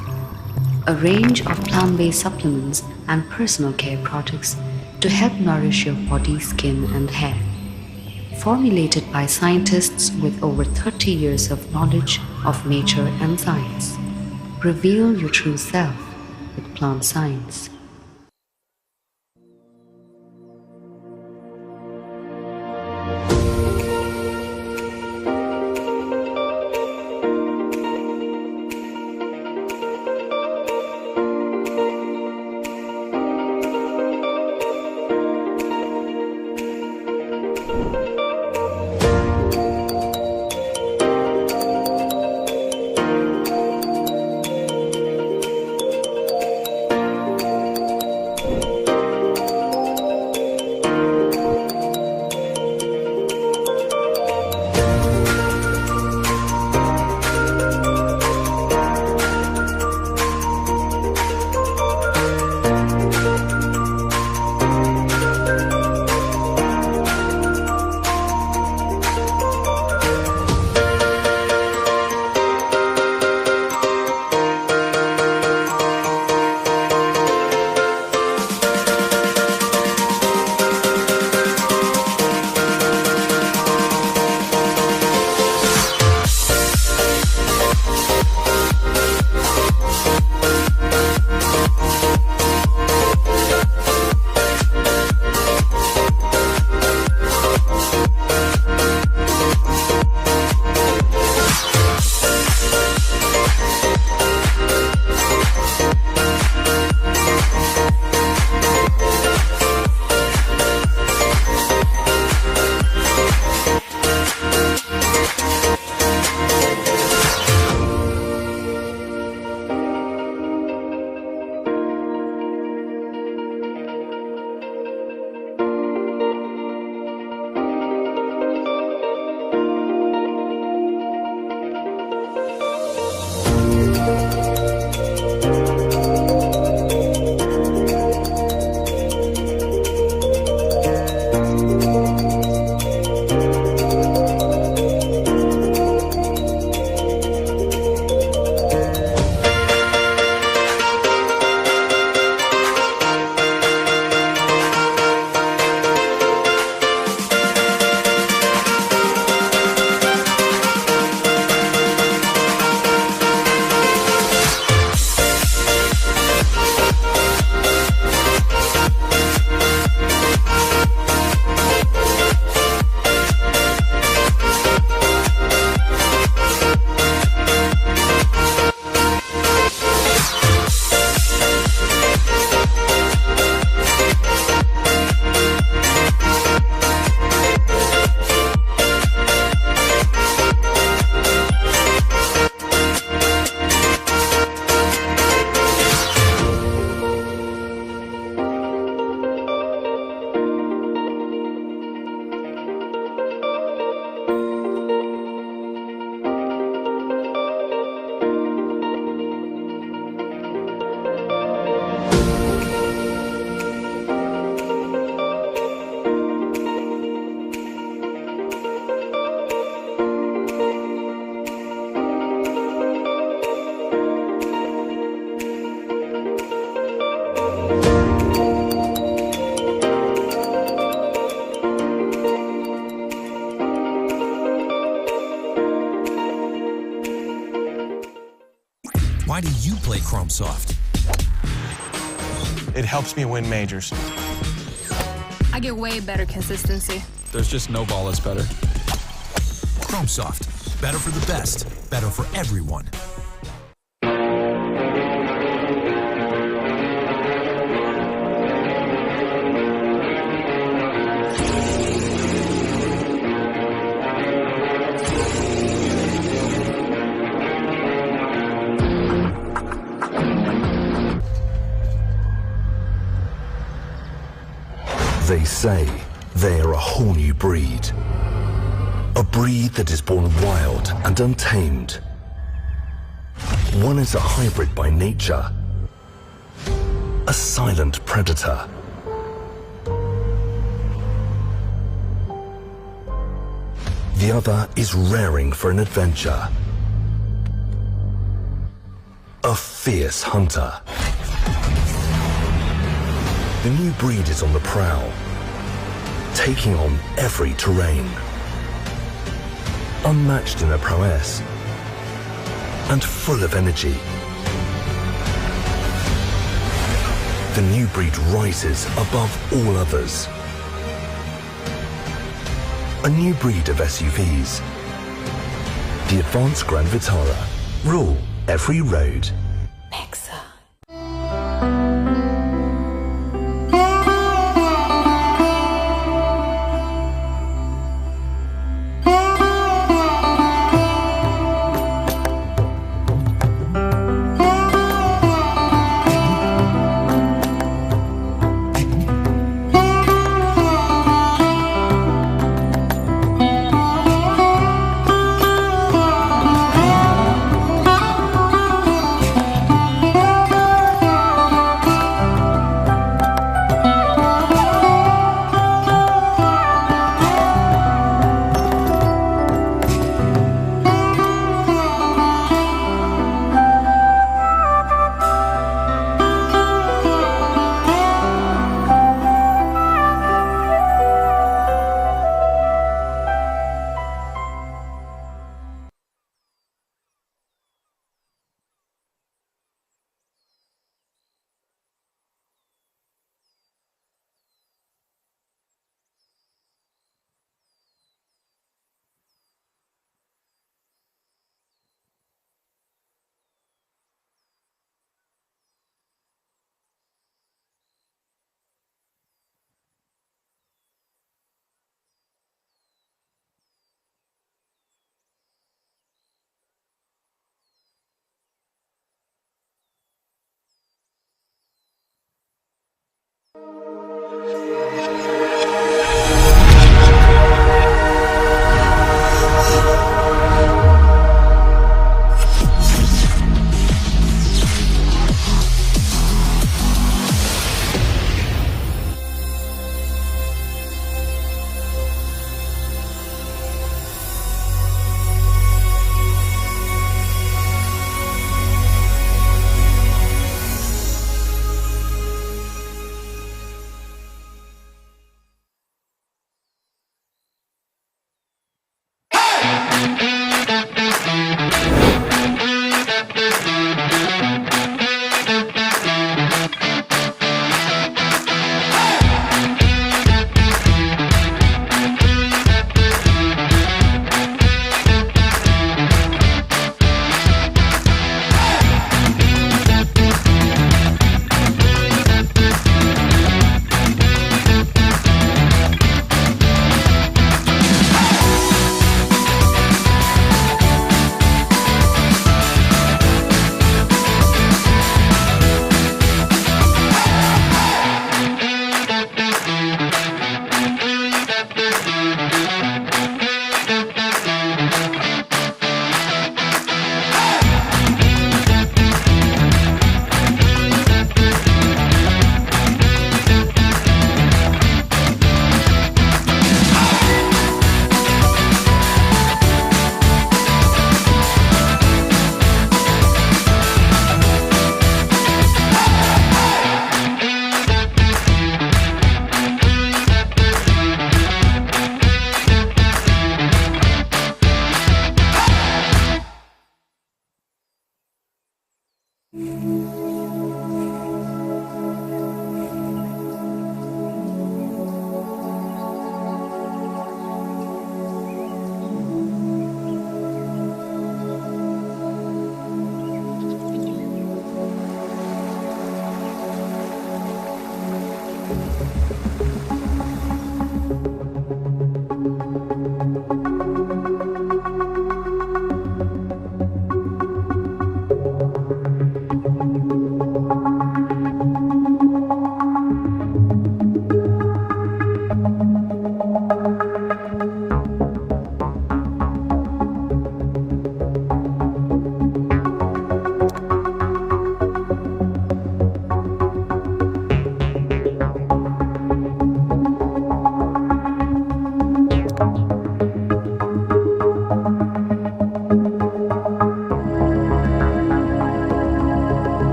A range of plant-based supplements and personal care products to help nourish your body, skin and hair. Formulated by scientists with over 30 years of knowledge of nature and science. Reveal your true self with plant science. Why do you play Chrome Soft? It helps me win majors. I get way better consistency. There's just no ball that's better. Chrome Soft. Better for the best. Better for everyone. They say they are a whole new breed. A breed that is born wild and untamed. One is a hybrid by nature. A silent predator. The other is raring for an adventure. A fierce hunter. The new breed is on the prowl, taking on every terrain. Unmatched in their prowess and full of energy. The new breed rises above all others. A new breed of SUVs. The advanced Grand Vitara. Rule every road.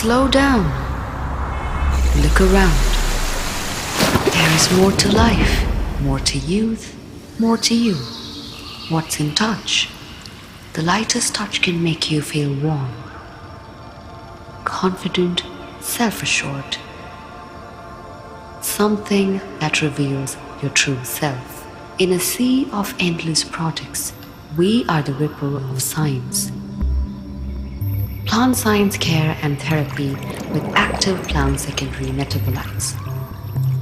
Slow down. Look around. There is more to life, more to youth, more to you. What's in touch? The lightest touch can make you feel warm, confident, self-assured. Something that reveals your true self. In a sea of endless products, we are the ripple of science. Plant science care and therapy with active plant secondary metabolites.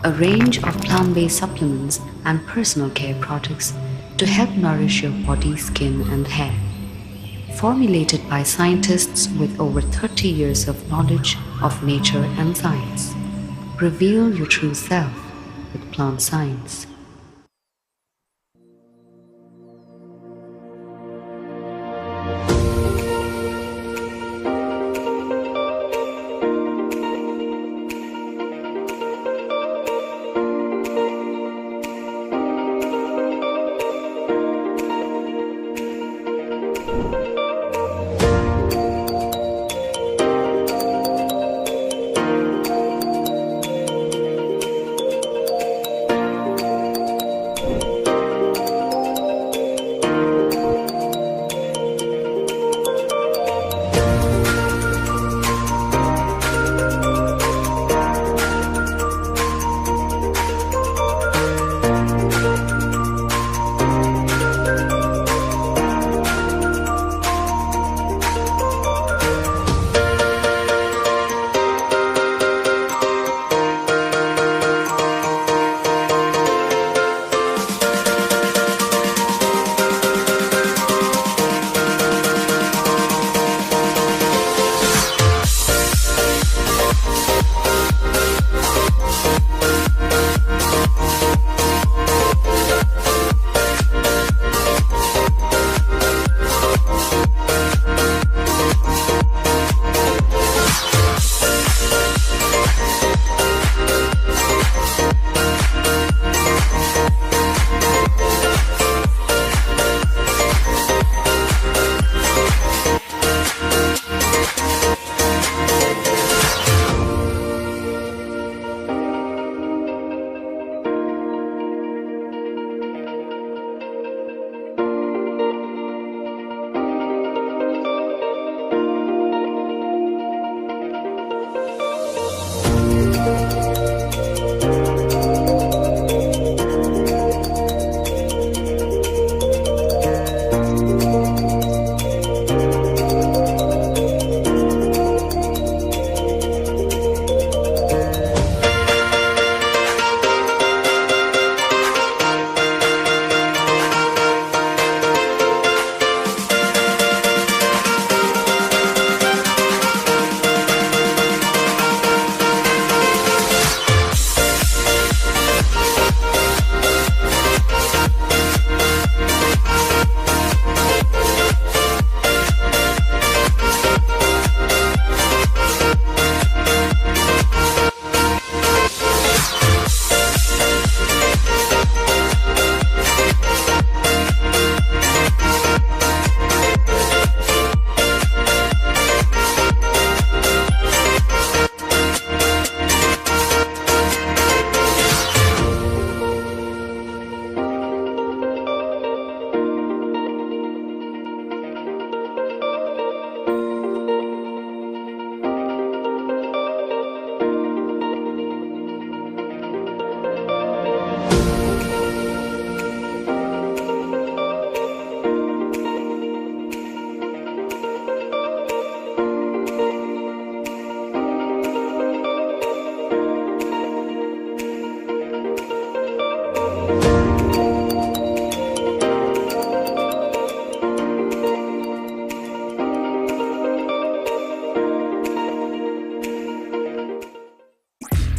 A range of plant-based supplements and personal care products to help nourish your body, skin and hair. Formulated by scientists with over 30 years of knowledge of nature and science. Reveal your true self with plant science.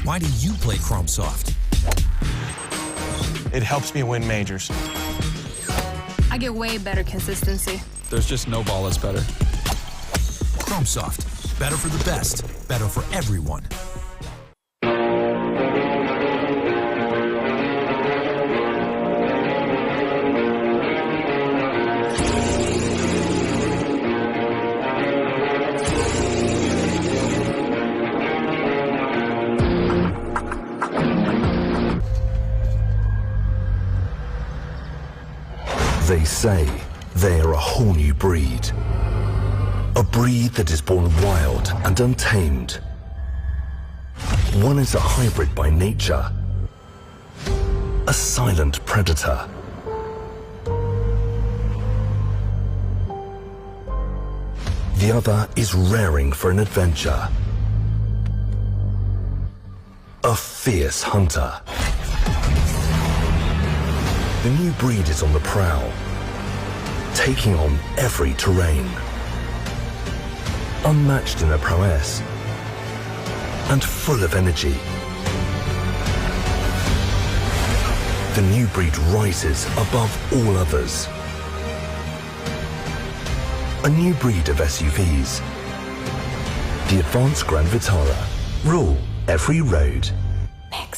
Why do you play Chrome Soft? It helps me win majors. I get way better consistency. There's just no ball that's better. Chrome Soft. Better for the best. Better for everyone. They say they are a whole new breed. A breed that is born wild and untamed. One is a hybrid by nature. A silent predator. The other is raring for an adventure. A fierce hunter. The new breed is on the prowl, taking on every terrain. Unmatched in their prowess and full of energy. The new breed rises above all others. A new breed of SUVs. The advanced Grand Vitara. Rule every road. Thanks.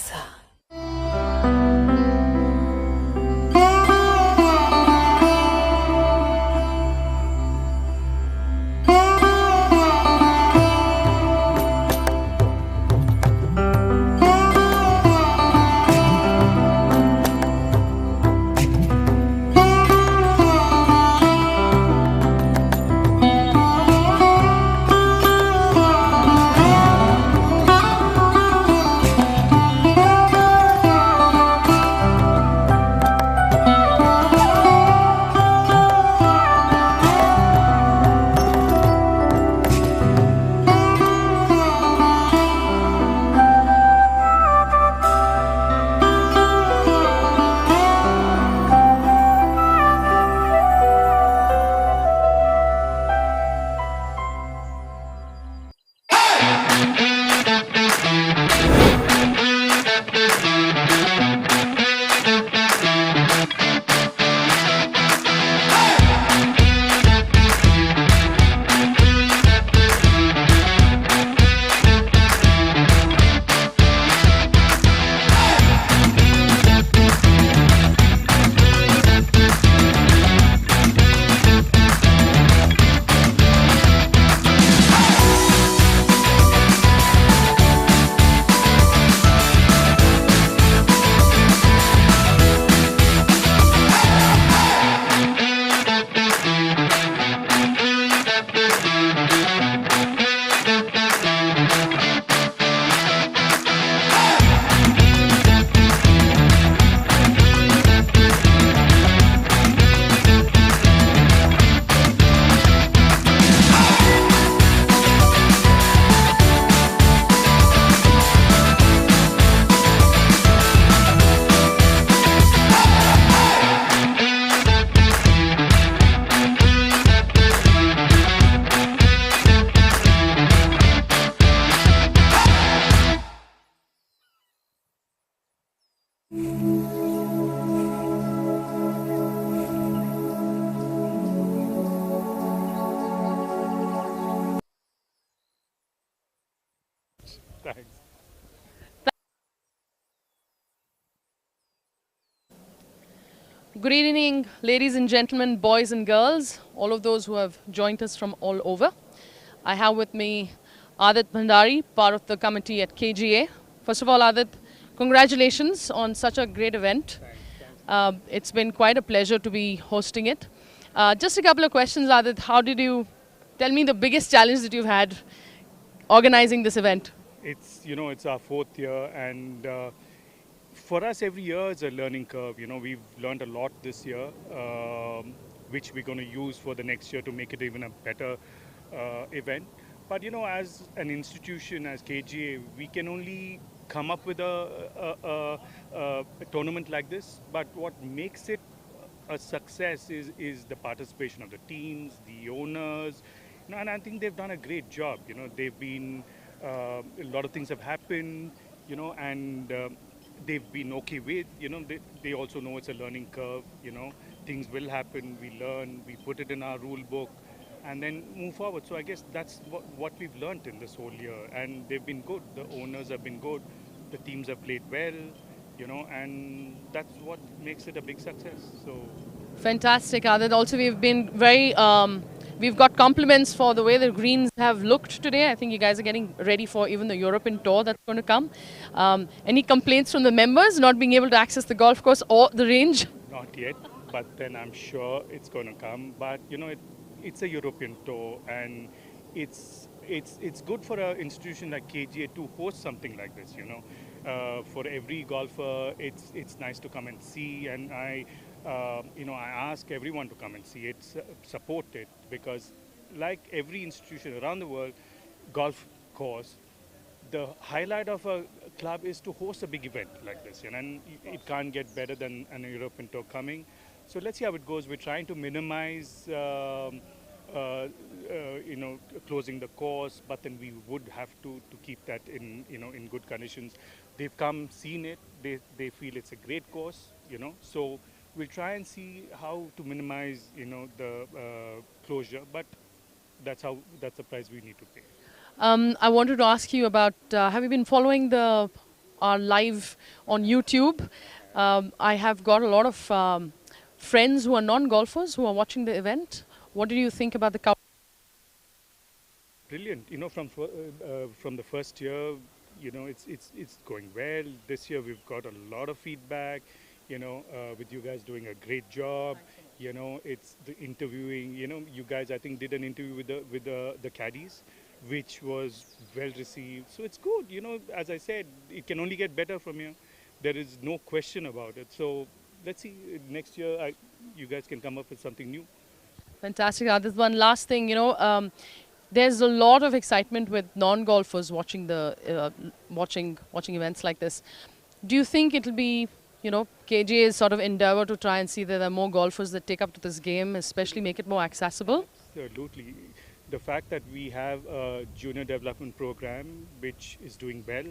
Good evening, ladies and gentlemen, boys and girls, all of those who have joined us from all over. I have with me Adit Bhandari, part of the committee at KGA. First of all, Adit, congratulations on such a great event. It's been quite a pleasure to be hosting it. Just a couple of questions, Adit. How did you tell me the biggest challenge that you've had organizing this event? It's our fourth year, and for us every year is a learning curve. We've learned a lot this year, which we're going to use for the next year to make it even a better event. But as an institution, as KGA, we can only come up with a tournament like this. But what makes it a success is the participation of the teams, the owners, and I think they've done a great job. They've been a lot of things have happened, and they've been okay with. They also know it's a learning curve. Things will happen. We learn. We put it in our rule book, and then move forward. So I guess that's what we've learned in this whole year, and they've been good. The owners have been good. The teams have played well, and that's what makes it a big success. So fantastic, Adit. Also, we've been very, we've got compliments for the way the greens have looked today. I think you guys are getting ready for even the European tour that's going to come. Any complaints from the members not being able to access the golf course or the range? not yet. but then I'm sure it's going to come. But you know, it's a European tour, and it's good for an institution like KGA to host something like this. You know, for every golfer, it's nice to come and see, and I ask everyone to come and see it, support it, because like every institution around the world, golf course, the highlight of a club is to host a big event like this, you know, and it can't get better than an European tour coming. So let's see how it goes. We're trying to minimize, closing the course, but then we would have to keep that in good conditions. They've come, seen it. They feel it's a great course, you know. So we'll try and see how to minimize, the closure. But that's the price we need to pay. I wanted to ask you about, have you been following our live on YouTube? I have got a lot of friends who are non-golfers who are watching the event. What do you think about the coverage? Brilliant. You know, from the first year, it's going well. This year we've got a lot of feedback. With you guys doing a great job. It's the interviewing. You guys I think did an interview with the caddies, which was well received. So it's good. As I said, it can only get better from here. There is no question about it. So let's see, next year you guys can come up with something new. Fantastic. There's one last thing, there's a lot of excitement with non-golfers watching watching events like this. Do you think it'll be, KGA's sort of endeavor to try and see that there are more golfers that take up to this game, especially make it more accessible? Absolutely. The fact that we have a junior development program which is doing well,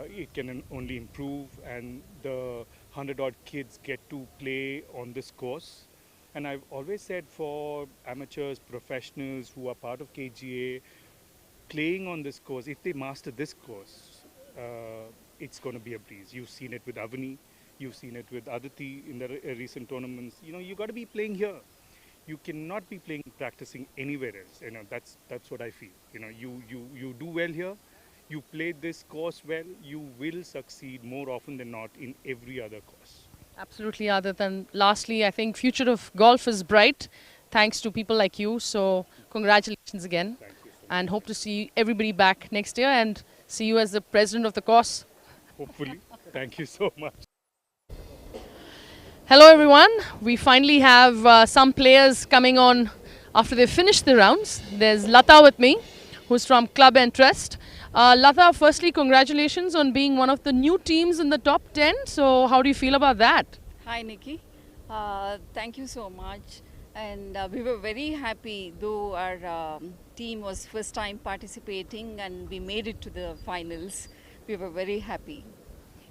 it can only improve, and the 100-odd kids get to play on this course. And I've always said, for amateurs, professionals who are part of KGA, playing on this course, if they master this course, it's going to be a breeze. You've seen it with Avani, you've seen it with Aditi in the recent tournaments. You got to be playing here. You cannot be practicing anywhere else. That's what I feel. You do well here, you play this course well, you will succeed more often than not in every other course. Absolutely, Adit. And lastly, I think future of golf is bright thanks to people like you. So congratulations again. Thank you so much. And hope to see everybody back next year and see you as the president of the course. Hopefully. Thank you so much. Hello everyone. We finally have some players coming on after they finished the rounds. There's Lata with me, who's from Club Interest. Lata, firstly, congratulations on being one of the new teams in the top 10. So how do you feel about that? Hi, Nikki. Thank you so much. And we were very happy, though our team was first time participating and we made it to the finals. We were very happy.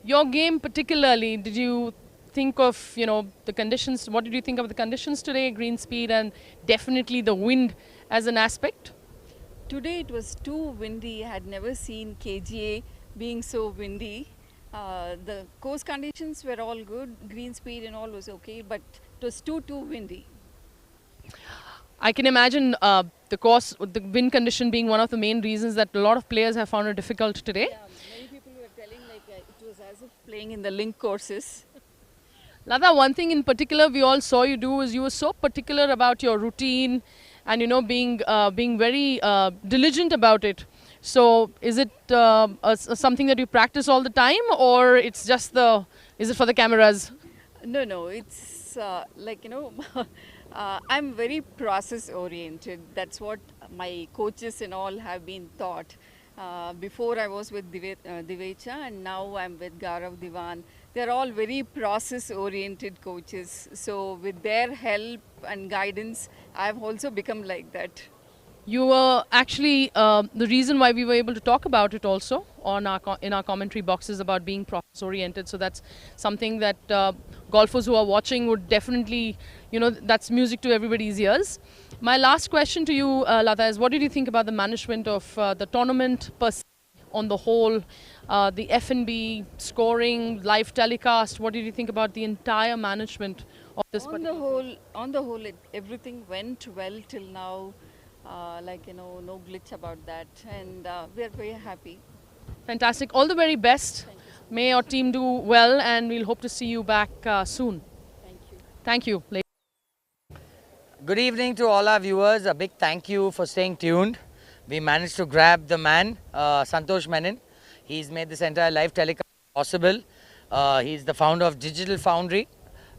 Your game particularly, did you think of, the conditions? What did you think of the conditions today, green speed and definitely the wind as an aspect? Today it was too windy. I had never seen KGA being so windy. The course conditions were all good, green speed and all was okay, but it was too windy. I can imagine the wind condition being one of the main reasons that a lot of players have found it difficult today. Yeah, many people were telling it was as if playing in the link courses. Lata, one thing in particular we all saw you do is you were so particular about your routine and being very diligent about it. So is it something that you practice all the time, or it's just is it for the cameras? No, it's I'm very process oriented. That's what my coaches and all have been taught. Before I was with Divecha and now I'm with Gaurav Diwan. They're all very process oriented coaches. So with their help and guidance, I've also become like that. You were actually the reason why we were able to talk about it also in our commentary boxes about being process oriented. So that's something that golfers who are watching would definitely, that's music to everybody's ears. My last question to you, Lata, is what did you think about the management of the tournament per se on the whole, the F&B, scoring, live telecast? What did you think about the entire management of this? On the whole, everything went well till now. No glitch about that, and we are very happy. Fantastic. All the very best. May your team do well, and we'll hope to see you back soon. Thank you. Thank you. Good evening to all our viewers. A big thank you for staying tuned. We managed to grab the man, Santosh Menon. He's made this entire live telecast possible. He's the founder of Digital Foundry.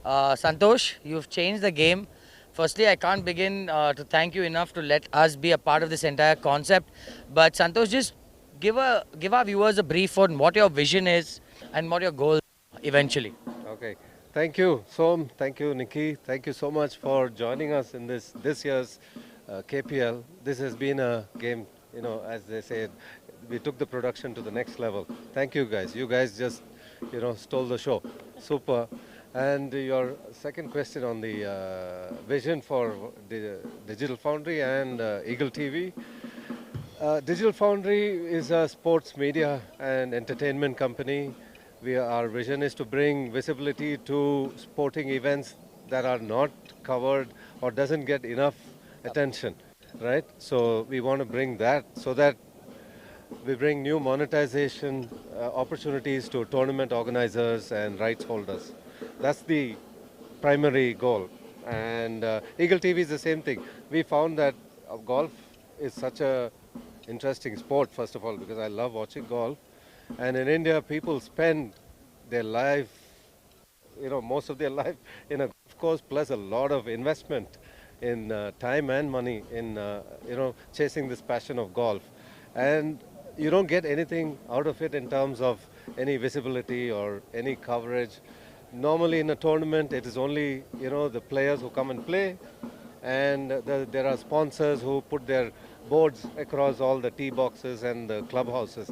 Santosh, you've changed the game. Firstly, I can't begin to thank you enough to let us be a part of this entire concept. But Santosh, just give our viewers a brief on what your vision is and what your goal eventually. Okay. Thank you, Som. Thank you, Nikki. Thank you so much for joining us in this year's KPL. This has been a game, you know, as they said, we took the production to the next level. Thank you, guys. You guys just, you know, stole the show. Super. And your second question on the vision for the Digital Foundry and Eagle TV. Digital Foundry is a sports media and entertainment company. Our vision is to bring visibility to sporting events that are not covered or doesn't get enough attention, right? So we want to bring that so that we bring new monetization opportunities to tournament organizers and rights holders. That's the primary goal. And Eagle TV is the same thing. We found that golf is such a interesting sport, first of all, because I love watching golf. And in India, people spend their life, you know, most of their life in a golf course, plus a lot of investment in time and money in, you know, chasing this passion of golf. And you don't get anything out of it in terms of any visibility or any coverage. Normally in a tournament, it is only, you know, the players who come and play, and there are sponsors who put their boards across all the tee boxes and the clubhouses.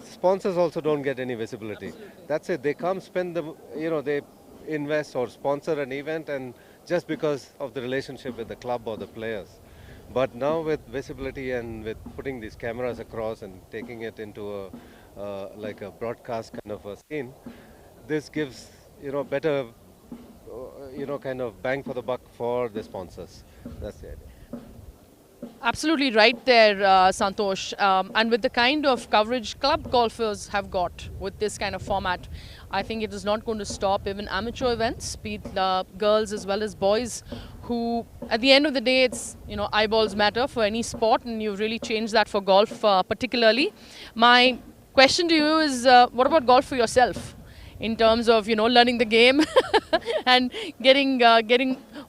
Sponsors also don't get any visibility. Absolutely. That's it. They come spend the, you know, they invest or sponsor an event, and just because of the relationship with the club or the players. But now with visibility and with putting these cameras across and taking it into a like a broadcast kind of a scene, this gives, you know, better, you know, kind of bang for the buck for the sponsors. That's the idea. Absolutely right there, Santosh. And with the kind of coverage club golfers have got with this kind of format, I think it is not going to stop even amateur events, be it girls as well as boys, who at the end of the day, it's, you know, eyeballs matter for any sport, and you've really changed that for golf particularly. My question to you is, what about golf for yourself? In terms of, you know, learning the game and getting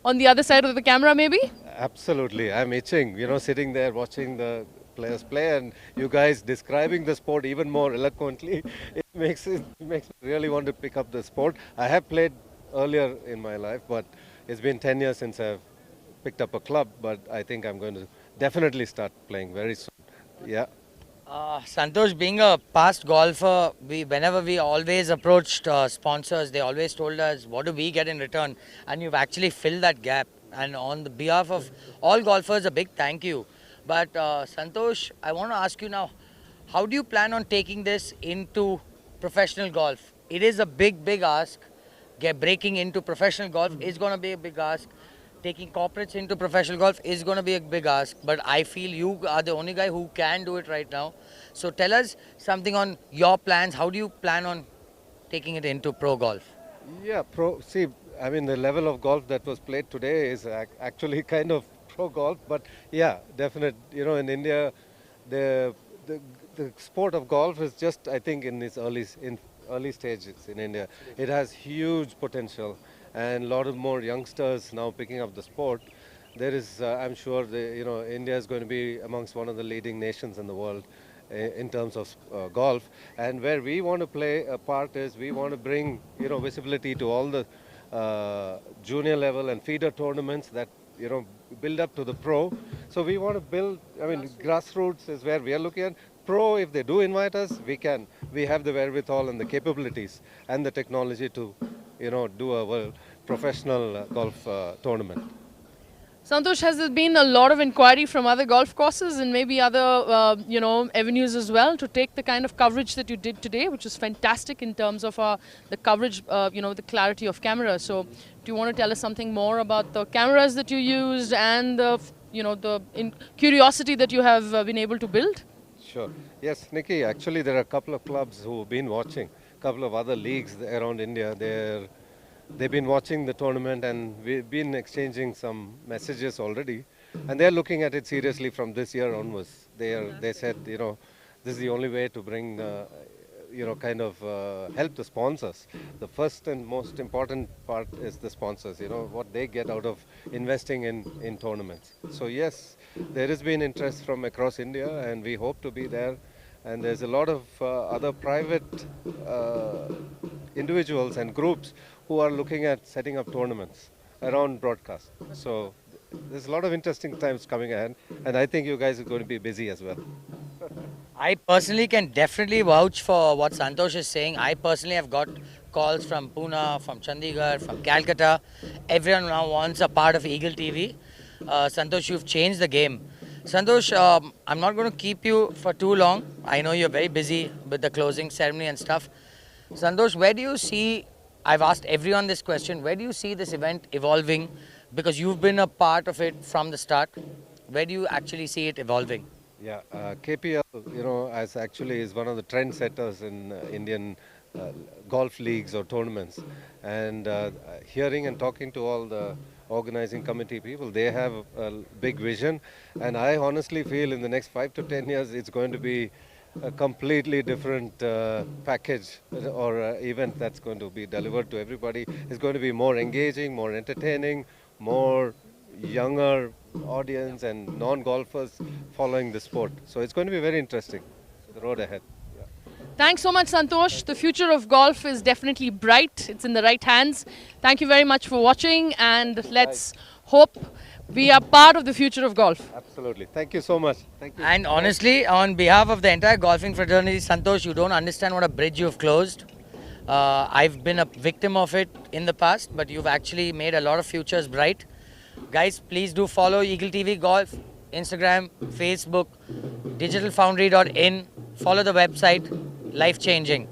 on the other side of the camera maybe? Absolutely. I'm itching, you know, sitting there watching the players play, and you guys describing the sport even more eloquently. It makes me really want to pick up the sport. I have played earlier in my life, but it's been 10 years since I've picked up a club, but I think I'm going to definitely start playing very soon. Yeah. Santosh, being a past golfer, whenever we always approached sponsors, they always told us, what do we get in return? And you've actually filled that gap. And on the behalf of all golfers, a big thank you. But Santosh, I want to ask you now, how do you plan on taking this into professional golf? It is a big, big ask. Breaking into professional golf is going to be a big ask. Taking corporates into professional golf is going to be a big ask, but I feel you are the only guy who can do it right now. So tell us something on your plans. How do you plan on taking it into pro golf? Yeah, see, I mean, the level of golf that was played today is actually kind of pro golf, but yeah, definite. You know, in India, the sport of golf is just, I think, in its early stages in India. It has huge potential, and a lot of more youngsters now picking up the sport. There is, I'm sure, you know, India is going to be amongst one of the leading nations in the world in terms of golf. And where we want to play a part is we want to bring, you know, visibility to all the junior level and feeder tournaments that, you know, build up to the pro. So we want to build, I mean, grassroots is where we are looking at. Pro, if they do invite us, we have the wherewithal and the capabilities and the technology to, you know, do a professional golf tournament. Santosh, has there been a lot of inquiry from other golf courses and maybe other, you know, avenues as well to take the kind of coverage that you did today, which is fantastic in terms of the coverage, you know, the clarity of camera. So, do you want to tell us something more about the cameras that you used and the, you know, the curiosity that you have been able to build? Sure. Yes, Nikki, actually there are a couple of clubs who've been watching, a couple of other leagues around India. They're they've been watching the tournament, and we've been exchanging some messages already. And they're looking at it seriously from this year onwards. They said, this is the only way to bring, help the sponsors. The first and most important part is the sponsors, what they get out of investing in tournaments. So yes, there has been interest from across India, and we hope to be there. And there's a lot of other private individuals and groups who are looking at setting up tournaments around broadcast. So there's a lot of interesting times coming ahead, and I think you guys are going to be busy as well. I personally can definitely vouch for what Santosh is saying. I personally have got calls from Pune, from Chandigarh, from Calcutta. Everyone now wants a part of Eagle TV. Santosh, you've changed the game. Santosh, I'm not going to keep you for too long. I know you're very busy with the closing ceremony and stuff. Santosh, where do you see, I've asked everyone this question, where do you see this event evolving? Because you've been a part of it from the start. Where do you actually see it evolving? Yeah, KPL, as actually is one of the trendsetters in Indian golf leagues or tournaments. And hearing and talking to all the organizing committee people, they have a big vision. And I honestly feel in the next 5 to 10 years, it's going to be a completely different package or event that's going to be delivered to everybody. It's going to be more engaging, more entertaining, more younger audience and non-golfers following the sport. So it's going to be very interesting, the road ahead. Yeah. Thanks so much, Santosh. The future of golf is definitely bright. It's in the right hands. Thank you very much for watching, and let's hope we are part of the future of golf. Absolutely. Thank you so much. Thank you. And honestly, on behalf of the entire golfing fraternity, Santosh, you don't understand what a bridge you've closed. I've been a victim of it in the past, but you've actually made a lot of futures bright. Guys, please do follow Eagle TV Golf, Instagram, Facebook, digitalfoundry.in. Follow the website, life-changing.